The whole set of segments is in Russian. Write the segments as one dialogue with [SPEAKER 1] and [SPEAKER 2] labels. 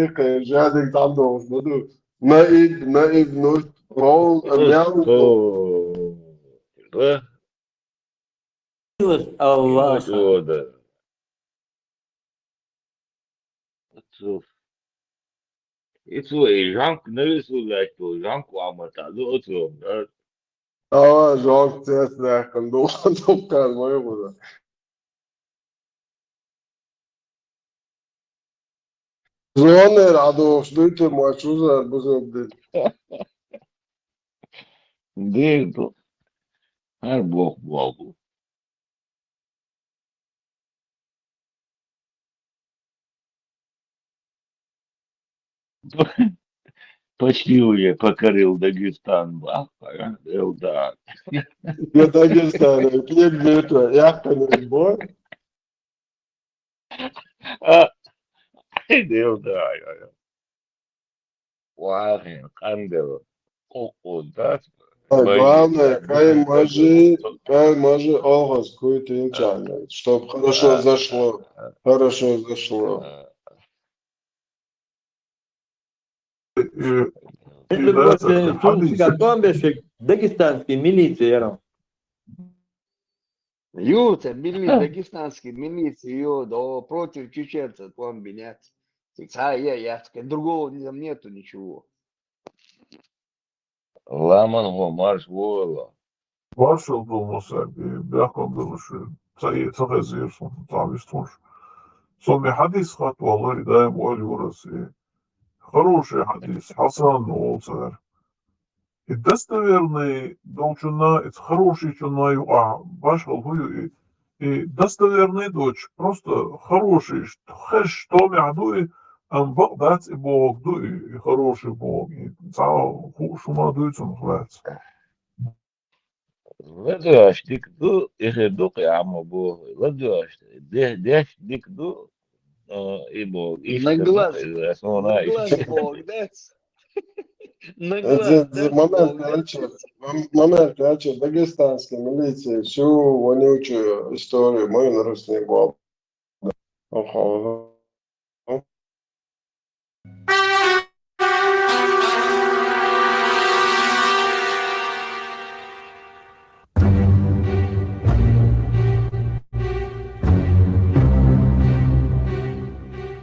[SPEAKER 1] ik ja niks anders. Na ik nooit gewoon een
[SPEAKER 2] Что? Да?
[SPEAKER 3] Allah.
[SPEAKER 2] Что, да. Что? Isso aí, Janko, não é isso, Leco. Janko, a matar do outro, né?
[SPEAKER 1] اه جواب تسلا كان دو كان ما يقول زوانر عدو شديت ما تشوزر بزوج
[SPEAKER 2] Dentro. Ah, bom. Почти уже покорил Дагестан, баха, да.
[SPEAKER 1] يا داغستان كيف بيتو يا كان البور
[SPEAKER 2] А, дел, да. Уахин, Кандел, Коко, да,
[SPEAKER 1] главное
[SPEAKER 2] Богдан,
[SPEAKER 1] кай може огас какой-то инчально чтоб хорошо зашло
[SPEAKER 3] Это просто Сумчика Комбешек, дагестанский милиция, Яром.
[SPEAKER 4] Юта, дагестанский милиции, да, против чеченцев, вам менять. Я сказал, другого там нету ничего.
[SPEAKER 2] Ламан, марш, вола.
[SPEAKER 5] Вашел думался, бяхом думаешь, цаезирсон, завистунш. Соми хадис хат, والله دايم قول ورسي. Хороший хадис, Хасан Олцер. И достоверный долчуна, это хороший чуна, а башал хую, и достоверный дочь, просто хороший, что мядуй, дать и Бог, и хороший Бог, и цао шума дуйцун хватит.
[SPEAKER 2] Ладуаш, дикду, иредук, яма бог, ладуаш, деш, дикду, и бог,
[SPEAKER 4] На глаз Бог, да? На глаз, да?
[SPEAKER 1] момент начал дагестанской милиции всю вонючую историю мою нарусный боб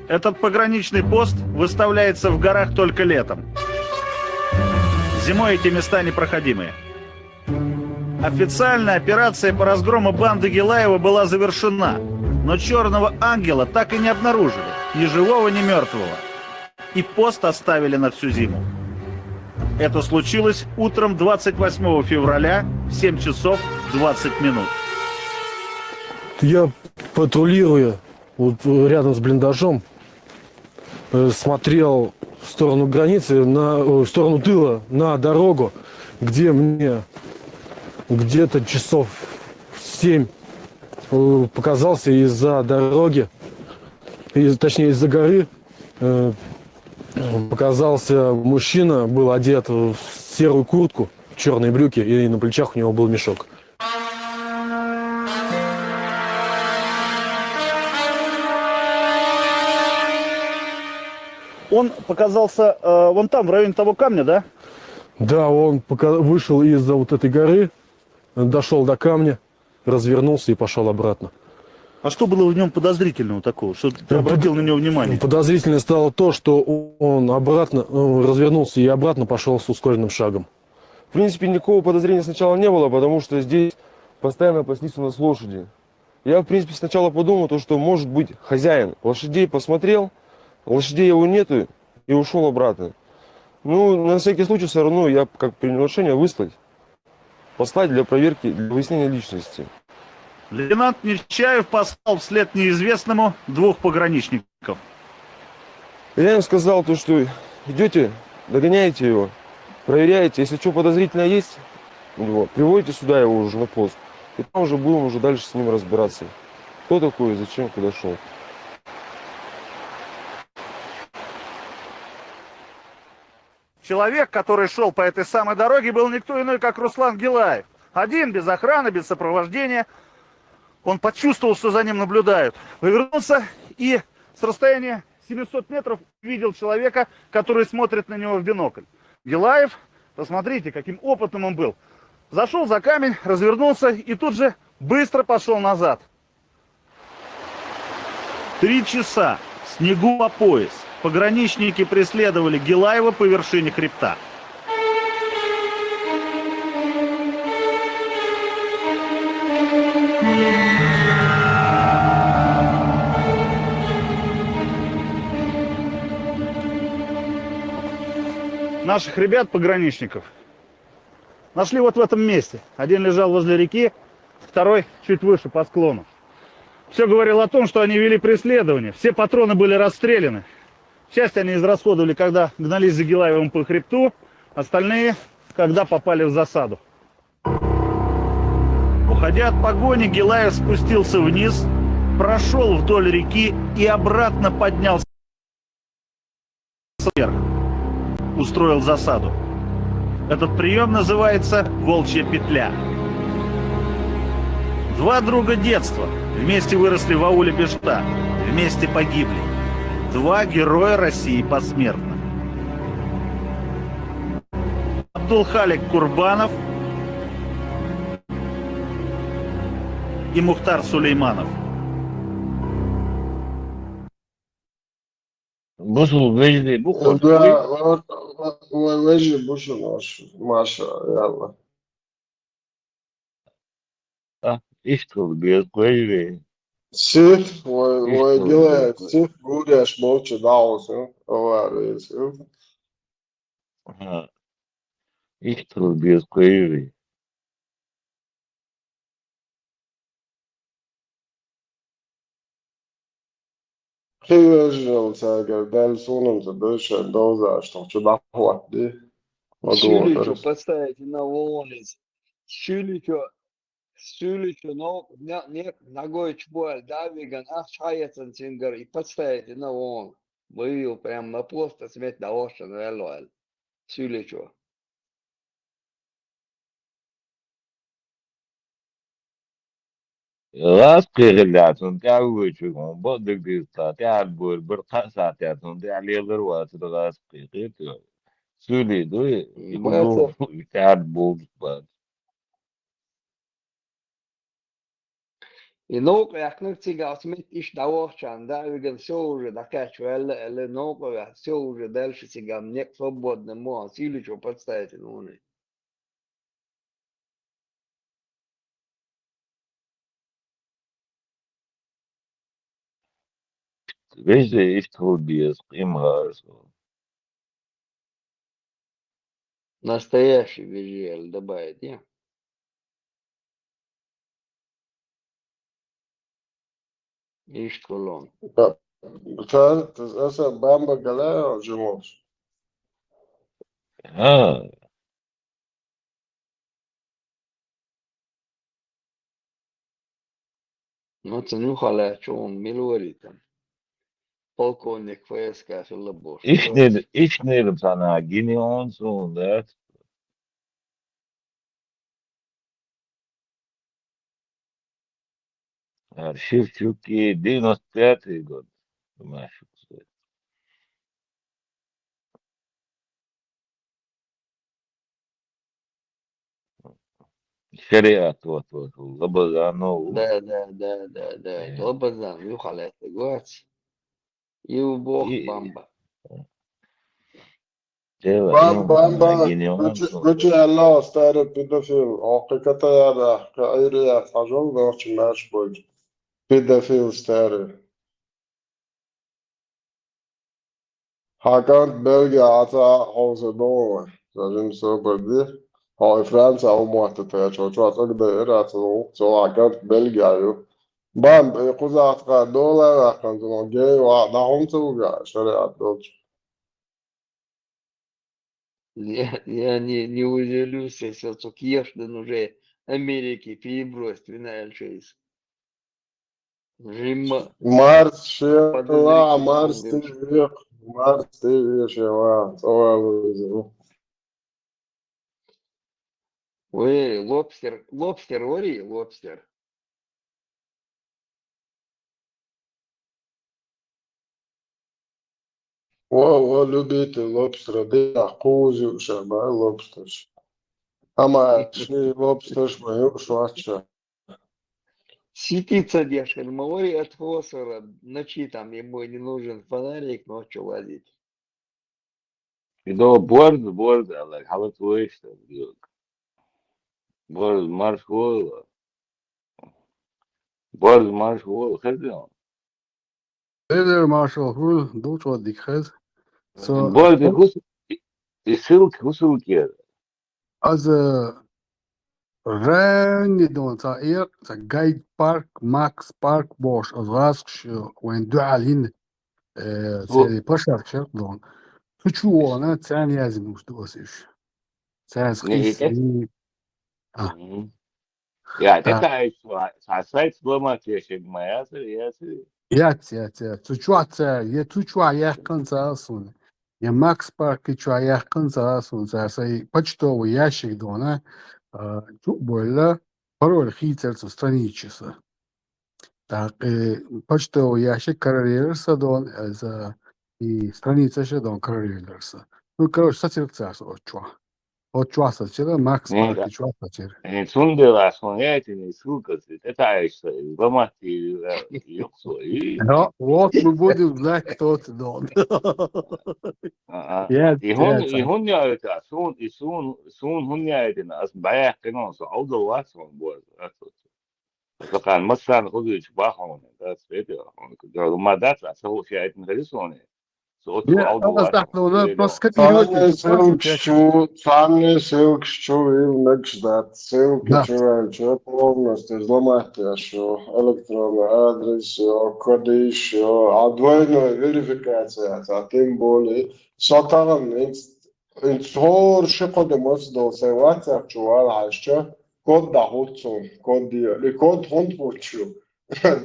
[SPEAKER 6] Этот пограничный пост выставляется в горах только летом. Зимой эти места непроходимые. Официально операция по разгрому банды Гилаева была завершена, но черного ангела так и не обнаружили, ни живого, ни мертвого. И пост оставили на всю зиму. Это случилось утром 28 февраля в 7 часов 20 минут.
[SPEAKER 7] Я патрулируя вот рядом с блиндажом, смотрел в сторону границы, в сторону тыла, на дорогу, где мне где-то часов 7 показался из-за дороги, точнее из-за горы, показался мужчина, был одет в серую куртку, черные брюки, и на плечах у него был мешок.
[SPEAKER 6] Он показался вон там, в районе того камня, да?
[SPEAKER 7] Да, он вышел из-за вот этой горы, дошел до камня, развернулся и пошел обратно.
[SPEAKER 6] А что было в нем подозрительного такого, что ты обратил на него внимание?
[SPEAKER 7] Подозрительно стало то, что он обратно развернулся и обратно пошел с ускоренным шагом.
[SPEAKER 8] В принципе, никакого подозрения сначала не было, потому что здесь постоянно паслись у нас лошади. Я, в принципе, сначала подумал, что может быть хозяин. Лошадей посмотрел, лошадей его нету, и ушел обратно. Ну, на всякий случай, все равно я как принял решение послать для проверки, для выяснения личности.
[SPEAKER 6] Лейтенант Нечаев послал вслед неизвестному 2 пограничников.
[SPEAKER 8] Я им сказал, что идете, догоняете его, проверяете, если что подозрительное есть, приводите сюда его уже на пост. И там уже будем уже дальше с ним разбираться. Кто такой, зачем, куда шел.
[SPEAKER 6] Человек, который шел по этой самой дороге, был никто иной, как Руслан Гилаев. Один, без охраны, без сопровождения. Он почувствовал, что за ним наблюдают. Повернулся и с расстояния 700 метров видел человека, который смотрит на него в бинокль. Гилаев, посмотрите, каким опытным он был. Зашел за камень, развернулся и тут же быстро пошел назад. 3 часа, в снегу по пояс. Пограничники преследовали Гилаева по вершине хребта. Наших ребят, пограничников, нашли вот в этом месте. Один лежал возле реки, второй чуть выше по склону. Все говорило о том, что они вели преследование. Все патроны были расстреляны. Часть они израсходовали, когда гнались за Гилаевым по хребту, остальные, когда попали в засаду. Уходя от погони, Гилаев спустился вниз, прошел вдоль реки и обратно поднялся вверх. Устроил засаду. Этот прием называется «волчья петля». 2 друга детства вместе выросли в ауле Бешта, вместе погибли. 2 героя России посмертно. Абдулхалик Курбанов и Мухтар Сулейманов.
[SPEAKER 2] بصوا بجلي بخور
[SPEAKER 1] Да, وجه بوشو Маша, يلا.
[SPEAKER 2] اشتغل بيض بجلي
[SPEAKER 1] Sif,
[SPEAKER 2] اشتغل
[SPEAKER 1] Gilad,
[SPEAKER 2] بيض
[SPEAKER 1] Sif Gudash Mocha Dawson, or Sif.
[SPEAKER 2] اشتغل بيض بجلي
[SPEAKER 1] Хивежил Сагер, Даль Сунам, Задыша, Доза, что чудо хватит.
[SPEAKER 4] Сюличу поставите на волнец. Сюличу, но ногой чбуаль, да, веган, ах, чаяцен цингар, и подставите на волн. Вы прям на просто смерть на ошен, велуэль. Сюличу.
[SPEAKER 2] راس قيغلاتون تاع وجههم بدك ديستا تاع البول برقصة تاعتهم تاع لي ذروات راس قيغيتو سولي دو يقولوا
[SPEAKER 4] Мэтр,
[SPEAKER 2] تاع البول
[SPEAKER 4] и наука, я кнырцига смерть иш на ошен, да, веган, все уже, да, качу, эле наука, все уже дальше сега, мне свободно, мо, Сюличу подставите, ну, не.
[SPEAKER 2] بجلي اشتغل بيض قيمها
[SPEAKER 4] Настоящий визуал добавить, не? Ишь, кулон.
[SPEAKER 1] كانت أساسا بامبا جلاء جموش.
[SPEAKER 2] ها
[SPEAKER 4] Ну, ценю халячу, он милури там. Полковник ФСК Филиппов.
[SPEAKER 2] ايش نيرم sana Guinea on soon that архив чуки 95-й год мاشي شريعة вот Лобозанов
[SPEAKER 4] Да. Лобазан, ю халячу, гуац. Ю бог
[SPEAKER 2] и
[SPEAKER 4] бамба.
[SPEAKER 2] Deva
[SPEAKER 1] بامبا
[SPEAKER 2] Guinea on soon
[SPEAKER 1] قلت الله استعرف بيدوفيل حقيقة هذا كأيريا فجول بوش ماش بوج بيدوفيل استعرف حكانت بلغيا عطا حوز دون لازم سوبر دي هاي فرنسا أو محتة شو أقدر إيرات سو حكانت بلغيا يو بام يقول أتقى دولار كان تنجي وعدهم سوغا شريعة دوش
[SPEAKER 4] Я не удивлюсь, если Цукьешден уже Америки перебросит в Шейс. Жима
[SPEAKER 1] مارس شيوا
[SPEAKER 4] подозрительно
[SPEAKER 1] مارس
[SPEAKER 4] говоришь.
[SPEAKER 1] تيفيق مارس تيفيق شيوا سوا
[SPEAKER 4] Ой, лобстер, ори, лобстер.
[SPEAKER 1] ولبيت اللوبستر دي قوزي وشبه اللوبستر أما شني لوبستر ما يقشوش
[SPEAKER 4] Светиться дешевле. Море от фосфора. Ночи там ему не нужен фонарик, ночью лазить.
[SPEAKER 2] يدو بورد قال لك حاولت ويش بورد مارشول خدهم
[SPEAKER 9] There, Marshall, who don't what the has. So,
[SPEAKER 2] بورد يسلك كده
[SPEAKER 9] as a راني دون صائر جايد بارك ماكس بارك بوش از راسك وين دعالين سيري بشر شر دون شو انا ثاني لازم مش دوسيش ساس قيس
[SPEAKER 2] يعني انت عايز ما تيجي ما ياسر
[SPEAKER 9] يات تشوات يا تشوا يا كنسا سون يا ماكس بارك تشوا يا كنسا سون ساي почту ящик дона شو بولا пароль хитер со страничеса так почтовый ящик коррелируется дон и страница ще дон коррелируется. Ну, короче, сатиркциясы от чуа сатира, макс парки чуа сатира.
[SPEAKER 2] Sunde las monete ссылка, это еще дома
[SPEAKER 9] Да, вот мы будем знать, кто ты дон.
[SPEAKER 2] يهون يا سون هون يا دينا بايع كانوا صعود واسون بوز فكان مثلا خذوا يشبهون بس فيديو ما دات سووا شيء من غيرهم
[SPEAKER 1] Цанни силкшчу илнекшдат силкчу полностью взломатяшу электронный адрес, кодиш, а двойная верификация, а тем более сотаран инстор шикодемос до севатя чуал аще код да хоцун код дио ли код хонтвочу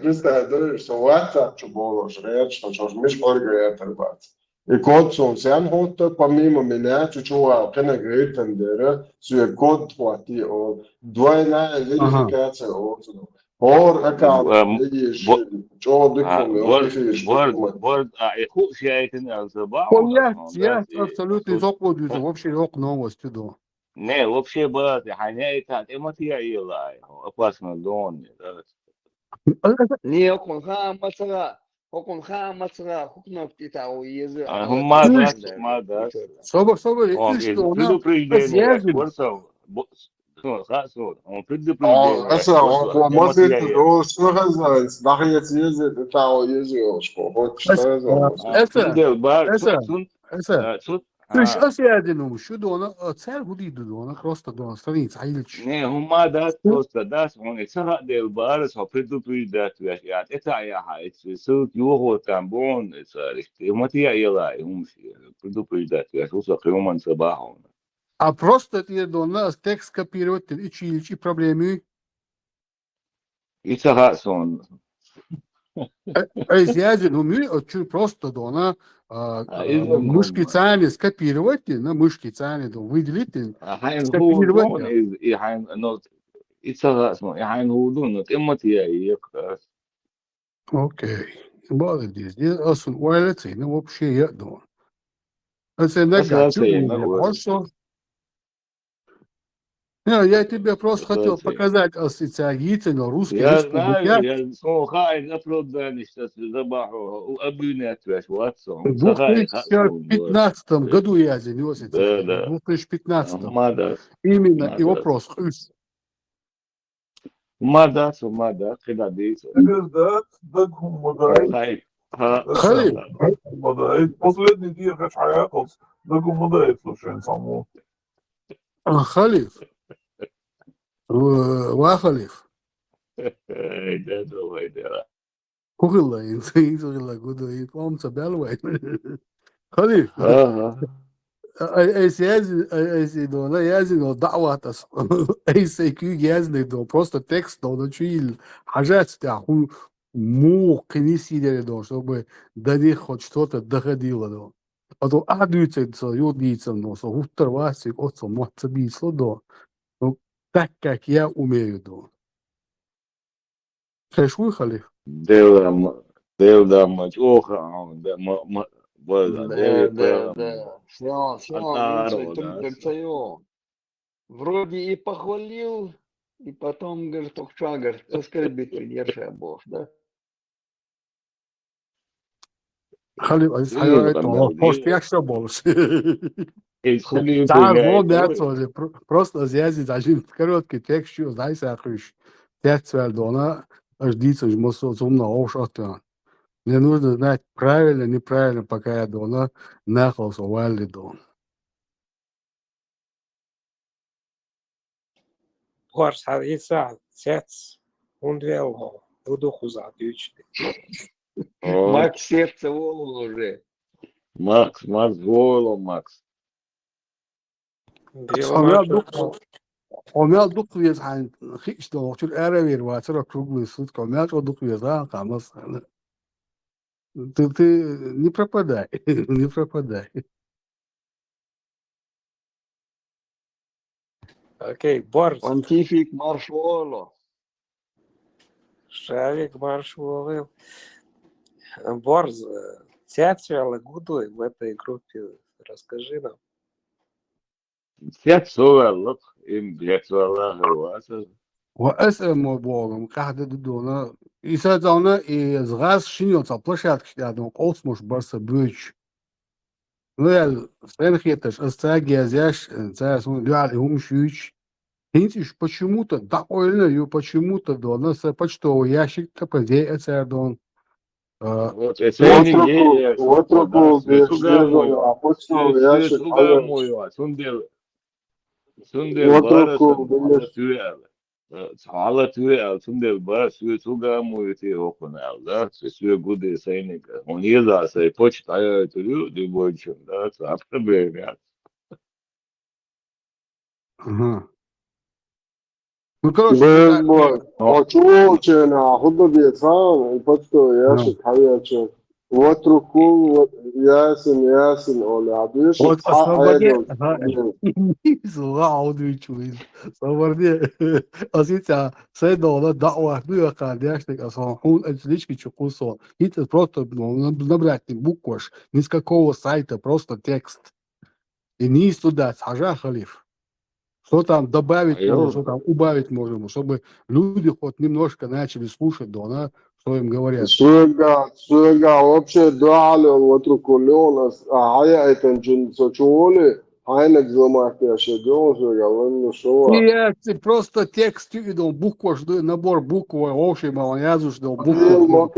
[SPEAKER 1] представляешь, что WhatsApp чуболо жрет, что миш организатор. И код сон сен хота помимо меня чучуа кена грейтендера су код хвати о двойная верификация о Or аккаунт чо диком
[SPEAKER 2] борд يخوف شيء الزباع
[SPEAKER 9] Я абсолютно заходит вообще окно востюдо.
[SPEAKER 2] Не, вообще брат, ханя это эмоция ила, опасно дон.
[SPEAKER 4] Не, окон хамацра, хукнов титау язы.
[SPEAKER 2] Ма да.
[SPEAKER 9] Собор,
[SPEAKER 2] предупреждение, он предупреждение.
[SPEAKER 1] Аса, может, что разница? Нахуй ездит, это ездил, что
[SPEAKER 9] это. Слышь, осядину, что дона, цель гудиду дона, просто дона, страница, айлич.
[SPEAKER 2] Не, хума да, просто да, он это дел барс, он предупреждает, я это я хай, суд его там бон, это эмоция ила, он предупреждает, я что хроман собаха.
[SPEAKER 9] А просто ты дона текст копировать, и проблемы.
[SPEAKER 2] И сагасон.
[SPEAKER 9] Осядину, мы просто дона. Мышки цани скопировать, на мышки цани выделить, скопировать. Окей. Молодец. Здесь осун уайлется, ну вообще я думаю. Это негативно. Я тебе просто хотел показать ассоциативно русский.
[SPEAKER 2] Я знаю, я слухаю, оправдание сейчас забаху, обвинять в отцом.
[SPEAKER 9] В 2015 году я занялся.
[SPEAKER 2] Да.
[SPEAKER 9] В 2015. Именно и вопрос.
[SPEAKER 2] Мада, когда деется.
[SPEAKER 5] Последний день Хачаяков, докумадает, слушай, саму.
[SPEAKER 9] Халиф. Вахалиф. والله ينسى والله قدو يقوم سبالوي خليف اي دونا يازن دعوة اي سيكيو يازن دو просто текст دو نشيل حاجات تاعو ممكن يصير دو чтобы до них хоть что-то доходило до. А то адуется юдится, но со утрвасик отцо моцабисло до. Так как я умею до. Слышь, Халиф?
[SPEAKER 2] Дело мать, ох,
[SPEAKER 4] Да. Все,
[SPEAKER 2] Антару,
[SPEAKER 4] ты
[SPEAKER 2] да.
[SPEAKER 4] как-то его вроде и похвалил, и потом, говорит, ох, что, говорит, соскорбит тренерша бог, да?
[SPEAKER 9] خلي
[SPEAKER 2] Ты
[SPEAKER 9] то пост
[SPEAKER 2] Рамбалги,
[SPEAKER 9] як все болс.
[SPEAKER 2] и хули
[SPEAKER 9] Да, зло
[SPEAKER 2] ты
[SPEAKER 9] мяцо, просто азиази один короткий текст, что знаешь, ахуш. Текст дона, аж дицу, мосо, зумно, оушатан. Мне нужно знать правильно, неправильно, пока я дона, нахал, совали дон.
[SPEAKER 10] Horst hat gesagt, jetzt und wel вдоху задючили.
[SPEAKER 4] Макс сердце волн уже.
[SPEAKER 2] Макс, Голо, Макс.
[SPEAKER 9] Om jag dock vet han skicks då till ära vi var så krugglig så kom jag då dock vet han kammas. Ты не пропадай, не пропадай.
[SPEAKER 10] Окей, Борс,
[SPEAKER 4] Понтифик маршволо.
[SPEAKER 10] Шарик маршволы. Борс, Тятвела Гудой в этой группе, расскажи нам.
[SPEAKER 2] Все цуэллык, им бьецуэлла хываса.
[SPEAKER 9] واسال موضوعهم قاعده دونا يساعدونا يزغاس شنو تبلشات كده قوس مش برسا بوش ну сенхеташ астагиазяш цаsun дяли хумшуч хинтиш почему-то довольно ее почему-то дона с почтовый ящик кпд цердон
[SPEAKER 2] Вот это не гея, свесугамую, свесугамую, сундел барасан, على تيال سندل بار سوغا مويتي اوكونال да все годы сейника он езда сей почта тулю ди бойчун да проблема
[SPEAKER 9] ну короче
[SPEAKER 1] Очучена, худобисан, почто яшик хаячен. Ватрукул, ясен, оля, адвиш,
[SPEAKER 9] вот освободи аудиочуин освободи асица седола дауа дуя кардяшник асон отлички чукусо это просто набрать букваш ни с какого сайта просто текст и не туда сажа халиф что там добавить можно, что там убавить можно, чтобы люди хоть немножко начали слушать, да, что им говорят.
[SPEAKER 1] Суега, вообще дали ватрукулёна, хая это джин сочуоли, хайнек замахти ашедён, суега, вон шоа.
[SPEAKER 9] Нет, просто текст, буква, набор букв, общий, малоязуш, буква.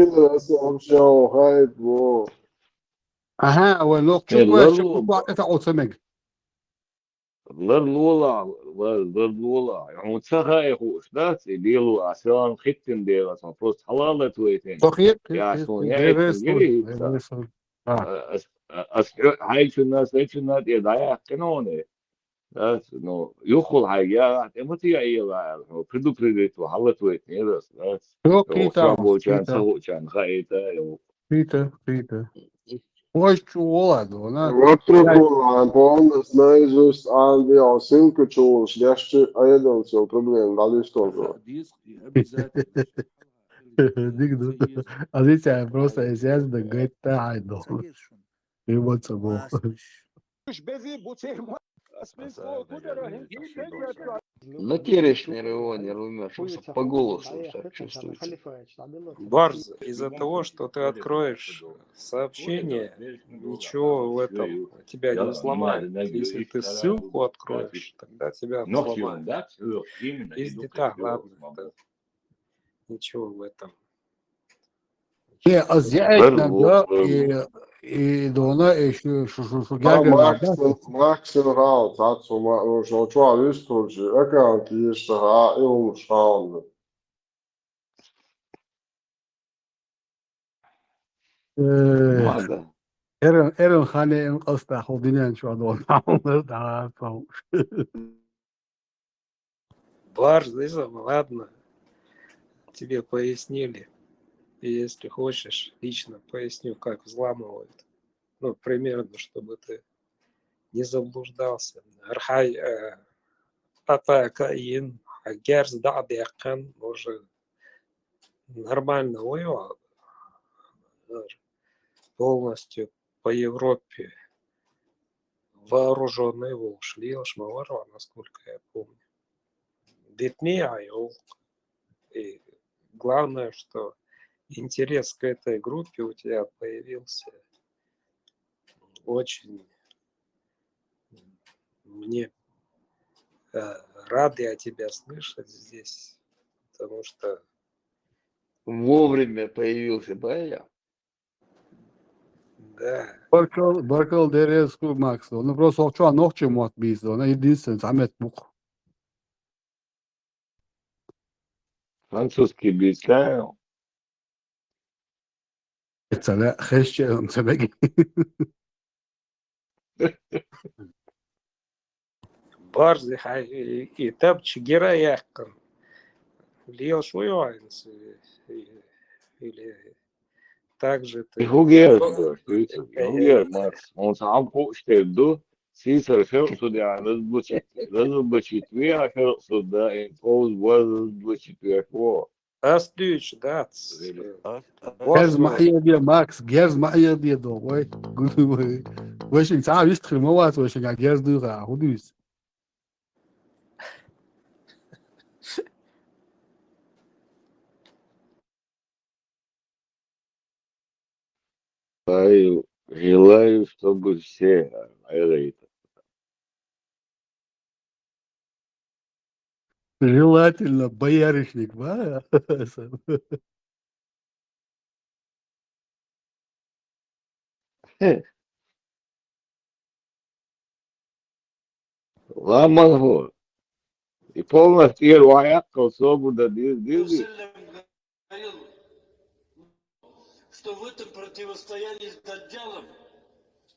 [SPEAKER 9] Ага, ну, что это оценок.
[SPEAKER 2] لرلولا يعني تسخى يخوش ده ديلو عشان ختم ديل عشان فروس حلالة تويتين
[SPEAKER 9] صحيح
[SPEAKER 2] يا عشان يعيش جري هاي شو الناس يدعي قانوني بس إنه يخل حاجات متى يعيلا بريدو بريدو حلالة تويتين بس وصابو كان سهو كان خايته
[SPEAKER 9] Фита. Очень ладно,
[SPEAKER 1] Ватрукула, полностью наизусть, я ссылку чул, следующий, один все, проблем, дали что же.
[SPEAKER 9] А видите, просто естественно, говорит, тайно. И вот собой.
[SPEAKER 4] На терешне районе румя, что по голосу так чувствуется.
[SPEAKER 10] Барз, из-за того, что ты откроешь сообщение, ничего в этом тебя не сломает. Если ты ссылку откроешь, тогда тебя сломает. Издета, ладно, это ничего в этом.
[SPEAKER 9] Не, азиатна, да, и дона еще что гагана.
[SPEAKER 1] Максим Раут, отцу, что выступи, экран киешься, а и он шаун.
[SPEAKER 9] Эрен хане قصد خودینن شو دون да.
[SPEAKER 10] Барз, ладно, тебе пояснили. И если хочешь, лично поясню, как взламывают. Ну, примерно, чтобы ты не заблуждался. Архай атакаин, агерз дадекан, уже нормально воевал. Полностью по Европе вооруженные ушли, Ашмаварова, насколько я помню. Детьми, и главное, что интерес к этой группе у тебя появился очень. Мне рад я тебя слышать здесь, потому что
[SPEAKER 4] Вовремя появился, правильно?
[SPEAKER 10] да.
[SPEAKER 9] Barkal Derescu Max. Nu vreau să fac noch ce mot bis, nu e distance, amet buch.
[SPEAKER 2] Французский бейсляю.
[SPEAKER 9] Înțeleg, hește, înțeleg.
[SPEAKER 10] Барзи и там Чигира Яхкан. Лил Шуйвайнс. Или также ты.
[SPEAKER 2] Хугер, Макс. Он сам хочет Сисар Хелсуд, разоблачить вера Хелсуда, и Пол разоблачить верхо.
[SPEAKER 10] Астыч, да.
[SPEAKER 9] Gerz معايا دي ماكس gerz معايا دي دو وي قول واش انت عارف يدخل مواد واش قاعد gerz دو هودوس
[SPEAKER 2] Желаю, чтобы все это.
[SPEAKER 9] желательно боярышник, да?
[SPEAKER 2] Ламангу. И полностью руаяк свобода дизы.
[SPEAKER 11] Что в этом противостоянии с Даджалом,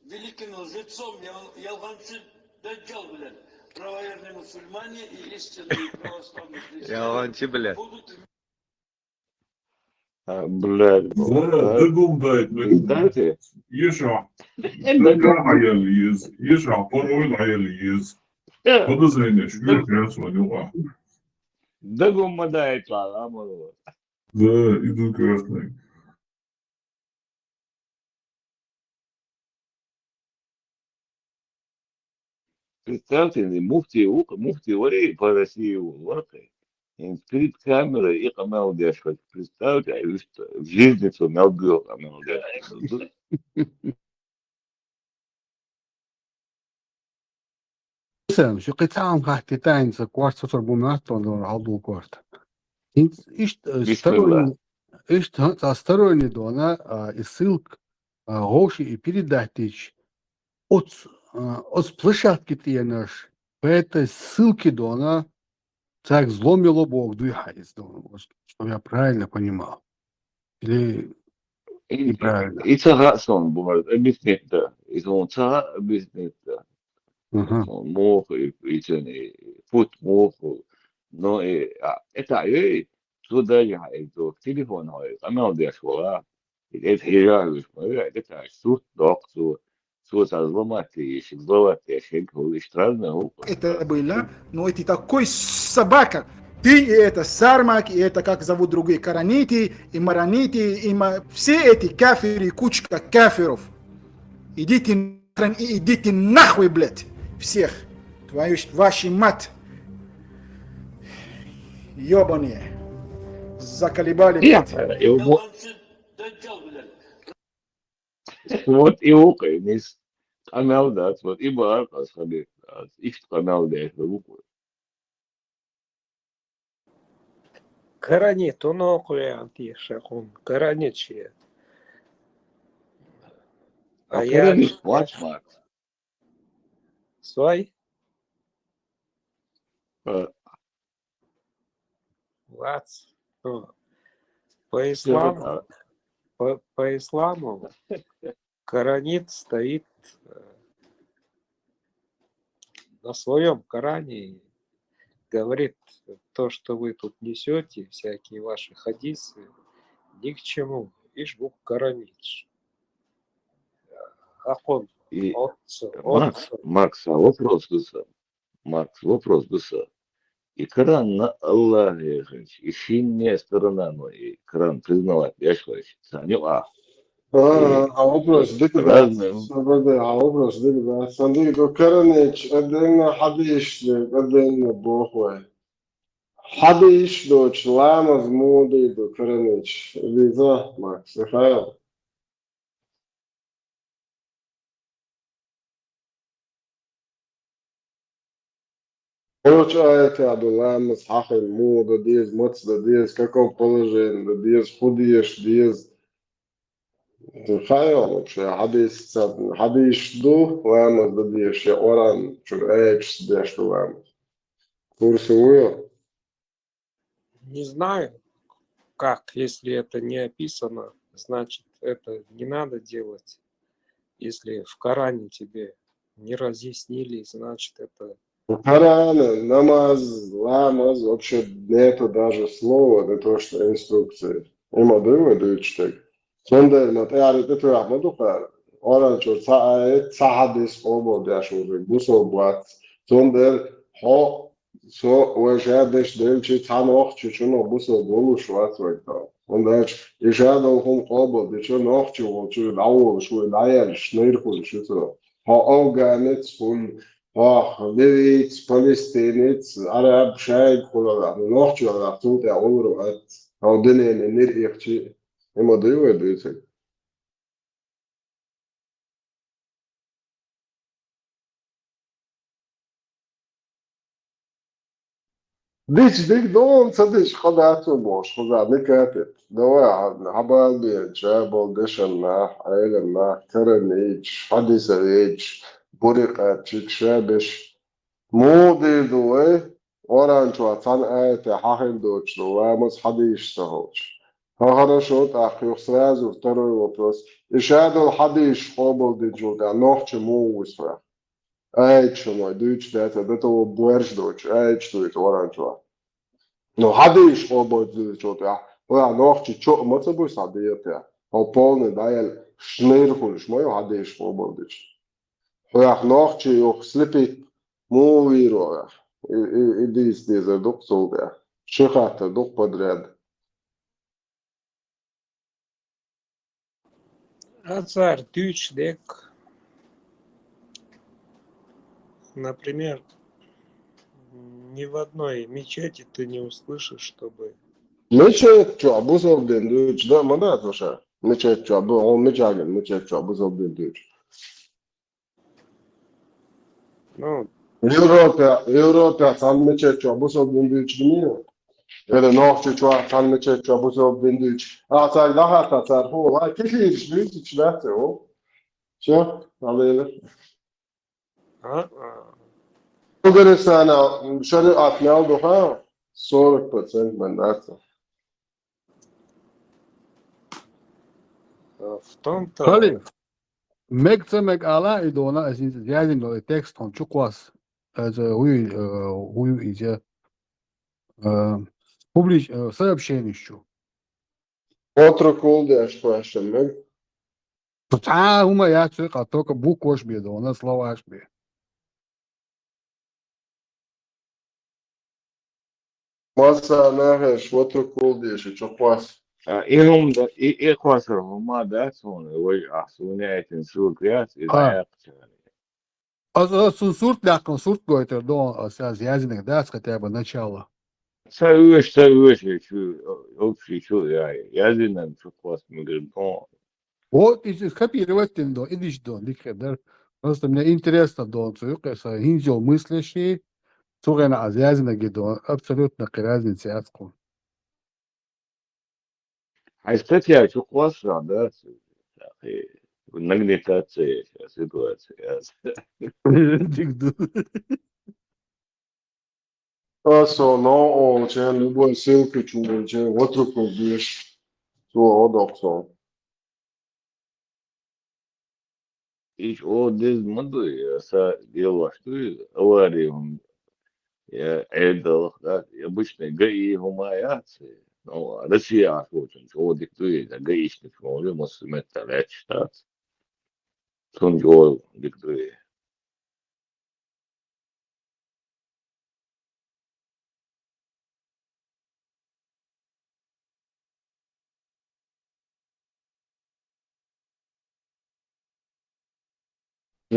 [SPEAKER 11] великим лжецом, Ялганцы Даджал, блядь, правоверные мусульмане и истинные православные христиане будут...
[SPEAKER 2] Блядь.
[SPEAKER 5] Дагум дает.
[SPEAKER 2] Знаете?
[SPEAKER 5] Еша. Дага hayalıyız. Yeşa parol hayalıyız. Подозрение, что я звоню.
[SPEAKER 2] Дагум мадает ламангу.
[SPEAKER 5] Да, иду красный.
[SPEAKER 2] Представьте, муфти вари по России лакай. Перед камерой и камел дешать. Представьте, в жизни что мелбил камел дешать.
[SPEAKER 9] Sen şu qıtam qahtitain sa kwart sotor bu maton do haldu kwart. Ишт сторонний дона и ссылк гоши и передатич от площадки тенаш по этой ссылке дона так зломило Бог дуйхайс дона, чтобы я правильно понимал. Или неправильно.
[SPEAKER 2] И цагасон бумаг объяснить да. И он цага объяснить да. Мох и цены пут мох. Но это туда я иду телефон камел дешла. Это хиражу, это суд доктор.
[SPEAKER 12] Это было, но это такой собака. Ты и это Сармак, и это как зовут другие Каранити, и Маранити, и все эти кафиры, кучка кафиров. Идите нахуй, блядь, всех. Ваши мать. Ёбаные. Заколебали, блядь.
[SPEAKER 2] Вот и укай, мисс Камелдат, вот и Баракас Хабиб, их Камелдат, укай.
[SPEAKER 10] Каранит, он окуя антишакун, караничи.
[SPEAKER 2] А я... Вач, Макс.
[SPEAKER 10] Свай? Вац. По исламу. По исламу Коранит стоит на своем Коране и говорит, то, что вы тут несете, всякие ваши хадисы, ни к чему. Ишь Бог Коранит. Ахон.
[SPEAKER 2] Макс, вопрос дуса. Макс, вопрос дуса. И Коран на Аллахе, и шинная сторона, но и Коран признавать, я считаю, саню
[SPEAKER 1] A вопрос, дикда,
[SPEAKER 2] Разные.
[SPEAKER 1] а вопрос, дикда. Смотри, до Каранич, один хадиш, один бохвай. Хадиш до члама в моды до Каранич. Лиза, Макс, Михаил. Получается, Адулам, Сахар, мода, диез, моцда, диез, каком положении, диез, худеешь, диез. Михаил, вообще, хадиш до, ламас, да диез, я оран, чур эйч, диез, что ламас. Курсовую.
[SPEAKER 10] Не знаю, как, если это не описано, значит, это не надо делать. Если в Коране тебе не разъяснили, значит, это...
[SPEAKER 1] Коран, намаз, ламаз, вообще нету даже слова, не то что инструкции. Има дыма дычтек. Сонда на тяре ты Ахмаду кар. Оран чор сахадис обо дяшур бусо бат. Сонда хо со уэшадеш дельчи танох чучуно бусо болу шват вайта. Сонда ишадо хом обо дечо нох чу чу лау шу лаял шнейр хул шуцо. Хо оганет хул Левиц, Палестинец, Arab, Shaib, Kulaga. Nog tjo dat toen te over het houden in niet echt. Ima duwe duwe. Dik don صدق خدعته موش خدع نكاتب دواء عبال بين جابل دشنا عيلنا كرنيج حديث ريج برقة تشيك شابش مودي دوي ورانچو اتان ايت حاخن دوچ دو وامس حديش تهوش هاخرشو تاخيو سرازو второй вопрос ишадо حديش قابل دي جودا نوخچ مو وسفا ايت مой дуч дето буерш доч ايت дуч ورانچو No, hadīšu oboģi čotā. Lā, nohči čo, moca būs hadījotā. O polni dajel šnirhuļš, moju hadīšu oboģi. Lā, nohči juh slipi mūvīroja. Idīs dieze duk sultā. Šihāta duk подряд.
[SPEAKER 10] Азар, дюйчдек, например, ни в одной мечети ты не услышишь, чтобы...
[SPEAKER 1] Meçet čo, buzobdin duç, da mada toşa. Meçet čo, bu on meçagin, meçet čo, buzobdin duç.
[SPEAKER 10] Ну,
[SPEAKER 1] Европа, san meçet čo, buzobdin duç dimiyor. Öyle nohçu čo, san meçet čo, buzobdin duç. Atar daha tatar, hu, ha, kişi duç içlete o. Čo, alıyla.
[SPEAKER 10] а,
[SPEAKER 1] Bulgaristan'a şeriat ne oldu ha? 40% mandato.
[SPEAKER 10] в том-то...
[SPEAKER 9] Хали, мек ала и дона язин до текст он чуквас. Это хуй иде публич сообщенищу.
[SPEAKER 1] Otro kulde aşpaşım ben.
[SPEAKER 9] Ума я цыка только букву шби дона слова шби.
[SPEAKER 1] Masa naheş, otro kulde aşı çok was.
[SPEAKER 2] إيهم إيه خسرهم ما داسون ويحصوني تنسوق ياس إذا يقتل.
[SPEAKER 9] Сурт лякон сурт гойтер дон язин дас хотя бы начало.
[SPEAKER 2] سويش شو أوكي شو يعني يازن شو خاص مقربون.
[SPEAKER 9] Вот из копировать до, идиш до, ликхедер. Просто мне интересно до, цуюкеса, хинзел мыслящий, цугена азиазина гидо, абсолютно разницы ацку.
[SPEAKER 2] حسيت شو خاص ده يا أخي والنقدة سيتواسي.
[SPEAKER 1] Aso no o chen любой ссылки чу chen otro kulde aşı. Su odokso.
[SPEAKER 2] إيش أو ديز مدوي سا ديلا شتوي أواريهم يا عيد يا بوشنا جاي هما ياتي نو رسي عشوشن شو دكتوي ده جايش نفعله مسلمات تلاتة شتات سنجول دكتوي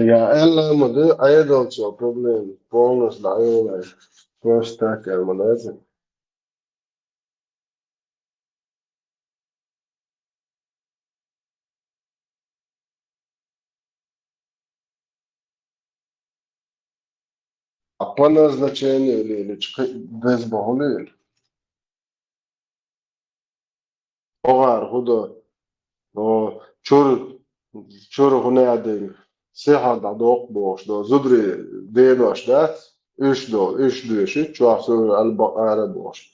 [SPEAKER 1] Ja, ellemaal de ijdelse probleem. Bonus da jongen. First tackle, man. Dat is a po назначению или без боли. Оғар, хуdo. O çur hunadin. Seha da dok boş do. Zudri dedoş da. Üç düşü. Çuaf sürü al boş.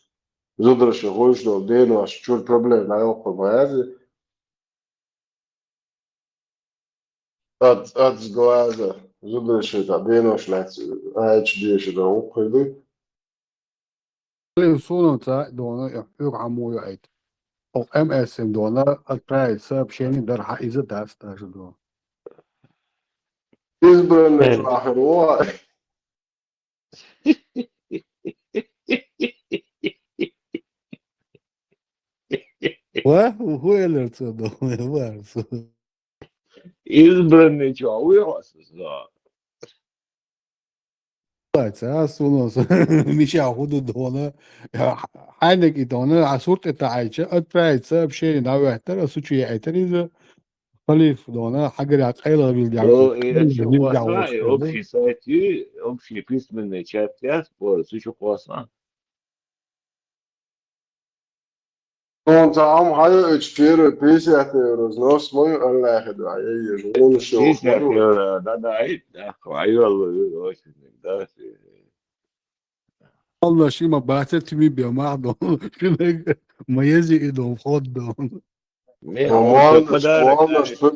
[SPEAKER 1] Zudri şu hoş do. Dedoş. Çur problem. La yok mu? Ad zgoaza. Zudri şu da. Dedoş la. Aç diye şu da okudu.
[SPEAKER 9] Sununta doona yok amuyo ait. O MSM doona atray sab sheni dar haiza das do.
[SPEAKER 1] İzbirine şu ahir o.
[SPEAKER 9] Wa hu elertsa do var.
[SPEAKER 2] Избранный человек.
[SPEAKER 9] Sa sunus misha hudu doona hanek doona asurt eta aicha atray sab sheni da wahtar suchu yaitariza خليف دونا حاجة عتقيلة
[SPEAKER 2] Общий сайты, общий письменный чат, сучу классно.
[SPEAKER 1] Onca am hayo 50 euros. Nos moju Allah da je on show.
[SPEAKER 2] 50 евро, да, очень, да.
[SPEAKER 9] والله شي ما بعثت مي بمعضو شنو ما يزي إيدهم خدهم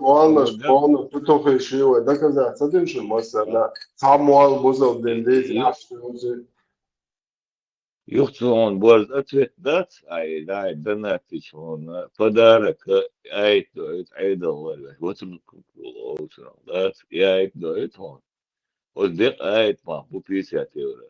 [SPEAKER 1] Molnaš, to fešivo. Da kada sad što možda samo albuzov dendezi.
[SPEAKER 2] Юхту он будет ответ, ай, да, донатить он подарок, ай, дает, ай, доллар, вот он купил, да, ай, дает он. Вот дек, ай, по 50 евро.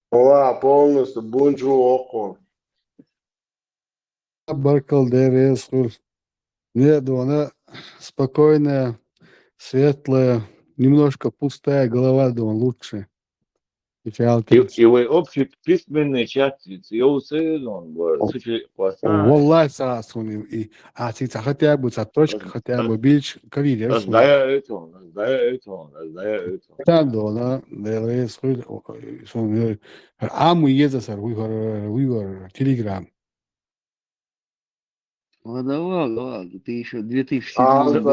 [SPEAKER 1] Ова, полностью бунчу око.
[SPEAKER 9] Баркал ДРС. Нет, она спокойная, светлая, немножко пустая голова, думаю, лучше.
[SPEAKER 2] И вы общий письменный чат, и он был,
[SPEAKER 9] والله ساسوني и عطيت хотя бы цветочек, хотя бы бич кавилер.
[SPEAKER 2] Знаю это.
[SPEAKER 9] Там дола, ДРС, сон, аму езасар, вывор, телеграм.
[SPEAKER 4] Ладно, ты еще 2007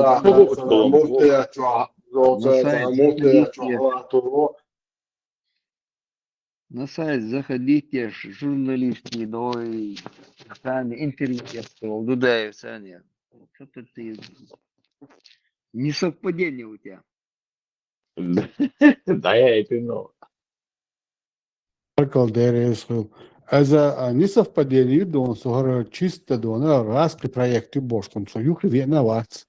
[SPEAKER 4] на сайт заходите, журналистки, новый интервью сказал, Дудаев, Саня. Что-то ты... Несовпадение у тебя.
[SPEAKER 2] Да, я это know.
[SPEAKER 9] Баркал ДРС. Это несовпадение, дон, сухара чисто, дона, разные проекты бошком, что юхли виноват.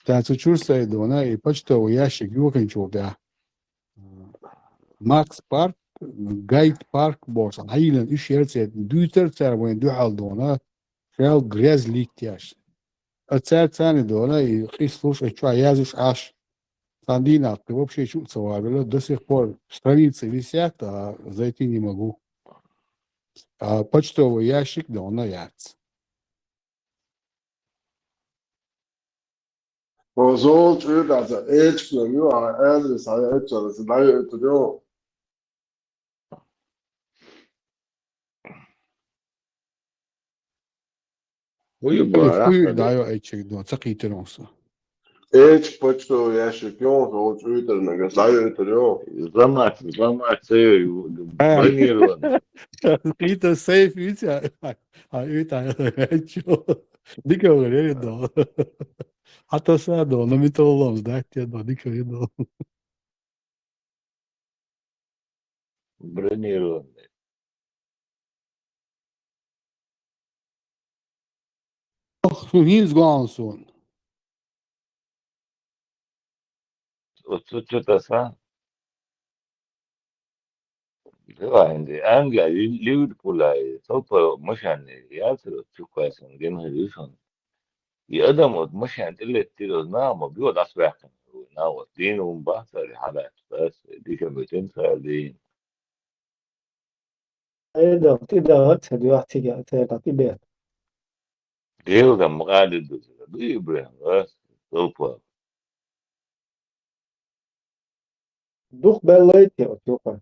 [SPEAKER 9] Так, чурса, дона, и почтовый ящик, юхничего, да. Макс Парк, Гайд Парк, бошком. Айлен, и шерце, дютер, царвен, дюхал, дона, шел грязь ликтяш. Отцар цаны, дона, и слушай, что, языш аж. Сандинатка, вообще чувство вавило, до сих пор страницы висят, а зайти не могу. А почтовый ящик, да, он яц.
[SPEAKER 1] Zoals u dat ze iets van u aan ergens aan het zullen ze daar uit te doen.
[SPEAKER 9] Хуй даю этих, да, цаките носа.
[SPEAKER 1] Iets почтовый ящик, zoals u dat met daar uit te doen.
[SPEAKER 2] Замат, бронирован.
[SPEAKER 9] Какие-то сейф, видите, а это что? Дико говорили, да. А то саду, на металлолом сдать тебе, да, дико видел.
[SPEAKER 2] Бронированный.
[SPEAKER 9] Hins Гансон.
[SPEAKER 2] Вот что-то сам. ده عندي أنجا ليفربول سوبر مشان ياسر تشوف كويس جنها ليشون يقدم مشان اللي تيجي نام بيقعد أسبوع ناو دين ومباشر حالات بس دي كميتين سردين
[SPEAKER 13] تقدر أكسد واحد تعطي بيت
[SPEAKER 2] ديو ده مقالد بيبرهم بس سوبر
[SPEAKER 13] دوخ بلايتي أتوقع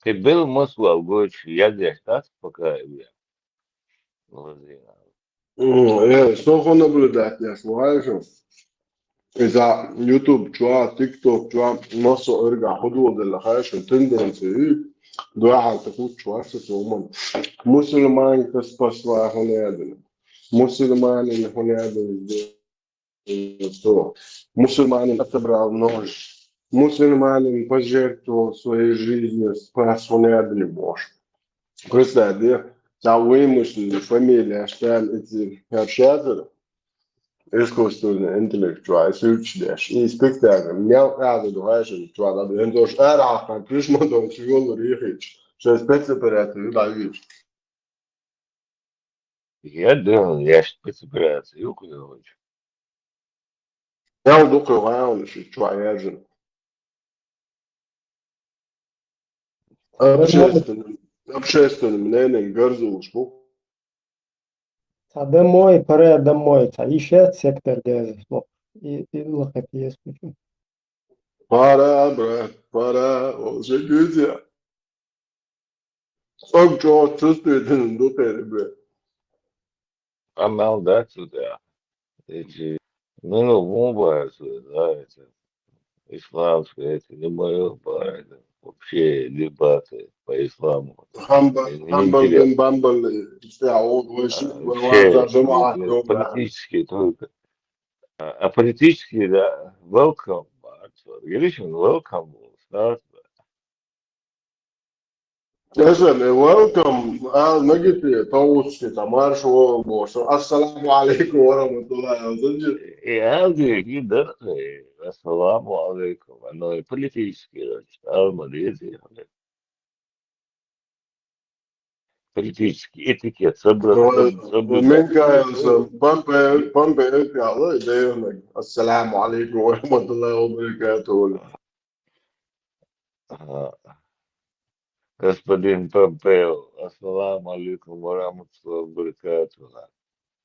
[SPEAKER 2] كبير مصر وجوش يجي يحتاج فكا
[SPEAKER 1] ايه سوخنا بلدات يا شو إذا يوتيوب شو تيك توك شو مصر ارجع حدود اللي خايش تندرس إيه دواعي تفوت شو سومن مسلمان كسبس هنا يدنا مسلمان اللي هنا يدنا سو مسلمان أتبرع نوج مسلمان فجرت своей жизни спас هنا يدنا бош просто ده تعويمش الفاميليا عشان إنتي هرشاتر искусственный интеллект, изучаешь, и спектакль, мяу, до важен, да, да, дош, там, пришмотом, чего рихич, что спецоперация, да, видишь.
[SPEAKER 2] يده يشتبس براسي يوكل
[SPEAKER 1] Я удукал ваун, что яжен. Общественным мнением, горзул, шпу.
[SPEAKER 13] домой, пора домой, ищет сектор газа, и лохот есть.
[SPEAKER 1] Пора, брат, пора, уже люди. Сам что чувствует, духе, брат.
[SPEAKER 2] عمال ده ده эти ну бомба да исламская это не мое это вообще дебаты по исламу
[SPEAKER 1] Хамбал
[SPEAKER 2] неинтересно
[SPEAKER 1] бен бамбал, стяул, вышли,
[SPEAKER 2] вообще
[SPEAKER 1] жемать,
[SPEAKER 2] политические только а политические да welcome relation welcome start
[SPEAKER 1] Listen, welcome. نجد طاووس تمار شو بوش. السلام عليكم ورحمة الله وبركاته.
[SPEAKER 2] هذه جدا السلام عليكم أنا политические ماليزي политический этикет
[SPEAKER 1] ومن كان بامبي الله يديمك. السلام عليكم ورحمة الله وبركاته.
[SPEAKER 2] господин Помпео السلام عليكم ورحمة الله وبركاته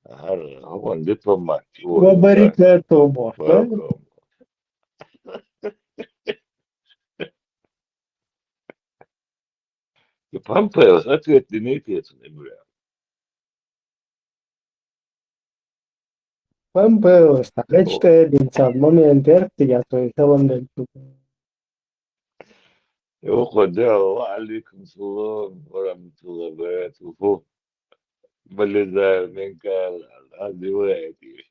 [SPEAKER 2] هو дипломат
[SPEAKER 13] وبركاته بوش
[SPEAKER 2] welcome Помпео ответ не ответственный бля
[SPEAKER 13] Помпео ставлять, что я в момент я свой талант.
[SPEAKER 2] يقول وعليكم السلام ورحمة الله وبركاته بلد من كان هذه وادي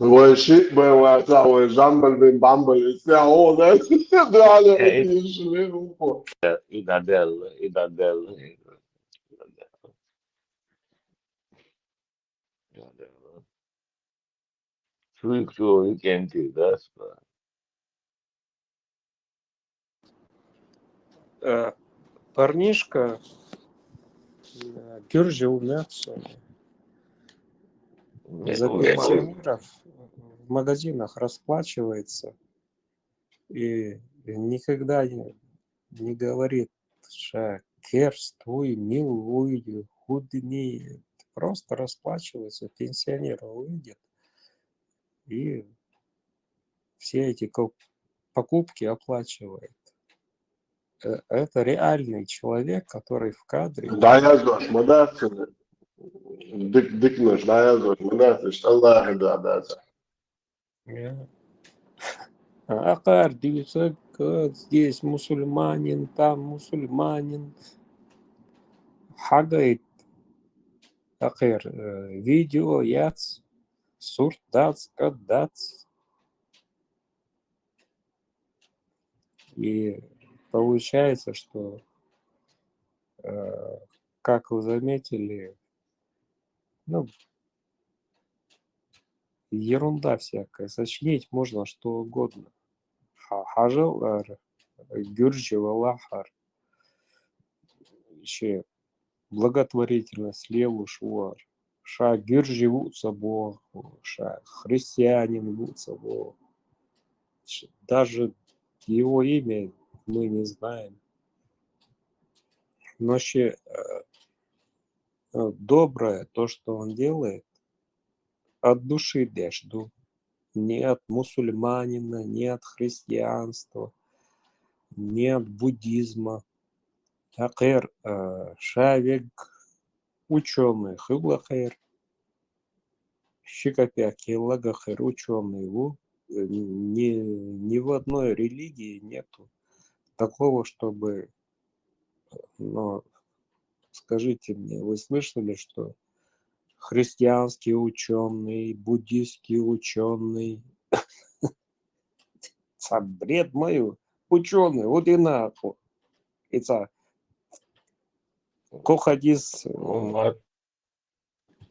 [SPEAKER 1] هو شيء بواسع وجنبل بين بامبل هو ده ده على يشوفه.
[SPEAKER 2] إدادل شو يمكن das
[SPEAKER 10] Парнишка Георгий Умяцу за пенсионеров в магазинах расплачивается и никогда не говорит, что керствуй, милуй, худни. Просто расплачивается, пенсионер увидит и все эти покупки оплачивает. Это реальный человек, который в кадре.
[SPEAKER 1] Да, я знаю, модация. Дикнешь, да, я знаю, модация. Allah да.
[SPEAKER 10] Акар, здесь мусульманин, там мусульманин. Хагает. Акар, видео, яц, сурт, дац, кадац. И получается, что, как вы заметили, ерунда всякая. Сочинить можно что угодно. Хажал Гюрджева Лахар. Еще благотворительность леву швар. Ша гюрджи вуца Бог, ша христианин вуца Бог. Даже его имя мы не знаем. Но еще доброе то, что он делает, от души дежду. Не от мусульманина, не от христианства, не от буддизма. Акер шавек ученый, хыблахер, щикопяки, лагахер ученый. Ни в одной религии нету такого, чтобы, но скажите мне, вы слышали, что христианский ученый, буддийский ученый, бред мою, ученый, вот и нахуй. Это Кохадис.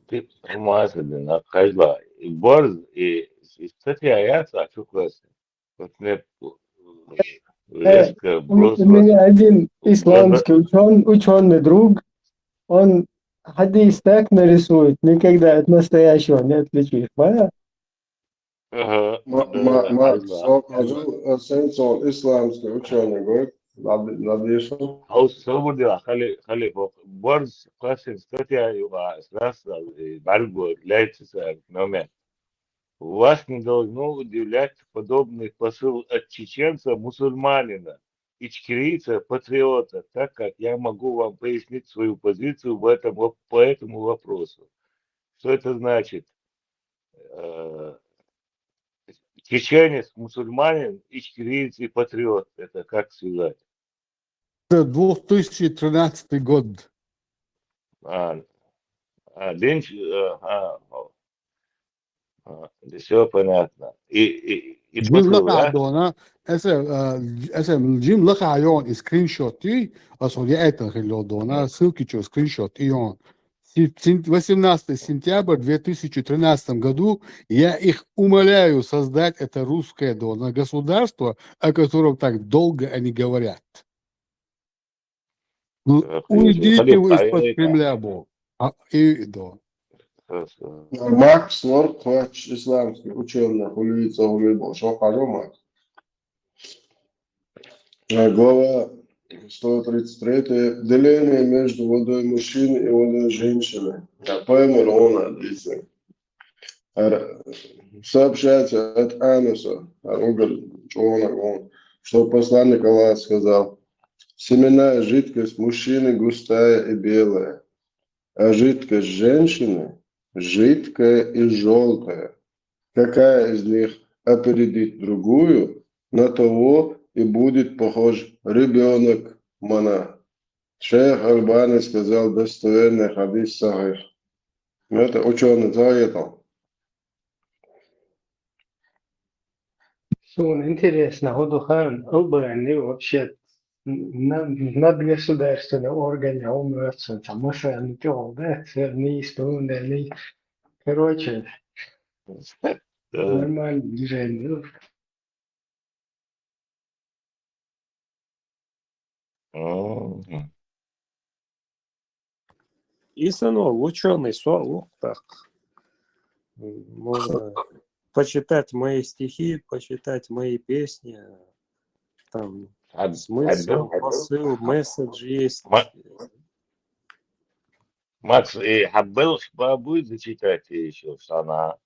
[SPEAKER 2] Ты масляно, кайла. И борз, и кстати, я чукался. Вот мне резко
[SPEAKER 13] У
[SPEAKER 2] бросилось.
[SPEAKER 13] меня один исламский ученый друг, он хадис так нарисует, никогда от настоящего не отличишь, понятно?
[SPEAKER 2] Ага,
[SPEAKER 1] Макс, sen son islamski ученый говорит, надеюсь.
[SPEAKER 2] Свобода, خلي борз, классен, кстати, раз Барго является номер. Вас не должно удивлять подобный посыл от чеченца, мусульманина, ичкерийца, патриота, так как я могу вам пояснить свою позицию по этому вопросу. Что это значит? Чеченец, мусульманин, ичкериец и патриот. Это как связать?
[SPEAKER 9] 2013 год.
[SPEAKER 2] Все понятно. И
[SPEAKER 9] Jim
[SPEAKER 2] посыл, да?
[SPEAKER 9] Lacadona, Jim Lacayon и скриншоты, это Хилодона, ссылки, что скриншот, и он. 18 сентября 2013 году я их умоляю создать это русское государство, о котором так долго они говорят. Уйдите вы из-под Кремля, Бог.
[SPEAKER 1] Макс Норд, исламский ученый, хулица, хулибол. Что скажу, Макс? Глава 133. Деление между водой мужчины и водой женщины. Я пойму, он отлично. Сообщается от Ануса, что посланник Аллаха сказал: семенная жидкость мужчины густая и белая, а жидкость женщины жидкая и желтая. Какая из них опередит другую, на того и будет похож ребенок Мана. Шейх Альбани сказал достоверный хадис сахих. Это ученый заветил.
[SPEAKER 13] Интересно, Ходухан, они вообще над государственным органом умерцем, там машины да, не исполнили. Короче, нормальное движение.
[SPEAKER 10] И сынок, ученый слово, так. Можно почитать мои стихи, почитать мои песни. Там смысл, посыл, месседж есть.
[SPEAKER 2] Макс, и Хаббел будет зачитать еще Сана?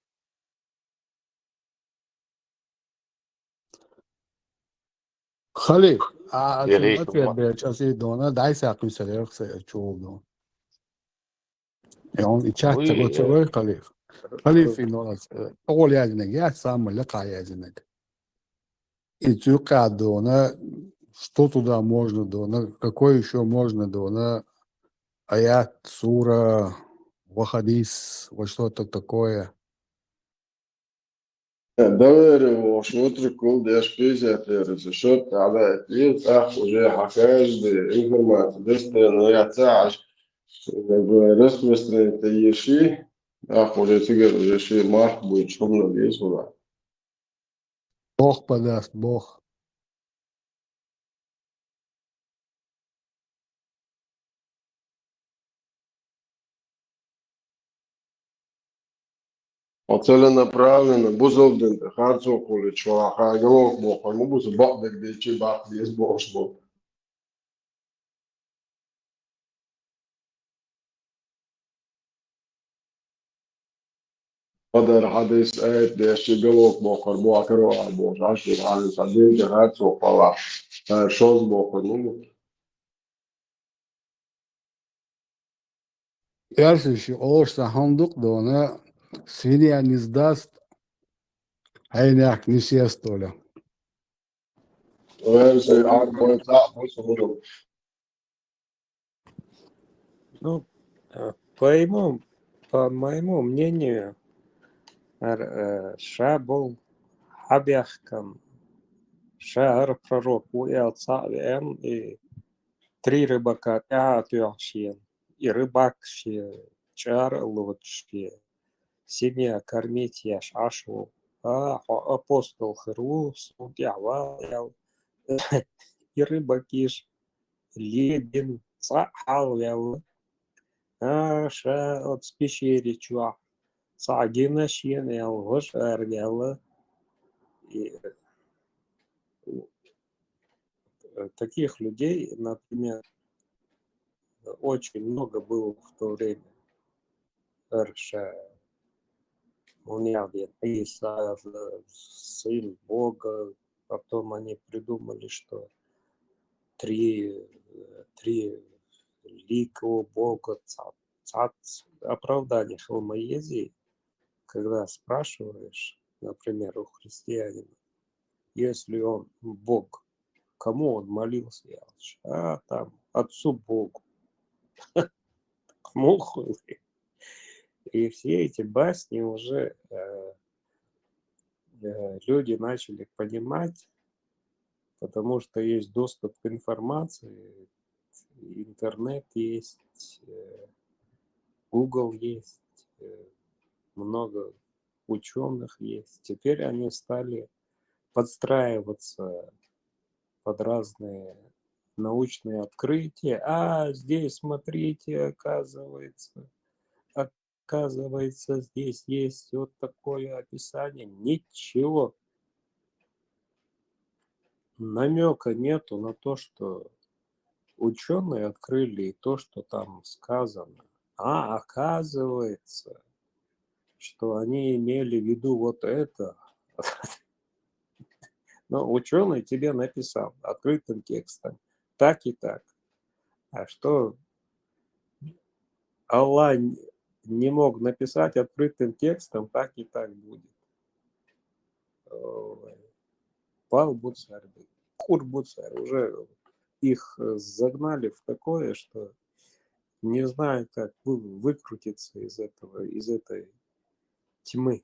[SPEAKER 9] Халиф, сейчас и Дона, дай всякую селекцию, чудо. И он и чат целый Халиф. Халиф и Дона, all язык, я сам лека язык. И тюка Дона, что туда можно Дона, какой еще можно Дона, аят, сура, вахадис, вот что-то такое.
[SPEAKER 1] Доверил, что трикул, дешь пизятер, что тогда есть, уже каждый информация, достоверно я цаш, распространить еши, уже теперь уже ши мах будет шумно весело.
[SPEAKER 9] Бог подаст, Бог.
[SPEAKER 1] целенаправленно, бузолден, харцо куличва, хагалок мохой, ну буз бабдек дечи бак дес бошбо. قدر حديث آيات ديشي قلوك بوخر بوكرو عبوش عشر عن صديق هاتسو قلع شوز بوخر نمو
[SPEAKER 9] Ярсишь, оошта хандук дона, свинья не сдаст, хайняк не сестоля.
[SPEAKER 1] ويرسي عربو يتعبو سهولو.
[SPEAKER 10] Ну, по моему мнению, Ша был Хабяхкан, Ша пророк уял цавен и 3 рыбака тящие, и рыбак чар лучшие, семья кормить яш ашу, апостол Хрус, ял, и рыбакиш лебен цахал ял, ша от спещери чуа. Сагина шьенел, вошаргела. И таких людей, например, очень много было в то время. Он Иса, сын Бога. Потом они придумали, что три лика у Бога, оправдание хилмоезии. Когда спрашиваешь, например, у христианина, если он Бог, кому он молился? Там, Отцу Богу. Муху. И все эти басни уже люди начали понимать, потому что есть доступ к информации, интернет есть, Google есть, много ученых есть. Теперь они стали подстраиваться под разные научные открытия. Здесь, смотрите, оказывается, здесь есть вот такое описание. Ничего. Намека нету на то, что ученые открыли то, что там сказано. Оказывается, что они имели в виду вот это. Но ученый тебе написал открытым текстом так и так. А что Аллах не мог написать открытым текстом, так и так будет. Пал Буцарь, Кур Буцарь, уже их загнали в такое, что не знаю, как выкрутиться из этой тьмы.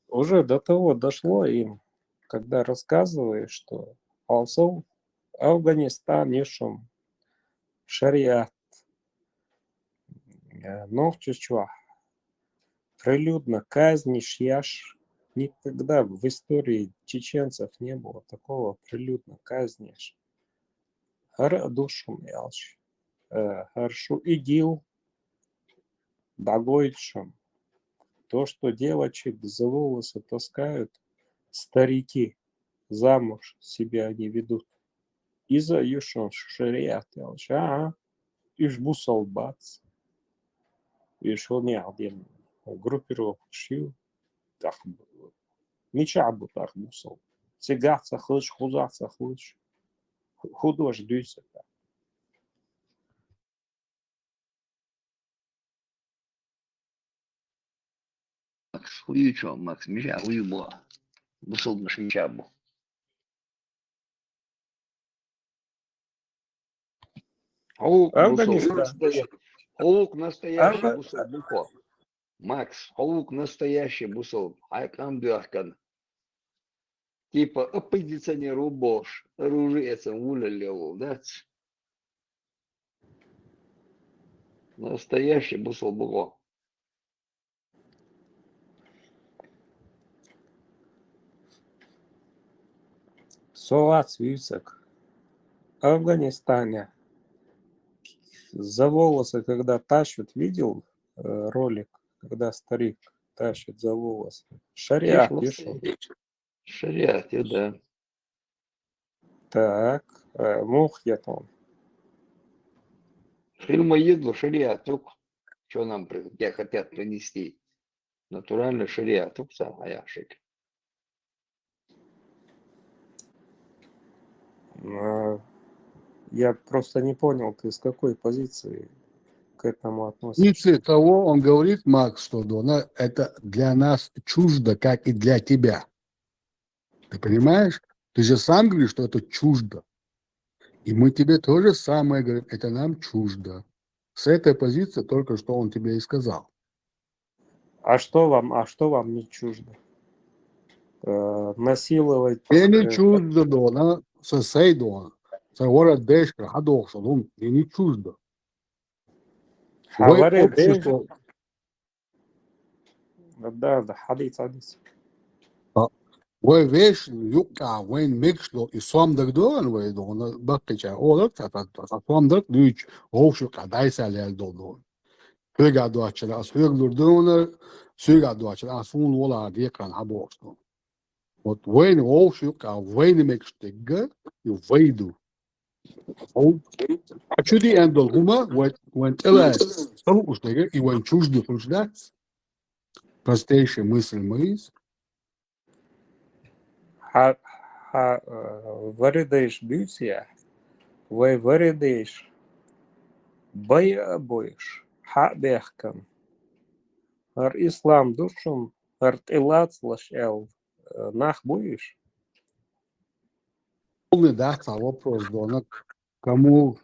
[SPEAKER 10] Уже до того дошло им, когда рассказываешь, что Афганистан ешом шариат, новчичва, прилюдно казнишь яш. Никогда в истории чеченцев не было такого прилюдно казнишь. Душам ялч. Харшу игил дагойчем. То, что девочек за волосы таскают, старики замуж себя не ведут. Из-за юшон шариат ялч. Иш бусал бац. Иш он один группировку шил. Так ничего бы так бусал. Цигаться хлыш, худаться хлыш. Худож дюйся.
[SPEAKER 4] Макс, хуючо, Макс, меча, хуюбо. Бусол на шинчабу. Холук настоящий бусол бухо. Макс, холук настоящий бусол. Айкам дюахкан. Типа оппозиционеру Бош, оружиецем улялеву, да? Настоящий бусол бухо.
[SPEAKER 10] Суат Висок. В Афганистане за волосы, когда тащут, видел ролик, когда старик тащит за волосы. Шариат пишу.
[SPEAKER 4] Шариат, да.
[SPEAKER 10] Так, Мухьятон.
[SPEAKER 4] Фильма еду шариат, что нам хотят принести. Натурально шариат, сам аяшик.
[SPEAKER 10] Я просто не понял, ты с какой позиции к этому относишься?
[SPEAKER 9] Позиции того, он говорит, Макс, что Дона, это для нас чуждо, как и для тебя. Ты понимаешь? Ты же сам говоришь, что это чуждо. И мы тебе тоже самое говорим, это нам чуждо. С этой позиции только что он тебе и сказал.
[SPEAKER 10] А что вам не чуждо? Насиловать...
[SPEAKER 9] Мне не чуждо, Дона, сосей Дона. Сагора Дешка, Хадокса, ну, мне не чуждо. Вы общество...
[SPEAKER 10] Да, хадис.
[SPEAKER 9] Вы вещь, юка, вен микшло, и сам дагдон, вы Дона, бакча, олак, сам даг, дүйч, овшу, кадайса лел Дона. Höga duaçlar, as höglurduna, söga duaçlar, as un ola diyekan habosno. Вот войны овшука, войны мекштега, и войду. А чуди эндол хума, вен тела, сарушнега, и вен чужды фуждац. Простейшая мысль мыс.
[SPEAKER 10] Варидеш бюсия, вы варидеш, бая боиш. Хабехкан. Ар ислам душум, ар илац лашел. Нах будешь?
[SPEAKER 9] Полный даст вопрос, Дона, кого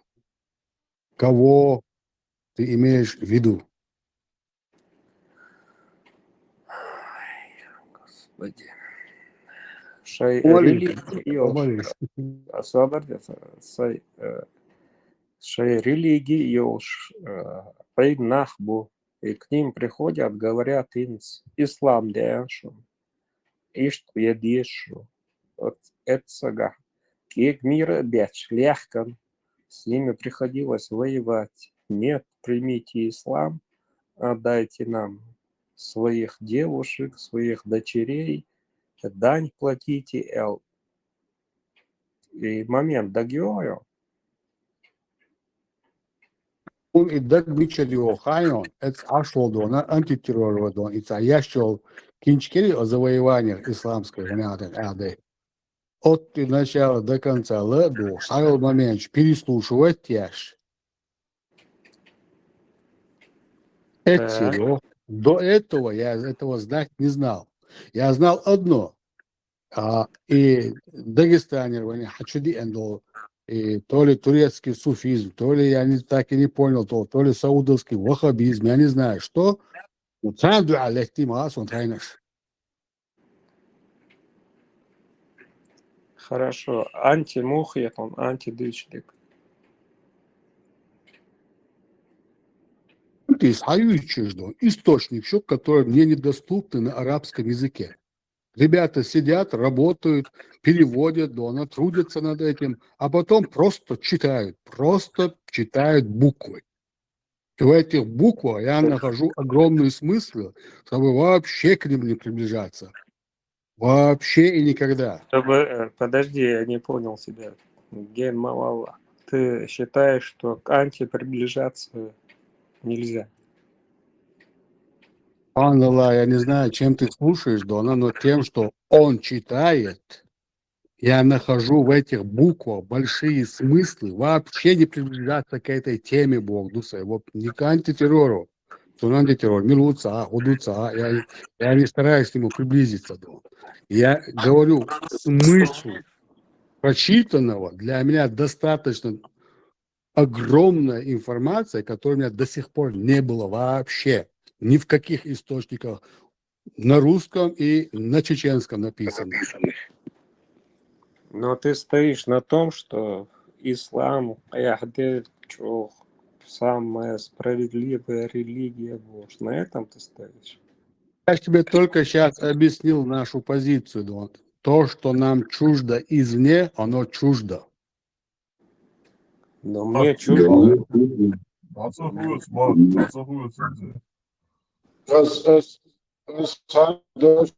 [SPEAKER 9] ты имеешь в виду?
[SPEAKER 10] Господи. Шай религия. Шай религия. Пей нахбу. И к ним приходят, говорят инс. Ислам дяшу. Ишт едишу. От эцага. Кег мира бяч. Лягкан. С ними приходилось воевать. Нет, примите ислам. Отдайте нам своих девушек, своих дочерей. Дань платите. И момент дагиою.
[SPEAKER 9] Он и даг бичадио хайон, это ашло Дона, антитеррор Дона, и цаящел кинчкери о завоеваниях исламской гонятых ады. От начала до конца леду, сайл момент, переслушивать тяж. Это до этого я этого знать не знал. Я знал одно. И дагестанер, хачуди эндо, и то ли турецкий суфизм, то ли я так и не понял, то ли саудовский ваххабизм, я не знаю, что.
[SPEAKER 10] Хорошо. Антимухьят, он антидычлик.
[SPEAKER 9] Источник, который мне недоступны на арабском языке. Ребята сидят, работают, переводят, трудятся над этим, а потом просто читают буквы. И в этих буквах я нахожу огромные смыслы, чтобы вообще к ним не приближаться. Вообще и никогда.
[SPEAKER 10] Подожди, я не понял тебя. Ген Малала. Ты считаешь, что к анти приближаться нельзя?
[SPEAKER 9] Аллах, я не знаю, чем ты слушаешь, Дона, но тем, что он читает, я нахожу в этих буквах большие смыслы, вообще не приближаться к этой теме Богдуса, вот не к антитеррору, то антитеррор, милуца, худуца, я не стараюсь к нему приблизиться, Дона. Я говорю, смысл прочитанного для меня достаточно огромная информация, которой у меня до сих пор не было вообще. Ни в каких источниках на русском и на чеченском написано.
[SPEAKER 10] Но ты стоишь на том, что ислам, самая справедливая религия Божья. На этом ты стоишь?
[SPEAKER 9] Я тебе только сейчас объяснил нашу позицию. Дон. То, что нам чуждо извне, оно чуждо.
[SPEAKER 10] Но мне чуждо.
[SPEAKER 1] Es hat das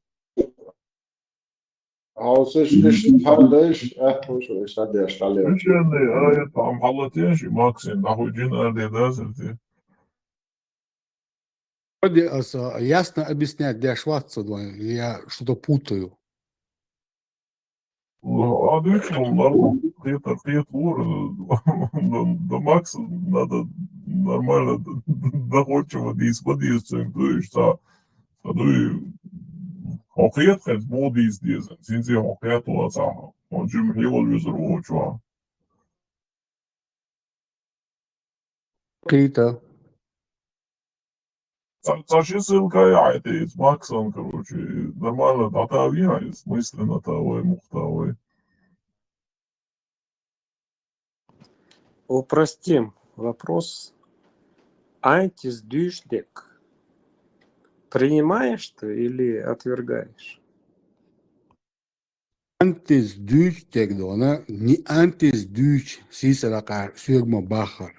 [SPEAKER 1] Haus ist falsch, ich hatte ja Stalle.
[SPEAKER 5] Причины, там халатенши, Максим, нахуй джинарди, да, сэрти.
[SPEAKER 9] Вроде, ясно объяснять, для Шварца, я что-то путаю.
[SPEAKER 5] Обычно где-то до Макса надо нормально доходчиво diskutieren, то есть, konkret het modis deze, sinds je konkret wat zeggen, want je moet heel veel zroo chwa.
[SPEAKER 9] Какие-то.
[SPEAKER 5] Саши ссылка я это из Максом, короче, нормально татавия, смысленно того мухтавой.
[SPEAKER 10] Упростим вопрос. Антис дюшдек. Принимаешь ты или отвергаешь?
[SPEAKER 9] Антис дюч тегдона, не антис дюч сисарака сюрма бахар.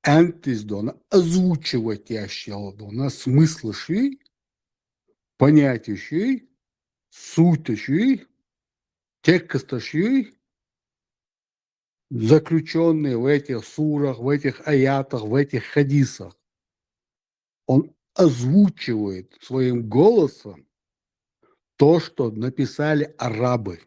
[SPEAKER 9] Антис дона озвучивать я счел дона смысл ши, понятие ши, суть ши, текст ши, заключенные в этих сурах, в этих аятах, в этих хадисах. Он озвучивает своим голосом то, что написали арабы.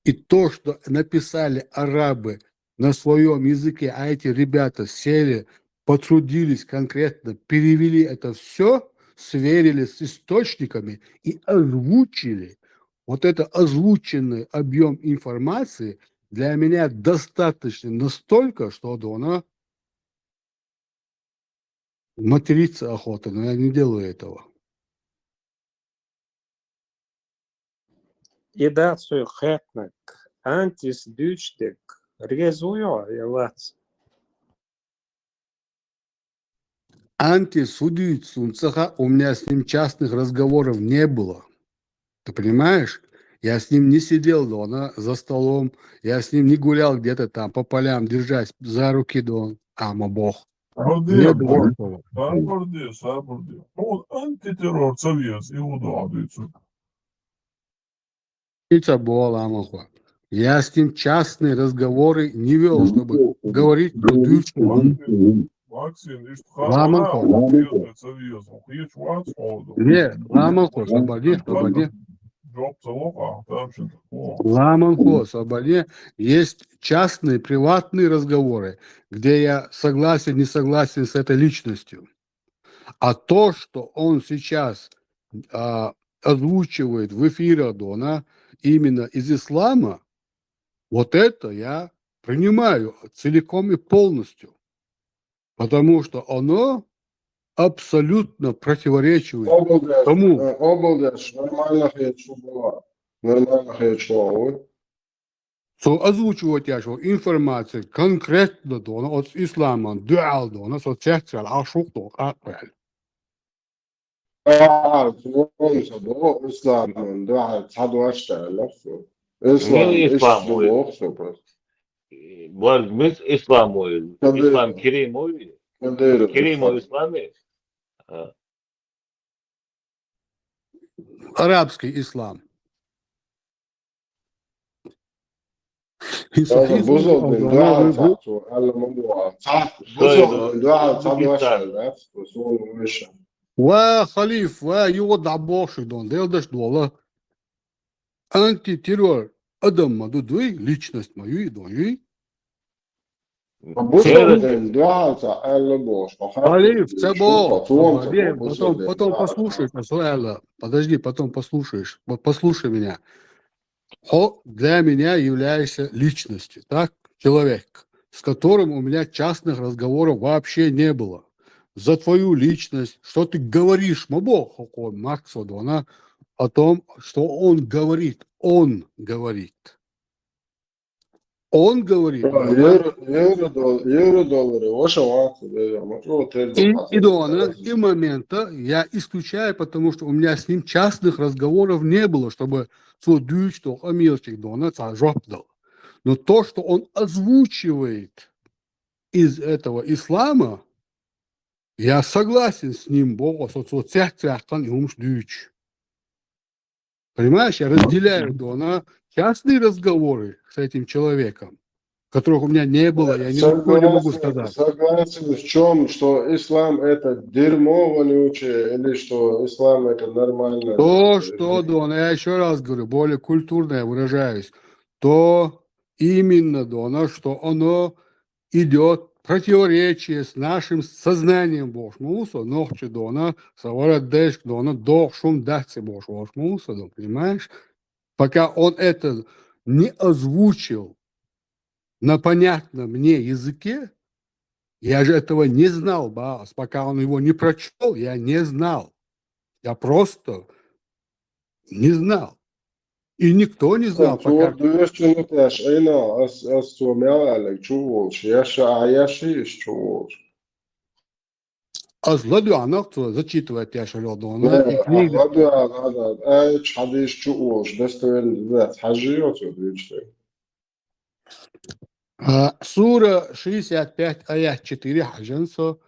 [SPEAKER 9] И то, что написали арабы на своем языке, а эти ребята сели, потрудились конкретно, перевели это все, сверили с источниками и озвучили. Вот это озвученный объем информации для меня достаточно настолько, что она материться охота, но я не делаю этого.
[SPEAKER 10] И да, все хэтнак. Антис дючдек. Резуё, яваться.
[SPEAKER 9] Антисудит Сунцаха, у меня с ним частных разговоров не было. Ты понимаешь? Я с ним не сидел дома за столом, я с ним не гулял где-то там по полям, держась за руки дон. Ама бог. Не было такого.
[SPEAKER 5] Сабурди. Он антитеррор совет, Иуда адыцу.
[SPEAKER 9] Я с ним частные разговоры не вел, чтобы говорить про дючку. Ламанко. Нет, Ламанко, освободи. Ламанко, освободи. Есть частные, приватные разговоры, где я согласен, не согласен с этой личностью. А то, что он сейчас озвучивает в эфире Дона именно из ислама, вот это я принимаю целиком и полностью. Потому что оно абсолютно противоречит тому. Что озвучивать я информацию конкретно Дона от ислама, дуал Дона, соцсетия, ашук Дона.
[SPEAKER 2] إسلام إسلام كريم كريم إسلامي
[SPEAKER 9] Арабский ислам. وخليف ويوضع بوشي دون ديلدش دولا антитеррор Адам Мадудуй, личность мою и донью. Халиф, потом послушаешь, подожди, потом послушаешь, послушай меня. Для меня являешься личностью, так, человек, с которым у меня частных разговоров вообще не было. За твою личность, что ты говоришь, Максу, о том, что он говорит. Он говорит. Он говорит. И момента я исключаю, потому что у меня с ним частных разговоров не было, чтобы но то, что он озвучивает из этого ислама, Я согласен с ним, Бог, соцсетях и умждюч. Понимаешь, я разделяю на частные разговоры с этим человеком, которых у меня не было, я ничего не могу сказать.
[SPEAKER 1] Согласен в чем, что ислам это дерьмо вонючее, или что ислам это нормально?
[SPEAKER 9] То, что, Дон, я еще раз говорю, более культурно я выражаюсь, то именно, Дона, что оно идет в противоречие с нашим сознанием Божьего, ночи Дона, саварат дэш Дона, дох шум дахце Божьего, понимаешь? Пока он это не озвучил на понятном мне языке, я же этого не знал, Баас. Пока он его не прочел, я не знал. Я просто не знал. И никто не знал, пока... А злоду она зачитывает я шародона и книга. Сура 65, аят 4 хажансо,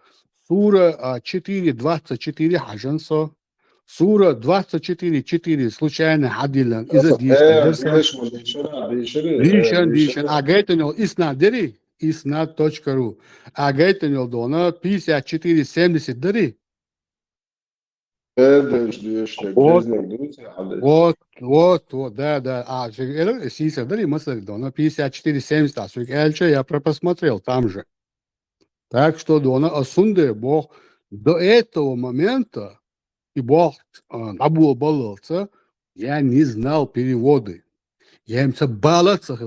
[SPEAKER 9] сура 4, 24 хажансо, сура 24, 4 случайно хадилан из-за дишан, а гайтанил иснадери, isnad.ru, а гайтанил дона 54, 70 дари. Вот, да. А Сиса, дали мысли, Дона 54-70, а Эльча я посмотрел там же. Так что Дона Асунде Бог до этого момента, и Бог набул балался, я не знал переводы. Я им балаться,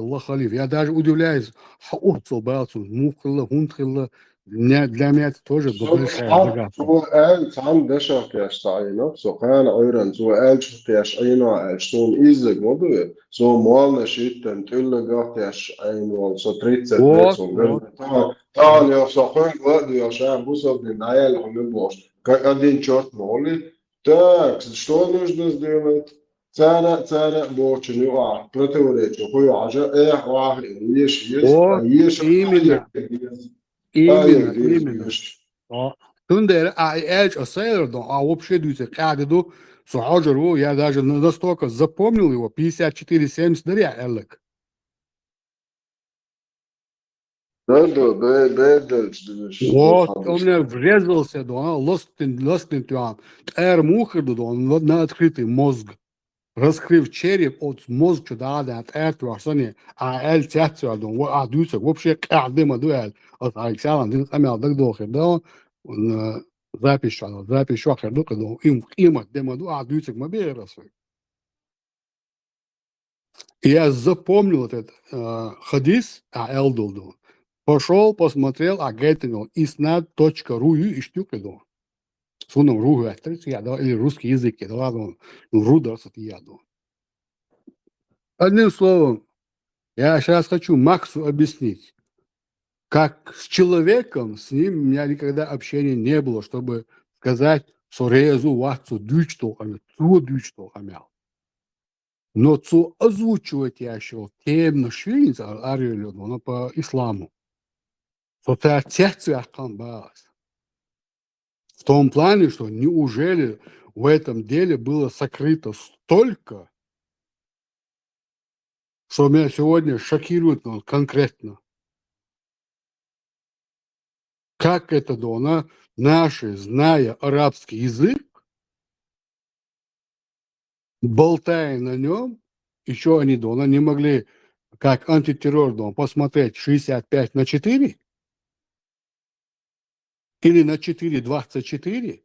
[SPEAKER 9] я даже удивляюсь, хаутсо балцу, мухла, хунтхила. Для меня это тоже большая загадка.
[SPEAKER 1] سؤال tam dešak jaštajina, so kan ayran sual jaštajina son izleg modu, so malna shitten tulla gat jaštajina, so 30 metson. Tan jag så skönt vad du jag själv busar din näl och nu boss. Kan chort måli. Так, что нужно сделать? Цара бочину, противоречие. Хуяжа, есть.
[SPEAKER 9] Именно. Toen de Эльч Асейр, а вообще дуется кадеду, Сухаджару, я даже настолько запомнил его, 54-70 даря Элек. Вот, он мне врезался, лостин тюан, на открытый мозг. Раскрыв череп от мозга чуда от этого сани, а Эль тяцу, а дуется вообще кадема дуэль. От Александра, ты амел так долго, да, запись шахер дука, им демаду, а дуется к мобиле расой. И я запомнил этот хадис, а Элдулду. Пошел, посмотрел, а гейтенил isnad.ru и штука, суном ругу, или русский язык, Одним словом, я сейчас хочу Максу объяснить, как с человеком, с ним у меня никогда общения не было, чтобы сказать, что резу ватсу дючто, амял. Но цу озвучивать я еще темно швейница, но по исламу. Что ты отец бас. В том плане, что неужели в этом деле было сокрыто столько, что меня сегодня шокирует конкретно. Как это Дона, наши, зная арабский язык, болтая на нем, еще они Дона не могли, как антитеррор Дона, посмотреть 65/4 или на 4/24,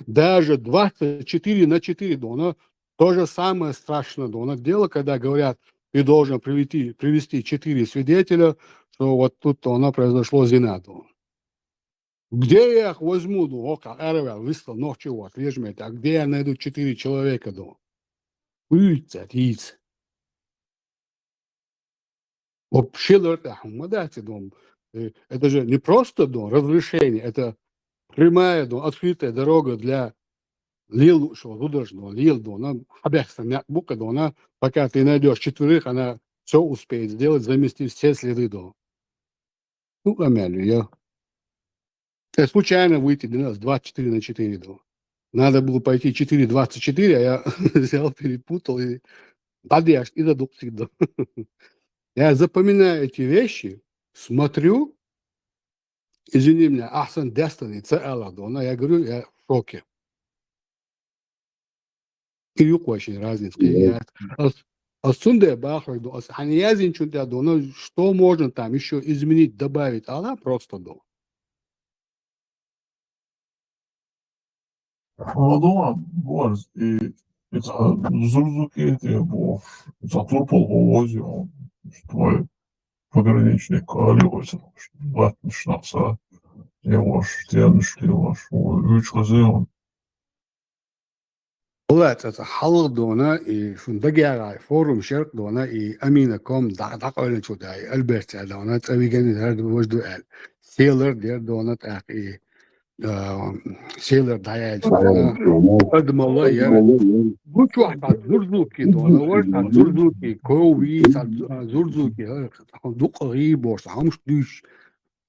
[SPEAKER 9] даже 24/4 Дона, то же самое страшное Дона дело, когда говорят, ты должен привести 4 свидетеля, что вот тут оно произошло зина. Где я их возьму, выстал ночью, отрежмете, а где я найду 4 человека, Вообще, это же не просто разрешение, это прямая, открытая дорога для лил, что удержного, пока ты найдешь 4, она все успеет сделать, заместить все следы. Случайно выйти 24/4 было. Надо было пойти 4/24, а я взял, перепутал и подъезд и дадут всегда. Я запоминаю эти вещи, смотрю, извини меня, Ahsan Destiny, но я говорю, я в шоке. И yok очень разница. Отсюда бахар, ханьязин чунта доно, что можно там еще изменить, добавить, а она просто до.
[SPEAKER 5] الموضوع بوز Зурзуки эти затурпал овози, что пограничник алıyorsa, batmışlarsa yavaş, yanlış yavaş, o üç kızı
[SPEAKER 9] Бывает, это халк дона, и шундагяга, форум шерк дона, и аминаком, дак ойлен чуда, и Альберт дона, тавиген дер вожду эл. Сейлер дер дона, так, и сейлер даяж дона, адмала я. Гучу ахтад зурзуки дона, ворт ад зурзуки, коуви, ад зурзуки, дук риборс, хамш дюш.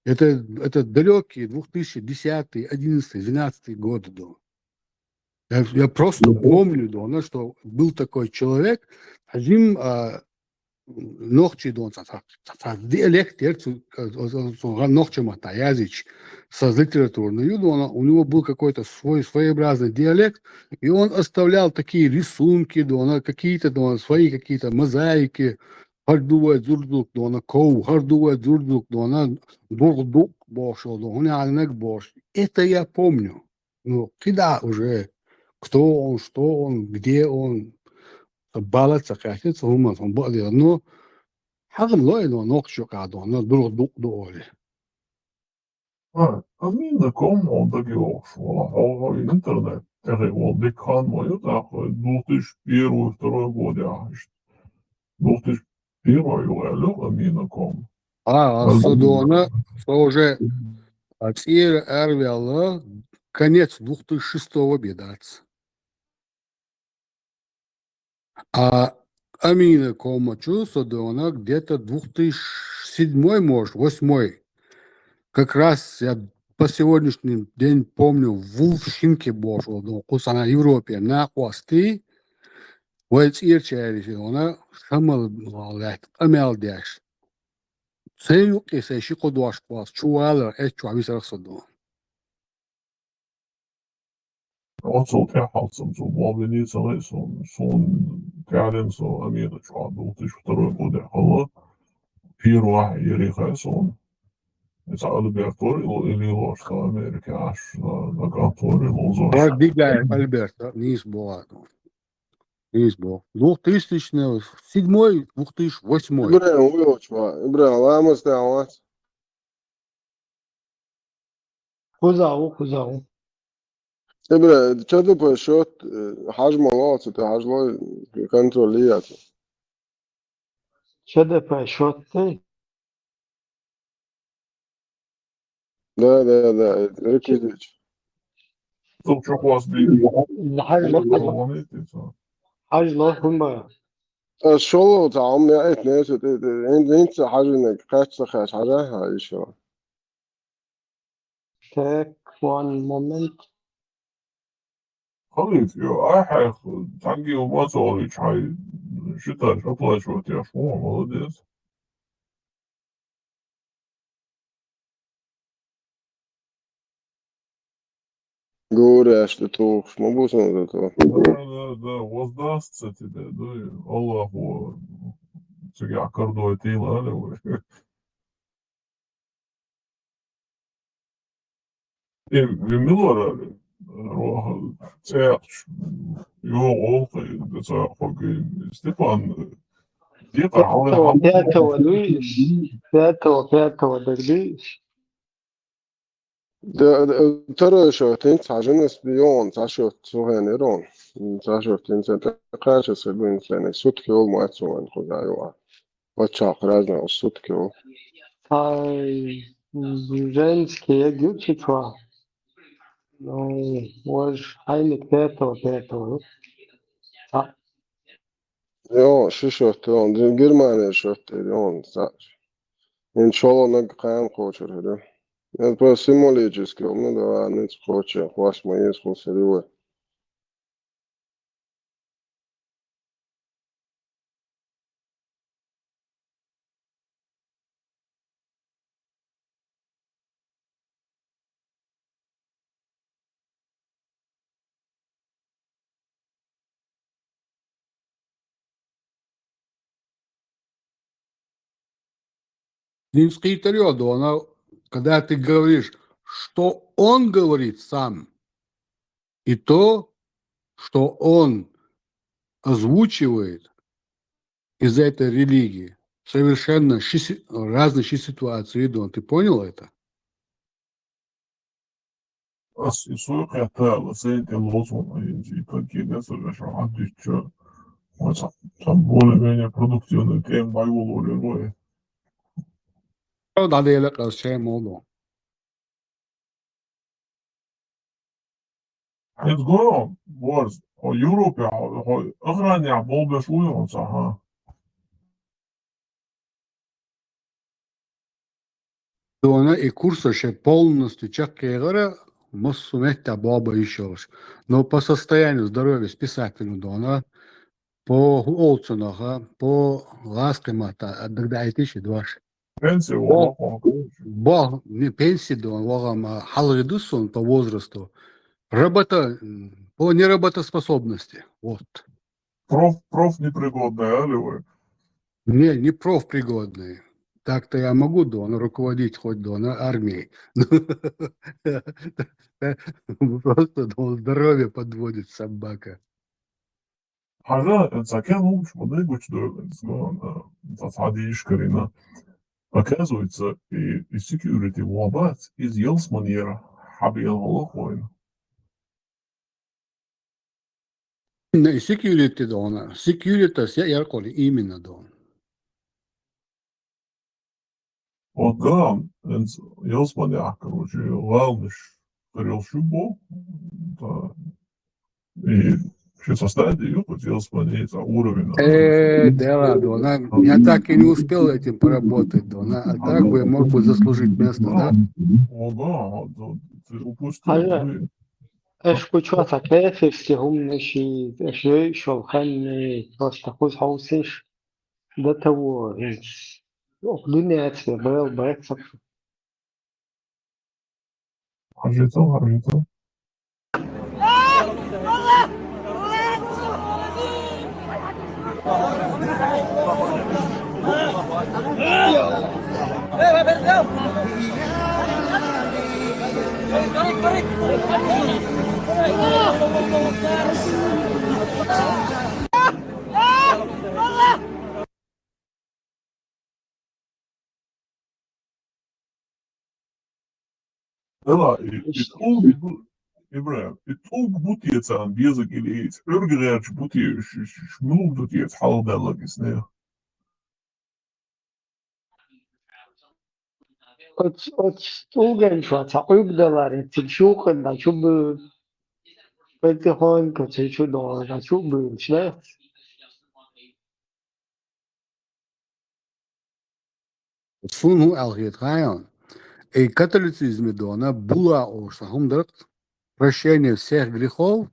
[SPEAKER 9] Это далекие 2010, 11, 12 годы до. Я просто помню, Дона, что был такой человек, один ногчи Дон, диалект, ногчи матаязич, со литературной Дона, у него был какой-то своеобразный диалект, и он оставлял такие рисунки Дона, какие-то Дона, свои какие-то мозаики, хардует зурдук Дона, коу, хардует зурдук Дона, бурдук бошел Дона, бош. Это я помню. Ну, когда уже кто он, что он, где он, балат сакатец, он бали, но хагам лойно нокшо кадо, но дук доли.
[SPEAKER 5] Aminekom ondaki jooksuala, интернет, переводы канваю так, 2001-2002 года, 2001 юэля Aminekom.
[SPEAKER 9] Судона, что уже Ацир Эрвиала, конец 2006-го бедац. А Амина Комачу Судона где-то 2007, может, 2008. Как раз я по сегодняшний день помню, в Улфшинке бошел, но кусана Европе, на хвосты, Ацир Чайриши, она шамал амел дяш. Цею кисе шико дуаш квас, чуала, чуависар судо.
[SPEAKER 5] Also teha som mobiliserer som kärlen så Amina tror 2002 года, alla 4 واحد يريخ som يسأل بيعطوري اللي هو في أمريكا عاش نقاطوري موضوع.
[SPEAKER 9] Продвигает Альберта, низ была. Низ был. 2007, 2008.
[SPEAKER 1] إبراهيم ويوش إبراهيم لا مستعمات.
[SPEAKER 13] خذوا
[SPEAKER 1] إبراهيم شو بشوت حجم الله تحجم كنتروليات.
[SPEAKER 13] شده بشوتي
[SPEAKER 1] لا ركزش.
[SPEAKER 5] طب شو خواص بي
[SPEAKER 13] حاج الله هم
[SPEAKER 1] الشغل تعم يا ناس انت حاجة انك قاعد خاش حاجة هاي شو.
[SPEAKER 13] take one moment.
[SPEAKER 5] خليت يا أحد تانجي وما صاري شيء شتى شطلع شو تيشوه مالديس.
[SPEAKER 1] Говоришь, что то, что мы будем это.
[SPEAKER 5] Да, воздастся тебе, да, Аллаху, тебя аккордует и лалевый. И Милора, церковь, его олка, Степан, где-то
[SPEAKER 13] пятого Луиш, пятого Дагдиш.
[SPEAKER 1] ترى شوتين تعجن سبيون تعشوت سوهنيرون تعشوت إنسان تقاش سبين إنسان سوتكيو ما تسوين خدايوا وتشاق رازنا سوتكيو.
[SPEAKER 13] Женские гючичва. Ну, может, хайник пятого.
[SPEAKER 1] يو شو شوتون دين جرماني شوت يون تعش إن شاء الله نقام قوشر هذا. Это просто символически. Ну да, не хочет. Ваш моей смысле.
[SPEAKER 9] Римский период, она, когда ты говоришь, что он говорит сам, и то, что он озвучивает из этой религии, совершенно разные ситуации идут. Ты понял это?
[SPEAKER 5] بس يسوق حتى وسائل الوصول и такие несколько шагов что там более-менее продуктивный тем боевого героя.
[SPEAKER 9] هذا لك شيء موضوع.
[SPEAKER 5] Het gewoon was o Европе, o охраня был бы шуйонца, ха.
[SPEAKER 9] Она и курсы полностью чакера массумета баба еще. Но по состоянию здоровья списателю она по олцунаха, по ласкамата, а тогда и 2020.
[SPEAKER 5] Пенсия
[SPEAKER 9] Бог, не пенсии, а халридусон по возрасту. Работа, по неработоспособности. Вот.
[SPEAKER 5] проф непригодная, али вы?
[SPEAKER 9] Не профпригодные. Так-то я могу, руководить хоть армией. Просто здоровье подводит собака.
[SPEAKER 5] حاجة كان مش подойдет, засади Ишкарина. Оказывается, и security лобать из Елсманьера Хабиел Волохоин.
[SPEAKER 9] Не, security дона. Security, я коли именно дон.
[SPEAKER 5] Вот да, Елсманьер, короче, главныш, тарел шубо, и все составить ее хотел смотреть уровень.
[SPEAKER 9] Да, дона. Я так и не успел этим поработать, дона. А так бы я мог бы заслужить место, да?
[SPEAKER 5] О, да, ты упустил.
[SPEAKER 10] ايش كنت كيف هم شيء شو خلني تستخدم حوسش ده تو الدنيا تبقى بريك
[SPEAKER 5] حاجته Ela, İbrahim, çok butiyetsen diyecek ile örgüler butiye şunu butiyet haldalar isne.
[SPEAKER 10] Ogen şu تعقيبدlar تشوق da şu bu peki hon kötü şu da şu bu işte
[SPEAKER 9] Суну алгитрайон. И католицизме дона була ошахумдак. Прощение всех грехов.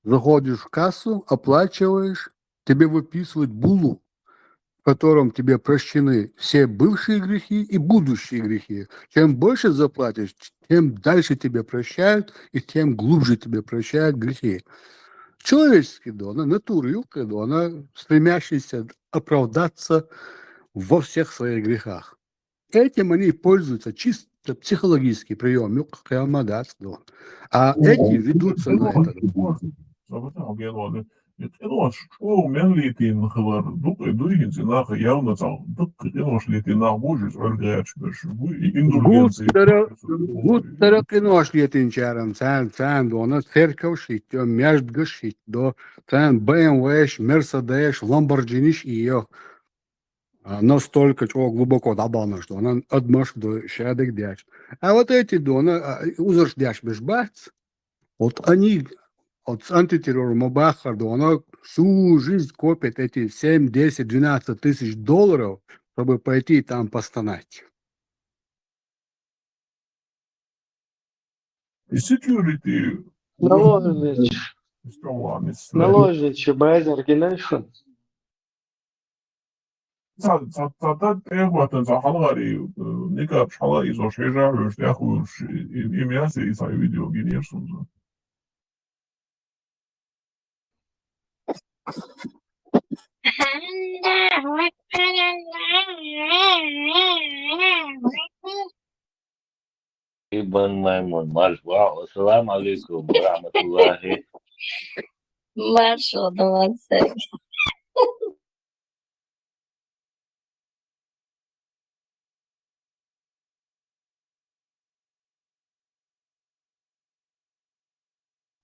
[SPEAKER 9] Заходишь в кассу, оплачиваешь, тебе выписывают булу, в котором тебе прощены все бывшие грехи и будущие грехи. Чем больше заплатишь, тем дальше тебе прощают, и тем глубже тебе прощают грехи. Человеческий дон, натура юбка дона, стремящийся оправдаться во всех своих грехах. Этим они пользуются чисто психологический прием, а эти ведутся на это.
[SPEAKER 5] Что менлитин хлар дуин зинах явно цал дуккинош литина божис örgäç
[SPEAKER 9] Гуттара кинош летинчарам, цан дона церковь шить, между шить, до цан BMW, Mercedes, Lamborghini ее. Настолько чего глубоко добавлено, что она отмашь до шадок дяч. А вот эти дона, узор дяч бешбац, вот они от антитеррора Мабахар, она всю жизнь копит эти 7, 10, 12 тысяч долларов, чтобы пойти там постонать.
[SPEAKER 5] И security.
[SPEAKER 13] Наложничий, без origination.
[SPEAKER 5] صدق إخوة حلقة نكاب حلقة إذا شيء جاهز يأخذ إمياسي إذا فيديو جينير سوزا.
[SPEAKER 2] ابن ميمون مرحبا السلام عليكم ورحمة الله.
[SPEAKER 14] مرحبا.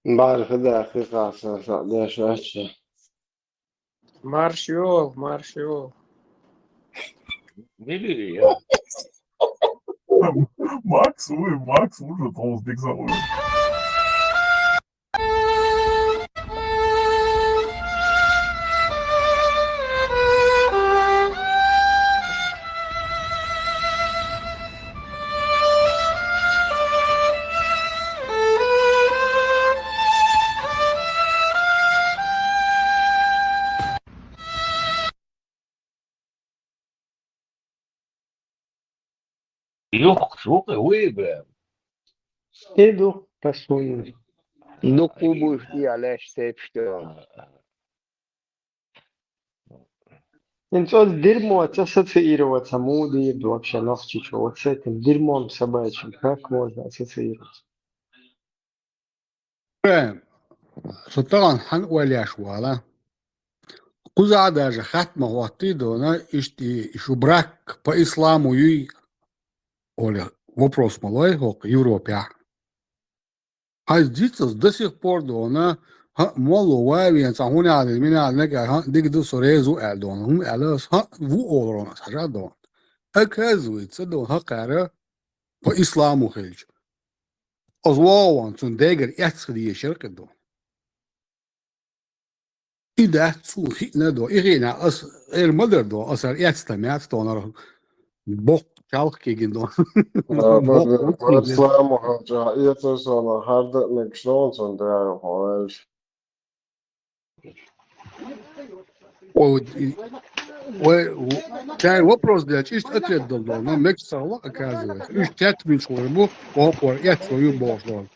[SPEAKER 1] بعرف دقيقة أساسا ليش أشياء.
[SPEAKER 10] Маршал.
[SPEAKER 2] Мили,
[SPEAKER 5] Макс уже толстик заводит.
[SPEAKER 2] Юх, слухай, вибрав.
[SPEAKER 13] Idu, pasuni.
[SPEAKER 4] Nu kubuš ti Aleš Sepštio.
[SPEAKER 13] Инцо дерьмо ассоциироваться, муды еду вообще навчичу. Вот с этим дерьмом собачьим, как можно ассоциироваться?
[SPEAKER 9] طبعا هنقول يا شوالا قزع даже ختمة وقتي دونا اشتي شبراك по исламу юй оля вопрос малой хок Европе. А здесь до сих пор دونا مولو واوي انسان على من على نجا ديك دو سوريزو ادون هم الاس ها فو اورون سجا دون اكازوي تصدون ها قاره по исламу خلج ازواوان تون ديجر يحصل شركه دون إذا تسوي ندو إغينا المدر دو أصلا يستمعت دونر بوق كالك كيجن دون
[SPEAKER 1] السلام عليكم. يتصل هذا مكشلون صندوق هواش.
[SPEAKER 9] كان вопрос دلش إيش أتريد دول ما مكسر الله أكازوي إيش تأتمن شوربو وهو يتسوي بوش دول.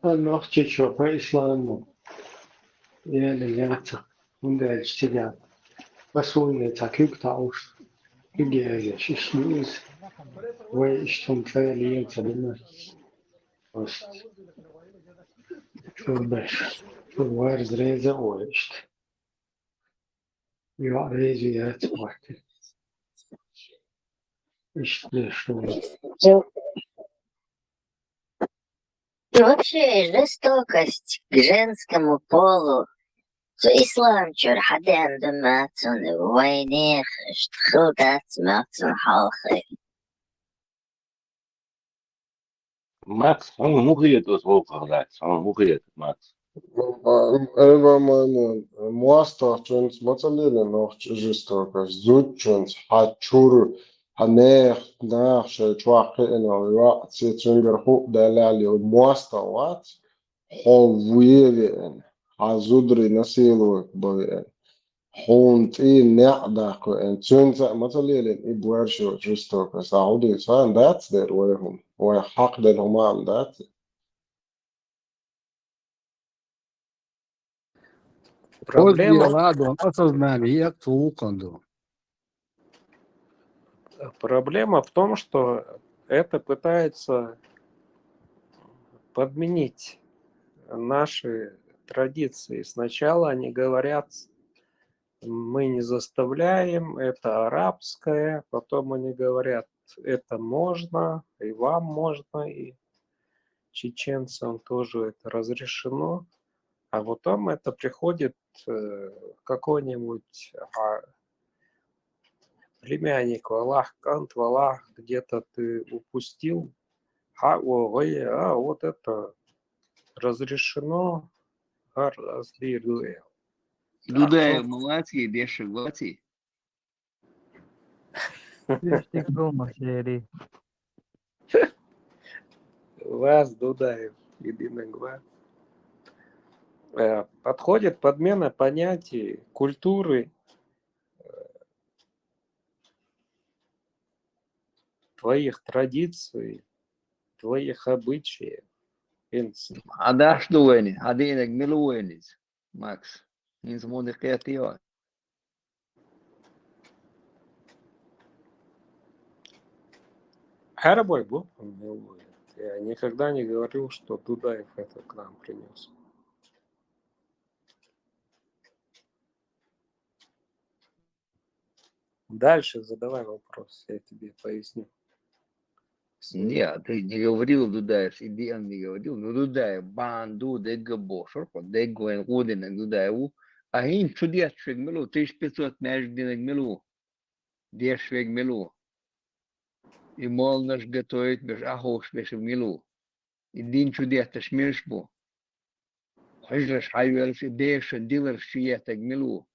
[SPEAKER 13] навчичу по исламу. Я легаться. Он дальше сидят. Pasuni takip tausch. Igere shishnis. ወይ ishtum fäliyen sabina. Ost. Şurbaş. Şurvar zreze oist. Ja, reziyat vakti. İşte что.
[SPEAKER 14] И вообще жестокость к женскому полу. ислам чурхаден думатун войнех штхудат матун халхи.
[SPEAKER 2] Макс, он мухиет услугах, он мухиет, Макс.
[SPEAKER 1] Elva Maimon, Moasta Jones, Matalina, noch Jistokas, Zutjons, Hachur, Haner, Nach, Chwaki, and Rat, Singer, Hook, Dalali, Moasta, what? Hovian, Hazudri, Nasilo, Boyan, Hont in Naqdak, and Tunza, Matalin, Ibuarsho, Jistokas, Audi, and that's their way home, or Hak den Homan, that's it.
[SPEAKER 10] Проблема в том, что это пытается подменить наши традиции. Сначала они говорят, мы не заставляем, это арабское, потом они говорят, это можно, и вам можно, и чеченцам тоже это разрешено. А потом это приходит какой-нибудь племянник, Валах, Кант, Валах, где-то ты упустил Вот это разрешено.
[SPEAKER 4] Дудаев молодцы, Бешик молодцы.
[SPEAKER 10] Вас, Дудаев, единый глаз. Подходит подмена понятий, культуры, твоих традиций, твоих обычаев.
[SPEAKER 4] هذا شنو ويني؟ هذينك ملو وينيز ماكس ينسمون قياتيات.
[SPEAKER 10] Арабой был? Я никогда не говорил, что Дудаев это к нам принес. Дальше задавай вопрос, я тебе поясню.
[SPEAKER 4] Нет, ты не говорил Дудаев, иди он не говорил, но Дудаев банду дега бошер, дега ен годинок Дудаеву, а им чудес швег милу, 1500 междинок милу, 10 швег милу. И мол наш готовит меж ахош меж милу. И дин чудес ташмирш бу. Хожраш хайвелш и дешен дилер шиетак милу.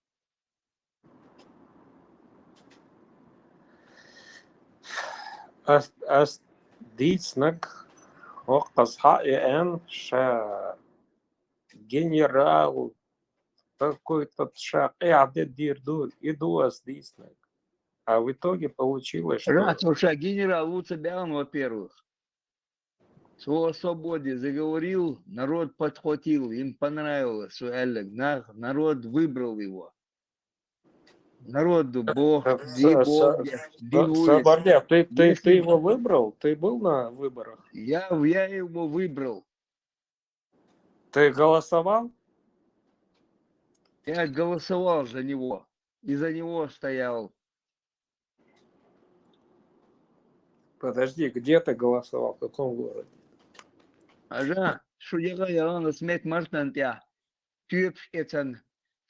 [SPEAKER 10] Дицнак ша генерал какой-то дирдуль иду дицнак. А в итоге получилось, что...
[SPEAKER 4] Раз уж генерал у тебя он, во-первых, о свободе заговорил, народ подхватил, им понравилось, народ выбрал его. Народу Бог,
[SPEAKER 10] Соборня, ты его выбрал? Ты был на выборах?
[SPEAKER 4] Я его выбрал.
[SPEAKER 10] Ты голосовал?
[SPEAKER 4] Я голосовал за него. И за него стоял.
[SPEAKER 10] Подожди, где ты голосовал? В каком городе?
[SPEAKER 4] Ага, что я он смех мартантя. Тюпш эцен.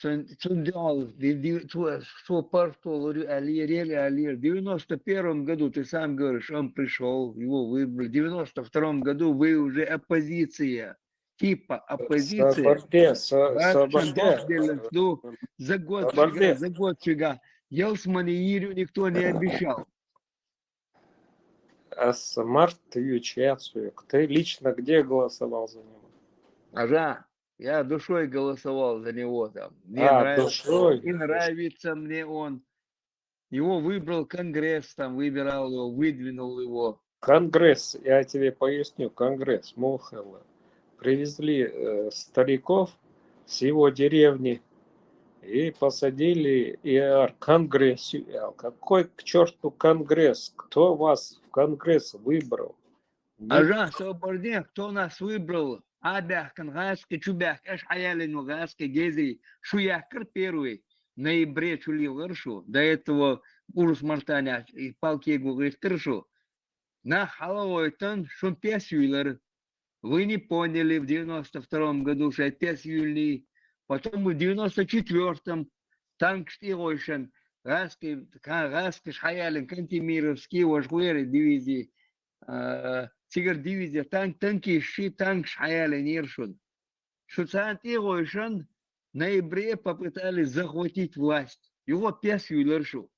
[SPEAKER 4] Цундал, что партол алир. В 91 году, ты сам говоришь, он пришел, его выбрали. В 92 году вы уже оппозиция. Типа оппозиция. За год фига. Елсмани никто не обещал.
[SPEAKER 10] А Смарт Ючецу, ты лично где голосовал за него?
[SPEAKER 4] Ага. Я душой голосовал за него там. Мне нравится,
[SPEAKER 10] душой.
[SPEAKER 4] И нравится мне он. Его выбрал Конгресс, там выбирал его, выдвинул его.
[SPEAKER 10] Конгресс, я тебе поясню, Конгресс, Мухелла. Привезли стариков с его деревни и посадили Конгресс. Какой к черту Конгресс? Кто вас в Конгресс выбрал?
[SPEAKER 4] Ага, Соборне, кто нас выбрал? Абях, Кангаски, Чубях, Эш Хаяли, Нугаски, Гези, Шуяхкар первый, в ноябре чулил вершу, до этого Урус Мартаня и палки его говорит, крышу. На Халавойтон Шумпесюйлер. Вы не поняли в 92 году, что Песюльный, потом в 94-м танк Штиройшен, Гаски, Шхаялин, Кантимировский, Вашгуэры дивизии, Тигр дивизия, танки, танк Шхаялин, Иршун. Шуцант Иройшен в ноябре попытались захватить власть. Его Песюлершу.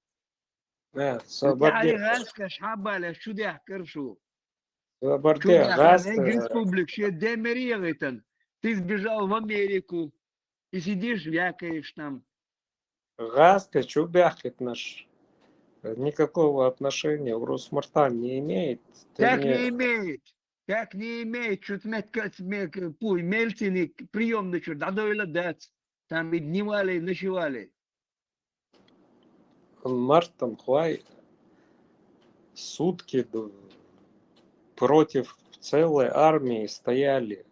[SPEAKER 4] Гаска, Шхабаля, Шудях, Кершу. Республик, ты сбежал в Америку и сидишь, вякаешь там.
[SPEAKER 10] Гаска, Чубяхет наш никакого отношения в Росмартан не имеет.
[SPEAKER 4] Как не имеет, что-то пуй, Мельцины, приемный черт, дадойла дать. Там и дневали, и ночевали.
[SPEAKER 10] Мартам Хуай сутки против целой армии стояли.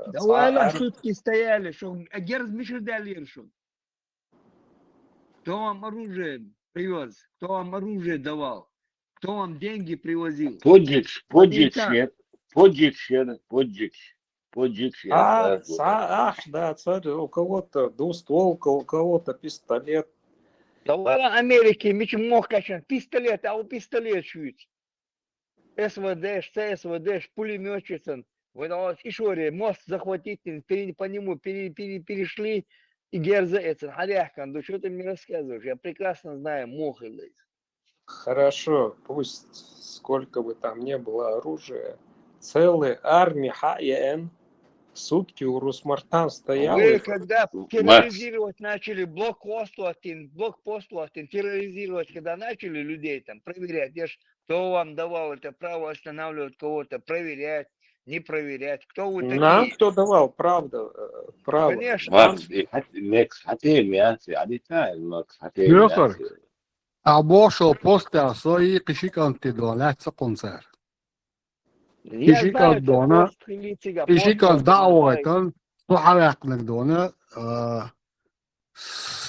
[SPEAKER 4] Давай сутки стояли, что Герз Мишердалиршун. Кто вам оружие привез? Кто вам оружие давал? Кто вам деньги привозил?
[SPEAKER 2] Поджигш.
[SPEAKER 10] Да, смотри, у кого-то двустволка, у кого-то пистолет.
[SPEAKER 4] Давай Америке, мечем мог качать, пистолет, а у пистолет чуть. СВД, СВД, пулеметчица. Вот еще мост захватить, по нему перешли, и герзается. Халяхкан, ну что ты мне рассказываешь? Я прекрасно знаю Мохилы.
[SPEAKER 10] Хорошо, пусть сколько бы там ни было оружия, целая армия ХН сутки у Русмартан стоял.
[SPEAKER 4] Вы когда терроризировать начали, блокпост, терроризировать, когда начали людей там проверять, кто вам давал это право останавливать кого-то, проверять, не проверять, кто вы такие?
[SPEAKER 10] Нам кто давал, правда, право.
[SPEAKER 4] Конечно.
[SPEAKER 2] Макс, Макс, хотим, я Макс, хотим,
[SPEAKER 9] Yokar. Abosho posta soy kishikant dona tsakonser.
[SPEAKER 4] Я знаю,
[SPEAKER 9] Kishikant dona,
[SPEAKER 4] пост Хилицига,
[SPEAKER 9] kishikant da'watan, сухарякных дона,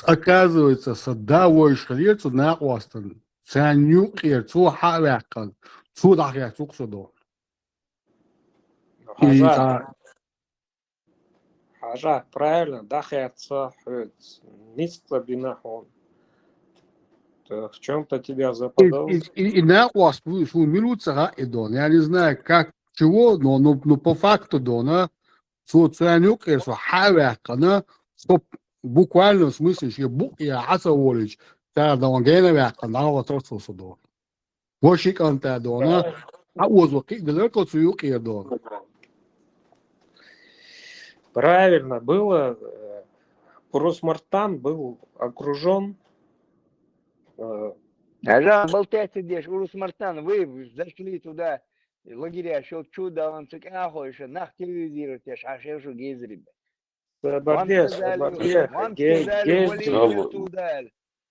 [SPEAKER 9] оказывается, садавой шхалицу на остан. Цанюкер, сухарякан, судахя цуксудо.
[SPEAKER 10] Хажа, правильно, дахятся, ницкла бинахон. В чем-то тебя заподозрил.
[SPEAKER 9] И на остан, свою милуца, и дон. Я не знаю, как, чего, но по факту дона, цанюкер, сухарякана, стоп. Буквально в смысле, что я асаволич, та донгена вяка, на вот это судо. Вошик анта дона, а возвуки далеко цуюки дон.
[SPEAKER 10] Правильно было. Урус-Мартан был окружен.
[SPEAKER 4] Ага, болтайте здесь, Урус-Мартан, вы зашли туда, лагеря, что чудо, вам цикахойше, нах телевизируете, шашешу гезрибе.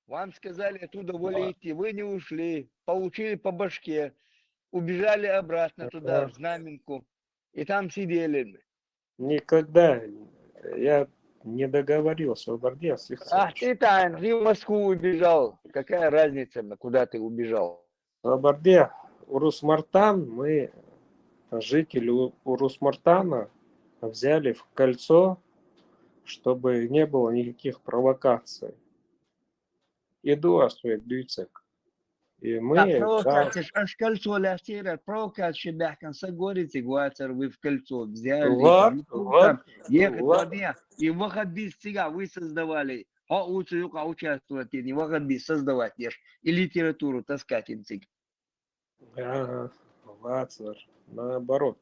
[SPEAKER 4] Вам сказали оттуда валите, вы не ушли, получили по башке, убежали обратно туда, в Знаменку, и там сидели.
[SPEAKER 10] Никогда я не договорился, Свободец.
[SPEAKER 4] Ах ты там, ты в Москву убежал, какая разница, куда ты убежал?
[SPEAKER 10] Свободец, Урус-Мартан, мы, жители Урус-Мартана, взяли в кольцо, чтобы не было никаких провокаций. Иду освоить дюйцек. И мы...
[SPEAKER 4] Провокация, аж кольцо лястира, провокация, бяхкан, согорите, гуацер, вы в кольцо взяли. Ехать по дня, и выходбиз сега вы создавали. А уцуюка участвовать, не выходбиз создавать, и литературу таскать им цик.
[SPEAKER 10] Ага, Вацлар, наоборот.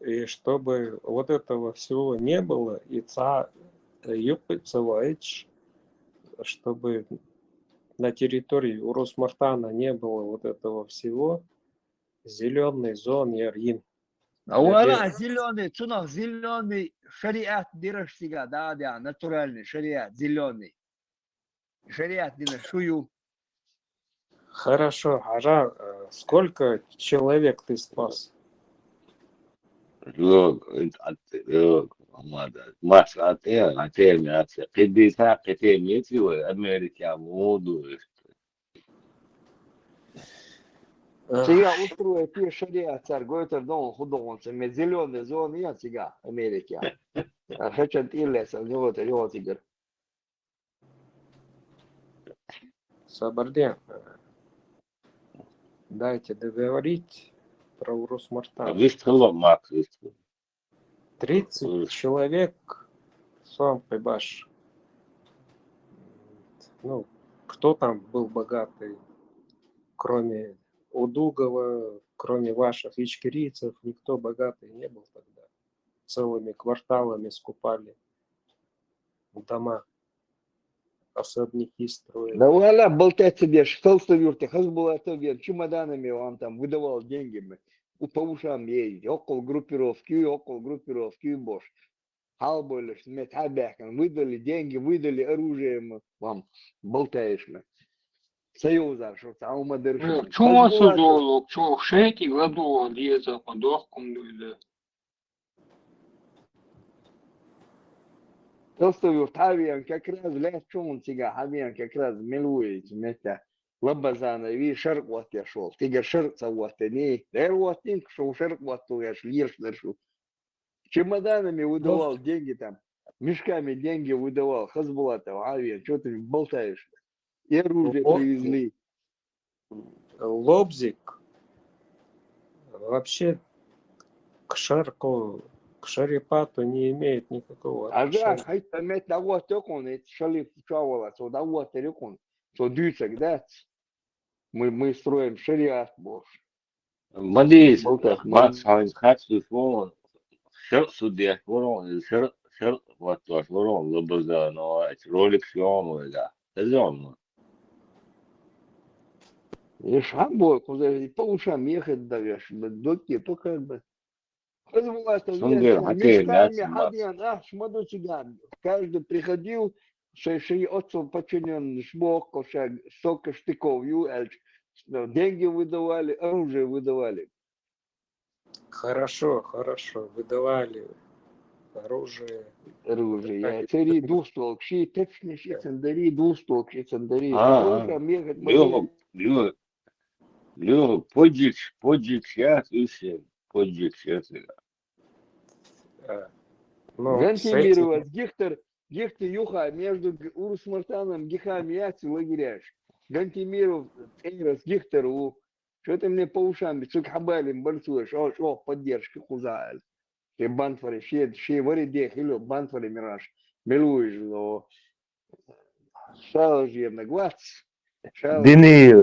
[SPEAKER 10] И чтобы вот этого всего не было, и Юпицевич, чтобы на территории Урус-Мартана не было вот этого всего, зеленый зон Ярин.
[SPEAKER 4] А ура, зеленый, цунах, зеленый шариат дираш сега, да, натуральный шариат, зеленый. Шариат дина шую.
[SPEAKER 10] Хорошо, Ажа, сколько человек ты спас?
[SPEAKER 2] Макс, мясо. Хотим, если Америка моду.
[SPEAKER 4] Сега устроит те шариат, царь, гойтер дом художница, зеленый зон, я сега, Америка. Хочет illesa, вот игр.
[SPEAKER 10] Сабарден, дайте договорить про Урус-Мартан.
[SPEAKER 2] Выстрелом, Макс, выстрел.
[SPEAKER 10] 30 человек, сам прибаш. Ну, кто там был богатый, кроме Удугова, кроме ваших ичкерийцев, никто богатый не был тогда. Целыми кварталами скупали дома, особняки строили.
[SPEAKER 4] Да вуаля, болтать себе, толстый юрте, хазбула тобе, чемоданами вам там выдавал деньги, по ушам ездить, около группировки, бош. Халболиш, метабяхан, выдали деньги, выдали оружие вам, болтаешь мы. Союза, что там модерн.
[SPEAKER 15] Чего создал, что в 6 году где за подохом люди.
[SPEAKER 4] Толстой юрт, Авиан как раз лечун тебя, Авиан как раз милует, вместе. Лабазана, ви шарк вот я шел. Ты говоришь, шарк вот не. Да вот не, что шарк вот я шел, ешь дальше. Чемоданами выдавал деньги там, мешками деньги выдавал. Хазбулатов, Авиан, что ты болтаешь? И оружие привезли.
[SPEAKER 10] Лобзик вообще к шарку, к шарипату не имеет никакого
[SPEAKER 4] А да,
[SPEAKER 10] отношения.
[SPEAKER 4] хай тамет на вот такой, это шалиф чавала, so да вот такой, so дюцек, да? Мы строим шариат, боже.
[SPEAKER 2] Мадис,
[SPEAKER 4] Болтать,
[SPEAKER 2] Макс Хайнс Хатсу Фон, Шер Судья Форон, Шер вот ваш Форон, Лобоза, но это ролик съемы, да. Сезон.
[SPEAKER 4] И шамбой, куда по ушам ехать даешь, доки, то как бы.
[SPEAKER 2] Сунгер, хоккей,
[SPEAKER 4] Мешками
[SPEAKER 2] Макс.
[SPEAKER 4] ходил, шмаду цыган. Каждый приходил, шей отцом подчинен шмок, столько штыков, деньги выдавали, оружие выдавали.
[SPEAKER 10] Хорошо, хорошо, выдавали оружие.
[SPEAKER 4] Оружие. Я цари двустволк, ши точно ши цендари, двустволк ши цендари.
[SPEAKER 2] Лё, подик, я слышал, подик, я
[SPEAKER 4] Гантимировать, Гихтер, Юха, между Урус-Мартаном, Гихами, Яци, лагеряш. Гантимиров, Эйрос, Гихтеру, что ты мне по ушам, Цукхабалим, Барцуешь, поддержка, Хузааль. Ши Бантвари, ши Вариде, Хило, Бантвари, Мираж, Милуиш, но Шалажи, Нагвац.
[SPEAKER 2] Дини,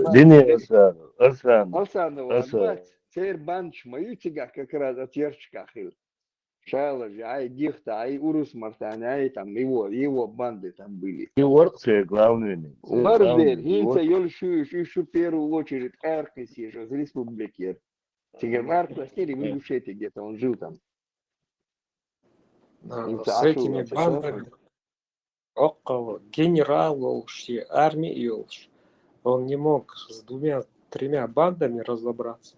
[SPEAKER 4] Арсанова, Нагвац, Цейр Банч, мою тяга, как раз от Ярчка, Хил. Шайлажи, ай Дихта, ай Урус-Мартан, ай там его банды там были.
[SPEAKER 2] И Орция главный.
[SPEAKER 4] Вардер, Хинца, Йольшуиш, еще в первую очередь Эркес, из республики. Тигр Аркластери, вы душете где-то, он жил там.
[SPEAKER 10] С этими бандами около генерал Олши, армии Олш. Он не мог с 2-3 бандами разобраться.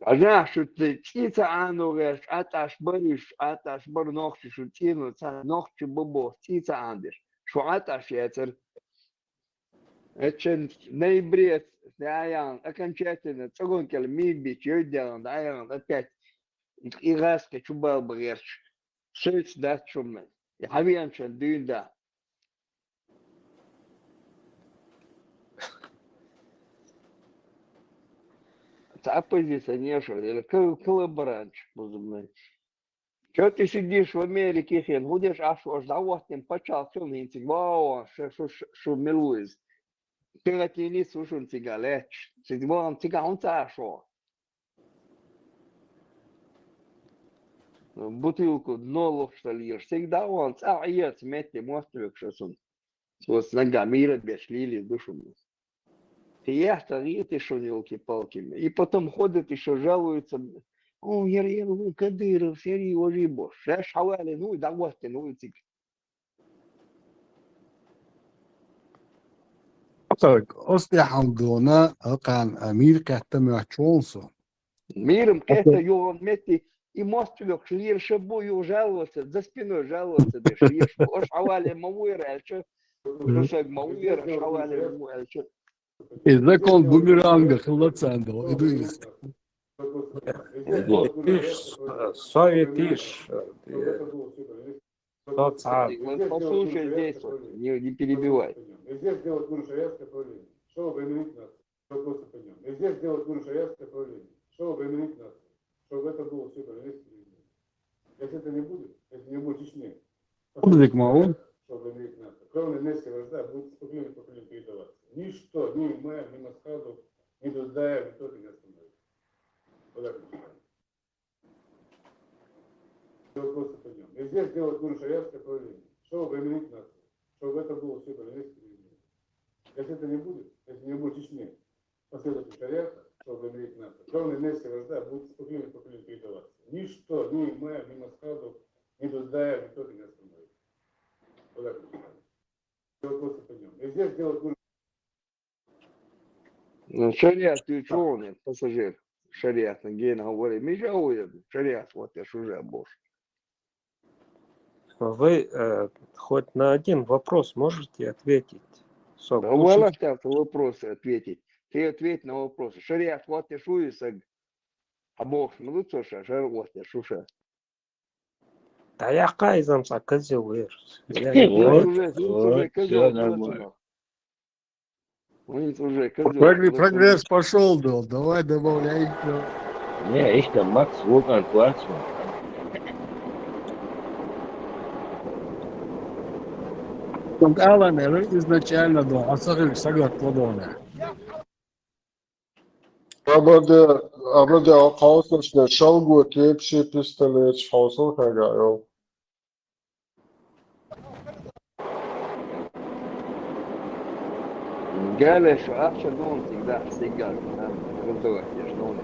[SPEAKER 4] А да, что ты птица анугаш, аташ бариш, аташ бар ногти, шутину, ногти бобо, птица андиш. Что аташ яцер? Это ноябре, даян, окончательно, цагонкел, мидбич, йодян, даян, опять. И раска, чубал бареш. Шесть даст шумно. И хавианчан дюнда. Это оппозиционер, или коллаборант, что ты сидишь в Америке, хен, будешь аж заводным почал, все на интиг, вау, что милуешь. Ты это не слушай тигалеч, сидвон тигаунца шо. Бутылку дно что льешь, всегда он цаец мети мостовик, что сон. Вот с ногами разбешли душу. Я стареет еще елки-палки. И потом ходят еще жалуются. О, я Кадыров, серии ожибо. Шеш хавали, ну и давости, ну и тик.
[SPEAKER 9] Так, أصلح دونا كان أمير كهتم جونسون.
[SPEAKER 4] Миром это его мети и мостовик шлир шабу и жаловаться, за спиной жаловаться, да шлир шабу. Ош хавали мауэра, а что? Русак мауэра, хавали мауэра, что?
[SPEAKER 9] إذا كان بوميرانغ خلص عنده إدريس.
[SPEAKER 10] Советиш.
[SPEAKER 4] Послушай здесь, не перебивай.
[SPEAKER 16] Нельзя сделать гуршаярское правление. Что вы именуете нас? Что просто поднем. Нельзя сделать гуршаярское правление. Что вы именуете нас? Чтобы это было все правительство. Если это не будет, если не будет Чечни,
[SPEAKER 9] Обзик Маун.
[SPEAKER 16] чтобы именуете нас. Кровная несия вражда будет поколение передаваться. Ничто, ни мэр, ни Масхаду, ни Дудаев, ни кто-то не остановит. Вот так вот. Просто поднем. Нельзя сделать гуршаярское правление. Что вы именуете нас? Чтобы это было все правительство. Если это не будет, если не будет Чечни, последовательный шариата, чтобы иметь НАТО, кровная несия вражда будет с поколения передаваться. Ничто, ни мэр, ни Масхаду, ни Дудаев, ни кто-то не остановит. Вот так вот. Просто поднем. Нельзя сделать
[SPEAKER 4] Шариат, ты чего он, пассажир? Шариат, Гейна говорит, мижаует, шариат, вот я ж уже бож.
[SPEAKER 10] Вы хоть на один вопрос можете ответить?
[SPEAKER 4] Мало остался вопросы ответить. Ты ответь на вопросы. Шариат, вот я шуюся. А бог, ну что, шар, вот я шуша.
[SPEAKER 10] Да я кайзамса козел.
[SPEAKER 9] Прогресс пошел, давай добавляй.
[SPEAKER 2] Не, ich там Макс Воган плачу.
[SPEAKER 9] Алан изначально да, асагы сагат кодоне.
[SPEAKER 1] Aber der auch Haus ist eine Schaugur, Krebsche, Pistolet, Hausel, Herr
[SPEAKER 4] قال شو أخشى دون تقدر سيجار غدوة يشلون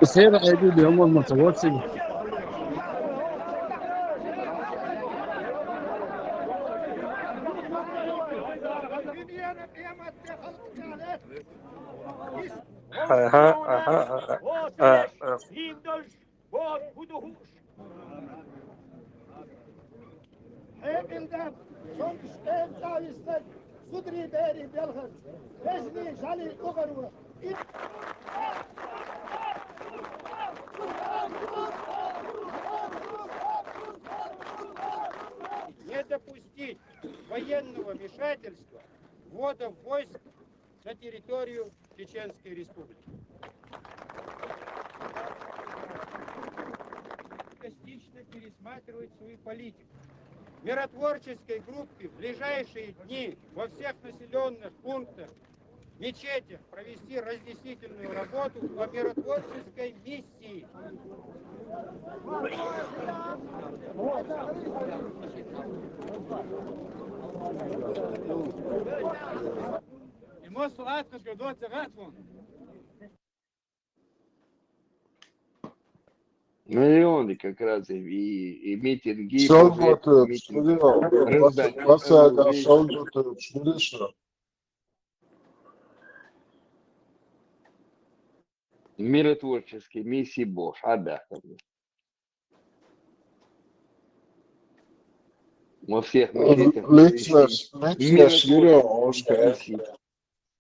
[SPEAKER 9] بس هي العيدين اللي هم المتوسط
[SPEAKER 17] Не допустить военного вмешательства ввода войск на территорию Чеченской Республики. Частично пересматривать свою политику. Миротворческой группе в ближайшие дни во всех населенных пунктах, мечетях провести разъяснительную работу по миротворческой миссии.
[SPEAKER 4] Миллионы как раз и митинги,
[SPEAKER 1] Schau
[SPEAKER 4] пожертвовать,
[SPEAKER 1] gut,
[SPEAKER 4] митинги,
[SPEAKER 1] Studio,
[SPEAKER 4] раздать
[SPEAKER 1] was er da
[SPEAKER 4] оружие.
[SPEAKER 1] schau gut, Studio.
[SPEAKER 4] Миротворческие миссии Бош, ребята. Во всех мечетях
[SPEAKER 1] Лично
[SPEAKER 4] миссии.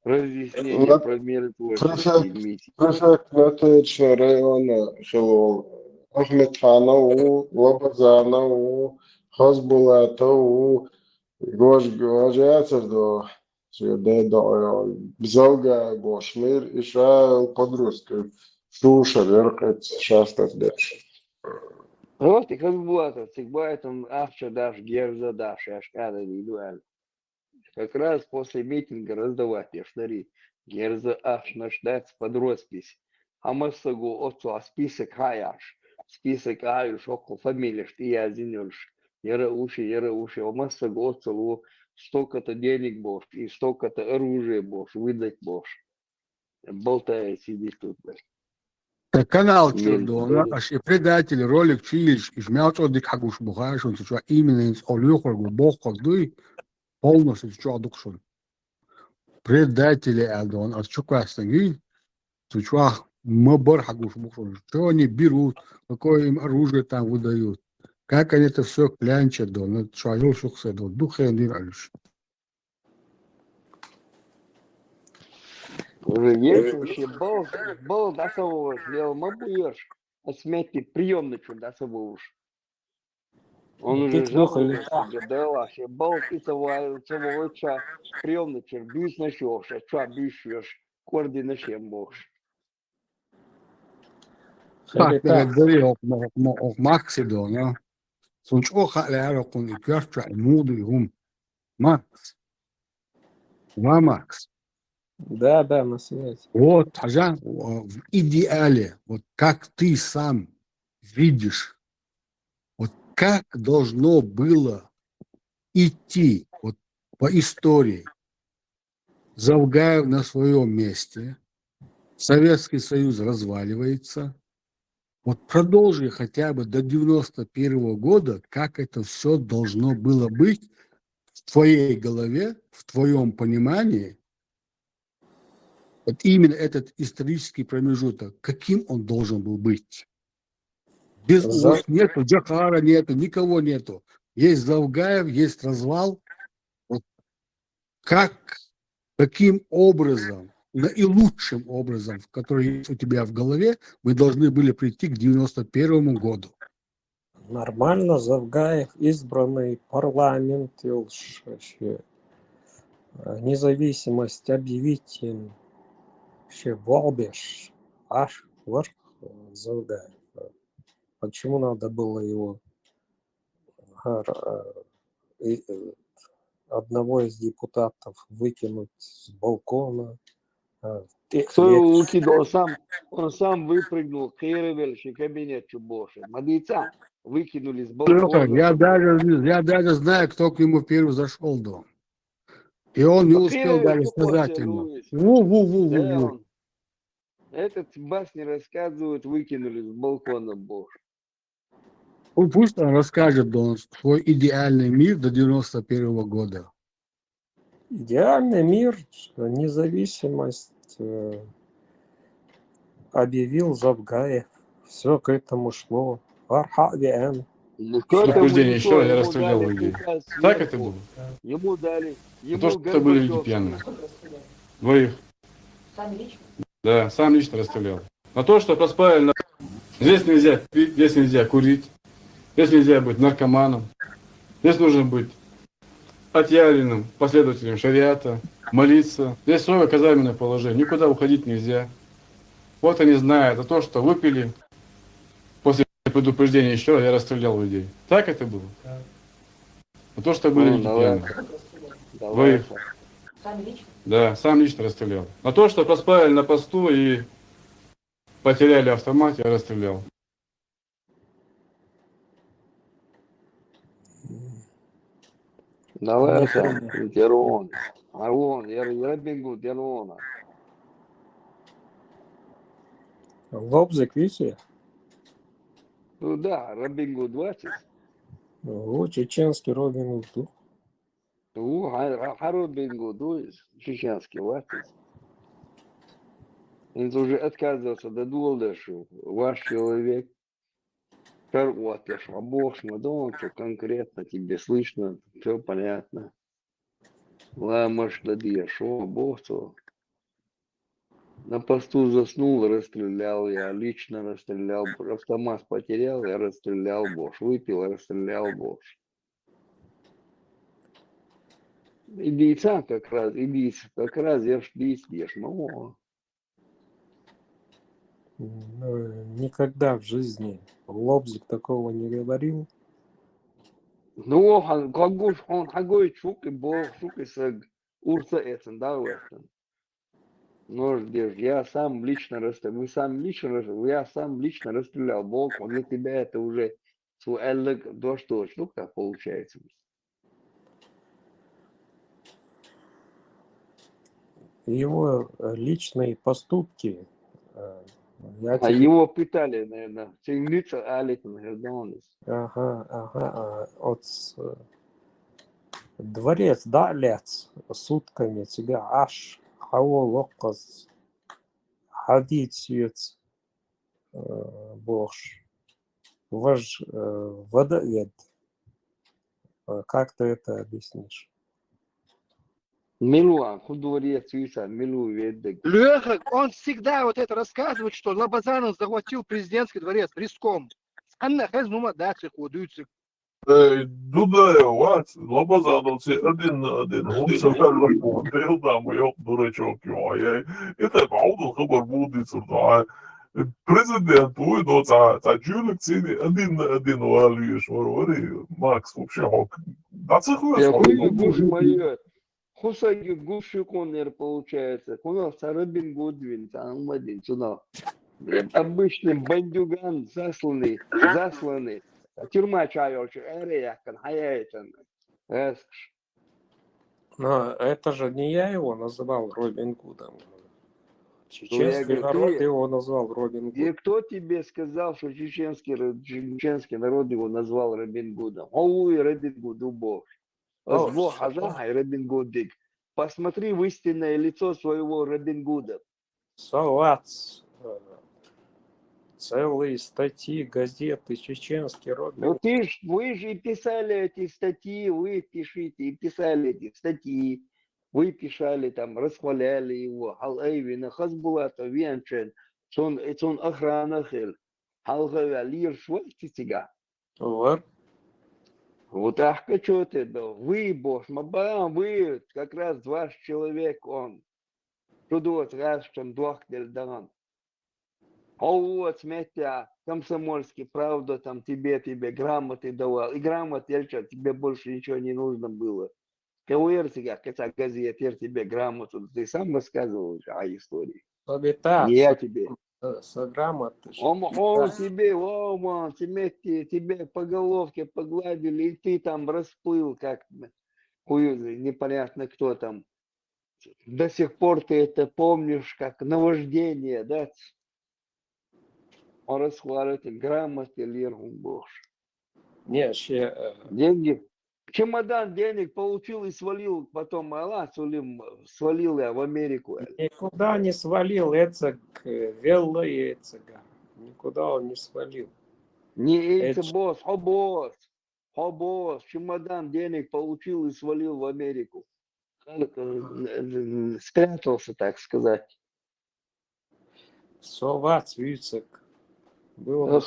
[SPEAKER 4] Разъяснение про миротворческие миссии.
[SPEAKER 1] Prefect Natić rajona Hilol, Ahmed Hanovu, Lobazanovu, Hozbolatovu, Gožjācer do Bzauga, Bošmir, Išrael, Podruska, Šūša, Virkats, Šastas Deš.
[SPEAKER 4] Вот и как было, всегда там Ахча дашь, Герза дашь, Ашкада индивидуально. Как раз после митинга раздавать яшнари. Герза Аш наждать под роспись. А мы сагу отцу список хаяш. Список аюш, около фамилии, что я зинюш. Яра уши, а мы сагу отцу столько-то денег бош, и столько-то оружия бош, выдать бош. Болтает, сидит тут.
[SPEAKER 9] канал чудо, аж предатели ролик чилиш, и жмяучо дик хагуш бухаш, он что именно из олюхоргу бохок дуй, полностью что дукшон. Предатели адон, а что квастаги, что мабар хагуш бухшон, что они берут, какое им оружие там выдают, как они это все клянчат, дон, что они шухсе, дон, духе не раньше.
[SPEAKER 4] Уже есть вообще был до самого уж, лел мабуешь, а смети приемничу до самого уж. Он уже жалуется, да, вообще был и самого ча приемничер, бьюсь на щёш, а ча бьешь, корди на чем бож.
[SPEAKER 9] Так, передали ох Макси, дон, сунчо халяро кун и кёрча и муду и гум. Макс. Макс.
[SPEAKER 10] Да, на связи.
[SPEAKER 9] Вот, в идеале, вот как ты сам видишь, вот как должно было идти вот по истории. Завгаев на своем месте, Советский Союз разваливается. Вот продолжи хотя бы до 91 года, как это все должно было быть в твоей голове, в твоем понимании. Вот именно этот исторический промежуток, каким он должен был быть? Без УС нету, Джахара нету, никого нету. Есть Завгаев, есть развал. Вот каким образом наилучшим образом, который есть у тебя в голове, мы должны были прийти к 91 году.
[SPEAKER 10] Нормально, Завгаев избранный парламент, вообще независимость объявить им вообще балбеш, аж ваш Завгаев. Почему надо было его одного из депутатов выкинуть с балкона?
[SPEAKER 4] Кто его выкинул? Он сам выпрыгнул, Хейревельший кабинет Чубоши. Мадыца выкинули с балкона.
[SPEAKER 9] Я даже знаю, кто к нему первый зашел, да. И он не успел даже сказать ему. Ву-ву-ву-ву-ву.
[SPEAKER 4] Этот басни рассказывают, выкинули с балкона Бош.
[SPEAKER 9] Пусть он расскажет свой идеальный мир до 91 года.
[SPEAKER 10] Идеальный мир, независимость объявил Завгаев. Все к этому шло. Архавиэн.
[SPEAKER 18] Предупреждение еще, я расстрелял людей. Так это было?
[SPEAKER 4] Ему дали.
[SPEAKER 18] То, что были люди пьяные. Двоих.
[SPEAKER 19] Сам лично?
[SPEAKER 18] Да, сам лично расстрелял. На то, что проспали, здесь нельзя пить, здесь нельзя курить, здесь нельзя быть наркоманом, здесь нужно быть отъявленным последователем шариата, молиться. Здесь строго казарменное положение, никуда уходить нельзя. Вот они знают, а то, что выпили, после предупреждения еще раз я расстрелял людей. Так это было? А то, что были люди пьяные. Двоих.
[SPEAKER 19] Сам лично?
[SPEAKER 18] Да, сам лично расстрелял. На то, что проспали на посту и потеряли автомат, я расстрелял.
[SPEAKER 4] Давай сам, Терон. Арон, я Рабингу, Терона.
[SPEAKER 10] Лобзик, видите?
[SPEAKER 4] Ну да, Рабингу 20.
[SPEAKER 10] Вот чеченский Робин Гуд.
[SPEAKER 4] Рабингу, чеченский 20. Он уже отказывался до Дуалдашу. Ваш человек. Вот, я Бог смотрел, что конкретно тебе слышно, все понятно. Ламаш дади, шо, Бог, что. На посту заснул, расстрелял, я лично расстрелял, автомат потерял, я расстрелял Бош, выпил, расстрелял Бош. Идейца как раз, ешь, мало.
[SPEAKER 10] Никогда в жизни Лобзик такого не говорил.
[SPEAKER 4] Ну, он хагой чук и Бог, чук и саг, урса эцен, да, вэцен. Ну, я сам лично расстрелял, я сам лично расстрелял Бог, он для тебя это уже до что, штука получается.
[SPEAKER 10] Его личные поступки.
[SPEAKER 4] Его пытали, наверное,
[SPEAKER 10] Ага. От дворец, да, лец, сутками тебя аж локоз, ходить свет, Бож, ваш водовед. Как ты это объяснишь?
[SPEAKER 4] Милуан, худорец, Милу ведек.
[SPEAKER 17] Леха, он всегда вот это рассказывает, что Лобазанов захватил президентский дворец риском. Анна Хазмума дачи ходуются.
[SPEAKER 5] Дуда, вот, Лобазановці один на один. Он себе розповідав, там, як дурачок його. І те правду, хабар буде, це президент, ну, це чоловік ціни один на один валюєш, говори, Макс, вообще, да це
[SPEAKER 4] Я хуй гуш моя. Хусаги гуши конер получается. У нас Робин Гудвин, там один сюда. Обычный бандюган, засланный. Тюрьма чайочек, эрияхан, хаяйтан.
[SPEAKER 10] Но это же не я его называл Робин Гудом. Чеченский народ его назвал Робин Гудом.
[SPEAKER 4] И кто тебе сказал, что чеченский народ его назвал Робин Гудом? Ой, Робин Гуд, Бог. Бог, Робин Гудик. Посмотри в истинное лицо своего Робин Гуда.
[SPEAKER 10] Салац. Целые статьи, газеты, чеченский Робин.
[SPEAKER 4] Ну вы же писали эти статьи, вы пишите и писали эти статьи. Вы писали там, расхваляли его. Ал-Эйвина, Хазбулата, Венчен, сон охрана хил. Халгава, лир швартитига.
[SPEAKER 10] Вот.
[SPEAKER 4] Вот ахка что ты, да, вы, босс, мабам, вы, как раз ваш человек, он. Чудо, раз, чем дуахтель дан. А вот, смотря, комсомольский, правда, там тебе грамоты давал. И грамоты, Ельча, тебе больше ничего не нужно было. Кауэрсига, хотя газет, тебе грамоту, ты сам рассказывал о истории. Не я тебе.
[SPEAKER 10] С грамоты.
[SPEAKER 4] Он тебе, о, тебе по головке погладили, и ты там расплыл, как непонятно кто там. До сих пор ты это помнишь, как наваждение, да? Он расхваливает грамоты, лиргум боже.
[SPEAKER 10] Не, ще...
[SPEAKER 4] Деньги. Чемодан денег получил и свалил, потом Аллах свалил я в Америку.
[SPEAKER 10] Никуда не свалил, Эцек, Велла и Эцега. Никуда он не свалил.
[SPEAKER 4] Не эйца босс, босс, чемодан денег получил и свалил в Америку. Спрятался, так сказать.
[SPEAKER 10] Совац, Вицек. Было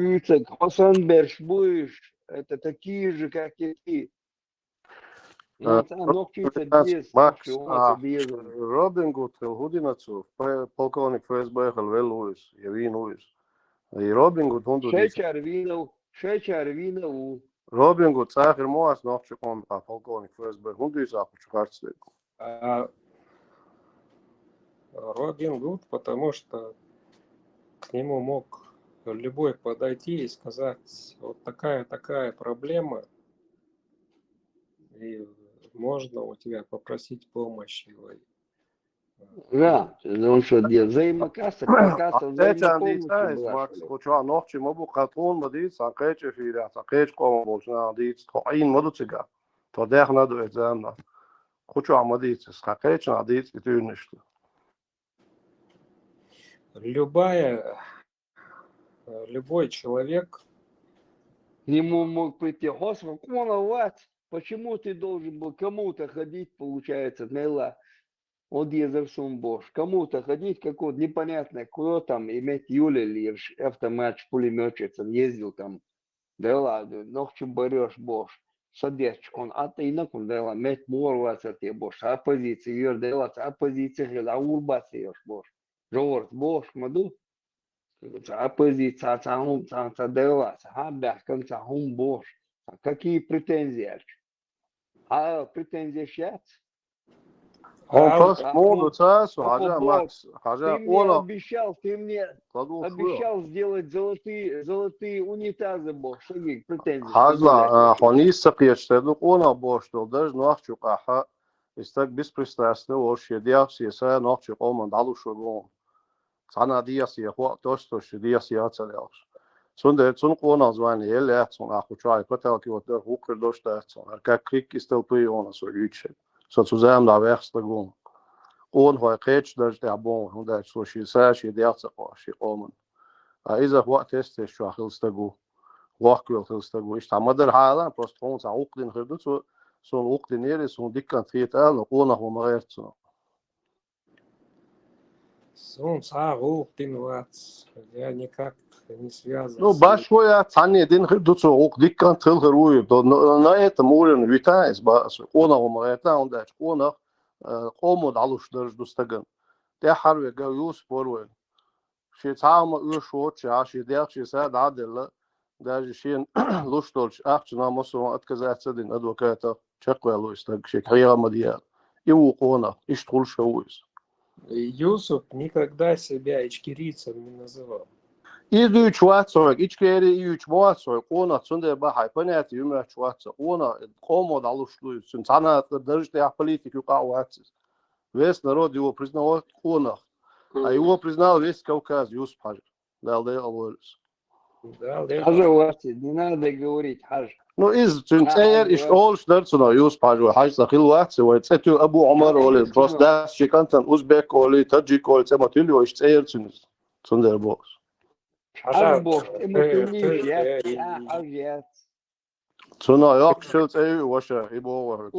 [SPEAKER 4] Вицек, Хосанберш, будешь. Это такие же, как и ты.
[SPEAKER 1] Макс, Robin Good Hudinacov, полковник ФСБ Луис, Явин Луис. И Robin Good
[SPEAKER 4] Шечар вина.
[SPEAKER 1] Robin Good Сахир Моас, Нохчикон, полковник ФСБ, Хундуисах, Чухарцвик.
[SPEAKER 10] Робин Гуд, потому что к нему мог любой подойти и сказать, вот такая проблема, и можно у тебя попросить помощи.
[SPEAKER 4] Да, он что делает? Взаимокасса, прокасса, взаимопомощи.
[SPEAKER 1] Макс, хочу ночи могу катрон мадить, сакэч эфира, сакэч ком можно дить, то айн мадуцига, то дэх надо экзамна. Хочу амадить, сакэч надить и ты ничто.
[SPEAKER 10] Любой человек
[SPEAKER 4] к нему мог прийти, Господи, почему ты должен был кому-то ходить, получается, Нейла, от Езерсун Бош, кому-то ходить, какой-то непонятно, кто там, иметь Юля или автомат, пулеметчик, он ездил там, да ладно, ночью берешь Бош, садешек, он, а ты инаком, да ладно, мет морваться тебе Бош, оппозиция, юр, да ладно, оппозиция, а урбаться ешь Бош, жорт Бош, маду, оппозиция, дела, бяхкан, Бош. Какие претензии? А претензии сейчас?
[SPEAKER 1] Он просто молодец, Хаджа Макс, Хаджа
[SPEAKER 4] Ты мне обещал сделать золотые унитазы, Бог. Что претензии?
[SPEAKER 1] Хаджа, он из сапьечтеду, он обошел, даже нахчук, аха, из так беспристрастно, вообще, диаксия, сая нахчук, он далушогон. Цана диаксия, то, что диаксия целяешь. Sunde qona zvani elehtson achuchai kotelki wat der hoeker dostetson. Kijk krik is tel piona so uitje. So zusammen da wegste gon. On ho kech der der bon, und der so shi sa shi der tsa shi omen. Is er wat test is scho hilstago. Walkwil hilstago. Is tamader hala prost ons auqdin khirdu so auqdin so dikkan tietal qona ho magertson.
[SPEAKER 10] Я никак не связан.
[SPEAKER 1] Ну, большое ценение день хрдуцо ок диккан тылгыруй. То на этом уровне витайс бас. Она умрета, он дач. Она комод алуштырж дустаган. Те харве га юс порвен. Ши цаама ушот ча ши дях ши са дадел. Даже шин луштолч ахчна мосо отказаться дин адвоката. Чаквело истаг ши карьера мадия. И у она иштрул шоуис.
[SPEAKER 10] Юсуп никогда себя ичкирийцем не называл.
[SPEAKER 1] Иду чуатсорг, ичкери и чуатсорг, она цунде бахай, понятие юма чуатсорг, она комод алушлуй, цунцана держите политику кауатсис. Весь народ его признал она, а его признал весь Кавказ, Юспаж, далде алволис.
[SPEAKER 4] Хажи, не надо говорить, хаж.
[SPEAKER 1] Ну, из цунцер, иш ол шдерцуна Юспаж, хаж захил ватси, вайцетю Абу Умар, оли, просто да, шикантан Узбек, оли, таджик, оли, цематилю, иш цейр цунис, цундер бокс. Цена якшилц ваша и бова.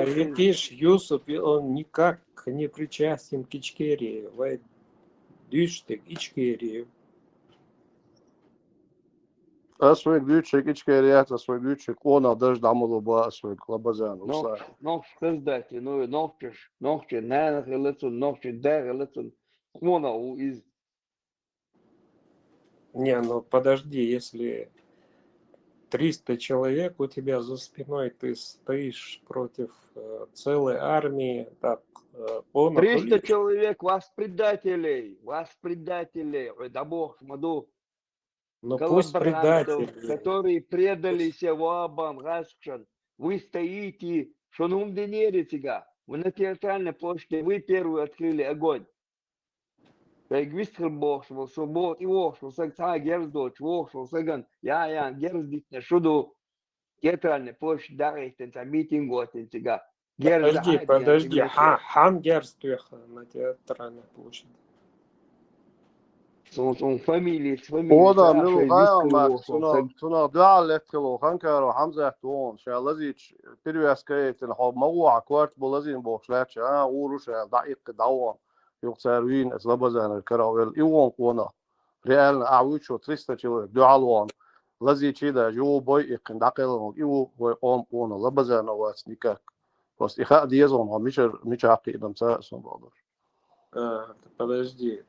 [SPEAKER 10] Летишь, Юсуп, и он никак не причастен к Ичкерии. Вай дюштик Ичкерию.
[SPEAKER 1] Asweg Dutchik, Ichkeriat, Asweg Dutchik, ona даже дамало ба Asweg Лабазан.
[SPEAKER 4] Nog steeds ну nog nanig gelitten, nog daar gelitten. Gewoon is.
[SPEAKER 10] Не, ну подожди, если 300 человек у тебя за спиной, ты стоишь против целой армии, так,
[SPEAKER 4] 300 человек, вас предателей, да бог, маду.
[SPEAKER 10] Ну пусть предатели.
[SPEAKER 4] Которые предались Ваабам, Гасшан. Вы стоите, что на умденере тебя. Вы на театральной площади, вы первые открыли огонь. Так висхер бог, что суббот и вох, что сагца герздоч, вох, что саган, я герздит на шуду театральной площади, дарит на митингу от тебя.
[SPEAKER 10] Подожди, хан герстуеха на театральной площади.
[SPEAKER 4] Son familie.
[SPEAKER 1] Oda milu qayamak tuna daal etkilo khankaro Hamza toon sha lazich pirwas kayt الحب موع كوارت بولازين بوخلاتش وروش دقيق داون يقصاروين اسلابزان الكراويل يوون قونا ريال اعويشو 300 человек дуалвон lazich ida جو boy iqin daqilon يو قوم قونا لبزان واس никак بس إخاء ديزون هم مش عقيدة مساسون بقدر
[SPEAKER 10] подожди.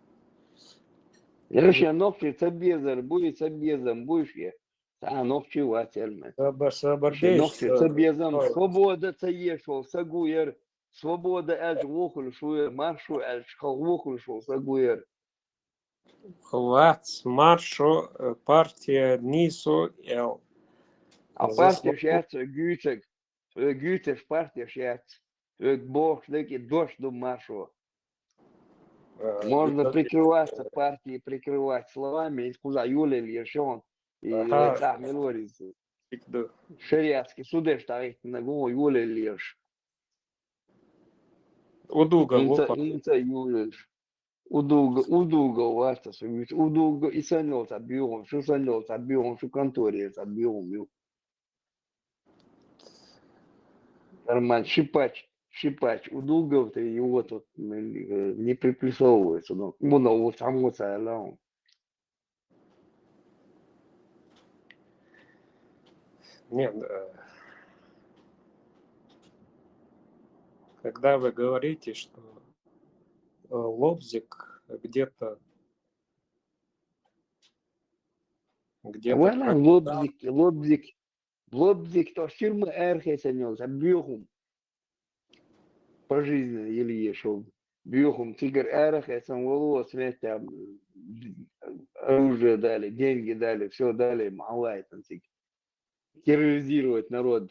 [SPEAKER 4] Реши ногти цебезер, будет цебезем, будешь я. Ногти ватерме. Ногти цебезем. Свобода цеешо, сагуер. Свобода эль вохл шуер, маршу эль вохл шо, сагуер.
[SPEAKER 10] Хват, маршо, партия Нисо эл.
[SPEAKER 4] А партия шерца, гютек. Гютек партия шерца. Бог, таки дождь до маршу. Можно прикрываться партией, прикрывать словами, и куда Юлия Лешон и Латах Мелорис. Шариатский суды, что их на голову Юлия Леш.
[SPEAKER 10] Удуга,
[SPEAKER 4] Удуга, вasta, Удуга и санел забьем, что конторе забьем. Нормально, Шипач, Удугов-то его тут не приплюсовывается, но много само целом.
[SPEAKER 10] Нет, когда вы говорите, что Лобзик где-то...
[SPEAKER 4] Voilà, Лобзик, то фирма Эрхесенел, забьем. По жизни или ешел. Бьюхом тигр Эрхесен, волос, светя, оружие дали, деньги дали, все дали, малай, там, терроризировать народ.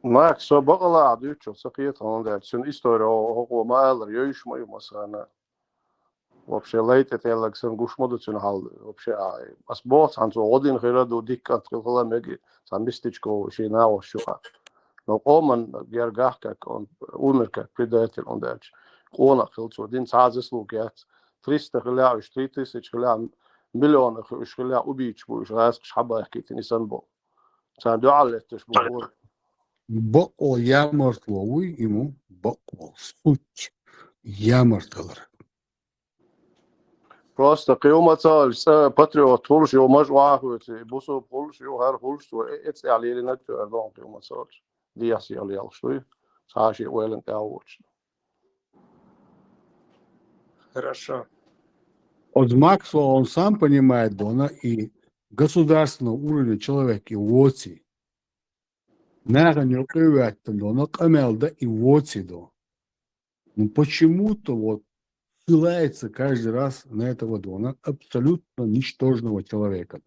[SPEAKER 1] Maak zo bagala duurtje saqiet honderd zijn historie hoog maar er juist maar مثلا вообще лейте телек сэн гушмодо цун хал вообще бас бот анцо один хирадо диккат кылгала меги самбистичко шина ошуа но коман гергах как он умер как предатель он дальше кона хилцо один сазеслуг я 300 гля 3000 гля миллион гля убийч буш рас шаба хкитни санбо садо аллетш бу
[SPEAKER 9] Бо я мертвый ему боквал суть я мертвый.
[SPEAKER 1] Просто قيومة باتريوت هولش يو مجموعة بوسو هولش يو هر هولش اتس عليه لنك أردون قيومة دي أسي عليه الشوي ساشي ويلن كاوش.
[SPEAKER 10] Хорошо.
[SPEAKER 9] От Максвелла он сам понимает, Дона, и государственного уровня человек, и воци. Наранил привет, Дона, камелда и воци, Дона. Ну почему-то вот ссылается каждый раз на этого Дона, абсолютно ничтожного человека.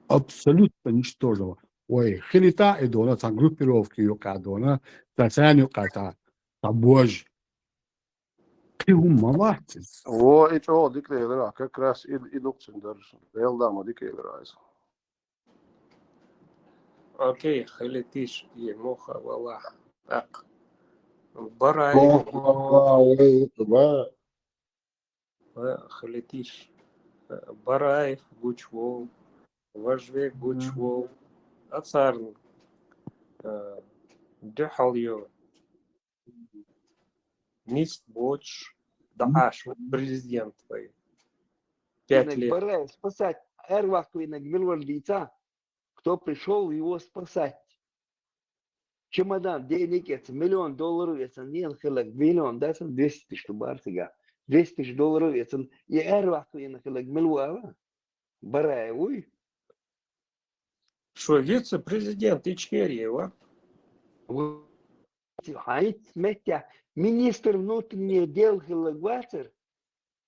[SPEAKER 9] Абсолютно ничтожного. Ой, хилита и Дона, там группировки Йока Дона, Тасяню Ката, Табож. Ты молодец.
[SPEAKER 1] О, и что, диклеера, как раз идут сендерш. Велдама диклеера.
[SPEAKER 10] Окей, халитиш и муха вала. Так. Барай. Халитиш. Бараев, Гучвол, Важвек, Гучвол, Ацарн, Дюхалью, Миск Боч, Дааш, президент твой. 5 лет.
[SPEAKER 4] Бараев спасать. Эрвахвинок Милвардица. Кто пришел его спасать? Чемодан, денег, это $1 миллион, это не миллион, да, это 200 тысяч барсига. $200 тысяч, это и эрвахвинок Милвара. Бараев.
[SPEAKER 10] Что, вице-президент Ичкерьева?
[SPEAKER 4] Министр внутренних дел Хилагватер,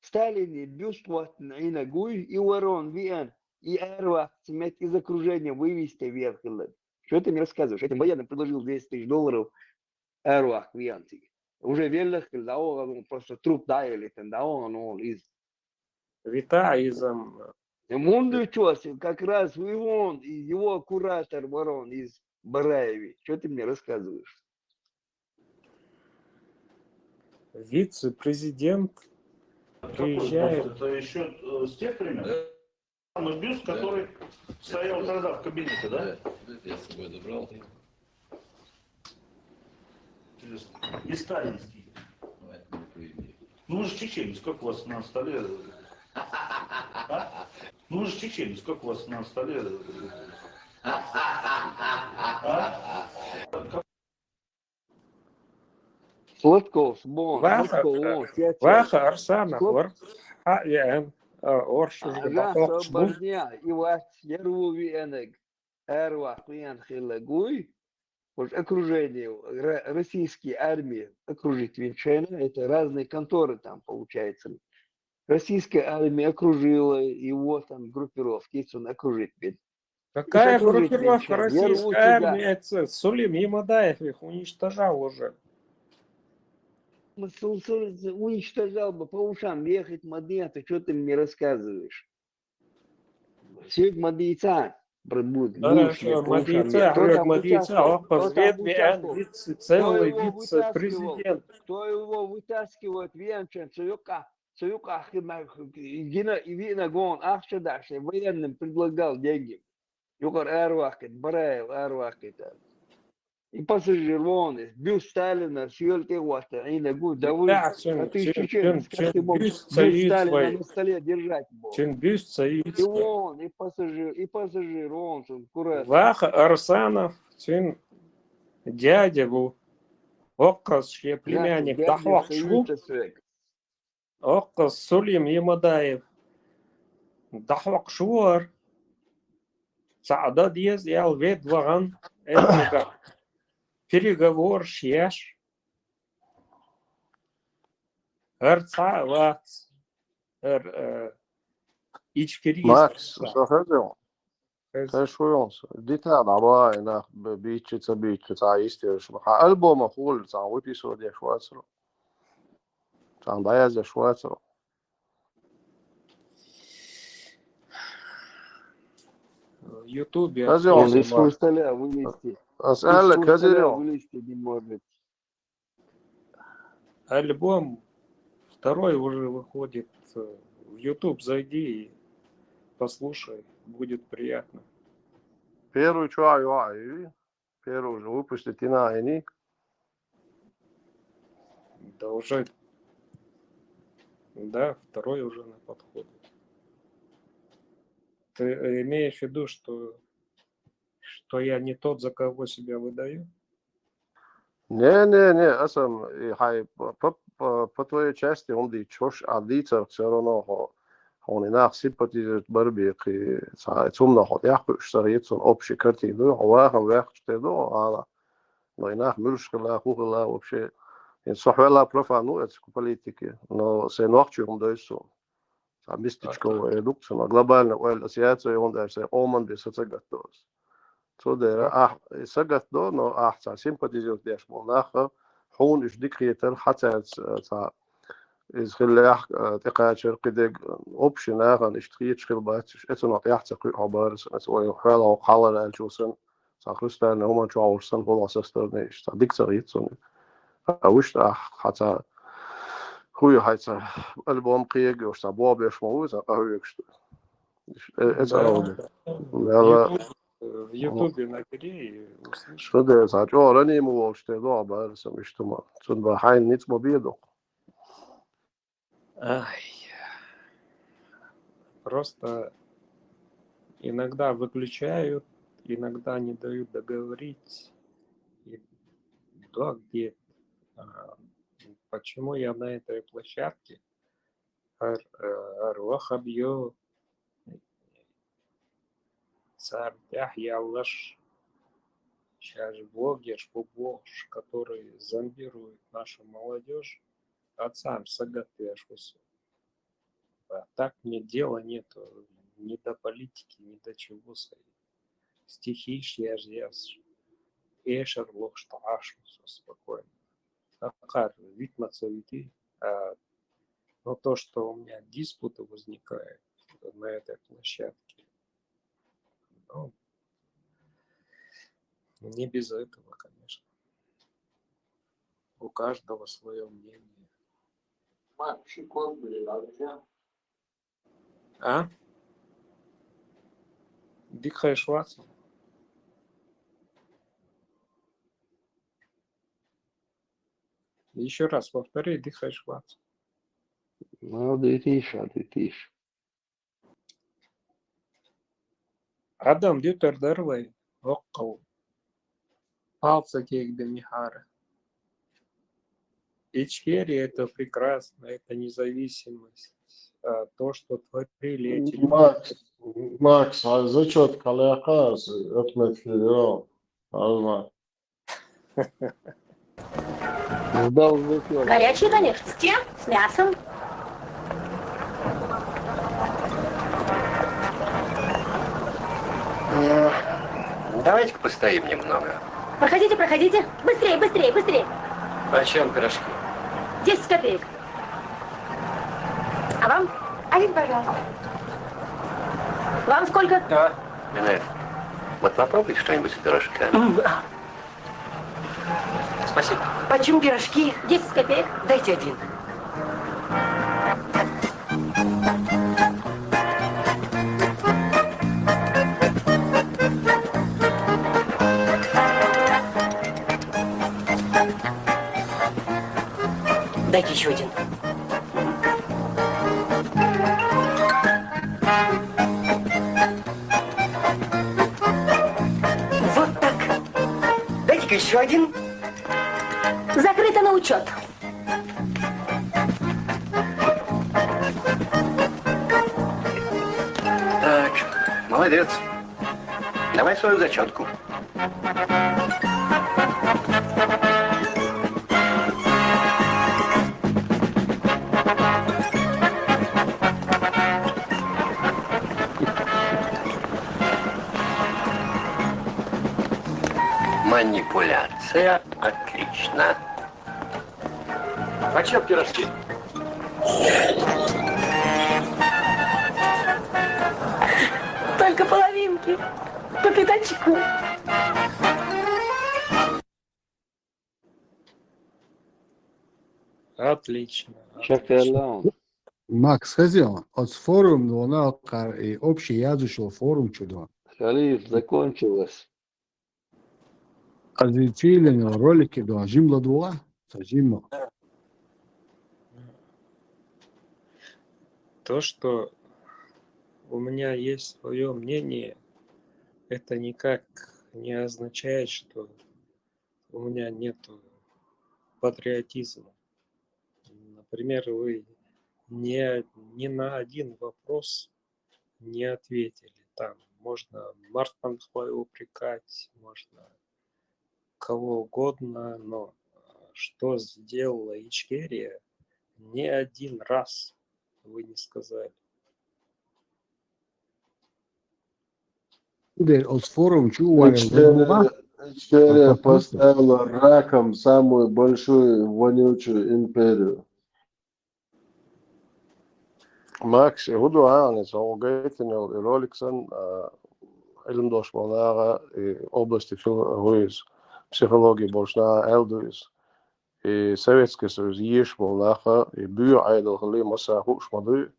[SPEAKER 4] Сталин, Бюствот, Инагуй и Ворон, Виан, и Эрвах, из окружения вывести вверх. Что ты мне рассказываешь? Этим военным предложил $200 тысяч Эрвах, Виан. Уже велах, да он просто труп дали, да он из...
[SPEAKER 10] Витаизм.
[SPEAKER 4] Мунду Чосин, как раз он, его куратор Ворон из Бараеви. Что ты мне рассказываешь?
[SPEAKER 10] Вице-президент приезжает.
[SPEAKER 6] Это еще с тех времен? Самый бюст, который стоял тогда в кабинете, да?
[SPEAKER 20] Я с собой добрал.
[SPEAKER 6] И сталинский. Ну вы же чеченец, сколько у вас на столе? А? Ну вы же чеченец, сколько у вас на столе? А?
[SPEAKER 4] Сладков,
[SPEAKER 10] Ваха Арсанов, Хаен, Оршуш,
[SPEAKER 4] Барня, и вас Ерву Венег, Эрвах, Вен Хилагуй, вот окружение российской армии окружить Винчена, это разные конторы там получается. Российская армия окружила его там группировки, он окружит.
[SPEAKER 10] Какая группировка российской армии? Сулим Ямадаев их уничтожал уже.
[SPEAKER 4] Уничтожал бы по ушам ехать Мадьяца, что ты мне рассказываешь? Сегодня Мадьяца будет.
[SPEAKER 10] Хорошо, Мадьяца, целый вице-президент.
[SPEAKER 4] Кто его вытаскивает? Венчан, Цуюка, Винагон, Ахшадаш, военным предлагал деньги. Юкар Эрвахет, Бараев, Эрвахет. И пассажир вон, бюст Сталина, съелки Уаста, и на гуд, да вы, а ты чеченец, как ты мог бюст Сталина на столе держать?
[SPEAKER 10] Бюст Саид.
[SPEAKER 4] И вон, и пассажир вон, кураж.
[SPEAKER 10] Ваха Арсанов, чин дядя был, Оккас, племянник, Дахвак Шву, Оккас Сулим Ямадаев, Дахвак Швуар, Саадад ез, ял вед ваган, это переговор шьяш. Эрцават. Ичкерис.
[SPEAKER 1] Макс, заходил. Кайшуйонс. Дитя дабай на бичица истериш. Альбом хул цан выписывал я швайцару. Цан даяз я швайцару.
[SPEAKER 10] В Ютубе.
[SPEAKER 4] Из стола вылезти. Вылезти не может.
[SPEAKER 10] Альбом второй уже выходит. В Ютуб зайди и послушай. Будет приятно.
[SPEAKER 1] Первый чувак, первый уже выпустить и на они.
[SPEAKER 10] Да уже. Да, второй уже на подходе. Ты имеешь в виду, что я не тот, за кого себя выдаю?
[SPEAKER 1] Не, асам, хай, по твоей части он дичош, а дицер все равно, он и нах симпатизирует барбеки, цумно ход, я хочу есть он общий картину, вахам вахчте до, но и нах мюршкала, хухала вообще, и сохвела профану это политики, но се ночью он дойсу. Мистичковая редукция, но глобально ассоциация он даже оман без сагатос. То да, сагатос, но симпатизирует деш монаха, хун иш дикриетер حتى из خلاح تقاشر قدق option آخر اشتريت شغل باتش اتناط يحتقي عبارس اسوي حاله وحاله الجوسن ساخرستان هما جاورسن هو اسستر نيش ديك سريت سن اوش حتى Хуйхайца альбом приегошта, бобеш мовуза, ахуекшта. Это
[SPEAKER 10] В Ютубе набери и услышишь.
[SPEAKER 1] Что det så att jag den imo också då bara som inte man så det var han inte mobil.
[SPEAKER 10] Ай. Просто иногда выключают, иногда не дают договорить. И да, где? Почему я на этой площадке? Аруах абьё. Царь Яллаш. Сейчас блогер, который зомбирует нашу молодежь. Отцам сагаты ашусу. А так мне дела нету ни до политики, ни до чего. Стихи шьяжьяс. Эшер лох штаашусу спокойно. Акар вид мацавиты. Но то, что у меня диспуты возникают на этой площадке, ну, не без этого, конечно. У каждого свое мнение. А? Дыхаешь, Ватсон? Еще раз повтори, дыхаешь, Ватсон.
[SPEAKER 4] Ну, дытиш.
[SPEAKER 10] Адам дютер дарлай, оккал. Палца кейк михара. Ичкерия это прекрасно, это независимость. То, что творили эти люди.
[SPEAKER 1] Макс, а зачет каляка отметили, да. Алма.
[SPEAKER 19] Горячие, конечно. С чем? С мясом.
[SPEAKER 20] Давайте-ка постоим немного.
[SPEAKER 19] Проходите. Быстрее.
[SPEAKER 20] Почем пирожки?
[SPEAKER 19] 10 копеек. А вам? Один, пожалуйста. Вам сколько?
[SPEAKER 20] Минаев, вот попробуйте что-нибудь с пирожками. Спасибо.
[SPEAKER 19] Почем пирожки? 10 копеек.
[SPEAKER 20] Дайте один.
[SPEAKER 19] Дайте еще один.
[SPEAKER 20] Вот так. Дайте-ка еще один.
[SPEAKER 19] Закрыто на учет.
[SPEAKER 20] Так, молодец. Давай свою зачетку. Манипуляция. Отлично. Почем пирожки?
[SPEAKER 19] Только половинки. По пятачку.
[SPEAKER 10] Отлично.
[SPEAKER 9] Макс, хозяин, от форум на и общий язычный форум чудо.
[SPEAKER 4] Халиф, закончилось.
[SPEAKER 9] Озвучили ролики до Жимла 2. Сажимо.
[SPEAKER 10] То, что у меня есть свое мнение, это никак не означает, что у меня нет патриотизма. Например, вы ни на один вопрос не ответили. Там можно Мартманхой упрекать, можно кого угодно, но что сделала Ичкерия, ни один раз вы не сказали.
[SPEAKER 9] От форум чували.
[SPEAKER 1] Ичкерия поставила раком самую большую вонючую империю. Макс, hudu äänes on kehittänyt Roliksen ilmdošmonāra i oblasti huis psihologi bošnā elduis. и Советский Союз ешмол наха, и бью айдал хали масаху шмады,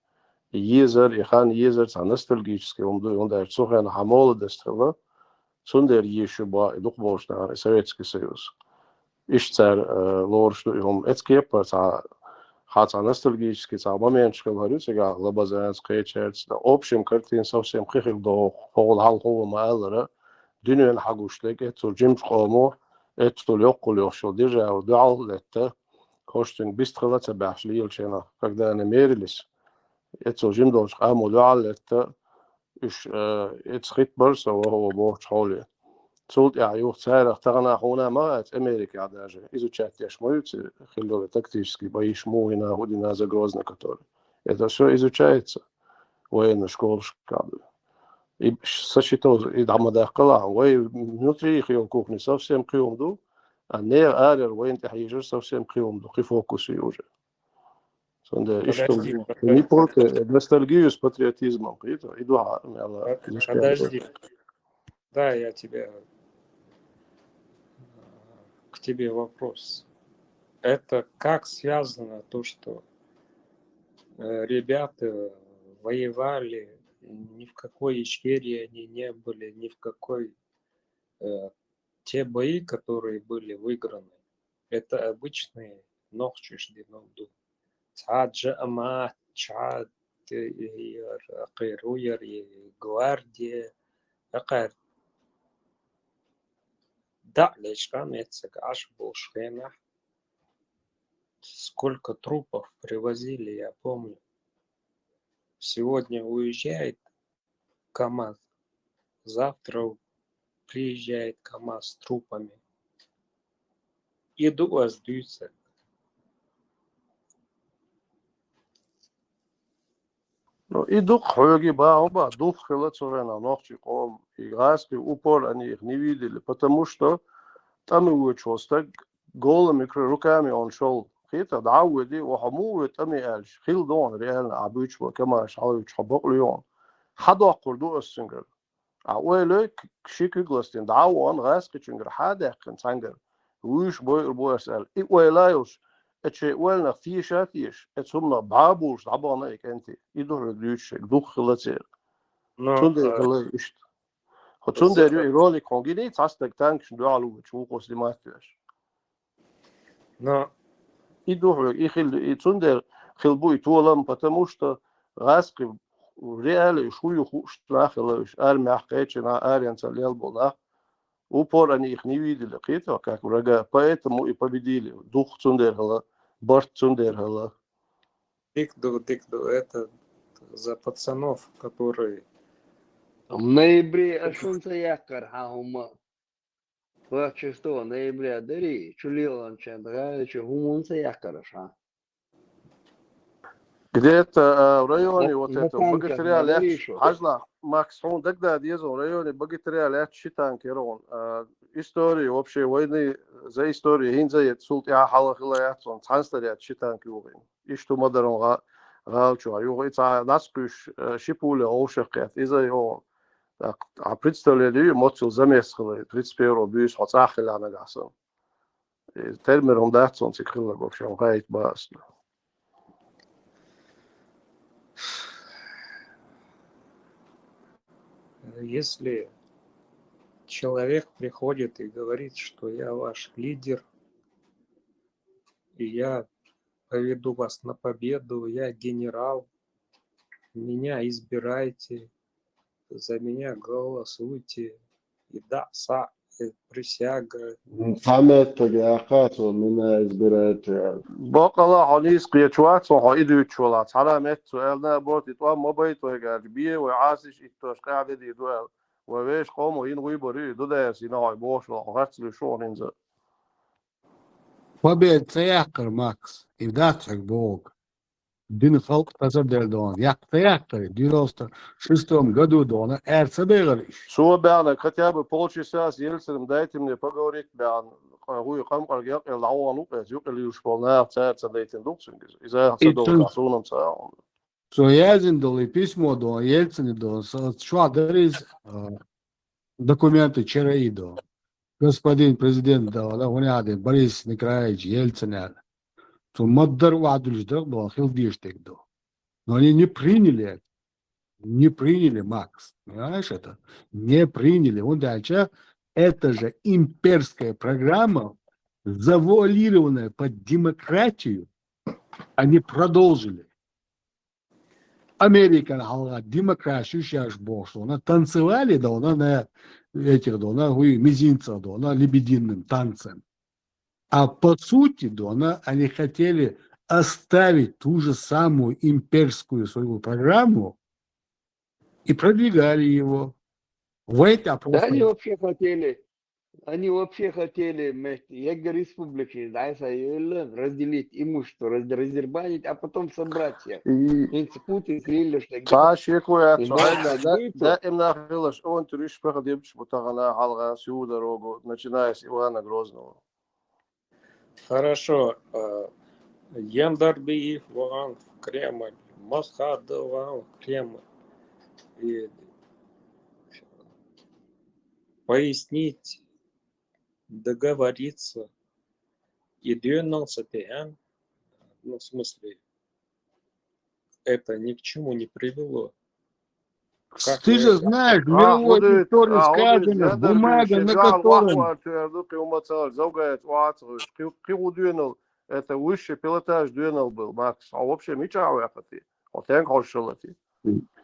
[SPEAKER 1] и езер, и хан езер, ца ностальгический, он даже цухен хамола дестрела, цундер ешу ба, и дух бошна, Советский Союз. Ишцер лоршту, и он эцкепа, ца хаца ностальгический, ца моментшка говорю, сега лабазанская черт, да общем картин совсем хихил до хол халхова маалара, дюнен хагушлек, это джимш хомо, это лёгко лёгшо, держа удал это, коштин быстро цабаш лилчена, когда они мерились, это джим долж аму удал это, иш это схит борса, وهو بوش حولي. صوت يعيوه سعر اخترنا هنا ما أمريكا даже изучать я шмоюцы хилдове тактически бои шмуина година за грозно который это все изучается военная школа шкаду и сочетал и дамадахкала вой внутри их его кухни совсем криумду а не арер воен тахижер совсем криумду и фокусы уже сонда и что не просто ностальгию с патриотизмом это и два
[SPEAKER 10] Подожди. Да, я тебя... К тебе вопрос. Это как связано то, что ребята воевали, ни в какой Ичкерии они не были, ни в какой... Те бои, которые были выиграны, это обычные нохчиш динонду. Чаджа ама, чад, акируяр, гвардия, акар. Да, лечкан эцек аж болшхена. Сколько трупов привозили, я помню. Сегодня уезжает КамАЗ, завтра приезжает КамАЗ с трупами. Иду воздуется.
[SPEAKER 1] Ну и дух хоги баоба, дух хилацурена ночи ком и гаски упор они их не видели, потому что там его чувство голыми руками он шел. خيطة دعودي وحموه تمي قالش خيل دون ريال عبيش وكما شعور حبق ليون حدا قردو السنجر عوالك شيك جلستين دعوان غاس كتشنجر حدا كن سنجر ويش بوي اسال ايوالايوش اتشي والنا فيش اتسمنا بابوش دعبانا ايك انت يدور ديوش دوخ خلاتير تندر خلا اشت تندر يرولي كونجيني تاستك تانكش دوالو بتشوقوس لماتيش и думаю, их и цундер хилбу и туалам, потому что раски в реале шую штрахилович армия хкечена арианца лелбона упор они их не видели, это как врага, поэтому и победили. Дух цундерхала, борт цундерхала.
[SPEAKER 10] Дикду, это за пацанов, которые...
[SPEAKER 4] В ноябре ашунца якор хаума. Что ноября дари, чулилан чандра, чугумунца якораша.
[SPEAKER 1] Где-то в районе вот этого богатыря Ажла Макс он тогда ездил в районе богатыря Лят Читанкерон. Историю общей войны за историю хинзает султя халахилаятсон цанстарят Читанкерон. И что модерн галчу, а его это насквозь шипуля ошакет из-за его. А представляли, моцил замесхали 31 бюс хацахила на гасан. Термер он датсон цикрила вообще он гайт бас.
[SPEAKER 10] Если человек приходит и говорит, что я ваш лидер, и я поведу вас на победу, я генерал, меня избирайте, за меня голосуйте, и да, присяга.
[SPEAKER 1] Хамет геахату меня избирает. Бакала ханис кьячуат со хаиду чулат. Харамет суэлна борт итва мобайт вегар бие وعاسش итош قاعد دي دوال وويش قوموا ينوي بري دودا سيناي бош وغاتل شون انزا.
[SPEAKER 9] Побед цеякр Макс. И датчик Бог. Дин халк тазадел дон. Цеякр. В 96 году дон. Эрцебегалиш.
[SPEAKER 1] Шо бяна хотя бы полчаса с Ельциным дайте мне поговорить бян. Хуй камкар гяк лауану пэзюк или ушполна цаца дейтин дуксингиз. Иза садол касунам цаун.
[SPEAKER 9] Соязин дал и письмо до Ельцина до. Шо адрес документы чераидо. господин президент, да, он один, Борис Николаевич Ельцин, то маддар вадулж да, хилдиштек, да. Но они не приняли это. Не приняли, Макс. Понимаешь это? Не приняли. Он дальше. Это же имперская программа, завуалированная под демократию. Они продолжили. Америка, демократию сейчас больше. Она танцевали, да, она на этих, да, она мизинцев, да, она лебединым танцем. А по сути, да, они хотели оставить ту же самую имперскую свою программу и продвигали его. В это
[SPEAKER 4] Да, они
[SPEAKER 9] просто...
[SPEAKER 4] вообще хотели вместе Ега республики, да, разделить имущество, раздербанить, а потом собрать всех. Путин сказали, что...
[SPEAKER 1] Ташикуя, да, им нахилаш, он туриш проходимч, бутагана, халга, сюда, рогу, начиная с Ивана Грозного.
[SPEAKER 10] Хорошо. Яндарбиев вон в Кремль, Масхад вон в Кремль. И пояснить, договориться и двинулся ТН, ну, в смысле, это ни к чему не привело. Как
[SPEAKER 9] Ты же знаешь, в мировой истории сказано, бумага, на которой...
[SPEAKER 1] Это высший пилотаж дуэнал был, Макс. А вообще ничего яхати. Он тянк холшалати.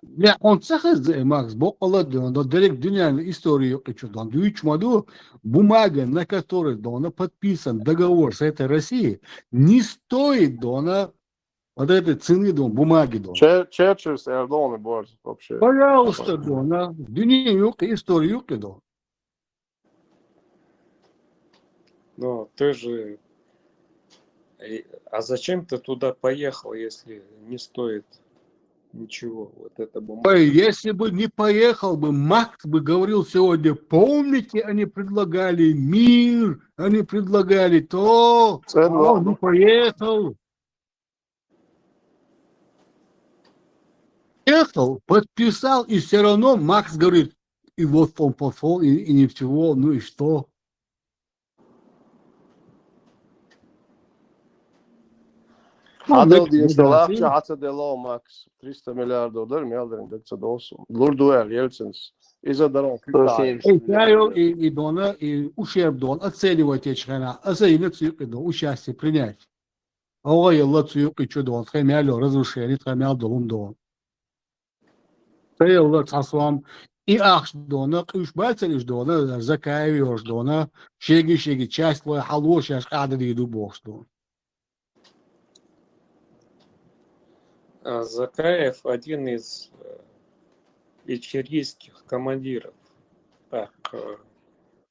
[SPEAKER 9] Ya on sakız Max бокала до директ дунyaның историю учудан дүйчмаду бумага, на которой дона подписан договор с этой Россией, не стоит дона вот этой цены дон бумаги дон.
[SPEAKER 1] Черчилль с Эрдоганом борется вообще.
[SPEAKER 9] Пожалуйста, дона дунья yok, историю yok дон.
[SPEAKER 10] Ну, ты же... А зачем ты туда поехал, если не стоит ничего? Вот это бумага.
[SPEAKER 9] Если бы не поехал бы, Макс бы говорил сегодня, помните, они предлагали мир, они предлагали то, а он не поехал. Ехал, подписал, и все равно Макс говорит, и вот он пошел, и ничего, ну и что?
[SPEAKER 1] Hadel diye salakça hatadelo Max 300 milyar dolar mı aldın deksa olsun. Lurduel Yeltsins. Из-за дорог.
[SPEAKER 9] И дона, и ущерб дон оценивать эти хрена, а за имя цюк дон участие принять. А ой, елла цюк и чудо, хэмяло разрушение, хэмял долом дон. Елла цасвам и ах дона, кыш бацелиш дона, закаевиш дона, шеги часть твоя халош, аж када диду бог дон.
[SPEAKER 10] Закаев один из ичерийских командиров. Так.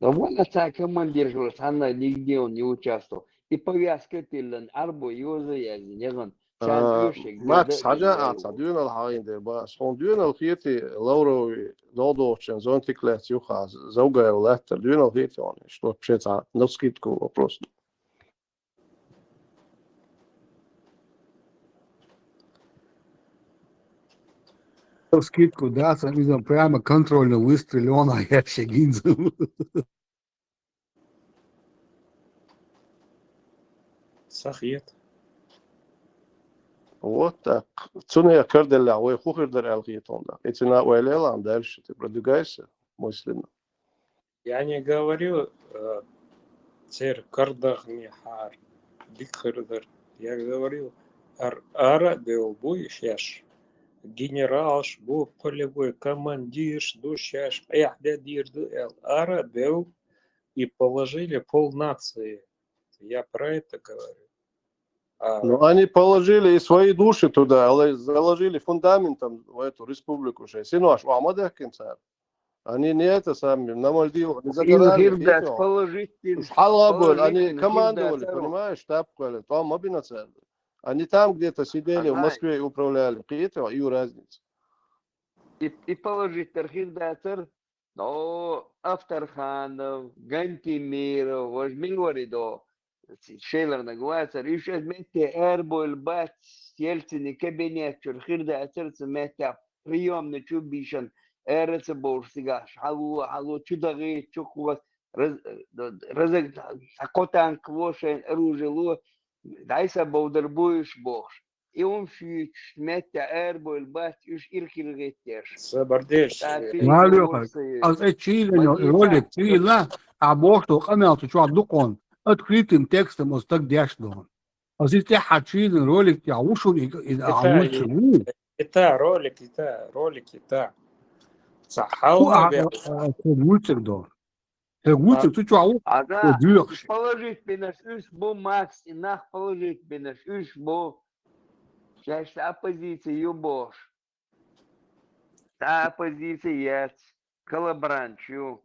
[SPEAKER 4] Но вон отца командир, она нигде он не участвовал. И повязка тиллен, арбо его заязни, не знаю.
[SPEAKER 1] Max haja atsa düğün al hayinde ba son düğün al fiyeti Lauro Dodochen zon tiklet yuha zauga letter düğün al fiyeti on что вообще-то на скидку вопрос.
[SPEAKER 9] Скидку, да, сразу прямо контрольно выстрелил, а я все гинзу.
[SPEAKER 10] Сахет.
[SPEAKER 1] Вот так. Цуне кардела, ой, хухер дарал гитонда. Эти на уэлелам дальше ты продвигаешься мысленно.
[SPEAKER 10] Я не говорю цер кардах михар, дикхердер. Я говорю ара белбуй шеш. Генерал, был полевой командир, душаш, ара бел и положили полнации. Я про это говорю.
[SPEAKER 1] Ну, они положили и свои души туда, заложили фундаментом в эту республику. Синуаш, у Амадехкин царь. Они не это сами, на Мальдивах, не загорали. Они командовали, понимаешь, штаб квали, там мобина царь. Они там где-то сидели, в Москве и управляли. И разница.
[SPEAKER 4] И положить Тархиндацер, но Авторханов, Гантимиров, Важмилваридо, Шейлер нагваться, еще вместе Эрболь, Бац, Ельцин и кабинет, Тархиндацер, вместе приемный Чубишин, Эрцеборсигаш, Халу, Чудагы, Чуквас, Акотан квошен ружило, дайса баудербуешь бож. И он фьюч, метя эрбо, баст, уж иркиргетеш.
[SPEAKER 10] Забардеш.
[SPEAKER 9] Малюха, ролик Тила, а бог что канал, то что дукон, открытым текстом он так дяшно. А здесь я хочу ролик, я ушел и аулцу.
[SPEAKER 10] Это ролики. Сахална бе.
[SPEAKER 9] Мультик да. Мультик, ты что,
[SPEAKER 4] Ага, положить бинаш, уж бо Макс, и нах положить бинаш, уж бо. Сейчас оппозиция бож. Та оппозиция коллаборанчу.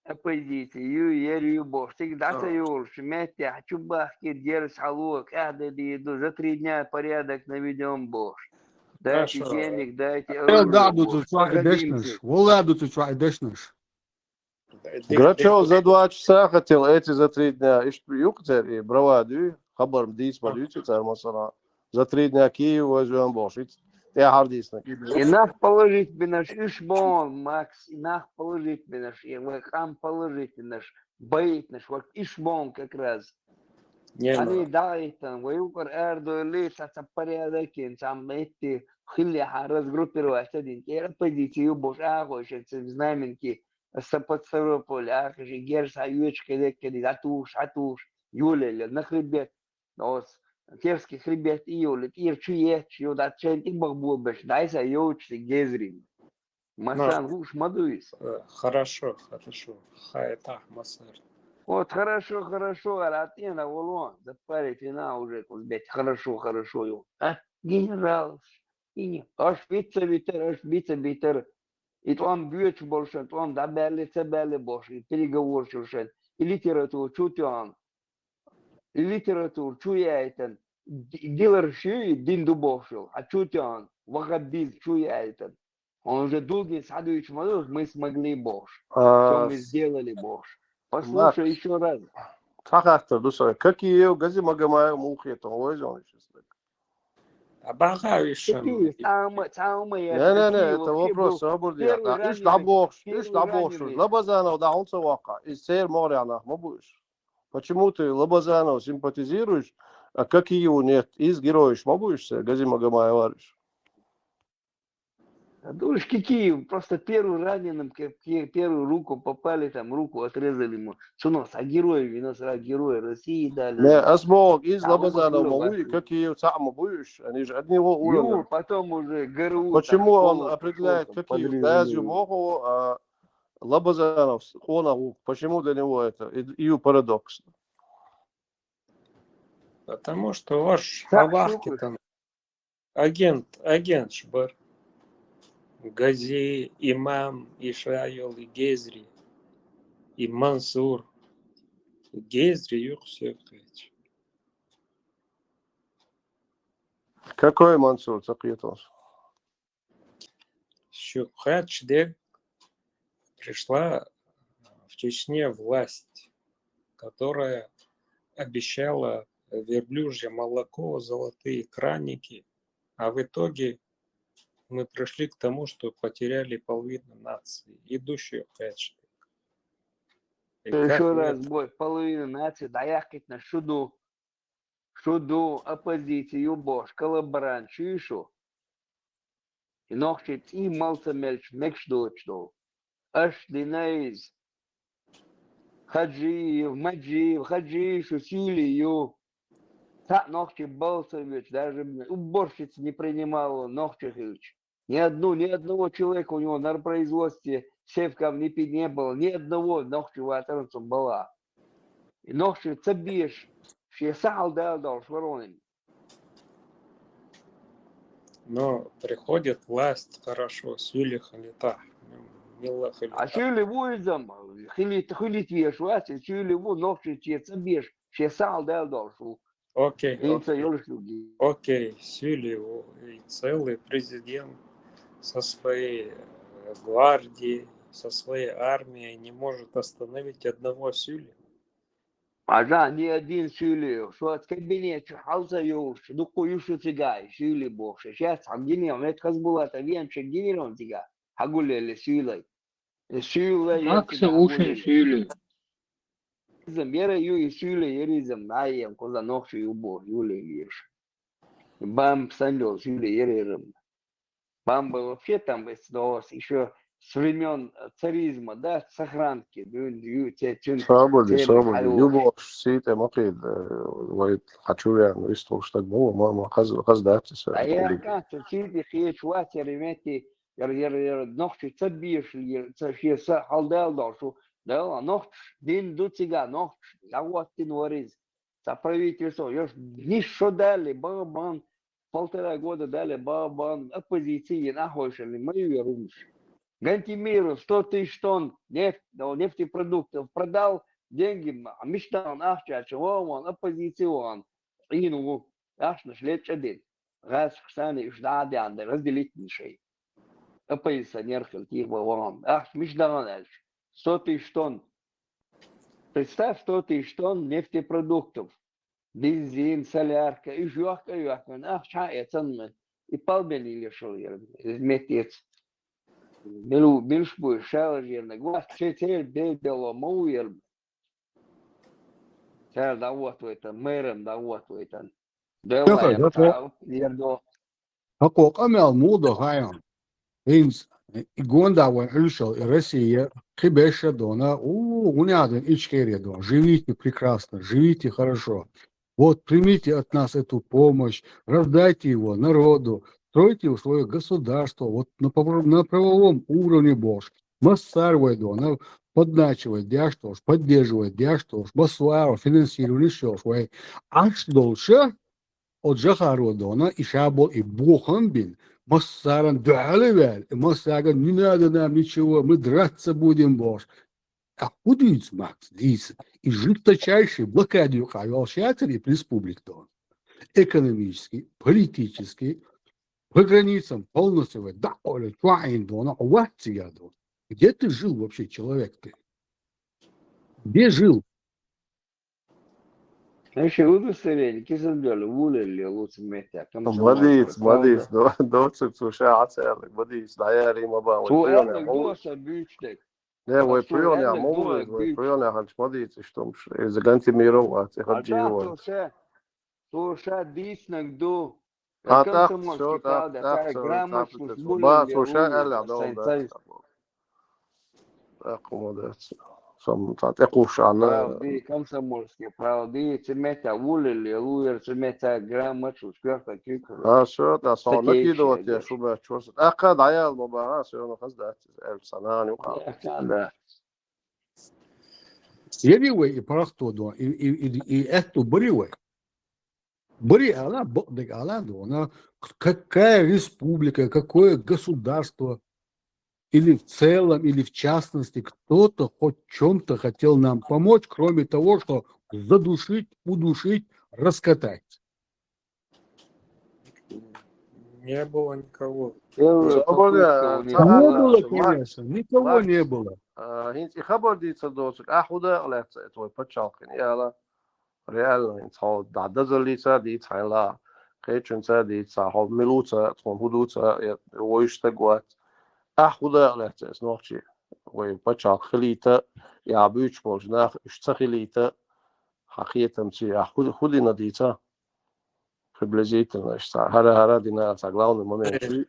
[SPEAKER 4] Оппозиция ерю бож. Всегда союз, метя, хочу бахки, держишь халук, иду, за 3 дня порядок наведем бож. Дайте денег, дайте
[SPEAKER 9] Ладу ты что идешь? Ладу ты что идешь?
[SPEAKER 1] Грачев за 2 часа хотел, эти за 3 дня. И что, юктер, и браваду, хабарм дис, полюти, цармасана. За 3 дня Киев возьмем бош. Я гордисный.
[SPEAKER 4] И нах положить бинаш, ишбон, Макс, и нах положить бинаш, и лакам положить бинаш, боит наш, вот ишбон как раз. Они дают там, воюкар эрду лис, а порядок, сам эти хилля разгруппировать один. Я позицию бош, хочет знаменки, Сапоцарополь, же герс, аюечка, лекали, атуш, юлеля, на хребет, Терский хребет иолит, ирчует, чьюда чен и бахбубеш, дайся йоучи гезрим. Масан уж мадуис.
[SPEAKER 10] Хорошо. Хаэтах масар.
[SPEAKER 4] Вот хорошо, аратина волон, запарите уже, блядь, хорошо, а? Генерал, аж биться битер, и там бьет больше, там добавили цебели больше, переговор шуршен, и литературу чутян. Литератур чуяйтен, дилер шуй дин дубошил, а чутян, вахабиз чуяйтен. Он уже долгий садуич молодых, мы смогли бош. Что мы сделали бош. Послушай еще раз.
[SPEAKER 1] Как-то, душа, какие гази магамая мухи, то возьмем сейчас.
[SPEAKER 10] Обагаешь.
[SPEAKER 1] Не, это вопрос свободный. Ишь да бошь, Лабазанов, да, он цавака. Из сер морянах, мы будешь. Почему ты Лабазанов симпатизируешь, а как его нет? Из героев мобуешься, Гази Магомаев варишь?
[SPEAKER 4] Дурочки Киев, просто первым раненым, первую руку попали, там руку отрезали ему. Сунос, а герои, герои России дали.
[SPEAKER 1] Не, осмог из Лабазанов мобуешь, как Киев сам мобуешь, они же от него уровня.
[SPEAKER 4] Потом уже ГРУ.
[SPEAKER 1] Почему он определяет, как Киев, Газию Богу, а Лабазанов, он, почему для него это и парадокс?
[SPEAKER 10] Потому что ваш Авахки там агент Шбар, Гази, Имам, Ишайол и Гезри, и Мансур. Гезри юх всех эти.
[SPEAKER 1] Какой Мансур, Цакьетос?
[SPEAKER 10] Щухачдек пришла в Чечне власть, которая обещала верблюжье молоко, золотые краники, а в итоге мы пришли к тому, что потеряли половину нации, идущую хэштег.
[SPEAKER 4] Еще раз, бой, половина нации, доехать на шуду оппозицию, бош, коллаборант, чушу. И нохчет и малца мельч, мекшдочдо. Аж динайз. Хаджиев, Сюлию. Так нохче Балсович, даже уборщиц не принимал Нохчевич. Ни одного человека у него на производстве севкам не было, ни одного Нохчева отрывца была. И Нохчев цабиш, все сал дал шваронин.
[SPEAKER 10] Но приходит власть, хорошо, Сюли халита.
[SPEAKER 4] А Сюли вуйзам, хилит веш власть, Сюли ву Нохчев цабиш, все сал дал шву.
[SPEAKER 10] Окей, Сюли и целый президент со своей гвардией, со своей армией не может остановить одного Сюли.
[SPEAKER 4] А да, ни один Сюли, что от кабинета халза юш, дукуюшу цигай, Сюли боже. Сейчас генерал, это Хазбулата, венчик генерал тига, хагулели Сюлей.
[SPEAKER 15] Макса уши Сюли.
[SPEAKER 4] Yere yu isule yerizm ayem koza nokşu yubo yule yiş. Бам сандал сюда еререм. Бам было все там сдалось еще с времен царизма, да, сохранки.
[SPEAKER 1] صابر يبغى سيت مقيد ويت حشويا ويستو اشتاق ما قصد أبتس.
[SPEAKER 4] أيه كانت سيدي خيش واتر رمتي ير نخش تبيش تشي حال دال شو دال نخش دين دوتيга نخش لواتين وريز. Соправительство, еще дали, бабан, 1,5 года дали, бабан, оппозиции нахожили, мою руш. Гантимиру 100 тысяч тонн нефтепродуктов продал, деньги, мечтал, ахча, чего он, оппозицион, ину, аж нашлет чадин. Раз, кстати, ждали, разделить ничей. Оппозиционер, типа, он, ах, мечтал, 100 тысяч тонн. Представь, 100 тысяч тонн нефтепродуктов. Бензин, солярка, и жёгка, ах, чай, ценный. И полбени лишил, метец. Більш шележірне, глас чотири бельбело муєр. Це даватуєте, миром даватуєте. Делаєм чау, єрдо.
[SPEAKER 9] حقوق أمل موضة هايون هينز يقول دعوة الشل Россия хибеша дона уняден ичкерия дон. Живите прекрасно, живите хорошо. Вот примите от нас эту помощь, раздайте его народу, стройте свое государство вот на правовом уровне Бош. Массарвай дона подначивает диаштош, поддерживает диаштош, басуару, финансирование шофвай. Аж дольше от Жахару дона и шабол и Буханбин. Массаран дали Массаран не надо нам ничего, мы драться будем, Бош. А худиц Макс, дис, и жесточайший блокадию хайвалшатери республик дон. Экономический, политический, по границам полностью, да, Оля, Чуаин дона, Уатция дон. Где ты жил вообще, человек ты? Где жил?
[SPEAKER 4] Еще удостоверение, кисандёль, вулели, лучше метя.
[SPEAKER 1] مديس دوتسك سوشاعة سألك مديس دايري ما بقى
[SPEAKER 4] سؤالك دوسة بيشتك.
[SPEAKER 1] لا ويبريون يا مولد ويبريون يا هالش مديس اشتمش إذا كنت ميرو واتخد جيرو
[SPEAKER 4] سوشا ديسنك دو.
[SPEAKER 1] تاخ شو تاخ با سوشا ألا دون ده أقوم ده som تقوش عنا
[SPEAKER 4] комсомольские правды цемета вулели луер цемета граммач успеха кикер
[SPEAKER 1] شو ده صار كيدو يا شو بقى شو أقعد عيال مباراة شو أنا قصدي سناني وقع
[SPEAKER 9] Евивай и Парахтоду, и эту Бривай. Бри, она богдык, она какая республика, какое государство, или в целом, или в частности, кто-то хоть в чем-то хотел нам помочь, кроме того, что задушить, удушить, раскатать.
[SPEAKER 10] Не было никого.
[SPEAKER 9] Не было, конечно, никого не было.
[SPEAKER 1] هنتي خبر دي تصدق أحودا ولا توي بتشالكن يلا ريال إنتو دعدزلي تادي تايلا كيتشن تادي تاهو ملوتا تون هدوتا ويشتقوات أحودا ولا تسنوشي وي بتشال خليتا يا بيش بولجناخ اشتخليتا حقيقة مشي أحود خدي نديتا خبلزيتنا اشتا هرا دينا تاغلاون المنشي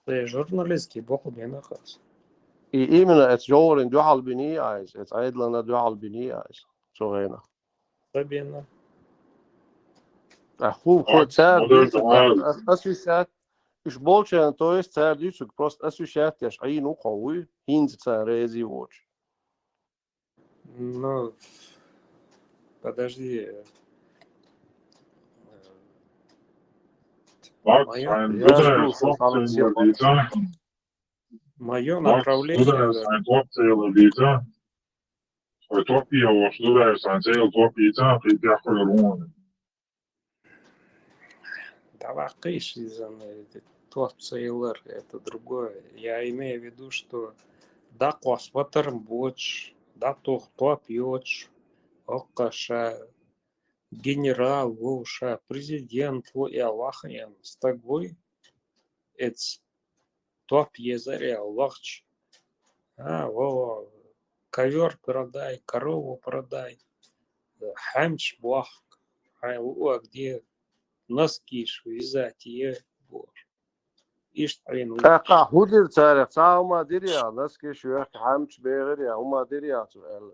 [SPEAKER 10] Журналистский бог у меня нахас.
[SPEAKER 1] I именно ett år en dual biniais, ett ädlande dual biniais, så rena.
[SPEAKER 10] Sabina.
[SPEAKER 1] Ход царь, освещать, иш больше, то есть царь дючек просто освещать, аж ай ну хауи, хинз царь рези воч.
[SPEAKER 10] Ну, подожди. Мое направление. Тавакиш из топ-сейлер, это другое. Я имею в виду, что да косватарм боч, да топ-йоч, окаша, генерал, воуша, президент, во и Аллахаян, с тобой, это топ-езаря, Аллахч, во, ковер продай, корову продай, Хамч блах. Айлуа, где носки вязать, я боже. Ишь, блин,
[SPEAKER 1] قا هودر تاريخ تا هما ديريا ناس كي شو يحكي حامش بيغريا هما ديريا سؤال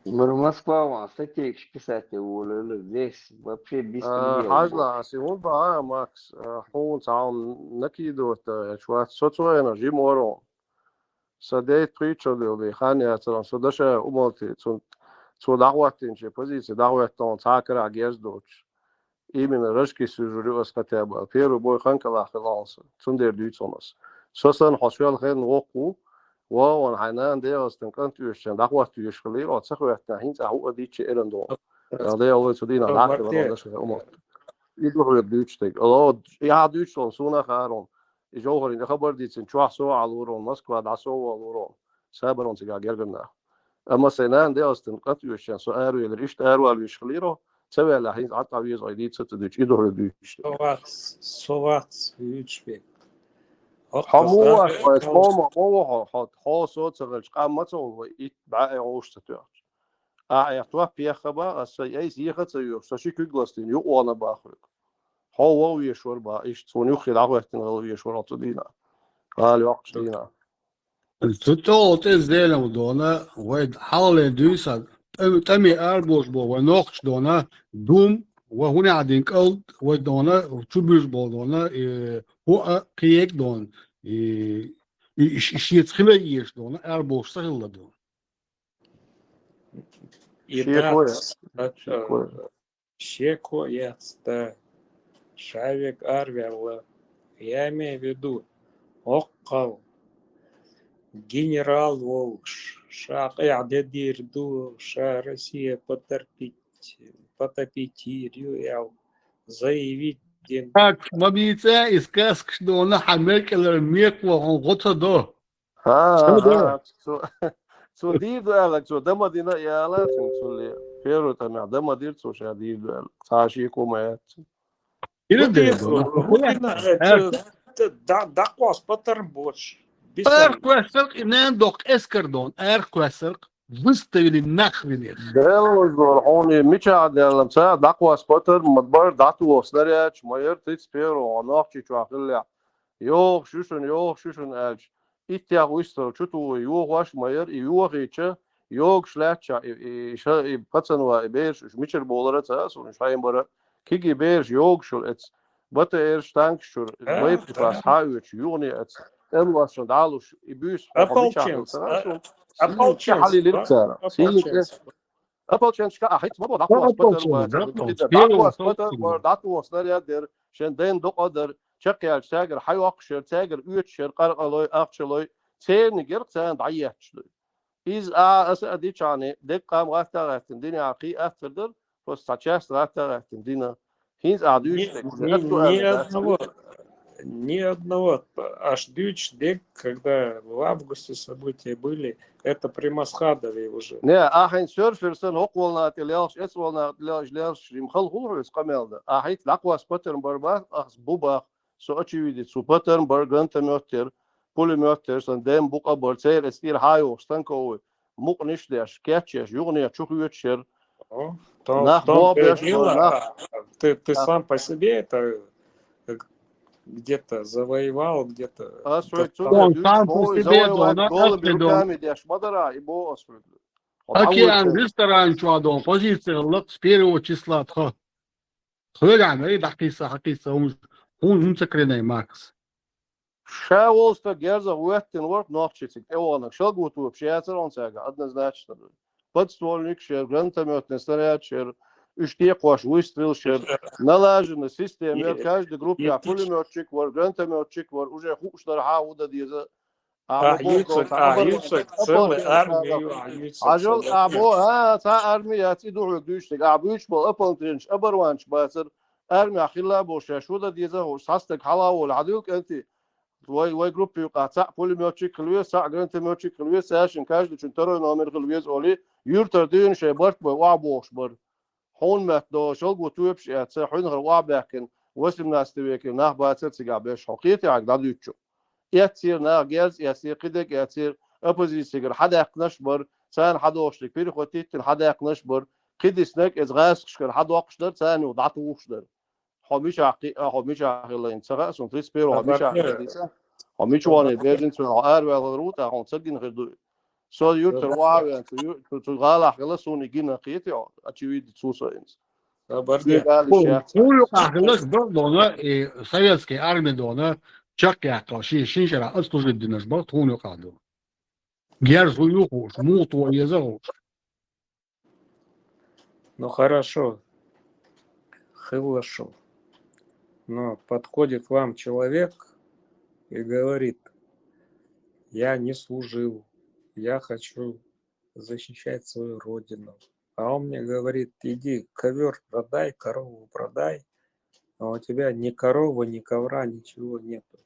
[SPEAKER 4] Москва, статейки писать уволили. Здесь вообще беспредел.
[SPEAKER 1] حاجة سيمون بقى ماكس حون تعاون نكيدو شوية سوتو انرجي مورون سديت بريتشو دي خاني اتران سوداشا امالتي تو دعواتين شي بوزيسي دعواتون تاكرا جيزدوش إيمن رشكي سجوري أسكتابا بيرو بوي خانك الله خلاص تندر ديتونس سوسن حشوال خير نوقو وان حنان دي استنكنت يشن دعوات يشخلي او تسخوات هين هو ديتش إيرندون ده أول سدينا داك ولا شيء أمور يدور يدوتشتك الله يا دوتشون سونا خارون يجوهرين خبر ديتن شو حسوا على ورون موسكوا دعسوا على ورون سابرون تجا جرجنا أما سنان دي استنكنت يشن سؤال يدريش تارو يشخليرو سوي على حين عطى ويز أيديت ستدوش يدور يدوش
[SPEAKER 10] سوات يجبك
[SPEAKER 1] حموه كويس مو حد صوت سرج قامته ويتبع عوش تتوش يحتوى في خبا أي زيخة سيوش سشي كجلستين يقوانا باخرك هو ويشور با إيش تونيو خلاه وقتنا ويشور عطدينا قال وقت دينا
[SPEAKER 9] التوت إزدينا ودونا ويد حال دوسا تمي أربوش بو ونوخش دونا دوم وهنا عدين قلت ودونا تشبيش بو دونا هو قيك دون إيش يتخلى يش دونا أربوش سهل دون
[SPEAKER 10] Щеко яцта шавик арвяла. Я имею в виду оккал генерал волш шак иадедир ду ша Россия потопить ял заявить
[SPEAKER 9] Так, мобица из каск, что она хамекелер меква, он готово.
[SPEAKER 1] سو دير دوالك سو دم دينا يالا سو لي بيرو تمع دم دير سو شادير دوالك ساشي كومات
[SPEAKER 10] دقواس بطربوش
[SPEAKER 9] Эрквесерк и нендок эскердон, эрквесерк выставили нахрен.
[SPEAKER 1] دل زورحوني ميشا دل مسا دقواس بطر مدبر داتو سنرياتش ماير تيتس بيرو عناقشي شواخلع يوخ شوشن ألش إتيا ويستر شتو يوخ واش ماير يوخ إيشة يوخ شلاتشا إيشة باتسنوا إبيرش ميشر بولرات أسون شايم برا كيجي بيرش يوخ شل إتس بات إيرش تانك شر ويب فاس هايوش يوني إتس إلواس شن دالوش إبيس أبلشنس كا أحيت ما بدأ دقواس نريادر شن دين دقدر شقيال ساجر حيوقشر ساجر يوتشر قرقلوي أخشلوي سين نجرق سان ضيعتشلوي إز أدي شاني دقام غافتارتن دينا عقي أفتردر بس تشاست غافتارتن دينا هينز أديش
[SPEAKER 10] Ни одного. Аж дюч дек, когда в августе события были, это при Масхадове уже.
[SPEAKER 1] Не, ахин сёрферсен хокволнат илялш эсволнат илялш римхал хулрус камелда. Ахит лаквас Петербург ахс бубах со очевидит су Петербург гантамёттер пулемёттер сан дем бука борцер эстир хайо станковый мук ништяш кячеш югния чухуётшер.
[SPEAKER 10] Ты сам по себе это где-то завоевал, где-то...
[SPEAKER 9] Океан ресторан чуадон, позиция лак с 1 числа тха. Хвеган, эй, хакиса, он секренный Макс.
[SPEAKER 1] Шаулста герза уэттен ворк нохчитик, эвонак, шалгуту, пшиятер он сага, однозначно. Подствольник шер, гранатометный снаряд шер, Üştiye выстрел шер, налажена система, каждой группе пулеметчик var, гранатометчик var, уже хушдар хауда диза.
[SPEAKER 10] целую армию.
[SPEAKER 1] Ажал або та армия тидур düştük. Abi 3 bol apantrenç, abarvanç basır. Armia khilla boşa şurada diza o sastık hala ol aduk enti. Vay grup yuqata pulmeotchik khilwe sa granatометчик khilwe sashin каждый чунтaro номер khilwe oli yurtar düğün şey bart bu boş bar. هون متدو شغل وتوبش حين غروا باكن وسم ناس تبيكن ناه باتر تيجا بيش حقيقي عقد يوتشو ياتير نا جالس ياسير قدك ياتير أبوزيسير حدا يقنش بر
[SPEAKER 21] سان حدوشلك بيري خوتيت حداق نشبر قدسنك از غاسكشكر حدوقشدر ثاني وضعتوشدر حميش عقيل إن سرقة سنتريس بيرو حميش عقيل حميش واني بيرجن سوار والروتا هون سجن غير سو يوتر واعي تو غالا حقلا سوني جينا قيتي اتشوي تسوسو إنس
[SPEAKER 9] Koju kahvelas dona советской армии дона чак я каши шиншера отслужить бар туню каду. Герзую хуш, муту езау.
[SPEAKER 10] Ну хорошо, хорошо. Но подходит вам человек и говорит: я не служил, я хочу защищать свою родину. А он мне говорит: иди ковер продай, корову продай, а у тебя ни коровы, ни ковра, ничего нету.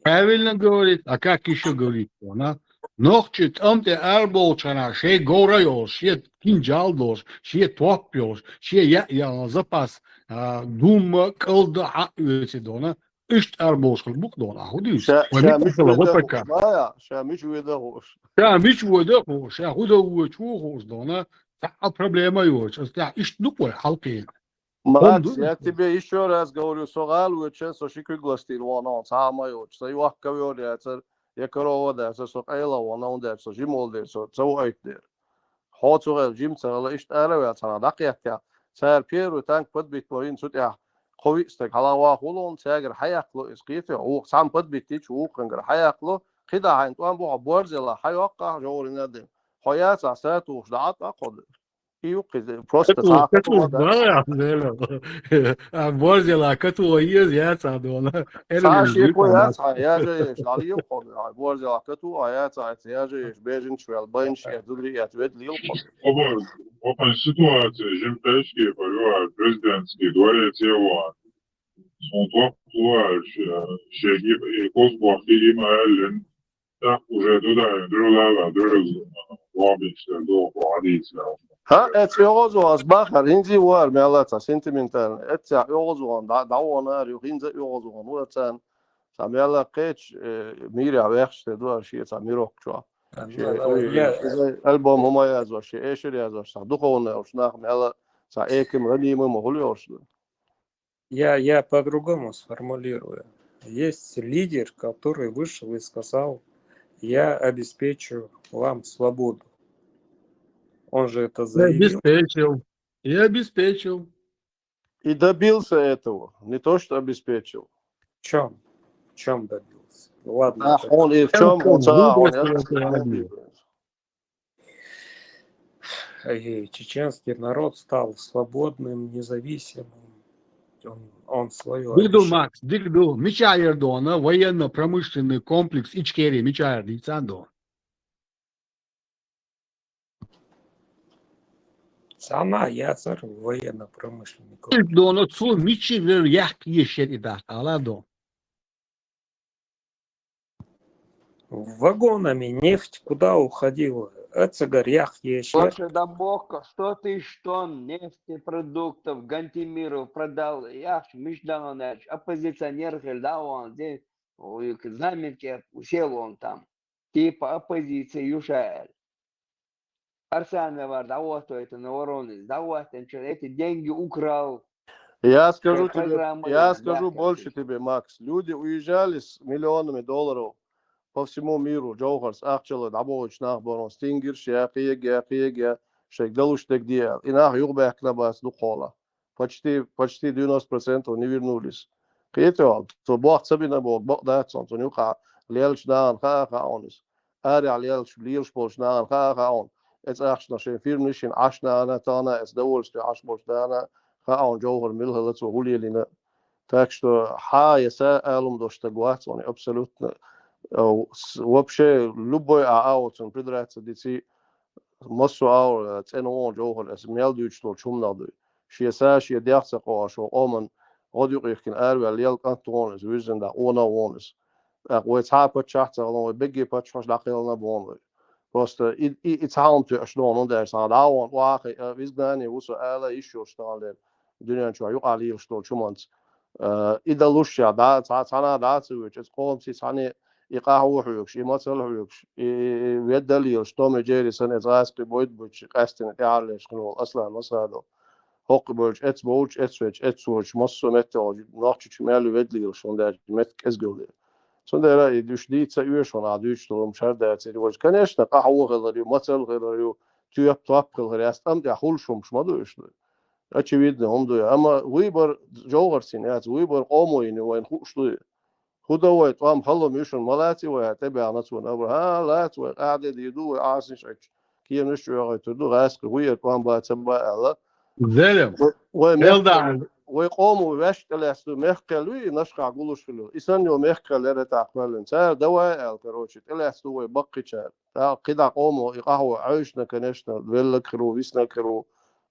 [SPEAKER 9] Правильно говорит, а как еще говорит она? Нохчит амте арболчана, шей горайол, шей кинжал дош, шей топпёш, шей я запас дума колда дона, ишт арболшкал бук дона, худиш.
[SPEAKER 21] شامش ويدهوش
[SPEAKER 9] شامش ويدهوش هودا وچوهوش дона, та проблема ёч, та ишт дукой халки.
[SPEAKER 21] Макс, я тебе еще раз говорю, согал учен сошикой гластил вон самое уч. Сай вах ковер я корова да, со айла вон он да, со жимол да, со цауайт да. Хот согал жим цала ишт арава цана дақиятя. Сар пьеру танк подбит поин сутя. خويستك على واخولون ساجر حياقلو اسقيته او سام بدبيتيش او كنجر حياقلو خدا هين توان بو بورزلا حياقا جورنا دين حيات ساتو شدات اقد ايو قد بروست
[SPEAKER 9] كتو بقى بورزلا كتو يز يا صادونا
[SPEAKER 21] ساشي كويس يا جيش علي القد بورزلا كتو ايات يا جيش بيجن شوال بنش يدري يتود لي القد
[SPEAKER 5] Опа, ситуация, жемтачки, поливают, президентский дворец его. Смотрят, шаги, и косборки, и маэлен, так уже туда, друга, лоббичка, до половицы.
[SPEAKER 21] ها اتيوزو اصبح هنزي وار مالتا سنتيمنتال اتيا يوزو داونا ريخينزا يوزو ورتان ساميلا قيتش ميري عويخش تدو شي ساميروك شو البوم هما يازو شي ايشر يازو صدقونا وشناخ مالا سا ايكم غنيمه مغليوش.
[SPEAKER 10] Я по-другому сформулирую. Есть лидер, который вышел и сказал: я обеспечу вам свободу. Он же это заявил.
[SPEAKER 9] И обеспечил.
[SPEAKER 21] И добился этого. Не то, что обеспечил.
[SPEAKER 10] В чем добился? Ладно.
[SPEAKER 21] Он и в чем
[SPEAKER 10] чеченский народ стал свободным, независимым. Он свое
[SPEAKER 9] Дигду, Макс, дигду. Мичайер дона, военно-промышленный комплекс Ичкерии, Мичайер Дицандо.
[SPEAKER 10] Sana yazar военно-промышленный комплекс.
[SPEAKER 9] Дона цу мичивер ях ешет идах, аладо.
[SPEAKER 10] Вагонами нефть куда уходила? Ацагарях ешет.
[SPEAKER 4] Слушай, да бог, 100 тысяч тонн нефтепродуктов Гантимиров продал. Я Мишданович, оппозиционер, да, он здесь, знаменки, сел он там. Типа оппозиции Юшаэль. Арсеновар var, давай это на Воронеж, давай эти деньги украл.
[SPEAKER 21] Я скажу больше тебе, Макс. Люди уезжали с миллионами долларов по всему миру. Джохарс, Ахчела, Дабович, Нахборон, Стингер, Шея, Шейгдалуш, Тегдиел. И нах югбек на бас духола. Почти 90% не вернулись. Киетеал, то бог сабина бог, бог датсон, то нюха, лелш дан, ха-ха-онис. Ари лелш, лилш полш дан, ха-ха-он. Het is echt een firmisch in Ashnana, Tana, het doorste Ashmostana, gaan Johor Milhel, het zo huljelina. Tekst, ha, je zei alom door de guats, on absoluut. Вообще, любой аут, он придрается, дети, массу аут, het en on Johor, het melduurt door chumnadu. Шие дяхса коо, шо оман, одюрихкин арвел, ел кантонес, визен да она онес. Het hapet chatta, along biggie patch was dakil na bonwe. Просто и цаунту ашдон он дер сад аон вахи визгнани усо ала ишо шталер дуньян чу аю али штол чуманс и да лушя да цана да цуч эс колмси сани يقهوه حيوكش يمثل حيوكش يدليل شتوم جيري سنة زاسقي بويد بوش قاستن تعالش خنول أصلا مصادو هوق بوش اتس بوش اتس وش مصو متو نوختش مالو يدليل شون دا مت كزجول شون دا يدوش دي تسيوش شون عدوش تلوم شهر دا تسيوش كانش نقهوه غير مثل غير تيوب توب غير أستم يحول شو مش مدوش очевидно هم دو أما ويبر جوهر سينات ويبر قومين وين خوش دو خدوه طعم خلوا ميشون ملاتي وهتبع نتون أبر ها لات وقاعد يدو عاصش كي نشوا يتدو غاسك ويا طعم باتبع الله
[SPEAKER 9] زلم يلدع
[SPEAKER 21] ويقوموا باش تلاستو مخكلوي نشقع قولوش فلو إسان يوم مخكل لرتا أقبلن سار دواء الكروشي تلاستو بقي شار قدا قوموا يقهوا عيشنا كنشنا ولك خرو ويسنا خرو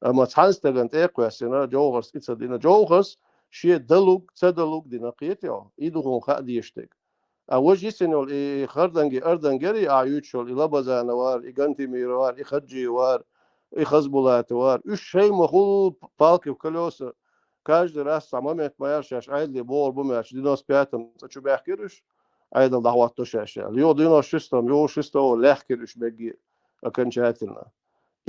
[SPEAKER 21] أما تحس تلنت إقواسنا جوغرس إتصدينا جوغرس شيء دلوق تدلوق دينا قيتيو إيدوغون خادي يشتك أوج يسنول خردنجي أردنجري أعيوتشول إلا بزانوار إيجانتي ميروار إخجي وار إخزبولات وار إيش شيء مخول بالكي وكلوسة كاج دراس عمامت ما يرشش عيد لي بور بماش ديناس بياتم تشو بيحكيرش عيد الدعوات تشاشة اليو ديناس شستم يو شستو لاحكيرش بيجي أكن شاتلنا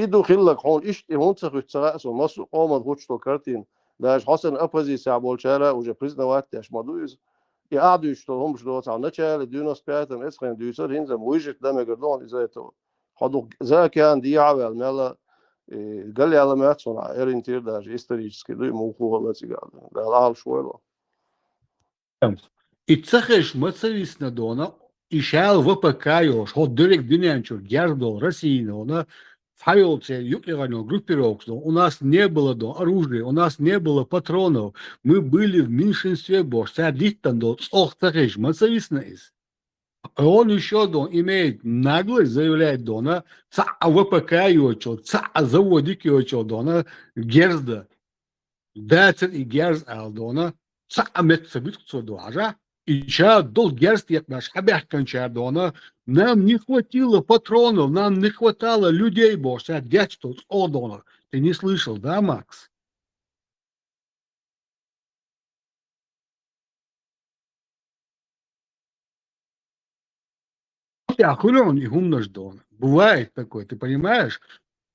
[SPEAKER 21] إيدو خلك هون إيش هون تخوت سرقس ومصر قامت غوتشتو كارتين داش حسن أبزي سعبول شارع وجا بريزنا وقت داش مادويز يقعدوا يشتغلهم شلوت على نتشال ديناس بياتم إسخن ديوسر هنزم ويجت دم يقدرون إزايتو حدو زا كان دي عوال مالا قال لي على ما تصنع إيرينتير داش إستريجسكي دوي موخوها الله تيقال ده العال شويلة
[SPEAKER 9] إتسخش متصريسنا دونا إشال ВПК ход дырек дынянчур гердо Российного файлце юклиганного группировку. У нас не было оружия, у нас не было патронов. Мы были в меньшинстве бош. Садиттан до цохтахеш мацависна из. Он еще имеет наглость заявлять дона ца ВПК йочо, ца заводик йочо дона герзда. Дацер и герз алдона ца метцебитцо дуажа. И сейчас дол герст наш хабях кончардона. Нам не хватило патронов, нам не хватало людей, боже, а дядь тут одона. Ты не слышал, да, Макс? Ахулен и гумнаш дона. Бывает такое, ты понимаешь?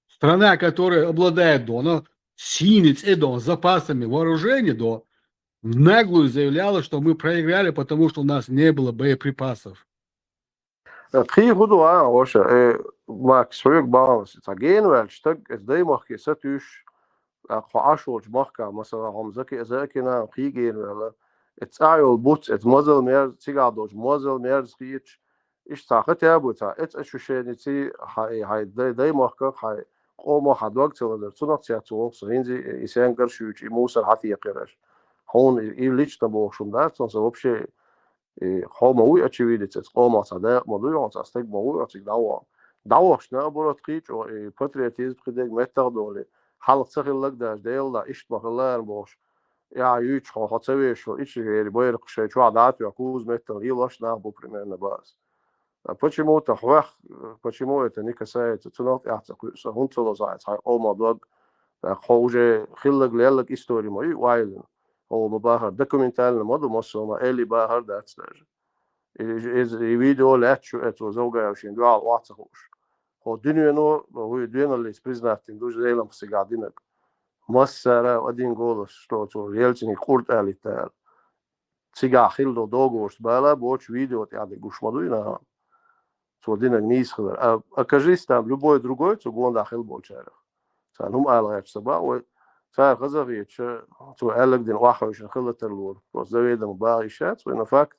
[SPEAKER 9] Страна, которая обладает дона, синец и дон, запасами вооружения, до в наглую заявляла, что мы проиграли, потому что у нас не было боеприпасов.
[SPEAKER 21] Tri hudu washa Max Hög balance تاجين والشتق ازاي مخكي ستوش قعاشوج مخكا مثلا هم زكي زكينا قيجين ولا اتسايل بوت اتمازل مير تيجادوج مازل مير سخيتش ايش ساخت يا بوتا ات اشوشينيتي هاي داي مخكا هاي قوم واحد وقت ولا تصنع تياتو سرينزي يسان قرشوج موسر حتى يقرش هون يليش تبوشم ده تصنع вообще خاموي очевидец قامات مدوي استك موي اتك دعوش نابورت قيچ او patriotizm قدك متقدولي حلق سخلك داش ديلا ايش بخلار بوش يا يوش خاطوي شو ايش غير باير قشي شو عادات يكوز متل يلاش نابو примерно باس почему то хвах почему это не касается ценов اعتقد هون تلوزات هاي او مبلغ خوجه خلق لك истории мои وайлن هو مباهر دكومنتال مودو مصوما اللي باهر داتستاج فيديو لاتشو اتو زوجة وشين دوال واتسخوش هو دنيا نو هو دنيا اللي سبريزناتين دوش زيلم في قاعدينك مسارة ودين قولش شتوتو يلتني قرط آلي تال سيقا خيلدو دوغوش بالا بوش فيديو تيادي قوش مدوينا تو دينك نيس خضر أكاجيستان любой другой تو قوان داخل بولشارخ سانهم آلغاش سبا صار غزافيتش تو قالك دين واحد وش خلت اللور بس ده يدا مباغيشات وإن فاكت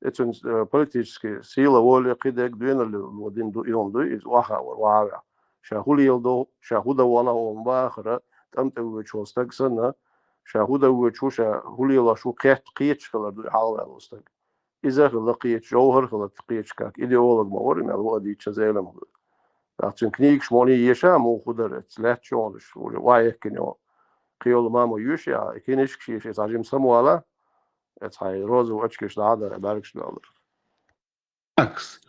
[SPEAKER 21] إتن politiski sila volja قدك دوين اللي ودين دو يوم دو إز واحد وواقع شاهولي يلدو شاهودا وانا هو مباخرة تمت وجهه استقسنا شاهودا وجهه شاهولي لا شو قيتش خلر دو حاول على استق إذا خلقيت جوهر خلت قيتش كاك إيديولوج موري مال وادي تشزيلم لكن كنيك شموني يشا مو خدرت لا تشونش ولا وايك كنيو قيول مامو يوشيا كينيش كشيش إتعجم سموالا إتعي روزو أشكش العادة باركش العادر
[SPEAKER 9] Макс,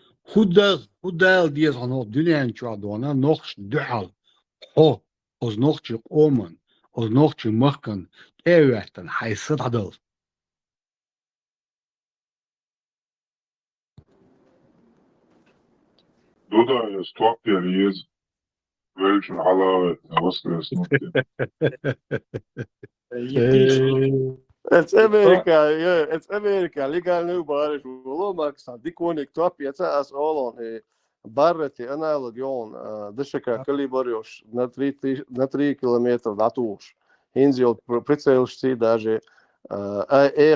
[SPEAKER 9] худал диез оно дюнян чуадона нохш дюхал. О, оз нохчи оман, оз нохчи махкан, эвертан хайсад адал.
[SPEAKER 5] دودا ستوب يا ريز ويش الحلاوة وصل سنوكي.
[SPEAKER 21] It's America, yeah, it's America. Legal nu bara شو Max دي كونك توب يتأس أولون بارتي أنا لجون دشكا كلي بريوش на 3 километра датуш. Hinzil прицелишься даже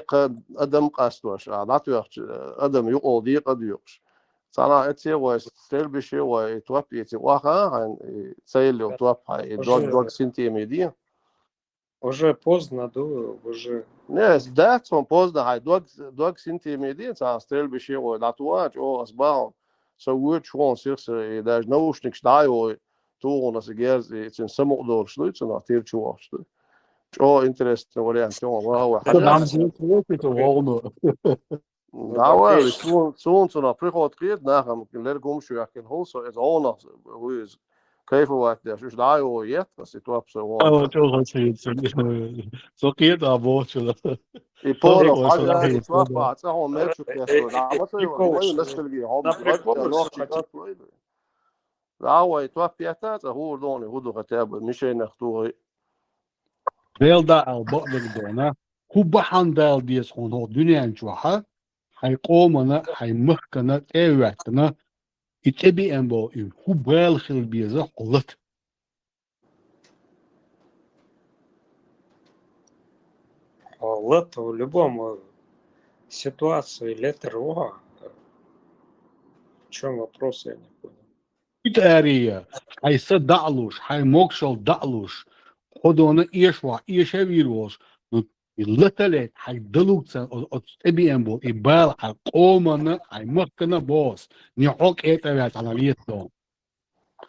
[SPEAKER 21] قد أدم قاستوش داتوش أدم يقول دي قد يقش. صراحة تسوي تلبشة وتوب يتوقع عن تسيل توب هاي دوغ سنتي ميديا.
[SPEAKER 10] Уже поздно, да, уже.
[SPEAKER 21] Нет, да, он поздно, хай, двадцать сантиметров, а стрельбы еще, да, туач, о, сбал, so schon sich, da ist Nausnik steigen, tun, dass jetzt in Sommer durchschlützen, nach dir zu hast. Oh, interessant, Variation, wow. Da war es so nach Prihot geht, nach dem Lehrgum schwächen, so ist auch noch, wo ist Käferwart, der ist da, wo jetzt, was ich glaube, so.
[SPEAKER 9] Så geht aber schon.
[SPEAKER 21] И порох, حاجة تتوقع تساهم ماتش كاسو ده عملت ايه الناس اللي هم ده هو يتوقع تاتا هو دوني هو كتاب مش نختوه
[SPEAKER 9] Del da albatlık dona. Kubahan del diye sonu dünyanın çoğu. Hay komana, hay mıhkana, evvettina. İtebi embo, hubel hilbiyeze olat.
[SPEAKER 10] В любом ситуации летер в чем вопрос, я не понял.
[SPEAKER 9] İteriye, haysa dağluş, hay mokşal dağluş. Hodona işva, işe virus. Litelet, hay daluksan, o tebi embo, ibal, hay komana, hay mıhkana boz. Ni ok evet analiyetto.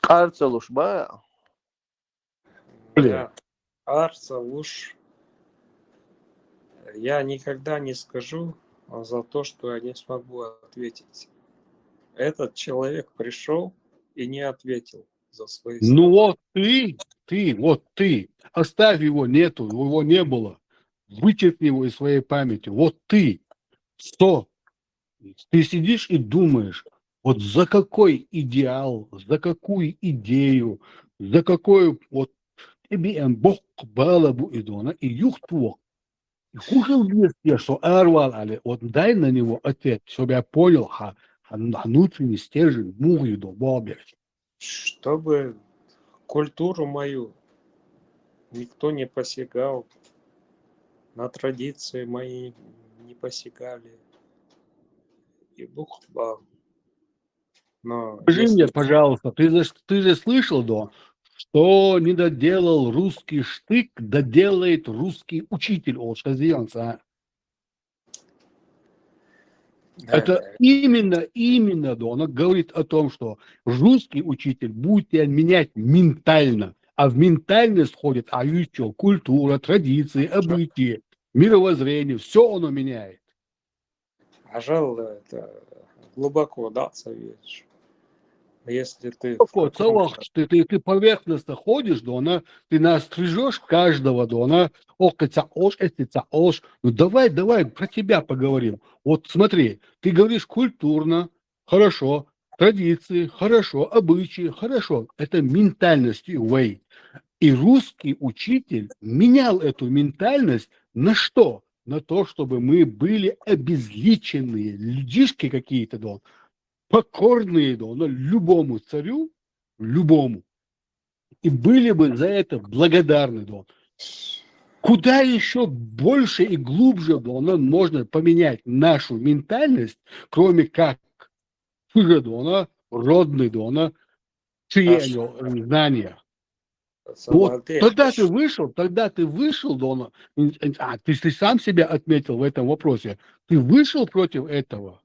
[SPEAKER 21] Карцелуш бая.
[SPEAKER 10] Да. Арцелуш. Я никогда не скажу за то, что я не смогу ответить. Этот человек пришел и не ответил за свои слова.
[SPEAKER 9] Ну вот ты, оставь его, нету, его не было. Вычеркни его из своей памяти. Вот ты, что? Ты сидишь и думаешь, вот за какой идеал, за какую идею, за какую вот тебе Бог балабу идона и юхтуок. Хуже в что Эрвал, але вот дай на него ответ, чтобы я понял, внутренний стержень мугу до боберч.
[SPEAKER 10] Чтобы культуру мою никто не посягал, на традиции мои не посягали. И Бог бал. Но
[SPEAKER 9] скажи мне, пожалуйста, ты же слышал, да, что не доделал русский штык, доделает русский учитель от Шазианца. Это именно, да, она говорит о том, что русский учитель будет тебя менять ментально, а в ментальность входит еще культура, традиции, обычаи, мировоззрение, все оно меняет.
[SPEAKER 10] Ажал, это глубоко, да, советишь. Если ты...
[SPEAKER 9] Ты поверхностно ходишь, да, ты настрижешь каждого, да, ну давай про тебя поговорим. Вот смотри, ты говоришь культурно, хорошо, традиции, хорошо, обычаи, хорошо. Это ментальность way. И русский учитель менял эту ментальность на что? На то, чтобы мы были обезличенные, людишки какие-то, да, покорные, да, любому царю, любому, и были бы за это благодарны, да. Куда еще больше и глубже, да, можно поменять нашу ментальность, кроме как да, родный, да, чьи знания. Вот тогда ты вышел, Дона, ты сам себя отметил в этом вопросе. Ты вышел против этого?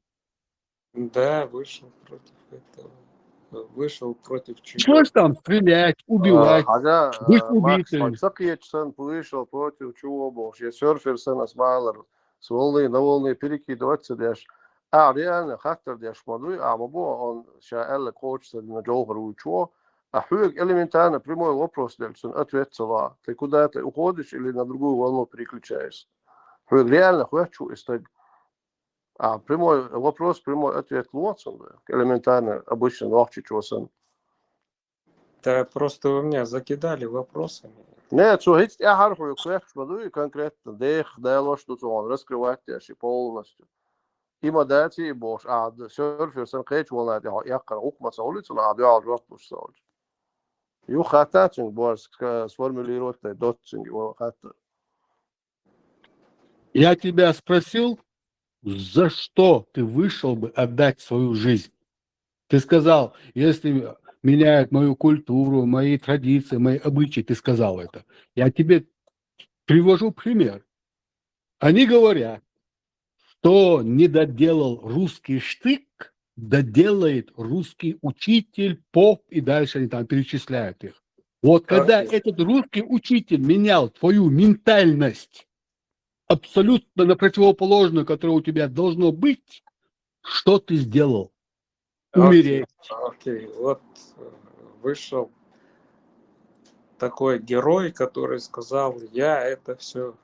[SPEAKER 10] Да, вышел против этого. Вышел против чего?
[SPEAKER 9] Что ж там стрелять, убивать, быть убитым?
[SPEAKER 21] Вышел против чего больше? Я серфер асмалер, с волны на волны перекидываться дашь. А реально, хактор дашь смотрю, а он шаэлла хочется на джохру чего? А хуек элементарно прямой вопрос дальше, ответ сова. Ты куда-то уходишь или на другую волну переключаешься? Хуек реально хочу стать. А прямой вопрос, прямой ответ лоцен, элементарно, обычно лохчичосан.
[SPEAKER 10] Да просто вы меня закидали вопросами.
[SPEAKER 21] Нет, что есть я харфу квех конкретно, дех, диалог, что он раскрывать ящи полностью. Има дати бош, а серфер сан кэч волна я карук масаулит, на адиал рапуш сауль. Ю хатачинг борс сформулировать дотчинг его хата.
[SPEAKER 9] Я тебя спросил, за что ты вышел бы отдать свою жизнь? Ты сказал, если меняют мою культуру, мои традиции, мои обычаи, ты сказал это. Я тебе привожу пример. Они говорят, что не доделал русский штык, доделает русский учитель, поп, и дальше они там перечисляют их. Вот когда этот русский учитель менял твою ментальность абсолютно на противоположную, которая у тебя должно быть, что ты сделал? Умереть.
[SPEAKER 10] Окей, вот вышел такой герой, который сказал, я это все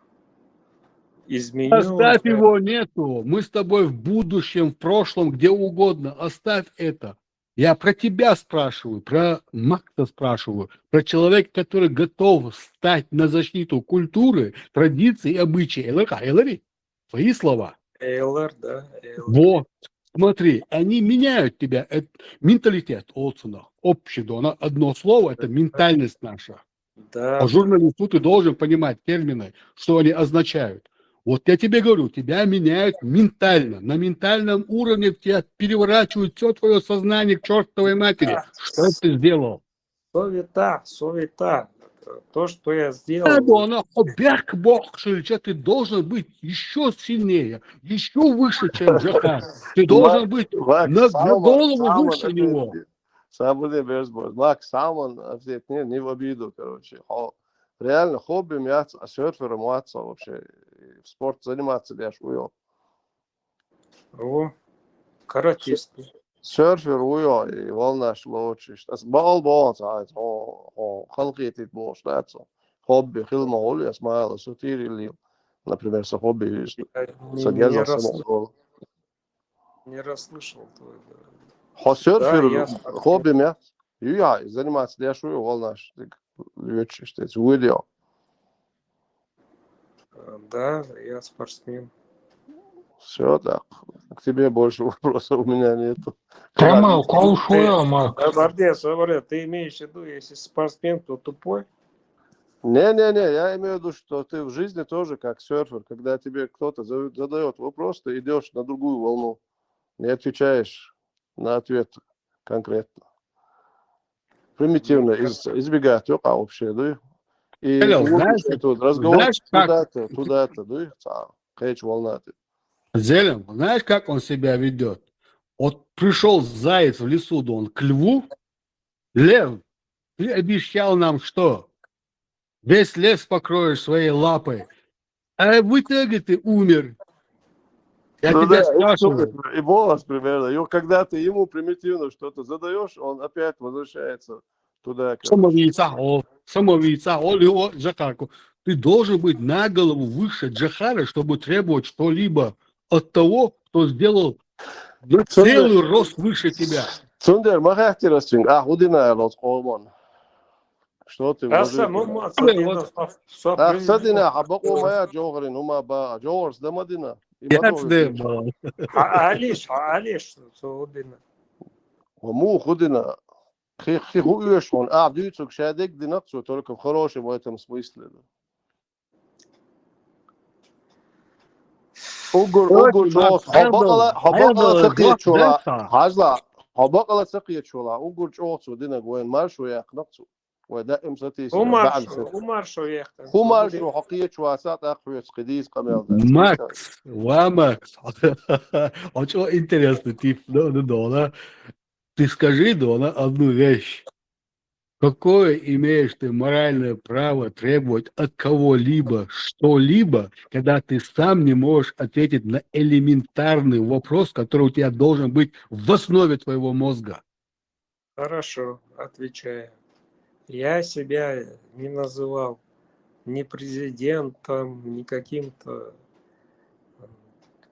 [SPEAKER 10] изменю.
[SPEAKER 9] Оставь его, нету. Мы с тобой в будущем, в прошлом, где угодно. Оставь это. Я про тебя спрашиваю, про Макса спрашиваю, про человека, который готов стать на защиту культуры, традиций и обычаев. Эллари, твои слова.
[SPEAKER 10] Эйлер, да.
[SPEAKER 9] Вот, смотри, они меняют тебя. Это менталитет, общий, да, одно слово, это ментальность наша.
[SPEAKER 10] Да.
[SPEAKER 9] А журналисту ты должен понимать термины, что они означают. Вот я тебе говорю, тебя меняют ментально. На ментальном уровне тебя переворачивают все твое сознание к чертовой матери. Что ты сделал?
[SPEAKER 10] Совета. То, что я сделал.
[SPEAKER 9] Ты должен быть еще сильнее, еще выше, чем Джахар. Ты должен быть на голову выше него.
[SPEAKER 21] Самый безбожный. Макс, сам не в обиду, короче. Реально хобби мяться, а серфером мяться вообще. В спорт заниматься ляж уё.
[SPEAKER 10] О, каратист.
[SPEAKER 21] Серфер уё, и волна шлочиш. Das balbons halt, халкитит бош, that's хобби, хилма холи, я смаяла, сутири ли, например, со хобби, сагеза самого.
[SPEAKER 10] Не расслышал твой.
[SPEAKER 21] Серфер, хобби мяться. Я заниматься ляж уё, волна шлочиш, это видео.
[SPEAKER 10] Да, я спортсмен.
[SPEAKER 21] Все так. К тебе больше вопросов у меня нету.
[SPEAKER 10] Обордец, ты имеешь в виду, если спортсмен, то тупой?
[SPEAKER 21] Не, я имею в виду, что ты в жизни тоже как серфер, когда тебе кто-то задает вопрос, ты идешь на другую волну, не отвечаешь на ответ конкретно. Примитивно избегать вообще, да? И тут разговор туда-то, да? Кэч волна.
[SPEAKER 9] Зелен, знаешь, как он себя ведет? Вот пришел заяц в лесу, да он к льву. Лев, ты обещал нам что? Весь лес покроешь своей лапой. А в итоге ты умер. Я тебя спрашиваю.
[SPEAKER 21] И голос примерно. И когда ты ему примитивно что-то задаешь, он опять возвращается туда.
[SPEAKER 9] Самовица, Джахарку. Ты должен быть на голову выше Джахара, чтобы требовать что-либо от того, кто сделал целый рост выше тебя.
[SPEAKER 21] Цундер, махахтирасчин, удина лос колмон. Что ты Садина, хабаку моя джогрин, ума ба, джогрс дамадина.
[SPEAKER 10] Алиш, удина.
[SPEAKER 21] Му худина. Хуешь он, дюйцук шадек динацу, только в хорошем в этом смысле. Угур чоос, хабакала сакия чола, хазла, хабакала сакия чола, угур чоосу дина гуэн маршу яхнацу. ودائم ستيس
[SPEAKER 10] ومارشو يختم
[SPEAKER 21] ومارشو حقيقة شواسات أخويا قديس قميل
[SPEAKER 9] Макс, Макс, очень интересный тип, Дона. Ты скажи, Дона, одну вещь. Какое имеешь ты моральное право требовать от кого-либо что-либо, когда ты сам не можешь ответить на элементарный вопрос, который у тебя должен быть в основе твоего мозга?
[SPEAKER 10] Хорошо, отвечаю. Я себя не называл ни президентом, ни каким-то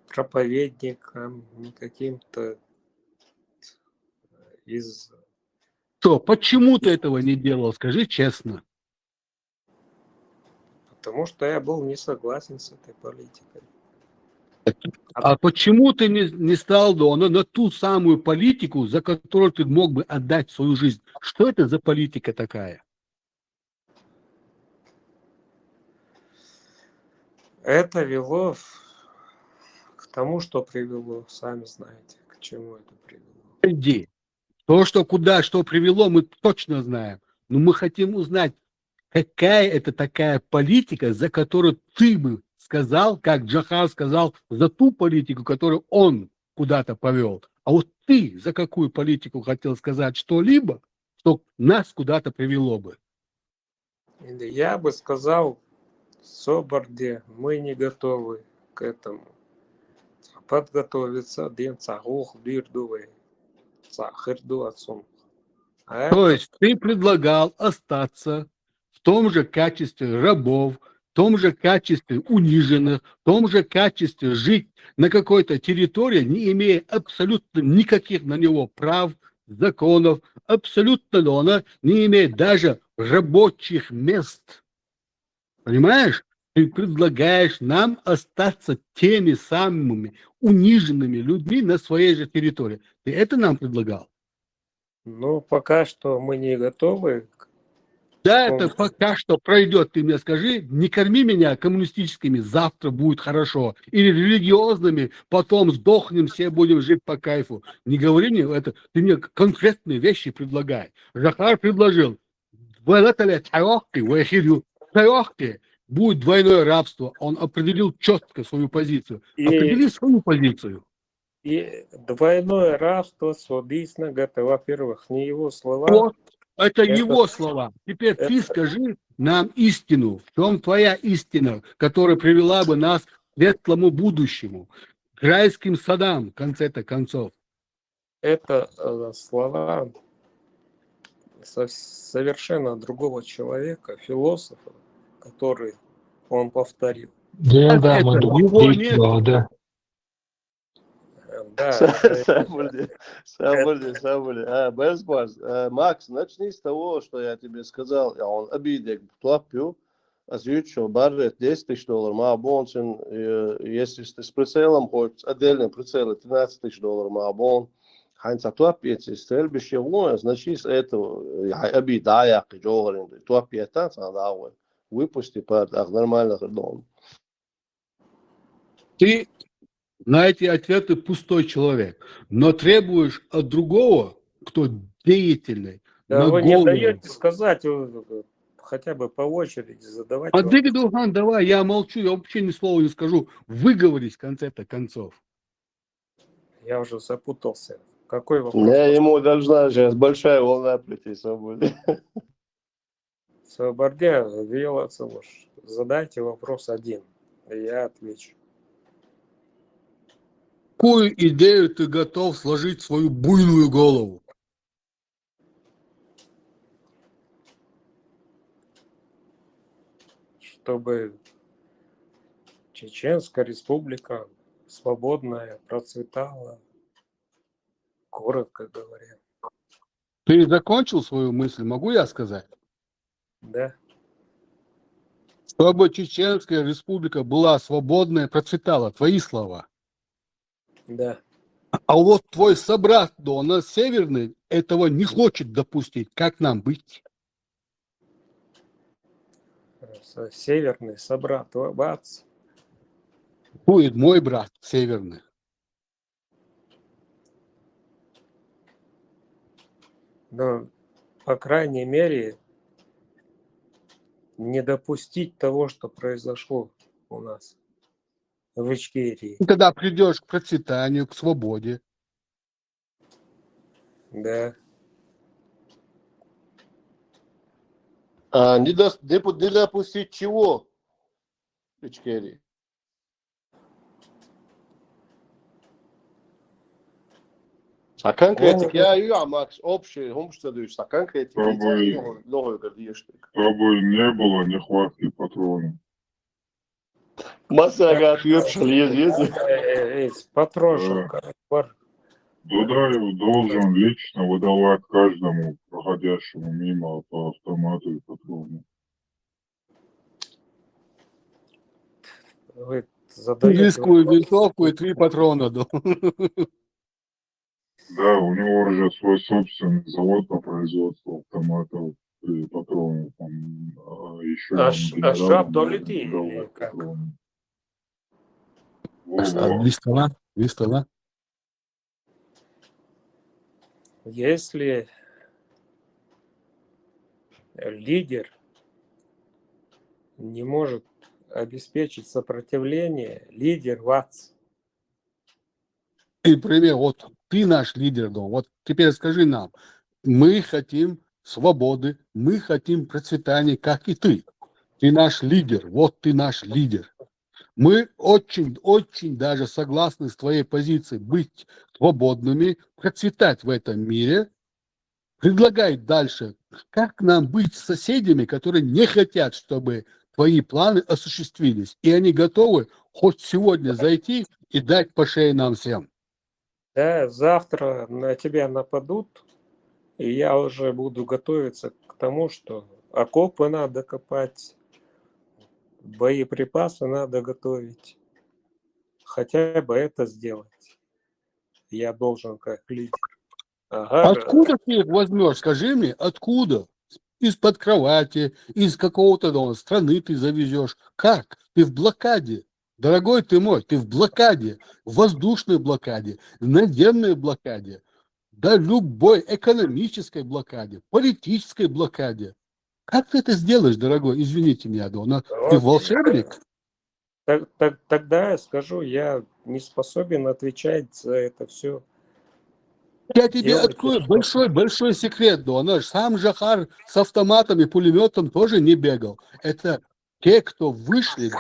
[SPEAKER 10] проповедником, ни каким-то из...
[SPEAKER 9] Что, почему ты этого не делал? Скажи честно.
[SPEAKER 10] Потому что я был не согласен с этой политикой.
[SPEAKER 9] А почему ты не стал на ту самую политику, за которую ты мог бы отдать свою жизнь? Что это за политика такая?
[SPEAKER 10] Это вело к тому, что привело, сами знаете, к чему это привело.
[SPEAKER 9] Иди. То, что куда, что привело, мы точно знаем. Но мы хотим узнать, какая это такая политика, за которую ты бы сказал, как Джохар сказал, за ту политику, которую он куда-то повел. А вот ты за какую политику хотел сказать что-либо, что нас куда-то привело бы?
[SPEAKER 10] Я бы сказал, Соборде, мы не готовы к этому. Подготовиться,
[SPEAKER 9] То есть ты предлагал остаться в том же качестве рабов, в том же качестве униженных, в том же качестве жить на какой-то территории, не имея абсолютно никаких на него прав, законов, абсолютно не имея даже рабочих мест. Понимаешь? Ты предлагаешь нам остаться теми самыми униженными людьми на своей же территории. Ты это нам предлагал?
[SPEAKER 10] Ну, пока что мы не готовы.
[SPEAKER 9] Да, это пока что пройдет. Ты мне скажи, не корми меня коммунистическими, завтра будет хорошо. Или религиозными, потом сдохнем, все будем жить по кайфу. Не говори мне это. Ты мне конкретные вещи предлагай. Жохар предложил. Будет двойное рабство. Он определил четко свою позицию. Определи свою позицию.
[SPEAKER 10] И двойное рабство сводится, это, во-первых, не его слова.
[SPEAKER 9] Вот, это его слова. Теперь ты скажи нам истину. В чем твоя истина, которая привела бы нас к светлому будущему, к райским садам, в конце-то концов?
[SPEAKER 10] Это слова совершенно другого человека, философа, который он повторил.
[SPEAKER 15] Да,
[SPEAKER 9] его нет.
[SPEAKER 15] да.
[SPEAKER 21] Сабули. Макс, начни с того, что я тебе сказал. Он обидек платил, а зючо баррет 10 тысяч долларов, мабонцин, если ты с прицелом хочешь, отдельный прицел, 13 тысяч долларов, мабон. Ханца туапьете, стрельбище его, значит, этого обидая, джогарин, туапьета, надо выпусти под нормальных дом.
[SPEAKER 9] Ты на эти ответы пустой человек, но требуешь от другого, кто деятельный.
[SPEAKER 10] Да вы не даете сказать хотя бы по очереди задавать.
[SPEAKER 9] А ты, Дулхан, давай, я молчу, я вообще ни слова не скажу. Выговорись в конце-то концов.
[SPEAKER 10] Я уже запутался. Какой вопрос?
[SPEAKER 21] Я ему должна сейчас большая волна прийти, Сабули.
[SPEAKER 10] Соборде, Виола Целуш, задайте вопрос один, и я отвечу.
[SPEAKER 9] Какую идею ты готов сложить в свою буйную голову?
[SPEAKER 10] Чтобы Чеченская республика свободная процветала, коротко говоря.
[SPEAKER 9] Ты закончил свою мысль, могу я сказать?
[SPEAKER 10] Да.
[SPEAKER 9] Чтобы Чеченская республика была свободная, процветала. Твои слова.
[SPEAKER 10] Да.
[SPEAKER 9] А вот твой собрат Дона Северный этого не хочет допустить. Как нам быть?
[SPEAKER 10] Северный собрат, бац.
[SPEAKER 9] Будет мой брат Северный.
[SPEAKER 10] Но, по крайней мере, не допустить того, что произошло у нас в Ичкерии.
[SPEAKER 9] Когда придешь к процветанию, к свободе.
[SPEAKER 10] Да.
[SPEAKER 21] Не допустить чего в Ичкерии? А конкретик, я ее, Макс, общий, а конкретик,
[SPEAKER 5] Чтобы не было нехватки патронов.
[SPEAKER 1] Масса есть.
[SPEAKER 10] Потрошенко.
[SPEAKER 5] Дудаев должен лично выдавать каждому проходящему мимо по автомату и патрону.
[SPEAKER 10] Вы задаете...
[SPEAKER 9] Английскую винтовку и 3 патрона. Да,
[SPEAKER 5] Да, у него уже свой собственный завод по производству автоматов и патронов. Еще
[SPEAKER 10] Ашап Толити или как?
[SPEAKER 9] Вистола.
[SPEAKER 10] Если лидер не может обеспечить сопротивление, лидер ВАЦ.
[SPEAKER 9] И пример, вот ты наш лидер, да, вот теперь скажи нам, мы хотим свободы, мы хотим процветания, как и ты. Ты наш лидер, вот ты наш лидер. Мы очень даже согласны с твоей позицией быть свободными, процветать в этом мире. Предлагай дальше, как нам быть с соседями, которые не хотят, чтобы твои планы осуществились. И они готовы хоть сегодня зайти и дать по шее нам всем.
[SPEAKER 10] Да, завтра на тебя нападут, и я уже буду готовиться к тому, что окопы надо копать, боеприпасы надо готовить. Хотя бы это сделать. Я должен как лидер. Ага.
[SPEAKER 9] Откуда ты их возьмешь? Скажи мне, откуда? Из-под кровати, из какого-то страны ты завезешь. Как? Ты в блокаде. Дорогой ты мой, ты в блокаде, в воздушной блокаде, в наземной блокаде, да любой экономической блокаде, политической блокаде. Как ты это сделаешь, дорогой? Извините меня, Дона. Ты волшебник?
[SPEAKER 10] Тогда я скажу, я не способен отвечать за это все.
[SPEAKER 9] Я тебе открою большой секрет, Дона. Сам Жахар с автоматом и пулеметом тоже не бегал. Это те, кто вышли,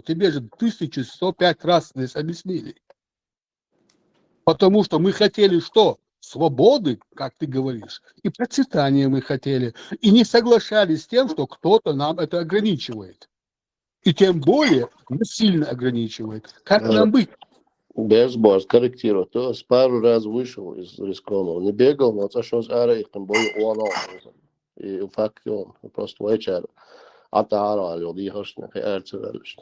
[SPEAKER 9] тебе же 1105 раз здесь объяснили. Потому что мы хотели что? Свободы, как ты говоришь, и процветания мы хотели. И не соглашались с тем, что кто-то нам это ограничивает. И тем более насильно ограничивает. Как нам быть?
[SPEAKER 21] Безборс корректирую. То есть пару раз вышел из рискованного. Не бегал, но это что с их там бою уанал. И факт он просто вечер. А та ара люди хошны эрцевелишь.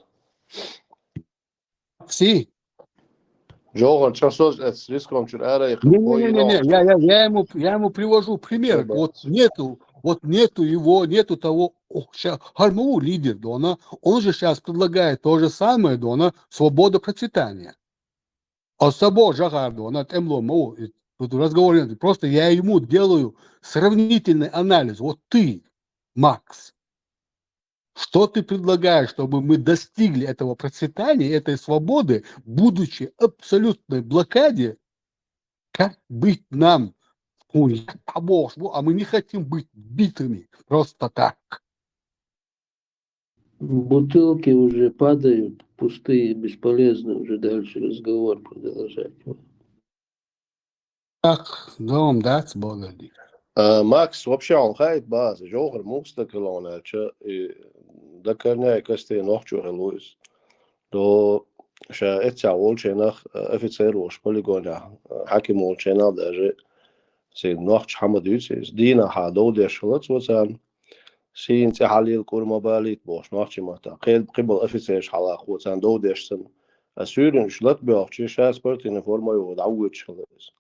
[SPEAKER 9] Все.
[SPEAKER 21] Джоган, что с риском чур их
[SPEAKER 9] Не, я ему привожу пример. Вот нету его, нету того. Харму лидер, Дона. Он же сейчас предлагает то же самое, Дона, свобода процветания. А с собой Жахар, Дона, темло, тут разговор нет. Просто я ему делаю сравнительный анализ. Вот ты, Макс, что ты предлагаешь, чтобы мы достигли этого процветания, этой свободы, будучи абсолютной блокаде? Как быть нам? А мы не хотим быть битыми просто так.
[SPEAKER 3] Бутылки уже падают, пустые, бесполезно уже дальше разговор продолжать.
[SPEAKER 9] Ах, дом, да, сбогали.
[SPEAKER 21] Макс, вообще он хайт базы, Жохар мустакилон, ذكرني كستي نوخشو هلويس دو شا اتسا والشيناخ افيتسير وش بوليغونا حاكم والشينا داجي سي نوخش حمد يوسيس دينا حادو ديشلت وسان سين تي حاليل كور موبايليت بوش نوخشي ماتا قبل افيتسير حلاق وسان دو ديشسن اسيرن شلت بيوخشي شا سبورتين فورما يودعوت شلس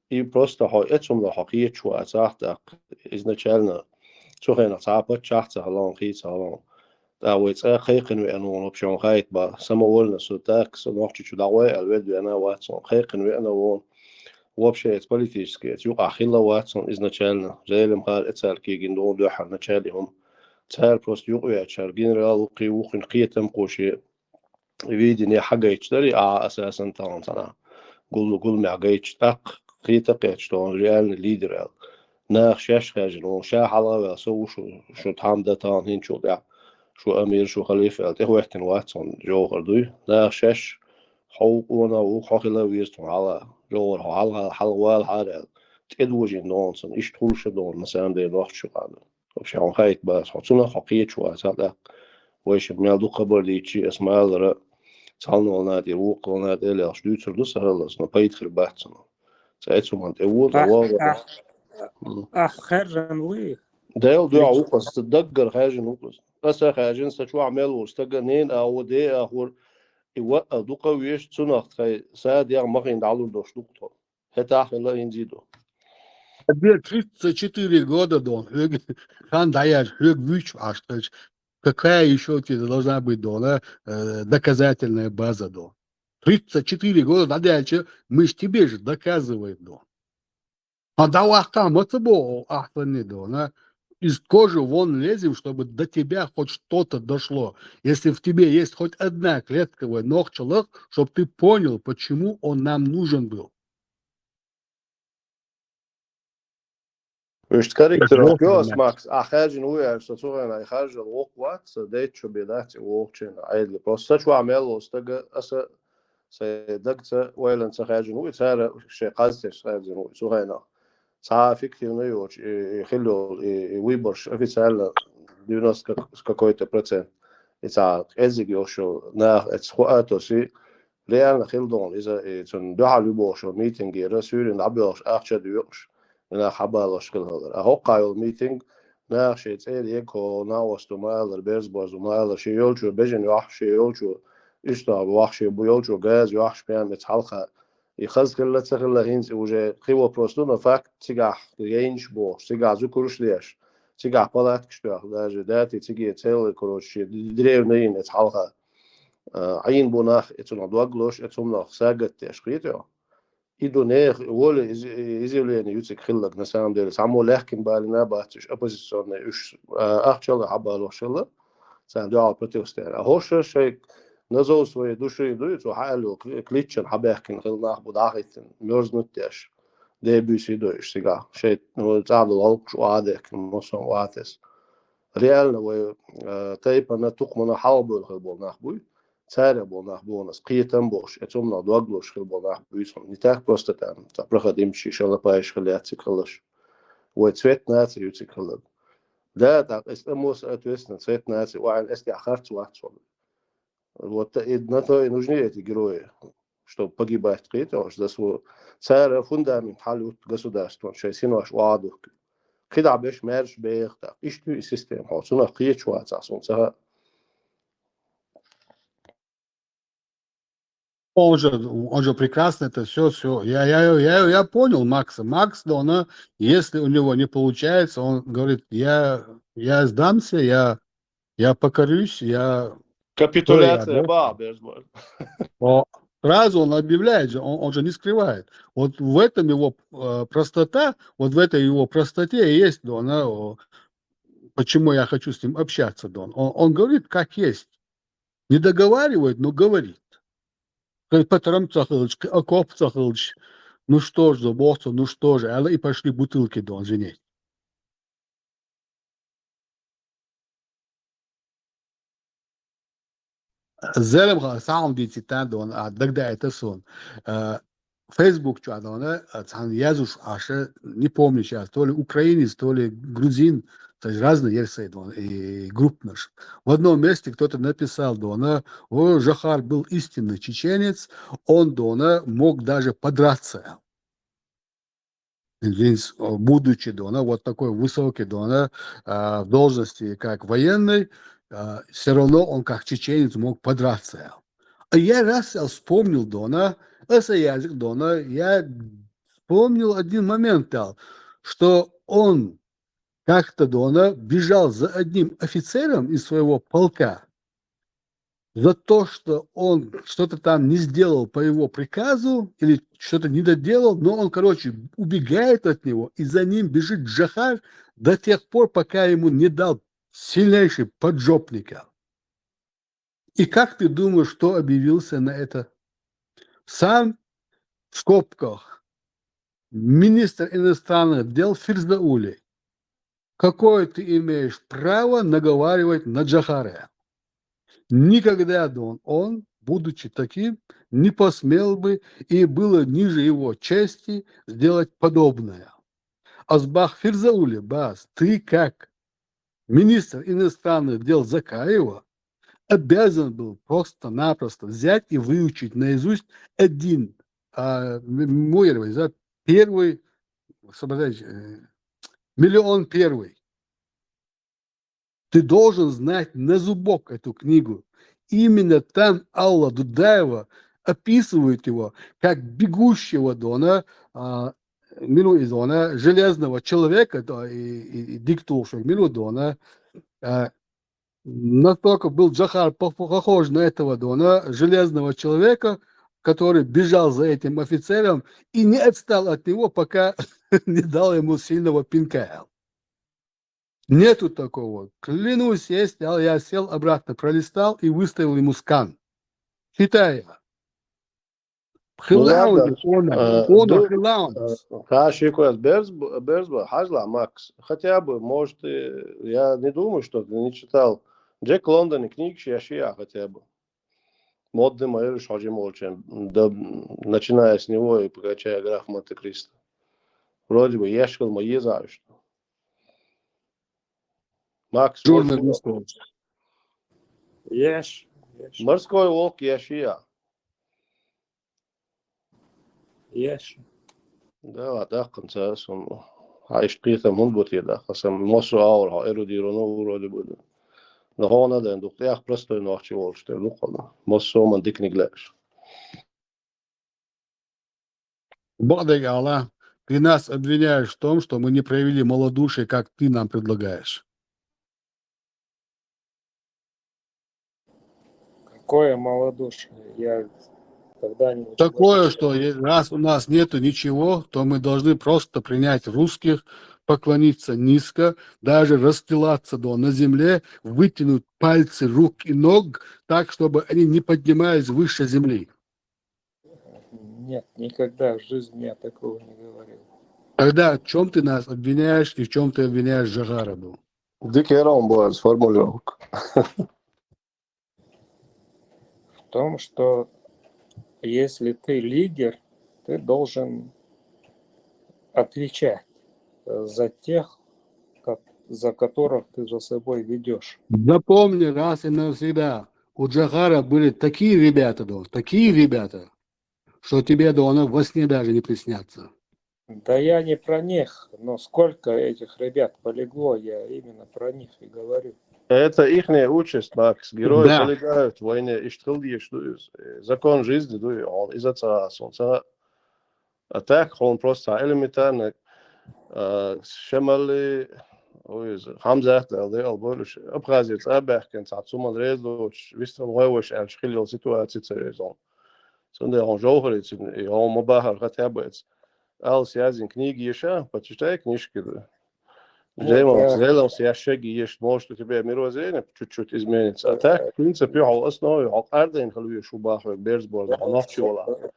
[SPEAKER 21] и просто этим хоккей чуа цахта изначально цохена цапа чахта халон хица халон да вот хейкен вен он опшон хайт ба самовольно сутак сонохчу чудавай алвед вена ватсон хейкен вен он вообще это политически это юга хилла ватсон изначально зелем хар эцалки гиндон дохар началهم цар просто юга чар генерал قيوخن قيتم قوشي видение حاجه يشتري اساسا طبعا قول معجيش تق قيتقيت что он реальный лидер ناخ شاش خاجن وشا حلا سو شو تحمد تان هين شو ده شو امير شو خليفه ده وقت واتسون جوهر دوي ناخ شاش حقوق وانا وخاخلا ويستون على جوهر على حلوال هذا تدوجي نونسن ايش تقول شو دون مثلا ده وقت شو قال вообще он хайт бас хотуна хокие чуа сада ويش ميل خبر ديتشي اسمع لرا صالنا ونادي روق ونادي إلى أشلو تردو سهلس نبيت خل بحثنا ساعتهم عند أول رواه
[SPEAKER 10] أخر نوي
[SPEAKER 21] دايل دو عوقس تدقر حاجة نوقس بس حاجة ستشو عمل واستجنين أو دي أخور يوقع دوقة ويش تناخت خي ساد يا مخين دعلو دوش دوقته هتا خلا ينزيدو
[SPEAKER 9] Тебе 34 года, Дон. Хан даяш, вич, какая еще у тебя должна быть, Дон, доказательная база, Дон? 34 года, дальше мы ж тебе же доказываем, Дон. А давахкам, это было ахтаны, Дон, из кожи вон лезем, чтобы до тебя хоть что-то дошло. Если в тебе есть хоть одна клетковая ногчелок, чтобы ты понял, почему он нам нужен был.
[SPEAKER 21] مش كاركتر كيوس ماكس اخرج نوع سوتو انا اخرج الوق وات ديت شو بيدات ووكشن عيد بروستا شو عمل استجا اس سيدكت ويلن سخرج نوع صار شيء قاصد سخرج نوع سو هنا صار كثير نيوش يخلوا ويبرش في سال دينوس какой-то процент это эзиги شو на это سي реально خلدون اذا تن دعا لبوش ميتنج رسول نعبيش اخشى ديوش أنا حابة أشكل هذا أهوقع الميتينج ناقش يتسأل يكو ناوستو ماذا بيرزبوز وماذا شيء يلجو بيجن يوحش يلجو إشتغل وحش يلجو غاز يوحش بيان متحلقة يخز كلا تخلا هينز وجه خيوة بروستونا فاك تيجح يينش بوش تيجح زكروش ليش تيجح بلات كشتوح داجة داتي تيجي يتسأل كروش دريو نين يتحلقة عين بوناخ اتونا دوغلوش اتونا ساقت تشقيتو إدو نيخ ولا إزيولين يوتك خلق نسام ديرس عمو لكن بالنا باتش أبوزيسيون إيش أخشلا عبالو شلا سام دعاء بروتستان أهوش شيء نزوس ويدوشي دويت وحالو كليتشن حباكن خلنا بداخيتن ميرز نتيش ده بيسي دويش سيجا شيء تعادل الق شو عادك مصر واتس ريالنا و تايبا نتوقمنا حالبول خلبول نخبوي سارع بوناخ بونس قيتم بوش اتومنا دوغلوش خل بوناخ بيسون نتاك بروستاتان تبرخ ديمشي شلا بايش خلياتي كلش وتسويت ناتي يوتي كلب ده تاق استموس اتوسن تسويت ناتي وعن استي اخرت واتسون вот иднато нужнее эти герои чтобы погибать قيت ош да сво сара фундамент халут государства шайсин ош واضح كده باش مارش بيختا اشتو سيستم هوسنا قيت شو اساسون سها
[SPEAKER 9] Он же прекрасно это все. Я понял Макса. Макс, да, если у него не получается, он говорит, я сдамся, я покорюсь, я...
[SPEAKER 21] Капитуляция,
[SPEAKER 9] Сразу он объявляет, он же не скрывает. Вот в этом его простота, вот в этой его простоте есть, да, почему я хочу с ним общаться, да. Он говорит, как есть. Не договаривает, но говорит. Патрам Цахалыч, окоп Цахалыч, ну что ж, забохцу, ну что же, и пошли бутылки дон женить. Зелем сам дититан дон, тогда это сон. Фейсбук чадона, Язуш Аша, не помню сейчас, то ли украинец, то ли грузин, то есть разные версии, и групп наш. В одном месте кто-то написал, Дона, Жахар был истинный чеченец, он, Дона, мог даже подраться. Будучи, Дона, вот такой высокий, Дона, в должности как военный, все равно он как чеченец мог подраться. А я раз вспомнил, Дона, язык Дона, я вспомнил один момент, что он как-то Дона бежал за одним офицером из своего полка за то, что он что-то там не сделал по его приказу или что-то не доделал, но он, короче, убегает от него, и за ним бежит Джахар до тех пор, пока ему не дал сильнейший поджопника. И как ты думаешь, что объявился на это? Сам в скобках министр иностранных дел Фирзаули. Какое ты имеешь право наговаривать на Джахара? Никогда он, будучи таким, не посмел бы, и было ниже его чести сделать подобное. Азбах Фирзаули, Бас, ты как министр иностранных дел Закаева обязан был просто-напросто взять и выучить наизусть один первый, миллион первый. Ты должен знать на зубок эту книгу. Именно там Алла Дудаева описывает его как бегущего железного человека и диктовшего настолько был Джохар похож на этого железного человека, который бежал за этим офицером и не отстал от него, пока не дал ему сильного пинка. Нету такого. Клянусь, я сел обратно, пролистал и выставил ему скан. Читай.
[SPEAKER 21] Макс. Хотя бы, может, я не думаю, что ты не читал Джек Лондон и книги Шиашия хотя бы. Модный майор Шаджи Молчан, начиная с него и покачая граф Монте-Кристо. Вроде бы яшкал мои знаю, что. Макс, морской волк Яшия. Да, да, конца он. А ишприта мунбути да, хасам мосу аура, эрудироно вроде бы. Но он один, дух, я просто не хочу волчать, ну ладно. Мосу man дик не глядишь.
[SPEAKER 9] Богдай Аллах, ты нас обвиняешь в том, что мы не проявили малодушие, как ты нам предлагаешь.
[SPEAKER 10] Какое малодушие? Я когда-нибудь...
[SPEAKER 9] Такое, что раз у нас нету ничего, то мы должны просто принять русских, поклониться низко, даже расстилаться на земле, вытянуть пальцы рук и ног так, чтобы они не поднимались выше земли.
[SPEAKER 10] Нет, никогда в жизни я такого не говорил.
[SPEAKER 9] Тогда в чем ты нас обвиняешь и в чем ты обвиняешь Джохара был?
[SPEAKER 21] Дикером был сформулировка.
[SPEAKER 10] В том, что если ты лидер, ты должен отвечать за тех, за которых ты за собой ведешь.
[SPEAKER 9] Запомни раз и навсегда, у Джохара были такие ребята, что тебе во сне даже не приснятся.
[SPEAKER 10] Да я не про них, но сколько этих ребят полегло, я именно про них и говорю.
[SPEAKER 21] Это их участь, Макс. Герои полегают в войне. Закон жизни, он из-за царства. А так он просто элементарно шемали, Хамзат, больше образец, Аберкен, Сацуман Резлоч, Вистрам Ройвош, Шхилил ситуации царезон. Сонда он жоврит, и он мобахар хотя бы. Алс язин книги еще, почитай книжки. Зелом я шаги есть, может у тебя мировоззрение чуть-чуть изменится. А так, в принципе, в основе, арден халуи шубаху, берсборд, нахчола.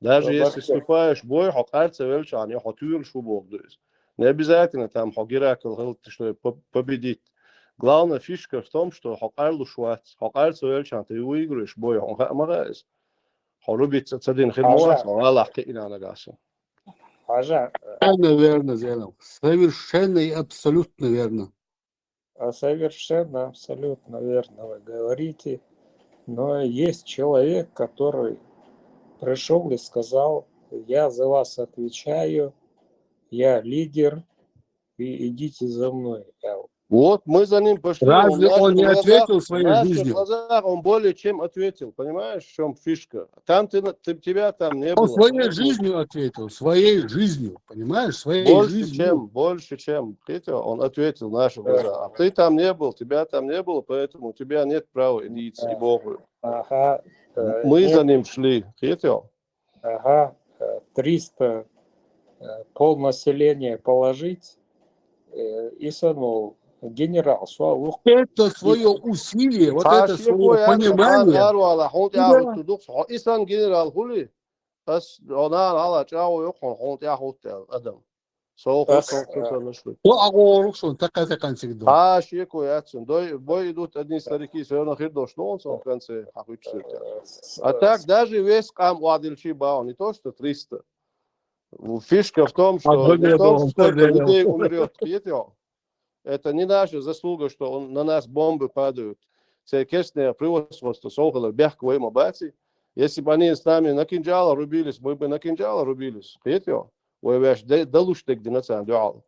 [SPEAKER 21] Даже если вступаешь в бой, арца велчан, я хотюр шубок. Не обязательно там хагиракл, что победить. Главная фишка в том, что хакарлу шуац, арца велчан, ты выиграешь бой, он хамарайс. Харубиться цадин хидмуас, он Аллах кина нагаса.
[SPEAKER 9] Верно, Зелом. Совершенно и абсолютно верно.
[SPEAKER 10] Совершенно, абсолютно верно вы говорите. Но есть человек, который пришел и сказал: я за вас отвечаю, я лидер, и идите за мной.
[SPEAKER 21] Вот мы за ним пошли.
[SPEAKER 9] Разве он не ответил своей жизнью?
[SPEAKER 21] В глазах он более чем ответил. Понимаешь, в чем фишка? Там тебя там не было.
[SPEAKER 9] Он своей жизнью ответил, своей жизнью, понимаешь? Своей жизнью.
[SPEAKER 21] Больше чем. Он ответил в наши глаза. А ты там не был, тебя там не было, поэтому у тебя нет права идти и Богу. Мы за ним шли.
[SPEAKER 10] 300 полнаселения положить и санул. Генерал,
[SPEAKER 9] это свое усилие, вот это свое понимание.
[SPEAKER 21] А так даже весь кам Адильчи Бау, не то что 300. Фишка в том, что сколько людей умрет, это не наша заслуга, что на нас бомбы падают. Это честное превосходство Сохола, бягкого им обати. Если бы они с нами на кинжала рубились, мы бы на кинжала рубились. Хитро. ويبقاش دلوش تك ديناتان دعاء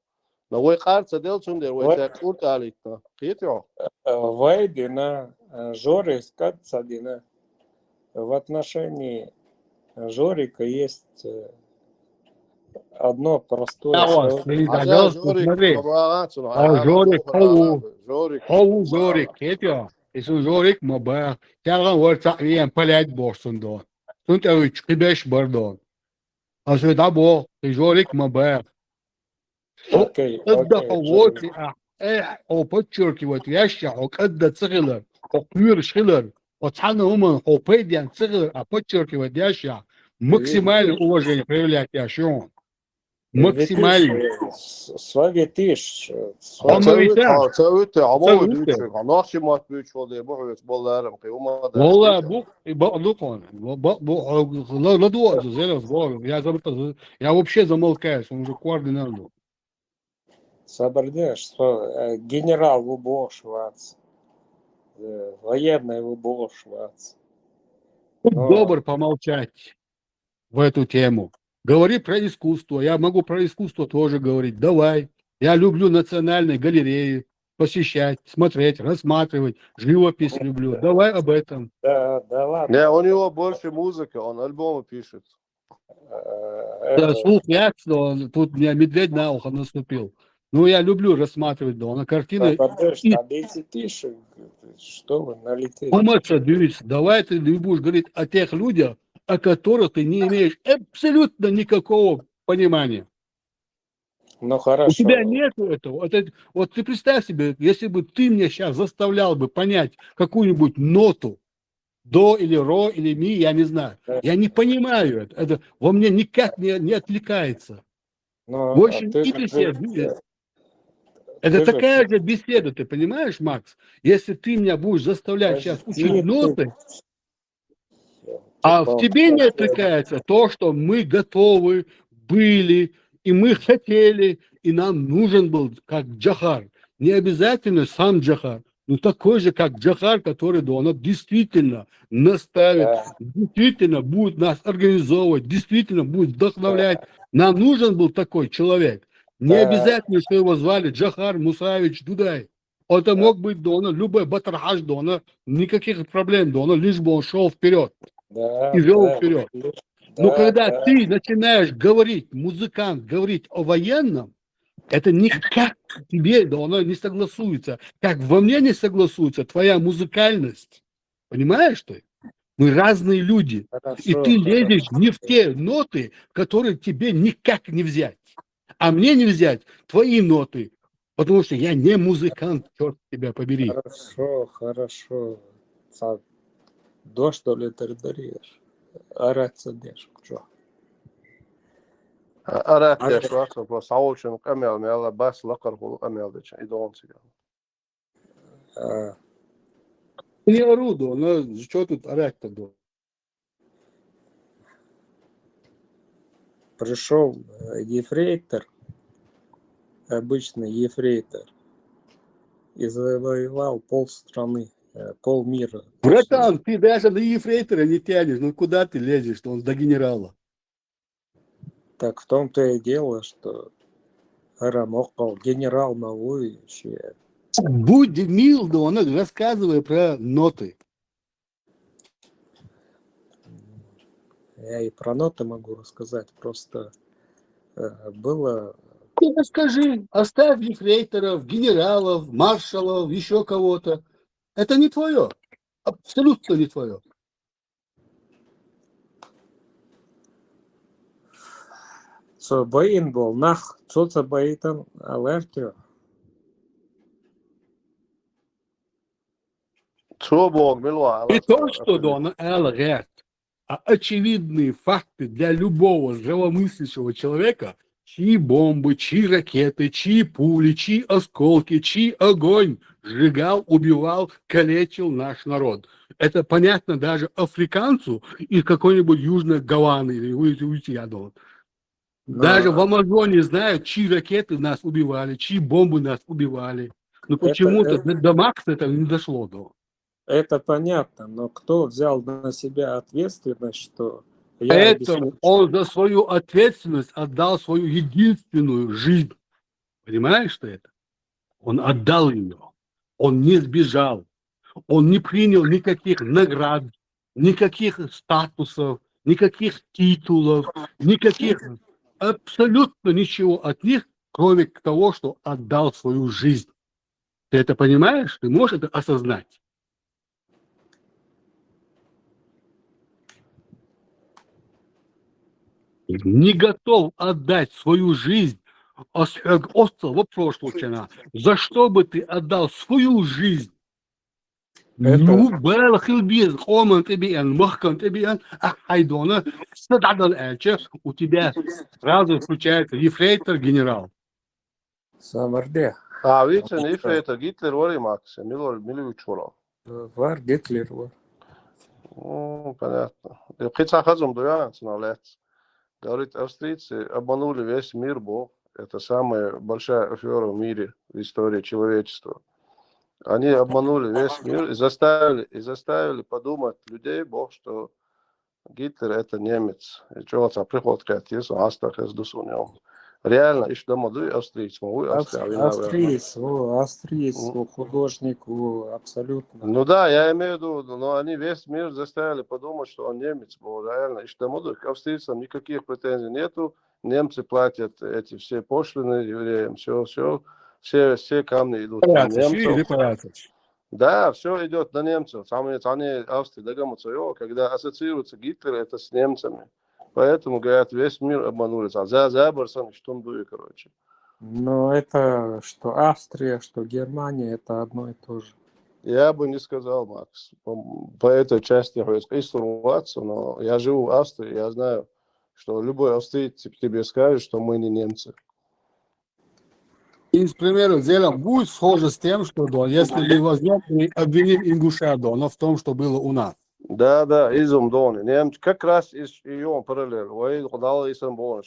[SPEAKER 21] نوي قارت دلتون دير ويتاك قلت عليك خيتو
[SPEAKER 10] Вайдина, Жоры Скатсадина. В отношении Жорика есть одно простое слово.
[SPEAKER 9] Жорик, Хитро. Если Жорик мабах, тяган ворцак вием палять борсундон. Тут чкибеш бардон. А что дабо, Жорик мабах. подчеркивать вещи, когда цигler, купюр шиллер, пацаны умы, опедиан цигler, а подчеркивать вещи, максимальное уважение проявлять вещи. Максимально.
[SPEAKER 10] Свагетиш.
[SPEAKER 9] والله ابوك بقلقهم لا دوق زي الصغار я вообще замолкаюсь, он уже координатор.
[SPEAKER 10] Соображаешь, что генерал Вубошвац, военный Вубошвац.
[SPEAKER 9] Добр помолчать в эту тему. Говори про искусство. Я могу про искусство тоже говорить. Давай. Я люблю национальные галереи посещать, смотреть, рассматривать. Живопись люблю. Давай об этом.
[SPEAKER 10] Да ладно.
[SPEAKER 21] Не, у него больше музыки, он альбомы пишет.
[SPEAKER 9] Да, слух ясно, тут мне медведь на ухо наступил. Ну, я люблю рассматривать, да, на картины.
[SPEAKER 10] Что вы налетели?
[SPEAKER 9] Давай ты не будешь говорить о тех людях, о которых ты не имеешь абсолютно никакого понимания.
[SPEAKER 10] Ну, хорошо.
[SPEAKER 9] У тебя нет этого. Вот ты представь себе, если бы ты меня сейчас заставлял бы понять какую-нибудь ноту, до или ро или ми, я не знаю. Я не понимаю это. Это во мне никак не отвлекается. В общем, это такая же беседа, ты понимаешь, Макс? Если ты меня будешь заставлять сейчас учить ноты, а в тебе не отвлекается то, что мы готовы были, и мы хотели, и нам нужен был, как Джахар. Не обязательно сам Джахар, но такой же, как Джахар, который он действительно наставит, действительно будет нас организовывать, действительно будет вдохновлять. Нам нужен был такой человек. Не обязательно, что его звали Джахар Мусаевич Дудай. Это мог быть Дона, любой Батархаш Дона, никаких проблем Дона, лишь бы он шел вперед. И вел вперед. Но когда ты начинаешь говорить, музыкант, говорить о военном, это никак тебе, да, оно не согласуется. Как во мне не согласуется твоя музыкальность. Понимаешь ты? Мы разные люди. И ты лезешь не в те ноты, которые тебе никак не взять. А мне не взять твои ноты. Потому что я не музыкант, черт тебя побери.
[SPEAKER 10] Хорошо. Дождь то ли тердаришь? Арать садишь.
[SPEAKER 21] أراد يا شواكس بصعود شنو أميل ميلا بس لقربو أميل ديش إدون سيجا.
[SPEAKER 9] Не орудо, но что тут орать-то было?
[SPEAKER 10] Пришел ефрейтор, обычный ефрейтор, и завоевал полстраны, полмира.
[SPEAKER 9] Братан, ты даже до ефрейтора не тянешь, ну куда ты лезешь, что он до генерала?
[SPEAKER 10] Так в том-то и дело, что Арамокал, генерал воюющий.
[SPEAKER 9] Будь мил, да он рассказывай про ноты.
[SPEAKER 10] Я и про ноты могу рассказать, просто было...
[SPEAKER 9] Ты расскажи, оставь ефрейторов, генералов, маршалов, еще кого-то. Это не твое, абсолютно не твое.
[SPEAKER 10] Så bøyen был нах, så бøйтен алертio.
[SPEAKER 9] Не то, что Дон Элрет, а очевидные факты для любого здравомыслящего человека, чьи бомбы, чьи ракеты, чьи пули, чьи осколки, чьи огонь сжигал, убивал, калечил наш народ. Это понятно даже африканцу из какой-нибудь Южной Гаваны или уйти, я думаю. Даже в
[SPEAKER 10] Но
[SPEAKER 9] Амазоне знают, чьи ракеты нас убивали, чьи бомбы нас убивали. Но почему-то до Макса это не дошло до.
[SPEAKER 10] это понятно, но кто взял на себя ответственность, что я
[SPEAKER 9] Поэтому
[SPEAKER 10] обеспечу?
[SPEAKER 9] он за свою ответственность отдал свою единственную жизнь. Понимаешь, что это? Он отдал ее. Он не сбежал. Он не принял никаких наград, никаких статусов, никаких титулов, никаких, абсолютно ничего от них, кроме того, что отдал свою жизнь. Ты это понимаешь? Ты можешь это осознать? Не готов отдать свою жизнь за что бы ты отдал свою жизнь? Ну, у тебя сразу включается ефрейтор генерал.
[SPEAKER 10] Самарде.
[SPEAKER 21] Видите, не ефрейтор, Гитлер вори Макс, Милович ворал.
[SPEAKER 10] Вар Гитлер вор.
[SPEAKER 21] Понятно. Птица хазом дуянец на лет. Говорит, австрийцы обманули весь мир, Бог. Это самая большая афера в мире, в истории человечества. Они обманули весь мир и заставили подумать людей, Бог, что Гитлер это немец. И что приход к этому, астахес дусунем. Реально, ищ домоду австриец,
[SPEAKER 10] Австриец, художник, абсолютно.
[SPEAKER 21] Ну да, я имею в виду, но они весь мир заставили подумать, что он немец был. Реально, ищ домоду, к австрийцам никаких претензий нету. Немцы платят эти все пошлины евреям, все камни идут на немцев. Да, все идет на немцев. Они Австрии догомятся, когда ассоциируется Гитлер, это с немцами. Поэтому, говорят, весь мир обманули. Короче.
[SPEAKER 10] Но это что Австрия, что Германия, это одно и то же.
[SPEAKER 21] Я бы не сказал, Макс. По этой части информацию, но я живу в Австрии, я знаю, что любой австриец тебе скажет, что мы не немцы.
[SPEAKER 9] И, к примеру, дело будет схоже с тем, что если мы возьмем и обвиним ингуша в том, что было у нас.
[SPEAKER 21] Да, изум дони. Немцы как раз ее параллель.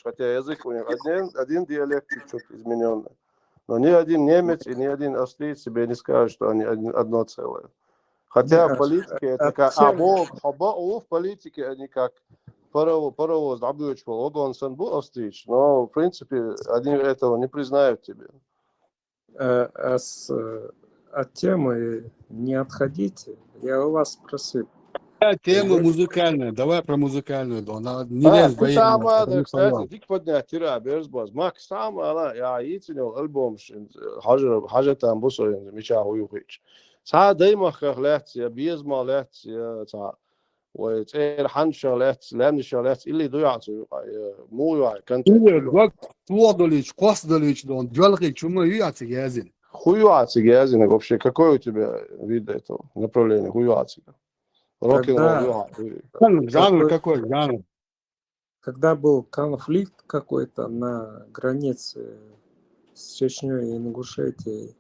[SPEAKER 21] Хотя язык у них один диалект чуть-чуть измененный. Но ни один немец и ни один австриец себе не скажет, что они одно целое. Хотя в политике это как... в политике они как паровоз обычного Обансон был австриец, но в принципе они этого не признают тебе.
[SPEAKER 10] От темы не отходите. Я у вас спросил.
[SPEAKER 9] Тема музыкальная. Давай про музыкальную.
[SPEAKER 21] Кстати, дик поднять тира берзбаз. Макс сам, я идти альбом, хажа там бусоин, меча уюхич. Са даймах лет, я безма лет, я وتير حن شغلات لأن شغلات اللي ضيعت مو يوعي كنت
[SPEAKER 9] Костолич, он делает, чему юяци язин.
[SPEAKER 21] Хуюаци язин вообще. Какой у тебя вид этого направления? Хуюаци. Рок-н-ролл.
[SPEAKER 9] Жанр какой? Жанр.
[SPEAKER 10] Когда был конфликт какой-то на границе с Чечней и Ингушетией,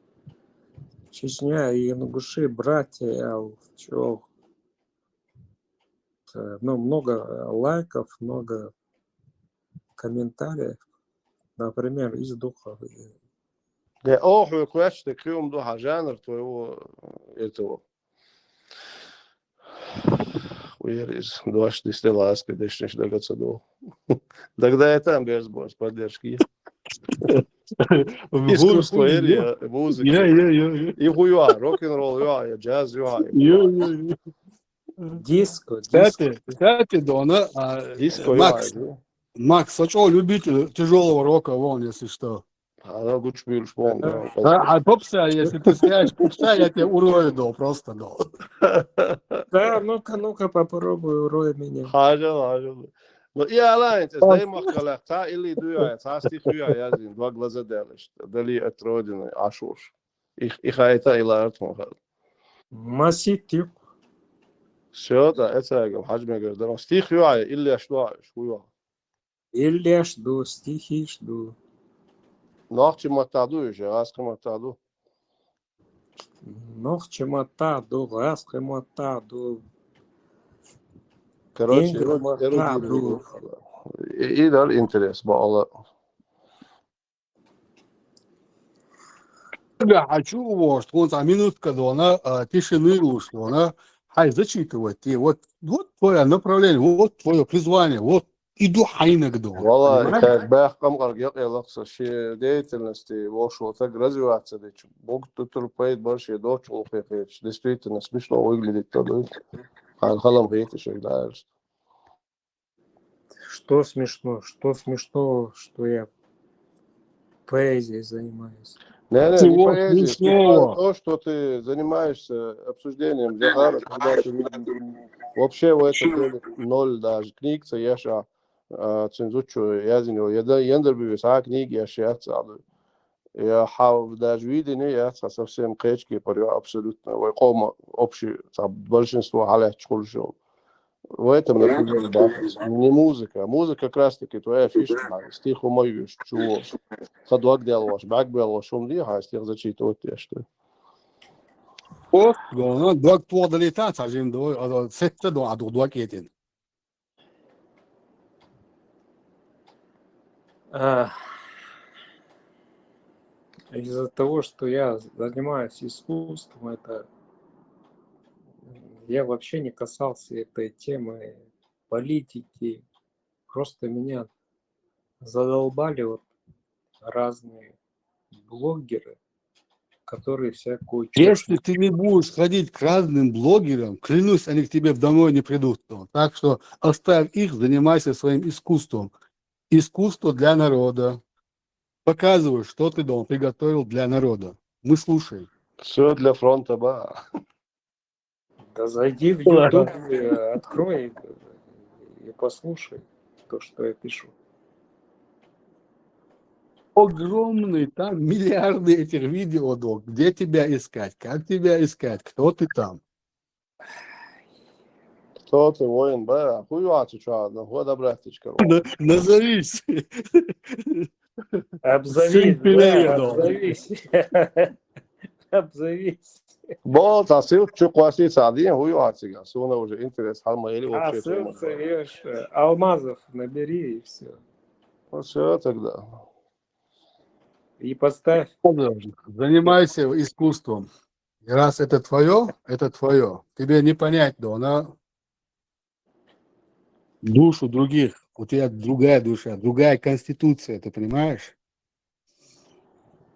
[SPEAKER 10] Чечня и Ингуши, братья, много лайков, много комментариев, например, из духа.
[SPEAKER 21] Охуй, квеч, ты крюм духа, жанр твоего этого. Уерис, дуаш ты стелас, когда еще не догадаться до. Тогда я там без босс поддержки. Искусство, музыка. И хуя, рок-н-ролл, джаз,
[SPEAKER 10] Диско.
[SPEAKER 9] Кстати, Дона, Макс, очень любитель тяжелого рока, вон, если что. Попса, если ты скажешь попса, я тебя урою, просто,
[SPEAKER 10] Да, ну-ка, попробуй, урой меня.
[SPEAKER 21] Ну, и алайн, дай махкалах, та или дуя, та стихуя, я зин, два глаза делаешь, дали от родины, ашуш. Их это и ларт махал.
[SPEAKER 10] Маситюк.
[SPEAKER 21] Все, да, это я говорю, хаджме говорю, да, стихуя, или что, шуя.
[SPEAKER 10] Или жду, стихи жду.
[SPEAKER 21] Нахчи матаду еще, аска матаду.
[SPEAKER 10] Нахчи матаду, аска матаду.
[SPEAKER 21] Короче, эрудирую. إذا интерес bağlı.
[SPEAKER 9] Я хочу, вот, что он за минутка до тишины ушло, хай зачитывать. И вот твое направление, вот твое призвание, вот иду хайнак до.
[SPEAKER 21] والله كان باقم قرق يلقص شيء деятельности вошло так развиваться, да бог тут рупает больше дочь улпекает. Действительно смешно выглядит тогда. Халам хейт еще дальше.
[SPEAKER 10] Что смешно? Что смешно, что я поэзией занимаюсь?
[SPEAKER 21] Не, не
[SPEAKER 9] Чего
[SPEAKER 21] поэзия.
[SPEAKER 9] смешного?
[SPEAKER 21] То, что ты занимаешься обсуждением Захара, когда ты вообще в этом деле ноль даже. Книг яша цензучу языню. Яндер бивиса книги яшается. Я хав даже видение яца совсем кречки парю абсолютно. Вайкома общий большинство халях чкульшо. В этом, например, да, не музыка. Музыка как раз таки твоя фишка. Стих умоюешь, чего. Садвак делаешь, бак делаешь, шум диха, стих зачитывать я что.
[SPEAKER 9] Вот, два твоя долета, сажим до, сетте до, два кетин.
[SPEAKER 10] Из-за того, что я занимаюсь искусством, это я вообще не касался этой темы политики. Просто меня задолбали вот разные блогеры, которые всякую чушь.
[SPEAKER 9] Если ты не будешь ходить к разным блогерам, клянусь, они к тебе домой не придут. Так что оставь их, занимайся своим искусством. Искусство для народа. Показывай, что ты дома приготовил для народа. Мы слушаем.
[SPEAKER 21] Все для фронта, ба.
[SPEAKER 10] Да зайди в YouTube, открой и послушай то, что я пишу.
[SPEAKER 9] Огромный, там миллиарды этих видео, док. Где тебя искать? Как тебя искать? Кто ты там?
[SPEAKER 21] Кто ты, воин, ба? Хуйвацу чадно, хода братичка.
[SPEAKER 9] Назовись.
[SPEAKER 10] Обзовись, да, обзовись. Обзовись.
[SPEAKER 21] Вот, а ссылка что классится один, хуйвацу. Суна уже интерес, халма или вообще.
[SPEAKER 10] Ссылка, алмазов набери и все.
[SPEAKER 21] Ну все тогда.
[SPEAKER 10] И поставь.
[SPEAKER 9] Занимайся искусством. И раз это твое, это твое. Тебе не понять, да, душу других. У тебя другая душа, другая конституция, ты понимаешь?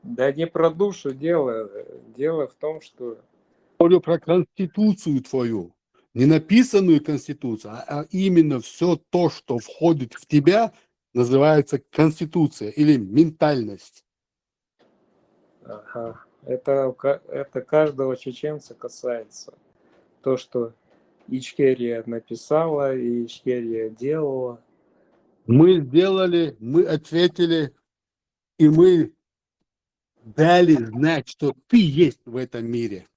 [SPEAKER 10] Да не про душу дело. Дело в том, что...
[SPEAKER 9] Говорю про конституцию твою. Не написанную конституцию, а именно все то, что входит в тебя, называется конституция или ментальность.
[SPEAKER 10] Ага. Это каждого чеченца касается. То, что Ичкерия написала и Ичкерия делала.
[SPEAKER 9] Мы сделали, мы ответили, и мы дали знать, что ты есть в этом мире.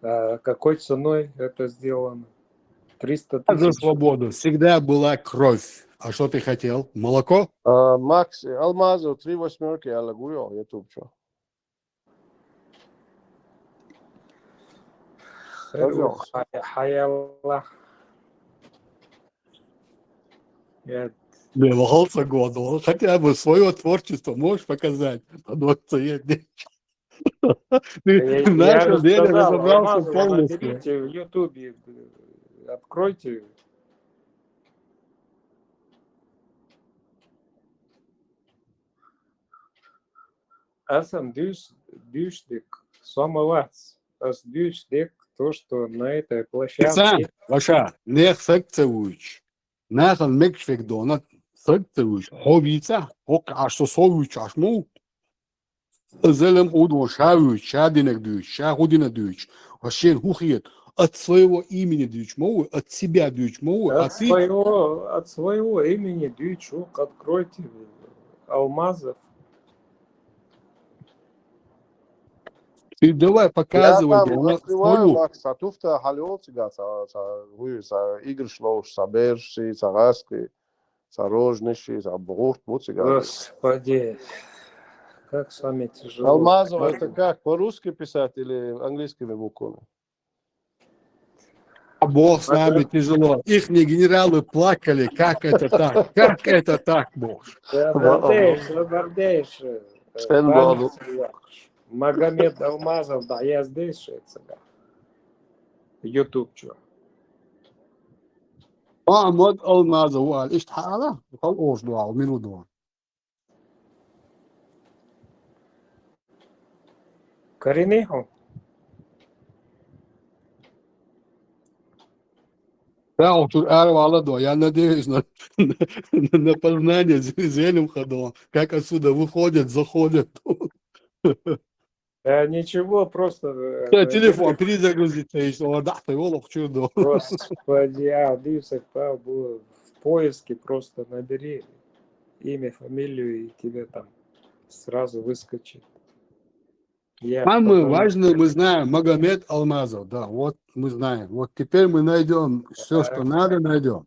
[SPEAKER 10] А какой ценой это сделано? 300
[SPEAKER 9] За
[SPEAKER 10] тысяч.
[SPEAKER 9] свободу всегда была кровь. А что ты хотел? Молоко?
[SPEAKER 21] Макс, алмазу 3 восьмерки, я лагую, YouTube что.
[SPEAKER 10] Хаялла.
[SPEAKER 9] Добивался года. Хотя бы свое творчество можешь показать? Ты в нашем деле разобрался полностью.
[SPEAKER 10] Наберите в Ютубе, откройте. Асам дюшдик, самовац. Ас дюшдик, то, что на этой площадке...
[SPEAKER 9] Ваша, не секцевуч. Нахан мекшвек донат секцевуч. Ховица, а что совуч, аж ну. Зелем удо шавуч, шадинек дюч, шахудина дюч. Вообще хухиет. От своего имени дюч мову, от себя дюч мову,
[SPEAKER 10] от своего имени дючок откройте алмазов.
[SPEAKER 9] Ты давай показывай.
[SPEAKER 21] Я там открываю, Макс, а туфта халиотига, са игршлош, са берши, са раски, са рожниши, са брухт, муцига.
[SPEAKER 10] Господи, как с вами тяжело.
[SPEAKER 21] Алмазов, это как, по-русски писать или английскими буквами?
[SPEAKER 9] Бог с нами тяжело. Их генералы плакали, как это так? Как это так, Бог?
[SPEAKER 10] Забардеешь,
[SPEAKER 21] Sen bağlı.
[SPEAKER 10] Магомед Алмазов, да, я здесь, YouTube что?
[SPEAKER 9] Mahmut Almaz var. İşte hala. Kal Oslo al minuto.
[SPEAKER 10] Коренный он?
[SPEAKER 9] Да, он тут арвала до. Я надеюсь на познание зеленым ходом. Как отсюда выходят, заходят.
[SPEAKER 10] Да ничего, просто...
[SPEAKER 9] Телефон перезагрузится, и что, да, ты олух чудо.
[SPEAKER 10] Господи, Адивсак в поиске просто набери имя, фамилию, и тебе там сразу выскочит.
[SPEAKER 9] Самое важное, мы знаем, Магомед Алмазов, да, вот мы знаем. Вот теперь мы найдем все, что надо, найдем.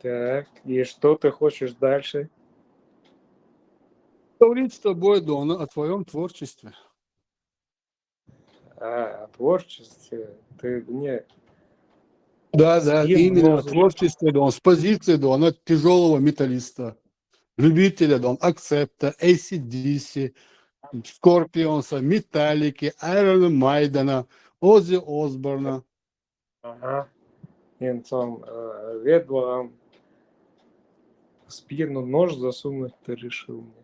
[SPEAKER 10] Так, и что ты хочешь дальше?
[SPEAKER 9] Говорить с тобой, Дона, о твоем творчестве.
[SPEAKER 10] О творчестве? Ты мне...
[SPEAKER 9] Да, именно о творчестве, Дон, с позиции, Дона, тяжелого металлиста, любителя, Дон, Акцепта, AC/DC, Скорпионса, Металлики, Айрона Майдана, Оззи Осборна.
[SPEAKER 10] Ага. Инцом ведлом в спину нож засунуть ты решил мне.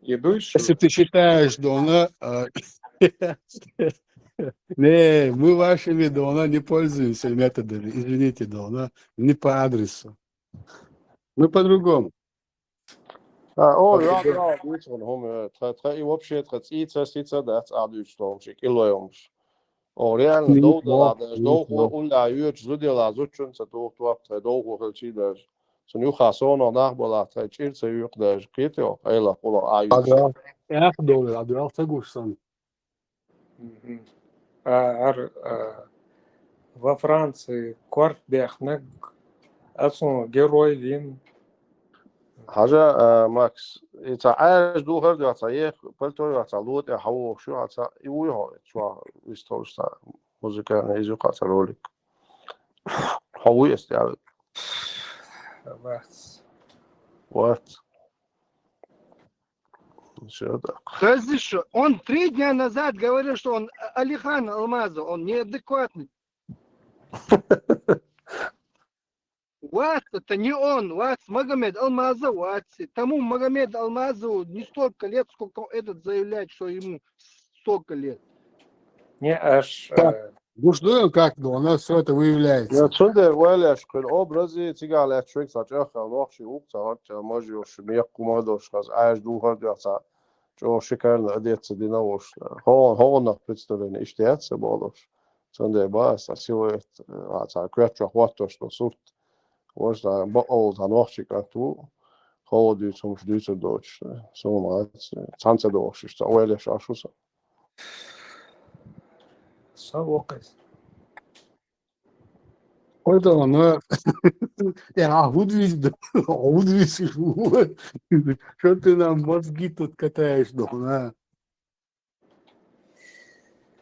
[SPEAKER 10] Идущий?
[SPEAKER 9] Если ты считаешь, Дона, не, мы вашими, Дона, не пользуемся методами. Извините, Дона, не по адресу. Мы по-другому.
[SPEAKER 21] Ja, iets van hem. Hij вообще het dat uitstoomsik, illojoms. Реально, долго уля юж зудила зучун са тухтуап, долго хелчи даже. Со нюха соно нахбала, чирца юк даже китё, айла пола аюш.
[SPEAKER 9] Эх, долго, адуал тагушсан.
[SPEAKER 10] Во Франции Квартбехнек, отсюда герой вин.
[SPEAKER 21] حاجة ماكس يتعايش دو غير يتعايش بلتو يتعلوت يحوق شو يتع يويه شو يستوش تاع موسيقى نيجي قاتلولك حوي استعمل وات شو ده
[SPEAKER 17] Разреши, он 3 дня назад говорил, что он Алихан Алмазов, он неадекватный. Вот, это не он, вот, Магомед Алмазов, вот. Тому Магомед Алмазову не столько лет, сколько этот заявляет, что ему столько лет.
[SPEAKER 10] Не аж...
[SPEAKER 9] Гуждуем как-то, у нас все это выявляется.
[SPEAKER 21] Я цундер валяш кын образы тигал электрик сачах лохши укта можешь мияку модош каз аж духар дяца чо шикарно одеться диновош хона представление иштяца болош цундер бас асилует аца квятчо хватош то сурт was daar al dan nog ik aan toe. Gewoon duurt soms duurt het Duits. Zomaar het Tanze Duits is wel eens als
[SPEAKER 10] zo.
[SPEAKER 9] Вот оно. Я удивлюсь, что ты нам мозги тут катаешь, да?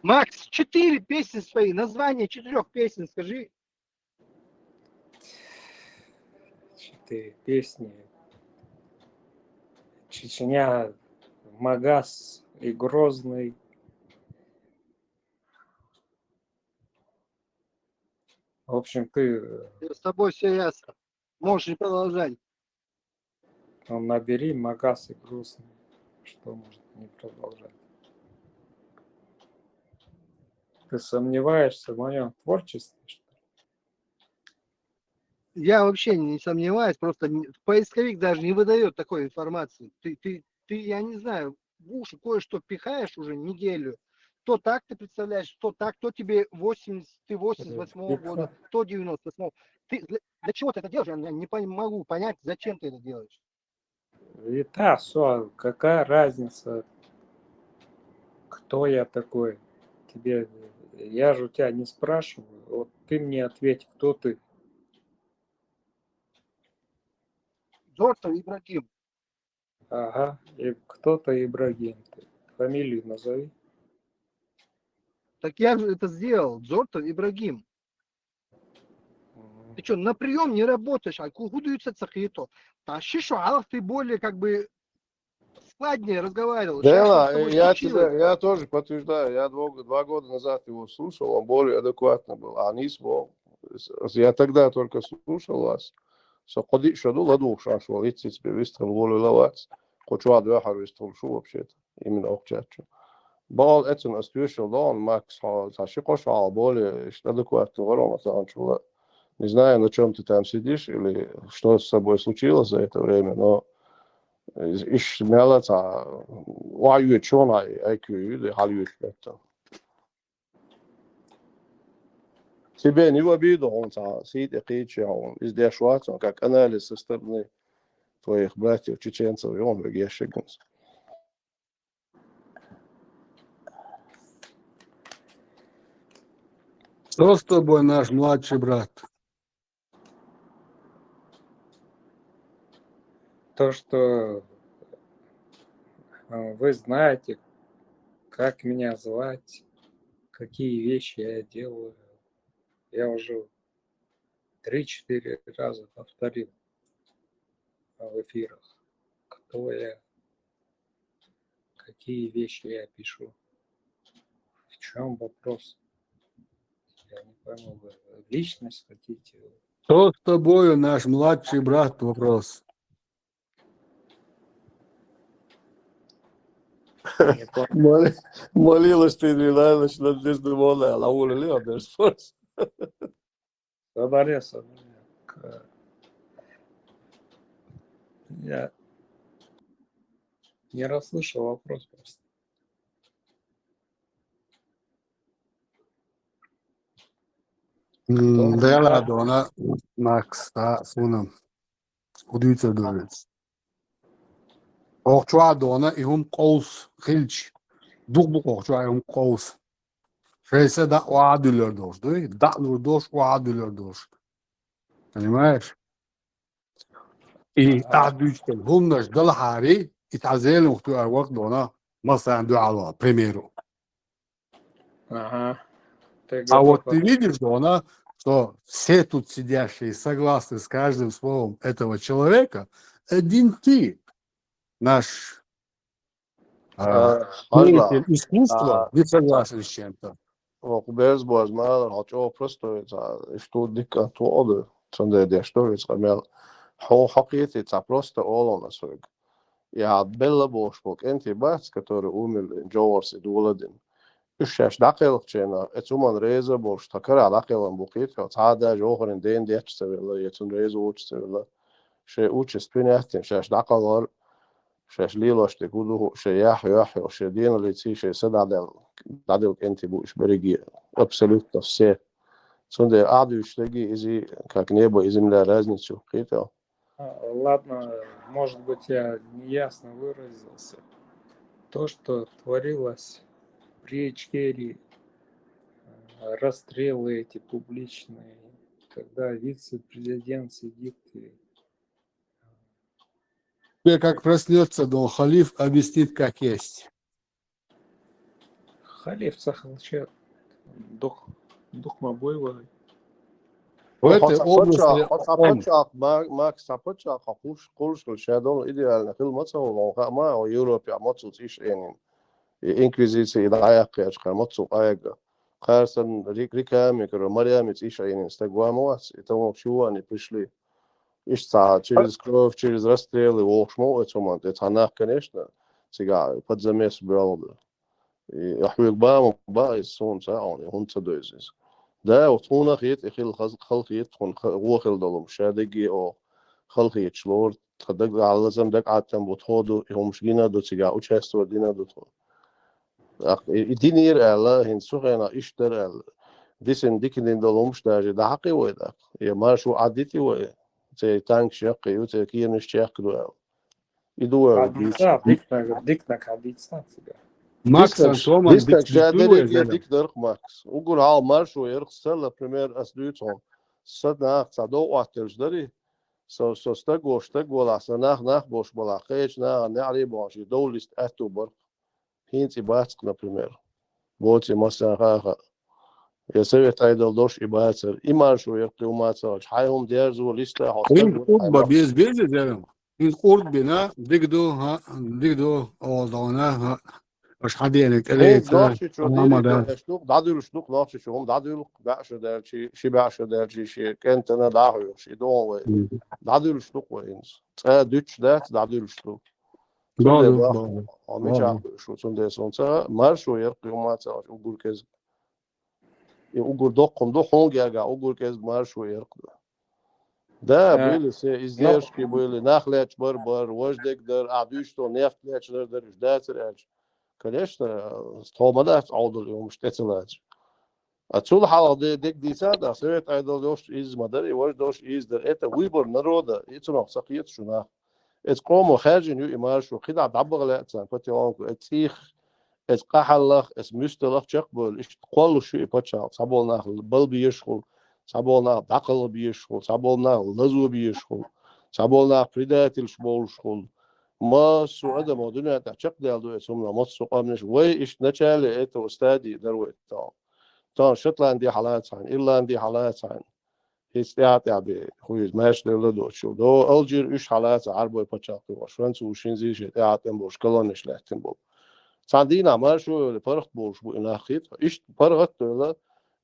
[SPEAKER 17] Макс, 4 песни свои, название 4 песен скажи.
[SPEAKER 10] 4 песни. Чечня, Магаз и Грозный. В общем, ты...
[SPEAKER 17] С тобой все ясно. Можешь не продолжать.
[SPEAKER 10] Набери Магаз и Грозный. Что может не продолжать? Ты сомневаешься в моем творчестве, что ли?
[SPEAKER 17] Я вообще не сомневаюсь, просто поисковик даже не выдает такой информации. Ты, я не знаю, в уши кое-что пихаешь уже неделю. То так ты представляешь, то так, то тебе 88-го года, то 98-го. Ты для чего ты это делаешь? Я не могу понять, зачем ты это делаешь.
[SPEAKER 10] Вита, какая разница, кто я такой? Тебе, я же у тебя не спрашиваю, вот ты мне ответь, кто ты.
[SPEAKER 17] Джортов Ибрагим.
[SPEAKER 10] Ага, и кто-то Ибрагим. Фамилию назови.
[SPEAKER 17] Так я же это сделал, Зортов Ибрагим. Ты что, на прием не работаешь, а кудуются цахито. А шишу, а ты более как бы складнее разговаривал. Сейчас что с тобой случилось?
[SPEAKER 1] Я тоже подтверждаю, я 2 года назад его слушал, он более адекватно был. А не смог. Я тогда только слушал вас. Соходи, что ну ладу, шашвал, идти тебе выстрел волю ловать. Хочу адвахар выстрел, что вообще-то. Именно обчатчу. Бал этим остающий лон, Макс, зашикош, а более адекватно вором, а не знаю, на чем ты там сидишь или что с собой случилось за это время, но иш мелата ваю чона IQ или халю это. Тебе не в обиду, он сидит и кричит, он везде шватся, как анализ со стороны твоих братьев чеченцев, и он вегешигнс.
[SPEAKER 9] Что с тобой, наш младший брат?
[SPEAKER 10] То, что вы знаете, как меня звать, какие вещи я делаю. Я уже 3-4 раза повторил в эфирах, кто я, какие вещи я пишу. В чем вопрос? Я не пойму, вы личность хотите?
[SPEAKER 9] Что с тобой, наш младший брат? Вопрос.
[SPEAKER 1] Молилась ты, Миланыч, над Дездемоной, а Лаура Леонидович спорт.
[SPEAKER 10] Соболе. Я не расслышал вопрос просто.
[SPEAKER 9] Да ладно, она Макс, да, суном. Удивительно дурец. Охчуа дона и он коус хилч. Дух бук охчуа и он коус. Шейсе да уадулер дош, да дош уадулер дош. Понимаешь? И адучтен хумнаш далхари итазел ухту арвак дона مثلا дуала, к примеру.
[SPEAKER 10] Ага.
[SPEAKER 9] А вот ты видишь, что все тут сидящие согласны с каждым словом этого человека, один ты, наш деятель искусства, не согласен с чем-то.
[SPEAKER 1] Bez boz mal hat jo prosto что дика тоды, сонде де что это мел. Хоккейте это просто олона сог. Я белла бошбок энти бац, который умер Джорс и Дуладин. Ишаш дақилчена этуман реза бош такара дақилан букит, цада жохрин ден дечсевела, етун реза учсевела. Ше учспинятин, шаш дақалар شاش ليلوش تقولوا شياح يحيى وشدين اللي تي شيء سد دادل انت بوش بريجي абсолютно все сонде адуш таги изи как небо иземля разницу хитал.
[SPEAKER 10] Ладно, может быть, я неясно выразился. То, что творилось при Ичкерии, расстрелы эти публичные, когда вице-президент сидит и
[SPEAKER 9] Тебе как проснется, халиф объяснит, как есть.
[SPEAKER 10] халиф сахалча дух мабойва.
[SPEAKER 9] В этой области
[SPEAKER 1] Макс Сапоча хохуш шадол идеально хилмацо ма о Европе амацу тиш энин инквизиция даяк мацу айга харсан риками кро мариами тиш энин стагвамоас это вообще они пришли через кровь, через расстрелы, волшмо, это она, конечно, сега под замес брал. И ахуй бам, из солнца, он цадозис. Да, вот он ахит, ихил халхит, он вохил долом, шадеги о халхит шлор, тхадаг аллазам даг атам вот ходу, и мшгина до сега участвовал дина до то. И динир алла, хин сухена иштер алла. Дисен дикин долом штаже, да хаки войда. Я маршу адити войда. Це танк шакаю, це київний шакаю. Іду.
[SPEAKER 10] Дикна кадица тебя.
[SPEAKER 9] Макс Антоман
[SPEAKER 1] дик Макс. Угур ал маршу ерхсел, например, асдуйтон. Саднах цадо аттелждари. Со стагола, нах бош бала. Хеч на ари бош. Долист атубар. Хинти баск, например.
[SPEAKER 21] بوتي مثلا خاخا يسويت أيضا دوش إباسر إيمان شو يرقيو ما تساج حيهم ديرزو ليستا
[SPEAKER 9] وين
[SPEAKER 21] حوستر
[SPEAKER 9] قرب بيز زلمة إن قرب بنا دقدو أوضانا مش حد يعني
[SPEAKER 21] هم
[SPEAKER 9] قليت
[SPEAKER 21] ناقشة شو ديري
[SPEAKER 9] عمدا
[SPEAKER 21] شلوك دادو شلوك ناقشة شو هم دادو بعشر دار شي بعشر دار شي كنت أنا داهو شي دون وين دادو شلوك وينز دوتش دات دادو شلوك تندي با مش عارف شو تندي سونتا مارشو يرقيو ما تساج أقول كذا أقول دقم دو هونجا أقول كذا مارشو يرقيو ده بيلي سي إزديرش كي بيلي ناخلاتش بربر وجدك در عدوشتو نفتلاتش در درش داتر أج конечно стомадат аудал юм штецелач отсюда хала дек десада совет айдал дош из мадары вож дош из der это выбор народа это noch сахиет шуна это кому хаджин ю имаш وخدع дабгалатсан потионку этих это قحلخ это müstelach чакбол иш قول شو ипачал саболнах был биешхул саболнах дақыл биешхул саболнах лазу биешхул саболнах предатель шболшхул ما سو ادم ودنيا تعشق دالدو اسمنا مصر قامنش وي ايش نشال اتو استادي دروي تا شوتلاندي حالات عن ايرلاندي حالات عن هيستيات ابي خويز ماش دلدو شو دو الجير ايش حالات عربو بچاق واش فرنسا وشينزي شتاعتن بوش كلونش لاتن بو صندينا ما شو فرق بوش بو انا خيط ايش فرقت ولا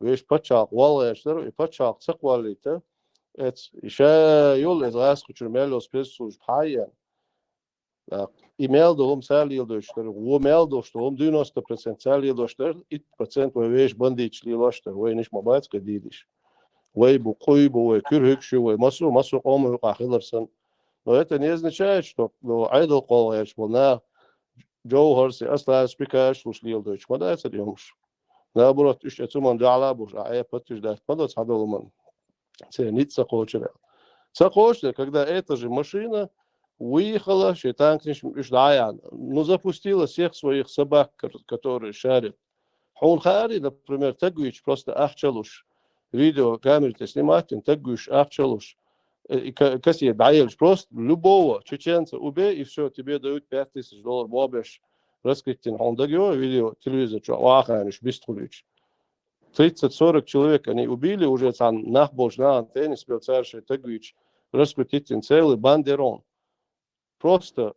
[SPEAKER 21] ويش بچاق والله يشترو بچاق تقواليته ات ايشا يول ازغاس كچرميلوس بيسوش بحايا Имелдо сайлилдоштер, умелдоштер, 90% сайлилдоштер, 1% веш бандич лилоштер, вей ниш мабайцка дидиш. Вей букуй, вей кюрхикши, вей масу кому ахилерсон. Но это не означает, что айдол колаешь, на Джо Хорси асла спикаш лилдоч, мадайца дьемш. Наоборот, иш эцуман джалабуш, а я подтверждаю, мадайц хадолман. Це не цакочер. Цакочер, когда эта же машина выехала, считаем, ну, запустила всех своих собак, которые шарят. Хунхари, например, тагуич просто ахчалуш. Видео камеры снимать, тагуич ахчалуш. Кассия даешь просто любого чеченца убей, и все, тебе дают $5000 бобеш. Раскрытен хондагио, видео, телевизор, что аханиш, биструлич. 30-40 человек они убили, уже там нахбош на антенне спецарший тагуич. Раскрытен целый бандерон. Просто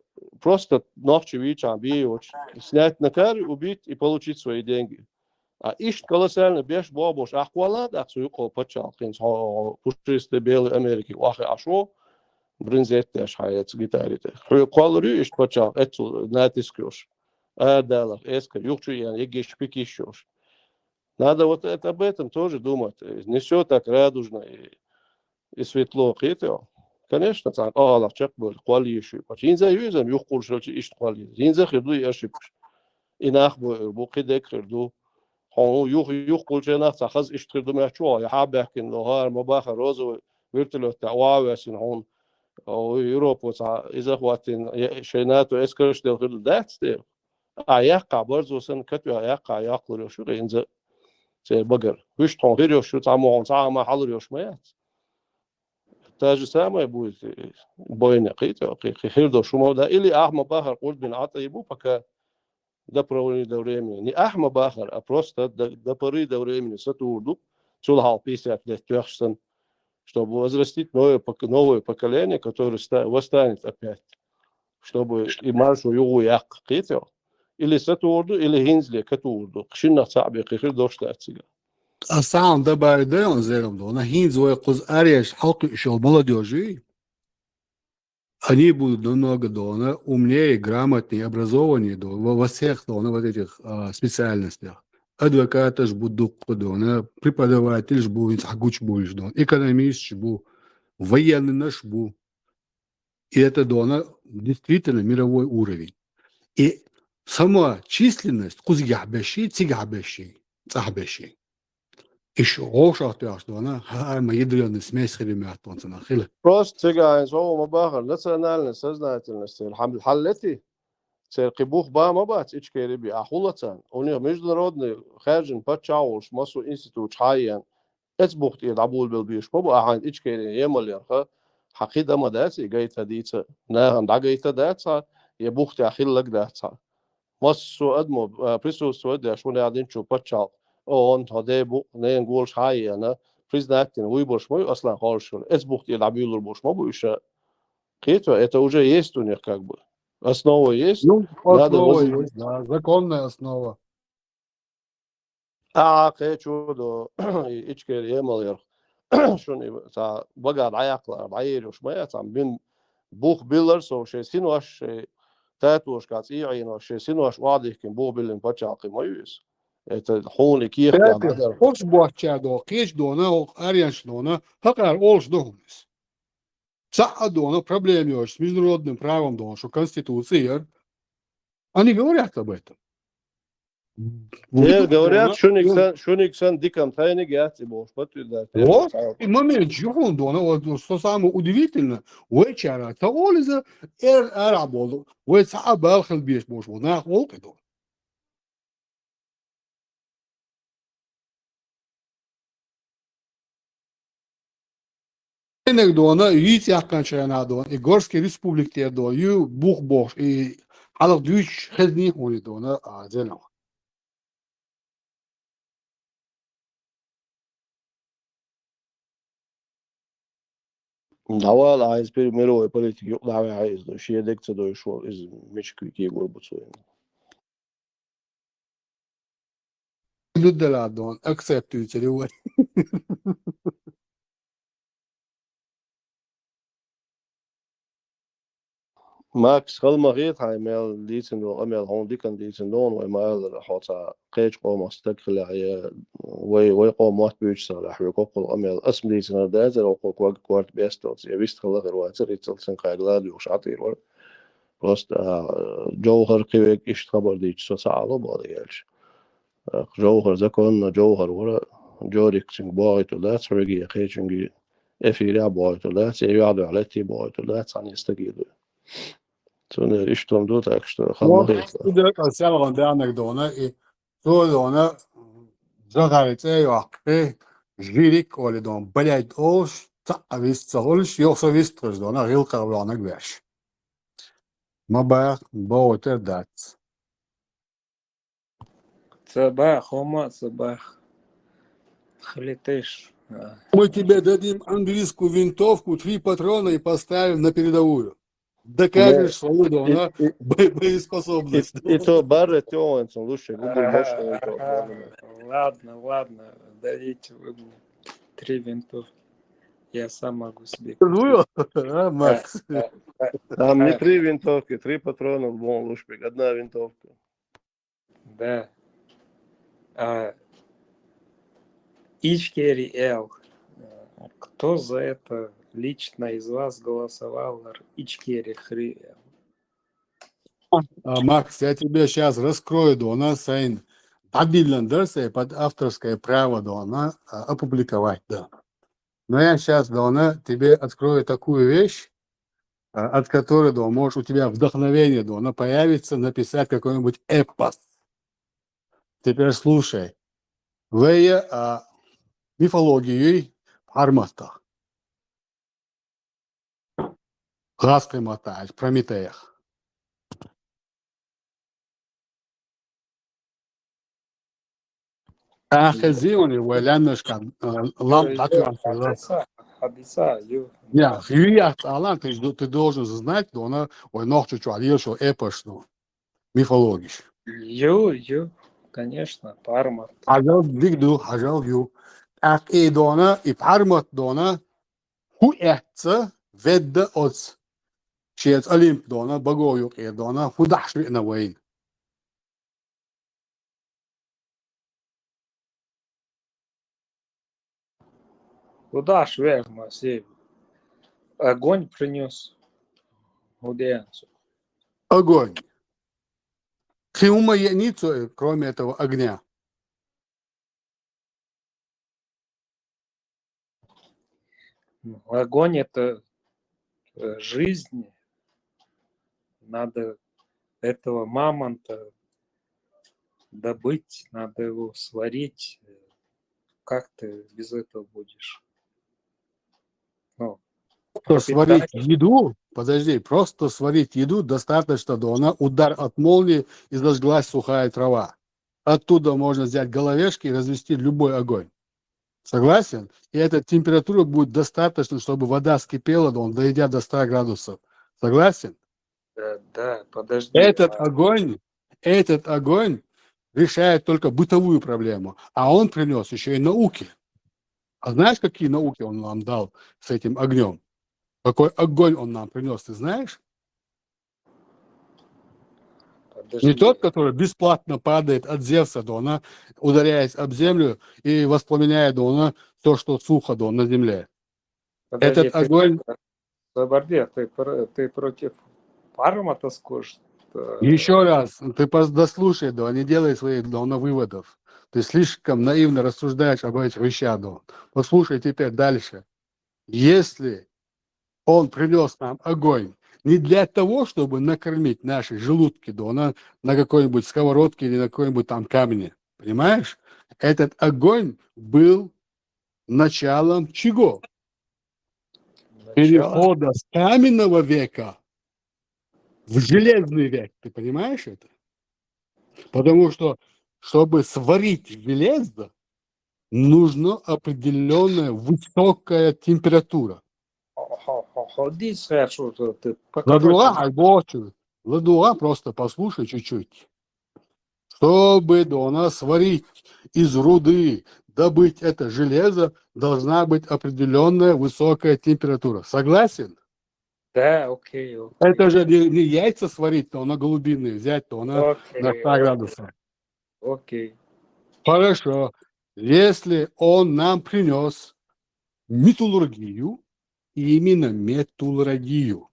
[SPEAKER 21] ночью вечером бьешь, снять на каре, убить и получить свои деньги. А ищет колоссально, бежь бабуш, ахвалат, ахсуюко почал, пушистый белый Америки, ахи ашо, бринзетте ашхаец гитарите. Хуюкалырю ищет почал, это натискешь. Адалах, эска, юхчу ян, егеш пикишешь. Надо вот это об этом тоже думать. Не все так радужно и светло, хитро. Конечно, так, лавчак был, квалиши. Инза юзам юхкул шелчи ишт квали. Инза хирду яшипш. Инах бу кидек хирду. Хон юхкул шенах сахаз ишт хирду мячуа. Яхабахкин лохар мабаха розу виртуло таавасин хон. Европу إذا خواتين شيناتو إسكرش دل خير دات ستيل أيقع برضو سن كتو أيقع يأكل يشو إنزا سير بقر وش تنغير يشو تعمو تعمو حلر يشميات تاج سامي بوي بوين قيتو خير دو شو ده إلي أحمد باخر قلت بن عطيبو بكا ده بروني دوريمي ني أحمد باخر أبروستا ده بري دوريمي ستوردو تول هال بيسات ده تيخشتن чтобы возрастить новое поколение, которое восстанет опять, чтобы и маршу югу як китер, или сатурду, или гинзли катурду, кшинна цаби кихир дошта отсига.
[SPEAKER 9] الساعة ده بعد он زيرم ده أنا هين زوي قز أريش حلق شو молодежи они будут намного дона умнее, грамотнее, образованнее во всех вот этих специальностях. Адвокаты ж будут дона, преподаватель ж будет, агуч будешь дон, экономист ж будет, военный наш будет. И это дона действительно мировой уровень. И сама численность кузгабеши, цигабеши, цахбеши. Еще ошах тяж дона, мы ядреный смесь хремят он нахиле.
[SPEAKER 21] Просто цигайн, зоу мабахар, национальная сознательность, الحلتي سير قبوخ با ما بات إيش كيربي أخولتان أوني مجدرودني خارجن بتشاوش ماسو إنستيتوت حيان إتبوخت يلعبول بالبيش ما بقى عند إيش كيري يمل يرخا حقيقة ما داتي جايت هديتها ناهم دا جايت داتها يبوخت أخيل لك داتها массу адмо присутствует, да, что не один чу пачал. Он хадебу не голш хайяна признать выборш мой аслан хорошо. Это бухт и лабилур бош мобу еще. Это уже есть у них как бы. Основа есть.
[SPEAKER 9] Ну,
[SPEAKER 21] Надо
[SPEAKER 9] основа есть, да, законная основа.
[SPEAKER 21] чудо ичкер емалер. شوني تا بقى العياقلة بعير وشوية تام بين بوخ بيلرز أو شيء سينواش تاتوش كات إيعين أو شيء سينواش واضح كم بوخ بيلن بتشاقي مايوس حوني كيخ قاعد
[SPEAKER 9] Peki,
[SPEAKER 21] هذا
[SPEAKER 9] hoş boğaçado, keç dona, o aryanç dona, hakar olş dohumis. Sa'a dona проблем есть с международным правом дона, что Конституция, они говорят об этом.
[SPEAKER 21] те
[SPEAKER 9] Выдох
[SPEAKER 21] говорят
[SPEAKER 9] дона,
[SPEAKER 21] шуниксан дикам тайны гяти бош потуда
[SPEAKER 9] вот, и момент, чего дона, вот, что самое удивительное, вечера, того за арабол, вот sa'a балхал беш бош, вот, на волке дона. Enek dona, yiğit yakkan çayana dona, Gorski Respublik'te dona, yu buh boş, halk düş hezni honi dona, zelama.
[SPEAKER 21] Давал عايز ميرو политики يقطع عايز ده شيء ديك تدو شو إز مش كي يقول بتسوي
[SPEAKER 9] Lüddela don, accept üteri ve.
[SPEAKER 21] ماكس خل مغيط هاي ميل ديتن دو أميل هون ديكن ديتن دون ومال حوتا قيج قوم استقل عيا وي قوم مات بيوش صلاح ويقول أميل اسم ديتن دازر وقول كوارت بيستوت يبيست خلا غير واتر يتلسن قايلاد وش عطير ور بس جوهر كيوك إيش خبر ديش سو ساعة بعض يالش جوهر زكون جوهر ورا جوريك تنج بايت ولا ترجي خيجنجي إفيريا بايت ولا تيجي على تي بايت ولا تاني استقيل Sonra iştom do tak što
[SPEAKER 9] Вот, студент сялган данак дона, и то дона, захарите яхпе, жирик оли дон, блять олш, вис цолш, йоса вис трж дона, рил карванак веш. Мабах, боотер дац.
[SPEAKER 10] Цабах, ома, цабах. Хлетыш.
[SPEAKER 9] Мы тебе дадим английскую винтовку, 3 патрона и поставим на передовую. Докажешь свою дона, боеспособность.
[SPEAKER 21] И то барре тёнцем лучше губы больше.
[SPEAKER 10] Ладно, дадите вы мне 3 винтовки. Я сам могу себе
[SPEAKER 9] Ну,
[SPEAKER 10] купить.
[SPEAKER 9] Макс.
[SPEAKER 21] Там не 3 винтовки, 3 патрона в бон лушпик, 1 винтовка.
[SPEAKER 10] Да. Ичкери Эл. Кто за это лично из вас голосовал? Ичкери Хри.
[SPEAKER 9] Макс, я тебе сейчас раскрою дона, Сайн. Подбиллендерса под авторское право дона опубликовать, да. Но я сейчас дона тебе открою такую вещь, от которой, да, может у тебя вдохновение, дона, появится написать какой-нибудь эпос. Теперь слушай. В мифологии армата. Газ мотаешь, Прометеях. Ахезиони, вэлянышка, лам
[SPEAKER 10] Хадиса,
[SPEAKER 9] не, хият, алан, ты должен знать, что она, ой, ногчу чуалил, что эпош, ну, мифологиш.
[SPEAKER 10] конечно, парма.
[SPEAKER 9] Хажал дигду, хажал ю. Ах, и дона, и пармат дона, хуэца, ведда отц. Чец олимп дона, богою, и дона, худашви на войн.
[SPEAKER 10] Куда ж верно, север? Огонь принес Гудеянцу.
[SPEAKER 9] Огонь. Хиума яницу, кроме этого огня.
[SPEAKER 10] Огонь — это жизнь. Надо этого мамонта добыть, надо его сварить. Как ты без этого будешь? Ну,
[SPEAKER 9] сварить еду, подожди, просто сварить еду достаточно, да, она удар от молнии и зажглась сухая трава. Оттуда можно взять головешки и развести любой огонь. Согласен? И эта температура будет достаточно, чтобы вода вскипела, да, дойдя до 100 градусов. Согласен?
[SPEAKER 10] Да, подожди.
[SPEAKER 9] Этот огонь решает только бытовую проблему, а он принес еще и науки. А знаешь, какие науки он нам дал с этим огнем? Какой огонь он нам принес, ты знаешь?
[SPEAKER 10] Подожди.
[SPEAKER 9] Не тот, который бесплатно падает от Зевса, да, она, ударяясь об землю и воспламеняет, да, она, то, что сухо, да, на земле.
[SPEAKER 10] Подожди,
[SPEAKER 9] Этот огонь...
[SPEAKER 10] Заборде, ты против парма тоскуешь?
[SPEAKER 9] Еще раз, ты дослушай, да, не делай своих, да, выводов. Ты слишком наивно рассуждаешь об этих вещах, да. Послушай теперь дальше. Если он принес нам огонь не для того, чтобы накормить наши желудки, да, на какой-нибудь сковородке или на какой-нибудь там камне, понимаешь? Этот огонь был началом чего? Перехода с каменного века в железный век. Ты понимаешь это? Потому что, чтобы сварить железо, нужна определенная высокая температура.
[SPEAKER 10] Ходи, что ты
[SPEAKER 9] Ладуа, просто послушай чуть-чуть. Чтобы до нас сварить из руды, добыть это железо, должна быть определенная высокая температура. Согласен?
[SPEAKER 10] Да, окей.
[SPEAKER 9] Это же не яйца сварить, то на голубиные взять, то на 100 градусов.
[SPEAKER 10] Окей.
[SPEAKER 9] Хорошо. Если он нам принес металлургию, именно металлургию,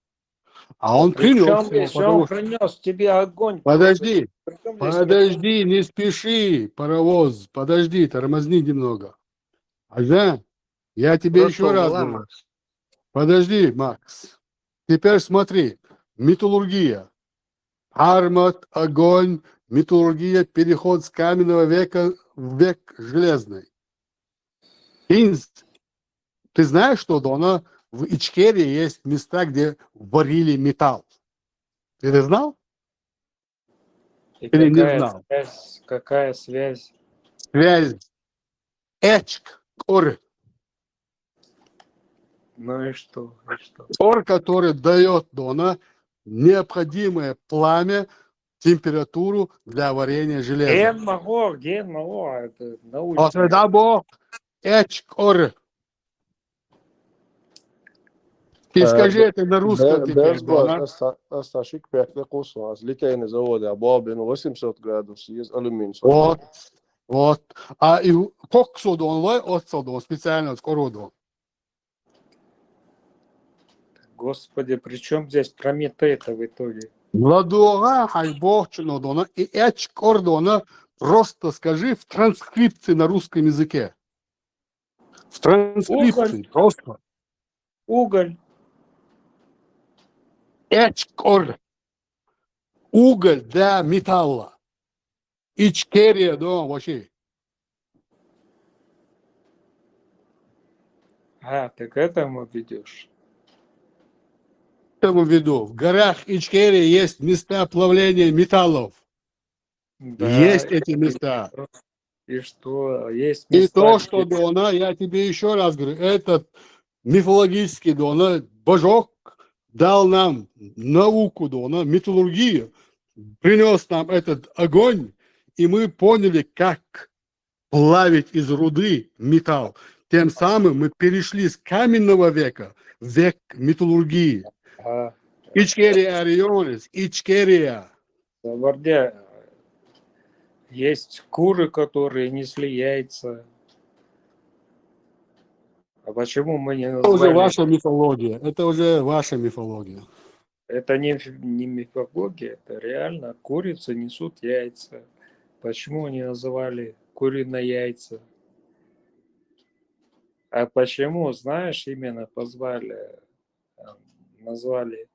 [SPEAKER 9] а он принес...
[SPEAKER 10] Если он принес тебе огонь...
[SPEAKER 9] Подожди, не спеши, паровоз, подожди, тормозни немного. Ага, я тебе еще раз говорю. Подожди, Макс. Теперь смотри, металлургия. Армат, огонь, металлургия, переход с каменного века в век железный. Ты знаешь, что Дона, в Ичкерии есть места, где варили металл? Ты это знал? Или не знал?
[SPEAKER 10] Какая связь?
[SPEAKER 9] Связь. Ор.
[SPEAKER 10] Ну и что?
[SPEAKER 9] Ор, который дает Дона необходимое пламя, температуру для варения железа.
[SPEAKER 10] Ген могу, это научно.
[SPEAKER 9] Тогда Бог. Ор. И скажи это на русском теперь, Дона.
[SPEAKER 21] Осташик пятый кусок. Литейный завод, а бобин 800 градусов, есть алюминий.
[SPEAKER 9] Вот. А и коксу Дон, отсюда специально скороду.
[SPEAKER 10] Господи, при чем здесь Прометей-то в итоге?
[SPEAKER 9] Ладуга, хайбовчину Дона, и эчкор Дона, просто скажи в транскрипции на русском языке. В транскрипции, просто.
[SPEAKER 10] Уголь.
[SPEAKER 9] Эчкор. Уголь для металла. Ичкерия, да, вообще.
[SPEAKER 10] Ты к этому ведешь?
[SPEAKER 9] В виду, в горах Ичкерии есть места плавления металлов.
[SPEAKER 10] Да,
[SPEAKER 9] есть эти места.
[SPEAKER 10] И что? Есть места,
[SPEAKER 9] и то, что Дона, я тебе еще раз говорю, этот мифологический Дона, божок дал нам науку Дона, металлургию, принес нам этот огонь, и мы поняли, как плавить из руды металл. Тем самым мы перешли с каменного века в век металлургии. Ичкерия Орионис, Ичкерия.
[SPEAKER 10] Заборде, есть куры, которые несли яйца. А почему мы не назвали...
[SPEAKER 9] Это уже ваша мифология. Это уже ваша мифология.
[SPEAKER 10] Это не мифология, это реально. Курицы несут яйца. Почему они называли куриные яйца? А почему, знаешь, именно назвали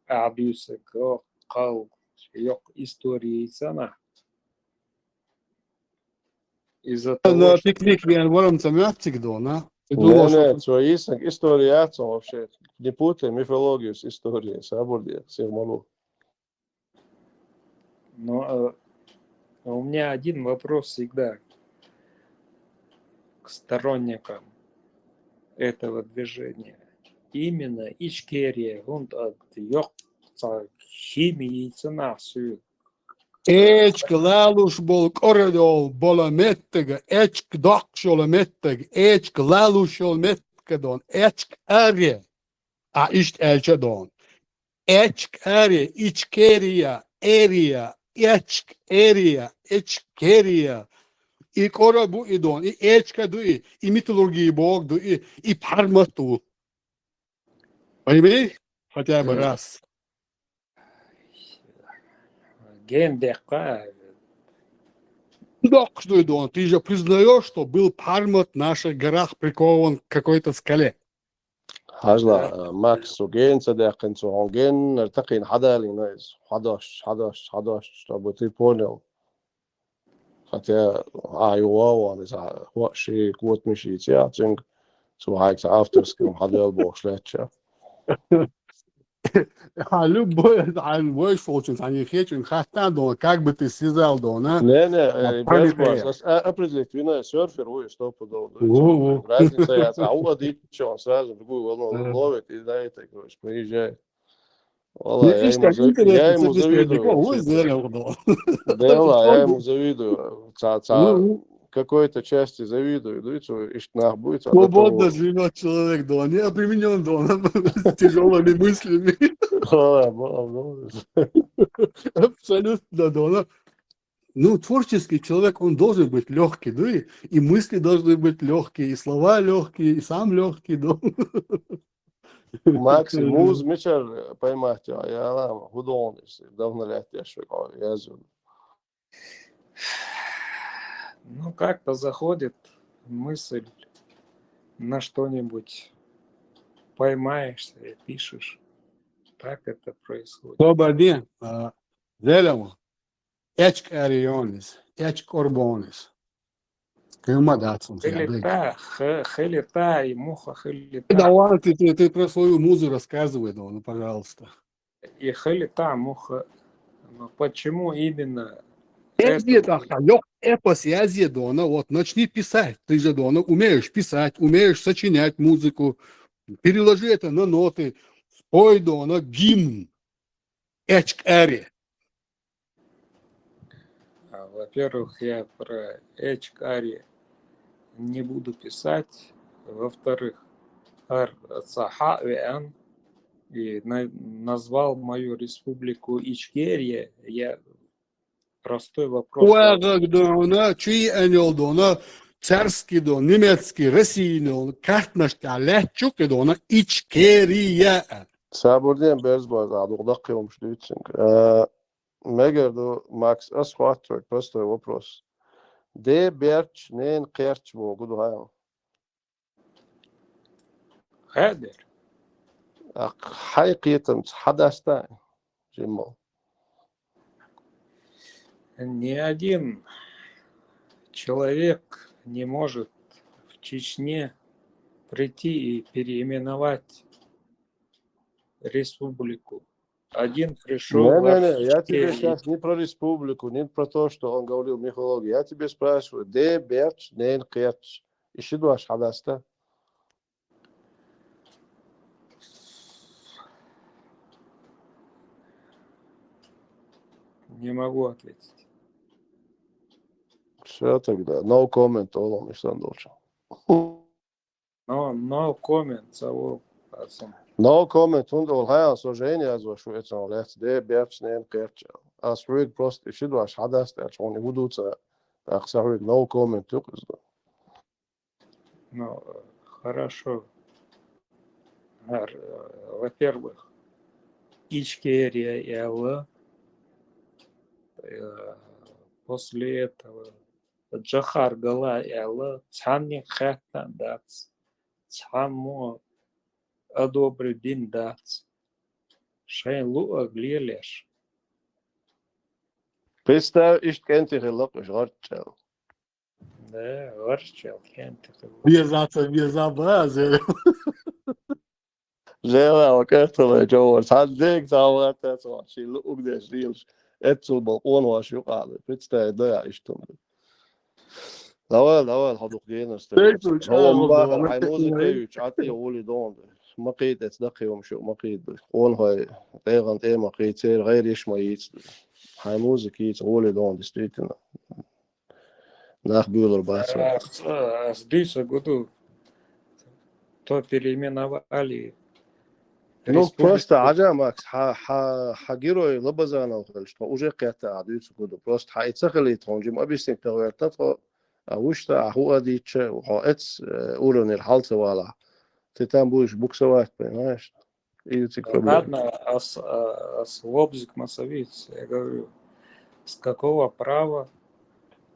[SPEAKER 10] Абюса Кал истории яйца? Из-за того, что...
[SPEAKER 9] Пикник вен вором цамятик Дона.
[SPEAKER 21] Не, история яйца вообще. не путай мифологию с историей, Сабурдия, всех малу.
[SPEAKER 10] Но у меня один вопрос всегда к сторонникам этого движения. Именно Ичкерия, химии цена все.
[SPEAKER 9] Ечк лалуш бол коридол бола меттега, ечк докшола меттег, ечк лалушол меткадон, ечк аре, а ишт элчадон. Ечк аре, ичкерия, эрия, ечк эрия, ечкерия. И корабу идон, и ечка дуи, и митологии бог дуи, и пармату. Понимаешь? Хотя бы раз.
[SPEAKER 10] Гендека.
[SPEAKER 9] Да, что идон, ты же признаешь, что был пармат в наших горах прикован к какой-то скале.
[SPEAKER 21] هجلا ماكس وجين صديقين سوهونجين نرتقي حدا لينايز 11 أبو تريبونيو حتى أيوة وأنا هو شيء قوت مشي تياتين سو هايك أفترسكم حدا البوشلاتشا
[SPEAKER 9] Любой фолчинс, они хечен, хастан, как бы ты связал, да?
[SPEAKER 21] Не, без бас. Определить, вина серфер, вы стопудово. Разница, я аудит, что он сразу другую волну ловит и да, это, короче, приезжает. Я ему завидую. Да, я ему завидую. Какой-то части завидую. Видите, иштнах будет.
[SPEAKER 9] Свободно живет человек, да, не обременен, да, с тяжелыми мыслями. Абсолютно, да. Ну, творческий человек, он должен быть легкий, да, и мысли должны быть легкие, и слова легкие, и сам легкий, да.
[SPEAKER 21] Макси, муз, мечер, поймайте, а я нам художник, давно лет я швекал, я зюн.
[SPEAKER 10] Ну, как-то заходит мысль на что-нибудь, поймаешься и пишешь. Так это происходит.
[SPEAKER 9] Добрый день. Зелем. Эчк Арионис, Эчк Орбонис.
[SPEAKER 10] Хелита и муха хелита.
[SPEAKER 9] Да ладно, ты про свою музу рассказывай, ну, пожалуйста.
[SPEAKER 10] И хелита, муха. Но почему именно?
[SPEAKER 9] Эпос я Дона, вот, начни писать. Ты же, Дона, умеешь писать, умеешь сочинять музыку. Переложи это на ноты. Спой, Дона, гимн. Эчк Ари.
[SPEAKER 10] Во-первых, я про Эчк Ари не буду писать. Во-вторых, Ар-Саха-Виан и назвал мою республику Ичкерия. Я простой вопрос.
[SPEAKER 9] Чьи анел Дона, царский Дон, немецкий, российный, картнашка, лячук Дона, Ичкерия.
[SPEAKER 21] Сабурден безбаз, адугдакки умшлютсинг. Мегерду Макс асхватрик, простой вопрос. Де берч нен керч бо гуду хаям.
[SPEAKER 10] Хадер.
[SPEAKER 21] Хайкиетам хадастай. Жиммо.
[SPEAKER 10] Ни один человек не может в Чечне прийти и переименовать республику. Один пришел...
[SPEAKER 21] Не, я тебе сейчас не про республику, не про то, что он говорил мифологию. Я тебе спрашиваю, де берч нен керч. Ищи дуаш хадаста.
[SPEAKER 10] Не могу ответить.
[SPEAKER 21] Все тогда. No comment, Олом Иштандович.
[SPEAKER 10] No comment, so
[SPEAKER 21] No comment, und الحقيقة سوجيني أزوا شو إتنا لات ده بيرش نين كيرش. أسويد بروست إشيدو أش حدث تأشون يهودوتا أخسرويد no comment تقصد.
[SPEAKER 10] Ну, хорошо. Во-первых, Ичкерия и Алла. После этого Джахар Гала и Алла. Цанни Хаттан Дац. Цаммо одобрю дин дац. Шайн луа глелеш.
[SPEAKER 21] Представь, ишь кенти хилок иш горчел.
[SPEAKER 10] Да, горчел кенти хилок.
[SPEAKER 9] Вязаться, вязабазы.
[SPEAKER 21] لا وكرتله جوز هذيك زاوات تسوى شيء لقداش ريلش اتسو بالقون واشو قاعد بتستاهل ضيع اشتم لا حدوق دينا
[SPEAKER 9] Tekno
[SPEAKER 21] هو
[SPEAKER 9] çağırdı
[SPEAKER 21] مباخر
[SPEAKER 9] ona
[SPEAKER 21] هاي موزيكا
[SPEAKER 9] tekno
[SPEAKER 21] يعطي ولي دون ما قيد اتدقي ومشو ما قيد قون هاي تيغن تي ما قيد سير غير يشما يتس هاي موزيكا يتس ولي دون دستيتنا ناخ بيولر باسا
[SPEAKER 10] В 2000 году то переименовали
[SPEAKER 21] Ну, просто
[SPEAKER 10] республику.
[SPEAKER 21] عجمك حجيرو لبزانا وخلش وجه قيادة عديد سكوده просто حيتسخلي تونجم أبيسين تغيرت وشتا هو أديتش وحاتس أورن الحالة ولا تتام بوش بوكسوات بيناش إيدك проблем.
[SPEAKER 10] Ладно, с Лобзик Массовиц, я говорю, с какого права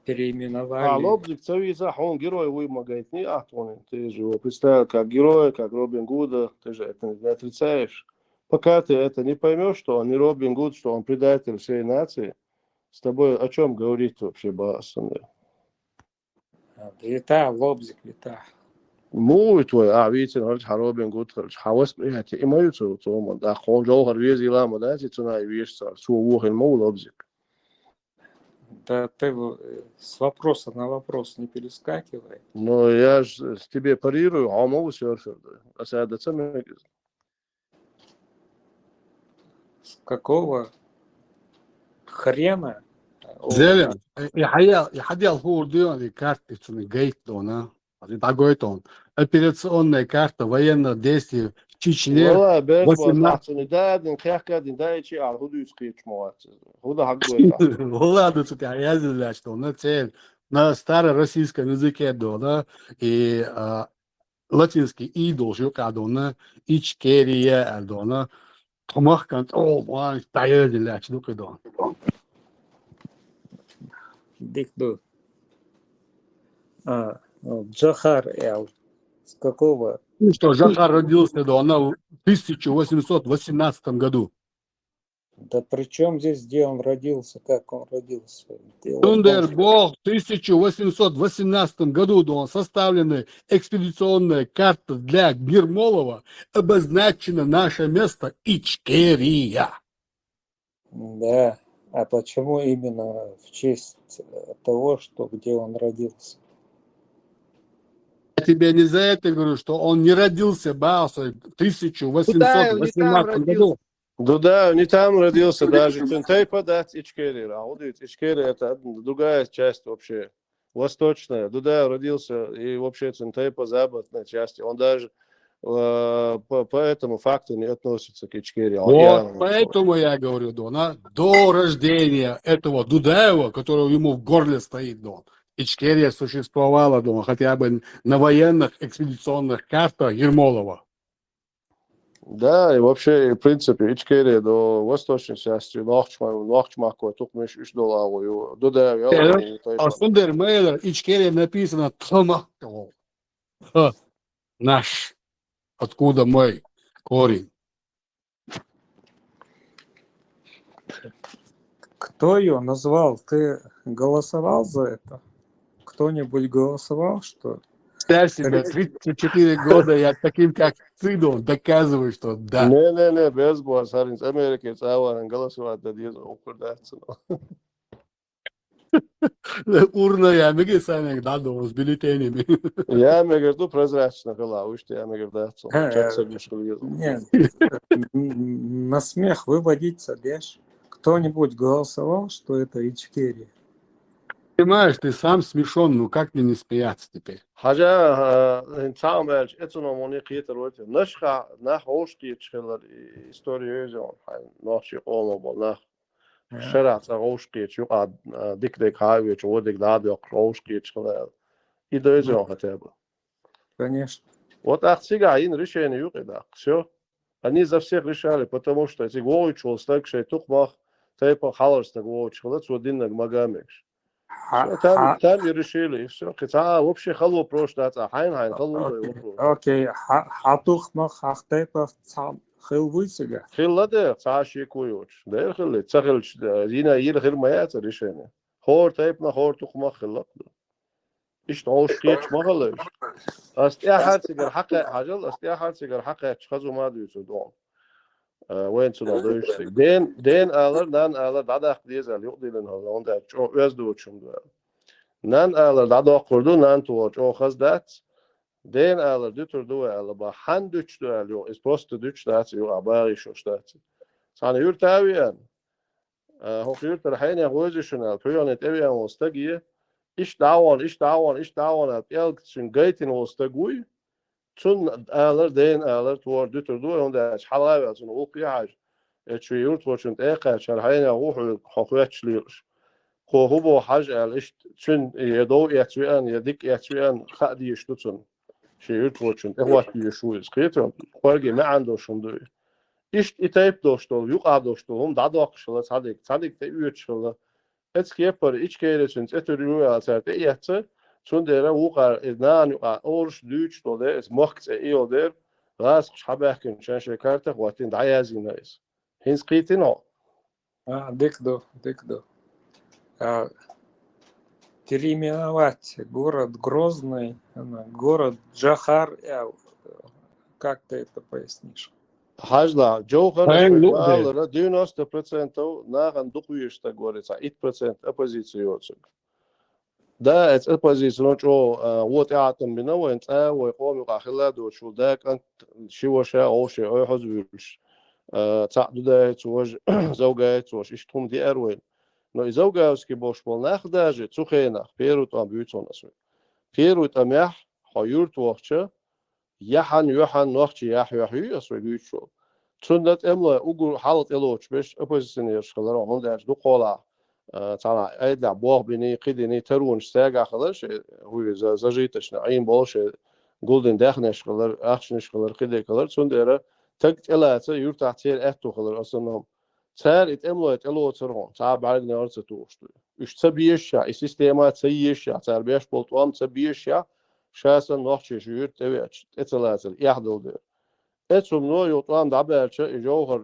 [SPEAKER 10] переименовали?
[SPEAKER 21] Лобзик цави صح он герой вы магайтни ахтон ты же его представил как героя как Робин Гуда ты же это не отрицаешь пока ты это не поймешь что он не Робин Гуд что он предатель всей нации с тобой о чем говорить вообще басом
[SPEAKER 10] Лета, Лобзик, лета.
[SPEAKER 21] مو توي видите نرج حروبين قلت خرج حواس بيهتي إما يتو توما دا خون جوهر ويزي لا مدازي تنا يويش صار سو ووخ المو لوبزك
[SPEAKER 10] Да ты с вопроса на вопрос не перескакивай.
[SPEAKER 21] Но я ж тебе парирую, а могу серфер. А сяда цены.
[SPEAKER 10] С какого хрена?
[SPEAKER 9] Зелен, يحدي الفور دي карты, гейт дона, он операционная карта военных действий в Чечне.
[SPEAKER 21] والله بس أحسن داد نخيخ داي شيء على هدو يسقيت موات. هذا حق وياه.
[SPEAKER 9] Ладно, тут я знаю, что на цель на старороссийском языке дона и латинский идол жукадона ичкерия дона томахкан ван тайдилач дукадон.
[SPEAKER 10] Дикду. Джохар Эл. С какого?
[SPEAKER 9] Ну что, Джохар родился дона в 1818 году.
[SPEAKER 10] Да при чем здесь, где он родился, как он родился?
[SPEAKER 9] Сундербол в 1818 году была составлена экспедиционная карта для Гермолова, обозначено наше место Ичкерия.
[SPEAKER 10] Да, а почему именно в честь того, что где он родился?
[SPEAKER 9] Я тебе не за это говорю, что он не родился в 1818 году.
[SPEAKER 21] Да, не там родился даже. Центай подать Ичкерия. Аудит Ичкерия это другая часть вообще, восточная. Туда родился и вообще Центай по западной части. Он даже по этому факту не относится к Ичкерии.
[SPEAKER 9] Вот поэтому я говорю, Дона, до рождения этого Дудаева, который ему в горле стоит, Дон, Ичкерия существовала, Дон, хотя бы на военных экспедиционных картах Ермолова.
[SPEAKER 21] Да, и вообще, в принципе, Ичкерия до восточной части, Нохчмако, Тукмиш, Ишдолаву, Дудаев,
[SPEAKER 9] а Сундермейлер, Ичкерия написано Томахтов. Наш. Откуда мой корень?
[SPEAKER 10] Кто ее назвал? Ты голосовал за это? Кто-нибудь голосовал, что?
[SPEAKER 9] Ставь себя, 34 года, я таким, как ты, доказываю, что да.
[SPEAKER 21] Не, без Буасарин, Америки, Цаварин, голосовать, да, дезу, укрдаться.
[SPEAKER 9] Урна, я мега сами, да, с бюллетенями.
[SPEAKER 21] Я мега прозрачно была, что я мега даться.
[SPEAKER 10] Нет, на смех выводиться, лишь. Кто-нибудь голосовал, что это Ичкерия?
[SPEAKER 9] Понимаешь, ты сам смешон, ну как мне не смеяться теперь?
[SPEAKER 21] حاجة إنسان مالش إتنا مونيقية الوقت نشخة نح وشكي تشخل إستوريوزيون نحشي قوم بالنح شرع تغوشكي تشوقع ديك هايوي تشودك دادي أقروشكي تشخل إدوزيون هتابع.
[SPEAKER 10] Конечно.
[SPEAKER 21] Вот ахцига ин решение юкида. Все. Они за всех решали, потому что эти гоучул стак шей тухмах тайпа халарс на гоучул, это один на магамекш. Там и решили, и все. Хотя вообще халу прошло, а хайн халу вопрос.
[SPEAKER 10] Окей, хатухмах хахтайпа хил высига.
[SPEAKER 21] Хилладе, цаши куюч. Да хилли, цахилч, зина ир хил маяца решение. Хор тайп на хор тухмах хилладе. Ишт оушкич махалеш. أستياحاتيجر حق حاجل أستياحاتيجر حق خزو ما ديوتو دون وين تنا دوشتك دين آلر نان آلر دادا ديزل يقضي لنا لوندا شو يزدو شم دو نان آلر دادا قردو نان تو شو خز دات دين آلر دوتر دو آلر با حندوش دو آلر يو إس بوست دوش دات يو عباري شوش دات سان يرتاويان هو يرتاحين يا غوزشنا فيون تبيان مستقيه إيش دعوان at elk zijn gaten was te goeie. Toen aller deen aller toer duter door en dat حلاوة zo'n ook ja. Het شيء wordt zo'n echt شرحين روح حقوق شليرش. هو حاجة إيش شن يدو يتوين يديك يتوين خدي يشتون. شيء wordt zo'n echt wat je شو is كيتون. فرقي ما عنده شون دوي. إيش إتايب دوشتول يقع دوشتول هم دادوق شلة صدق تيجي شلة. Het schepper iets keren sinds het er als het eerste, zonder er ook naan oors Duits tot is mocht er ras schabach kun change kaarten wat in dayazina is. Hins qitin al.
[SPEAKER 10] Дикдо. Переименовать город Грозный, город Джахар, как ты это пояснишь?
[SPEAKER 21] Hajla, Joker is 90% na gaan doekwijste goritsa 8% oppositie. ده het oppositie جو وات يعتم بنو انت ويقوم يقاخلا دو شو داك انت شو شا او شي او حزبش تعدو ده توج زوجة توش اشتم دي اروين نو زوجة اسكي بوش بول ناخداجه تو خينا بيروت ام بيوتون اسو بيروت امح حيورت وقتشه يحن وقتي يحيى اسو بيوتشو Tsundat emla ugur halat eloch besh oppositioneer scholar on der do qola tana ayda boog bini qidini tarun staga khalas hu zajitash naim bolsh golden dakhne scholar action scholar qide kalar tsundera tagt elata yurt tahtir etto khalar aslanam tsar it emla et elochron ta ba'd narsa tushtu üç tabiyeşya sistema tsayeşya tsar beş boltuam tabiyeşya şasan nohche yurt evet etelatel yahdoldu اتسم نو يطلع دعبرش جوهر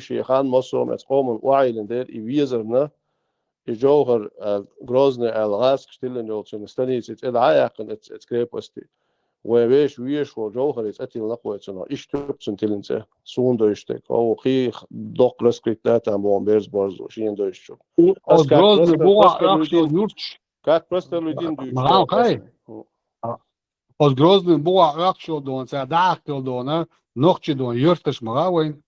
[SPEAKER 21] شيء خان مصر متقوم وعيلن دير يويزرنا جوهر غروزنا الغاز كشتلن يوتشن استنيت العاقن اتكريبوستي ويش وجوهر اتل نقوتنا ايش تبسن تلنسه سون دوشتك او خي دوق رسكريتات ام بيرز برز شين دوشتو
[SPEAKER 9] غروزنا بوع راخشو يورتش
[SPEAKER 21] كات برستلودين دوش
[SPEAKER 9] معاه خاي Als Grozny boa rakšo don, se dākil don, nohči don, jurtaš magāvain.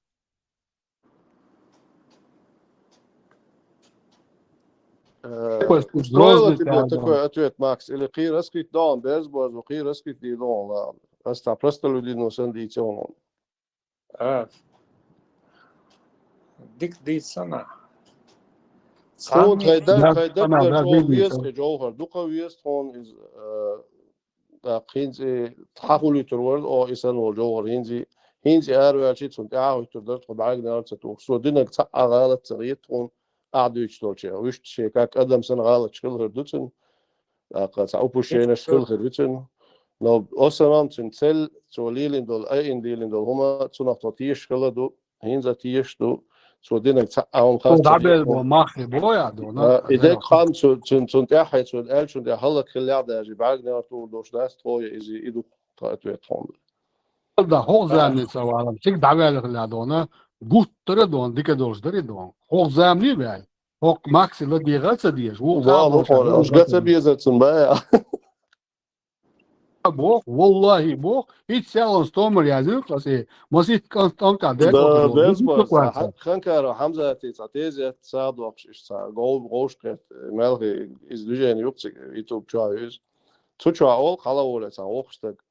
[SPEAKER 21] Строила тебе такой ответ, Макс, или қи раскрит дон, безбоз, қи раскрит ди дон, просто людину сандите он.
[SPEAKER 10] Дик дицана.
[SPEAKER 21] Хон хайдак жол веске жолхар, дуқа вест хон из خينزي تحاولوا تروال أو إنسان والجوهر هينزي أروي تون تعاود تقدر بعد نارت توصل دينك غلط صغيرتون قعدوا يشتغلوا ويش شيء كاك أدم سنة غلط شغل هردوتن قد تعوبوا شيء شغل هردوتن لو أصلاً تنسل توليلين دول أي ديلين دول هما تنقطيش شغل دو هينزي تيش دو so denen am idee kan zum der het so elch und der halle gelerde as bag na to dos das troje is idu het ton
[SPEAKER 9] Da hoogzamni sawalam sik davel gladona guttere don dike dosdari don hoogzamni bel hoog maxi lo die gatsa dies
[SPEAKER 21] als gatsa biezatsun ba
[SPEAKER 9] Bog, wallahi bog, hiç selon stomer yazıyor klasi. Mosit kan kader.
[SPEAKER 21] Da bezbos. Khankar Hamza tezet saad waqsh sa gol melgi is dujen yupsik YouTube çayız. Tuçwa ol qala ola sa oqstak.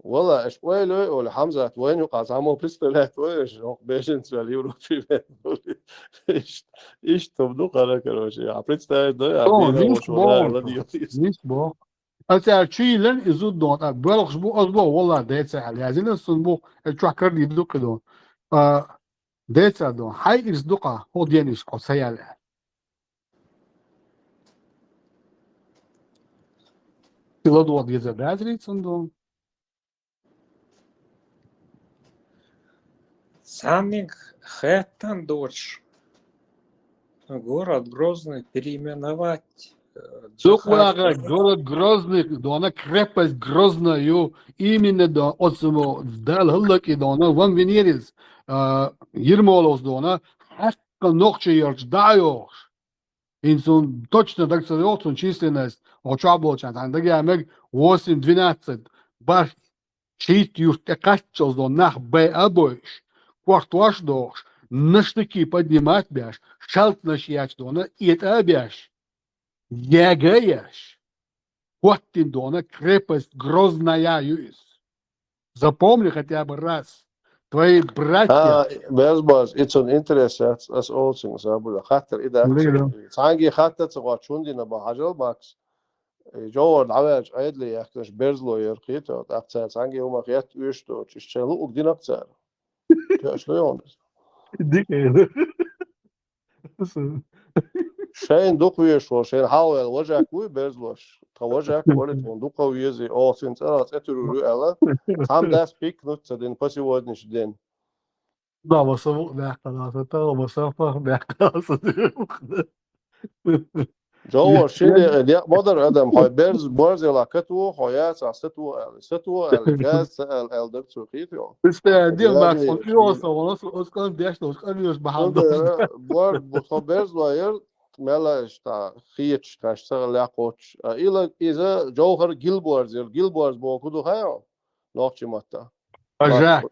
[SPEAKER 21] Walla shwaylo ol Hamza وين يقع عمو بيستولات ويش بيشن سوال يوروبي ايش تبدو قرا كروشي представь да я
[SPEAKER 9] не бог أنت شيلن يزود دون بلغش بو أسبوع والله ديتس على هذين الصندوق التراكر دي دوك دون ديتس دون هاي إصدقاء هو دينيش أو سيال تلو دو ديزا بازري صندوق
[SPEAKER 10] Самих Хэттон дочь город Грозный переименовать
[SPEAKER 9] Духлага, город Грозный, да она крепость Грозную, именно да, от самого, дал хыллаки, да она вам венерис, Ермолос, да она, хакка ногче даешь. Инсун точно так сказать, численность, очаболчан, андагамег 8-12, баш, чист юрте каччел, да нах б обоиш, квартуаш дошь, на штыки поднимать бяш, шалт наш да она, и это обяш. Егаяш. Вот ты, Дона, крепость грозная юис. Запомни хотя бы раз. Твои братья.
[SPEAKER 1] Bezbaz, it's an interest as all things. Abu Khatar ida. Sangi Khatar تقعد شوندينا بحاجة ماكس. جوار العواج عيدلي يحكيش بيرزلو يرقيته. أكثر سانgi هما قيات ويشتو. تشتغلوا وقدين أكثر. تشلون؟
[SPEAKER 9] ديك
[SPEAKER 1] شين دوق ويشوا شين حاول وجهك وي بيرزلوش. توجهك ولد وندوق ويزي أو سنت أنا تأترو ألا. خام داس بيك نوت دين بسي ودنش دين.
[SPEAKER 9] لا بصفق ده خلاص ترى بصفق ده خلاص
[SPEAKER 1] جوار شيء دي مقدر أدم هاي بيرز يلا كتو هايات ستو الجاز الدكتور خيتو.
[SPEAKER 9] بس دي ماكس يوصل ونص كان ديش نص كان يوصل بحال
[SPEAKER 1] ده بورد بتخبرز واير ملا اشتا خيتش تشتغل لاقوش إلا إذا جوهر جيلبورز موجود هاي نوعش متى.
[SPEAKER 9] أجا.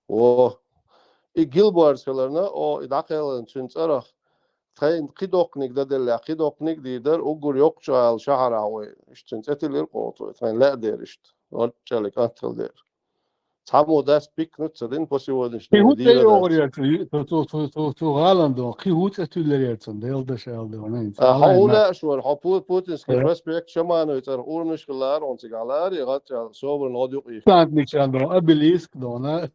[SPEAKER 1] و الجيلبورز هلنا أو إدعاء سنت أرخ خاين قيدوقنيك ده قيدوقنيك دي در أقول يقشع الشهر عوي إشتنت أتلير قوتو خاين لا ديرشت أرجعلك أنتل دير تامو داس بيك نتسدين بسيودنش
[SPEAKER 9] هو تيوريا تو غالندو هو تتولريتن ديل ده شال ده ونين
[SPEAKER 1] هؤلاء شو بوتنسكي برسبكت شمانو يتر أورنش كلار أنتقالار يغطي صوبر نوديق إيش
[SPEAKER 9] كانت نيشاندو أبليسك دونا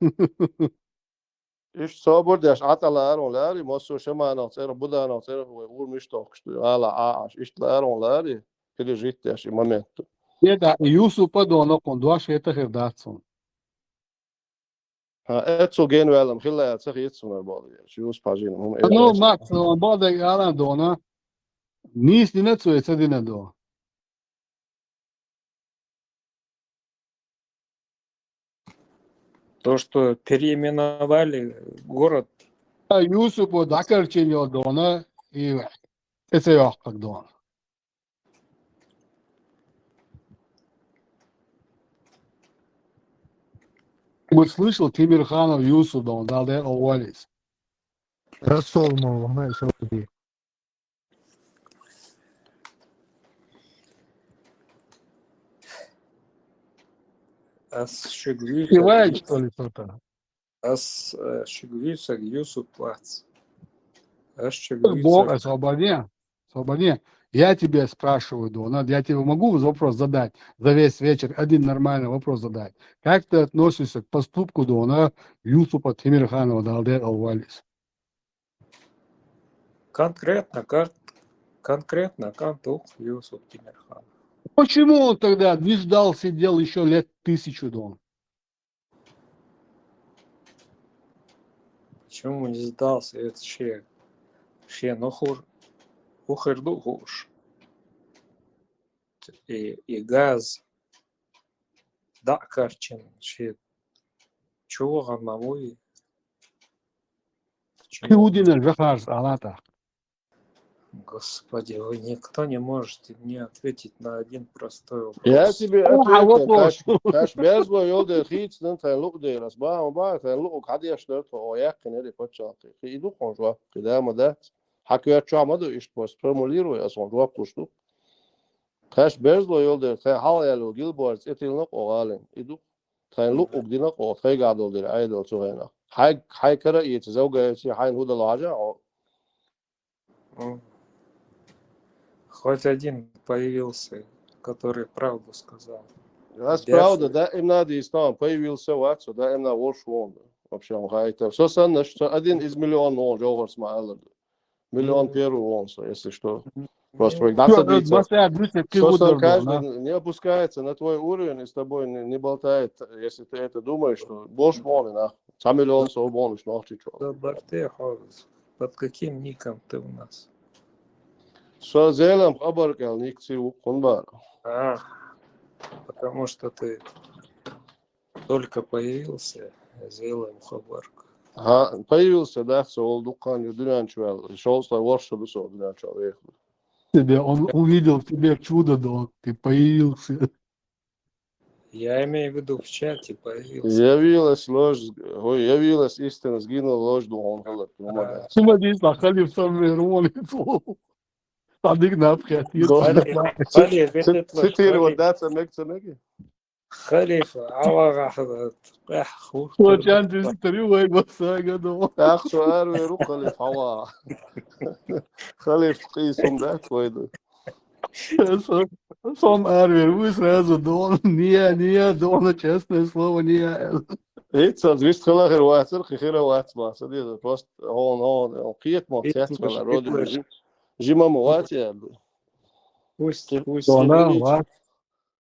[SPEAKER 1] إيش صوبر داش عتلار ولاري مصو شمانو تر بدانو تر أورنش توكشتو على عاش إيش لار ولاري كده جيت داش momento
[SPEAKER 9] يدا يوسف دونا كوندو أشيتا خرداتسون
[SPEAKER 1] اتسو جين ويلم خلا تسخي يتسون البعض شوز باجين هم
[SPEAKER 9] نو ماكس بعض يالا دونا نيس دينتسو يتسدينا دو
[SPEAKER 10] То, что переименовали город.
[SPEAKER 9] Юсуп Дакарчиньо дона и это я как дон. Вот слышал Тимирханов Юсуп дон дал де овалис.
[SPEAKER 7] Рассолмов, знаешь, вот
[SPEAKER 10] As Шигвицак.
[SPEAKER 9] Кивает, что ли, кто-то?
[SPEAKER 10] As Шигвицак Юсуп Плац.
[SPEAKER 9] Бог, освободи. Я тебе спрашиваю, Дона, я тебе могу вопрос задать за весь вечер, один нормальный вопрос задать. Как ты относишься к поступку Дона Юсупа Тимирханова Далде Алвалис?
[SPEAKER 10] Конкретно Кантух Юсуп Тимирханов.
[SPEAKER 9] Почему он тогда не ждал, сидел еще лет 1000 Дон?
[SPEAKER 10] Почему не сдался? Это ще нохур. Ухерду гуш. И газ. Да, карчин. Ще чего гамовой?
[SPEAKER 9] Киудина Жахарс Алата.
[SPEAKER 10] Господи, вы никто не можете мне ответить на один простой вопрос.
[SPEAKER 1] Я тебе ответил, каш безло йоде хиц нан тайн лук дейрас ба тайн лук хадия штört о яkken эри почалки. Иду конжва, кидама дат. Hakiyat çamadı iş post formuliro ya son cevap kuştu. Kaş bezlo yolda tay halayalo gilbors etilnak oğalen. İdu tay luk ugdinak o tay gadol dir aydol çogena. Hay kara iyi zawga si hayn huda laja o.
[SPEAKER 10] Хоть один появился, который правду сказал.
[SPEAKER 1] Раз правда, да, им надо истан появился вот, да, им на вош вон. Вообще он хайта. Сосан, что один из миллиона он жовар смаалер. Миллион первый вон, если что. Просто каждый не опускается на твой уровень и с тобой не болтает, если ты это думаешь, что больше вон, на 100 миллионов со вон, что
[SPEAKER 10] Под каким ником ты у нас?
[SPEAKER 21] Что зелем хабаркал никсил кунбар.
[SPEAKER 10] Потому что ты только появился, сделаем хабарку.
[SPEAKER 21] Появился, да, сол дукан дунянчвел. Шолста ворша бусо дунянчвел.
[SPEAKER 9] Тебе, он увидел в тебе чудо, да, ты появился.
[SPEAKER 10] Я имею в виду в чате появился.
[SPEAKER 21] Явилась ложь, явилась истина, сгинула ложь, духом халат.
[SPEAKER 9] Смотри, Халиф сам вернули. Садик напхет.
[SPEAKER 21] Цитировать, да, цемеки?
[SPEAKER 10] Халифа, авага,
[SPEAKER 9] Почан ты стрелой басага, да.
[SPEAKER 21] Ах, суар веру халиф, хава. Халиф қисым, да, твойды.
[SPEAKER 9] Сам Арвер, вы сразу Дон, не, Дона, честное слово, не.
[SPEAKER 21] Ица, звist халахер ватер, хихира ватма. Садида, просто он қиет мо, цяцмала, роди, жима мо ватя.
[SPEAKER 10] Пусть
[SPEAKER 9] Дона, ват,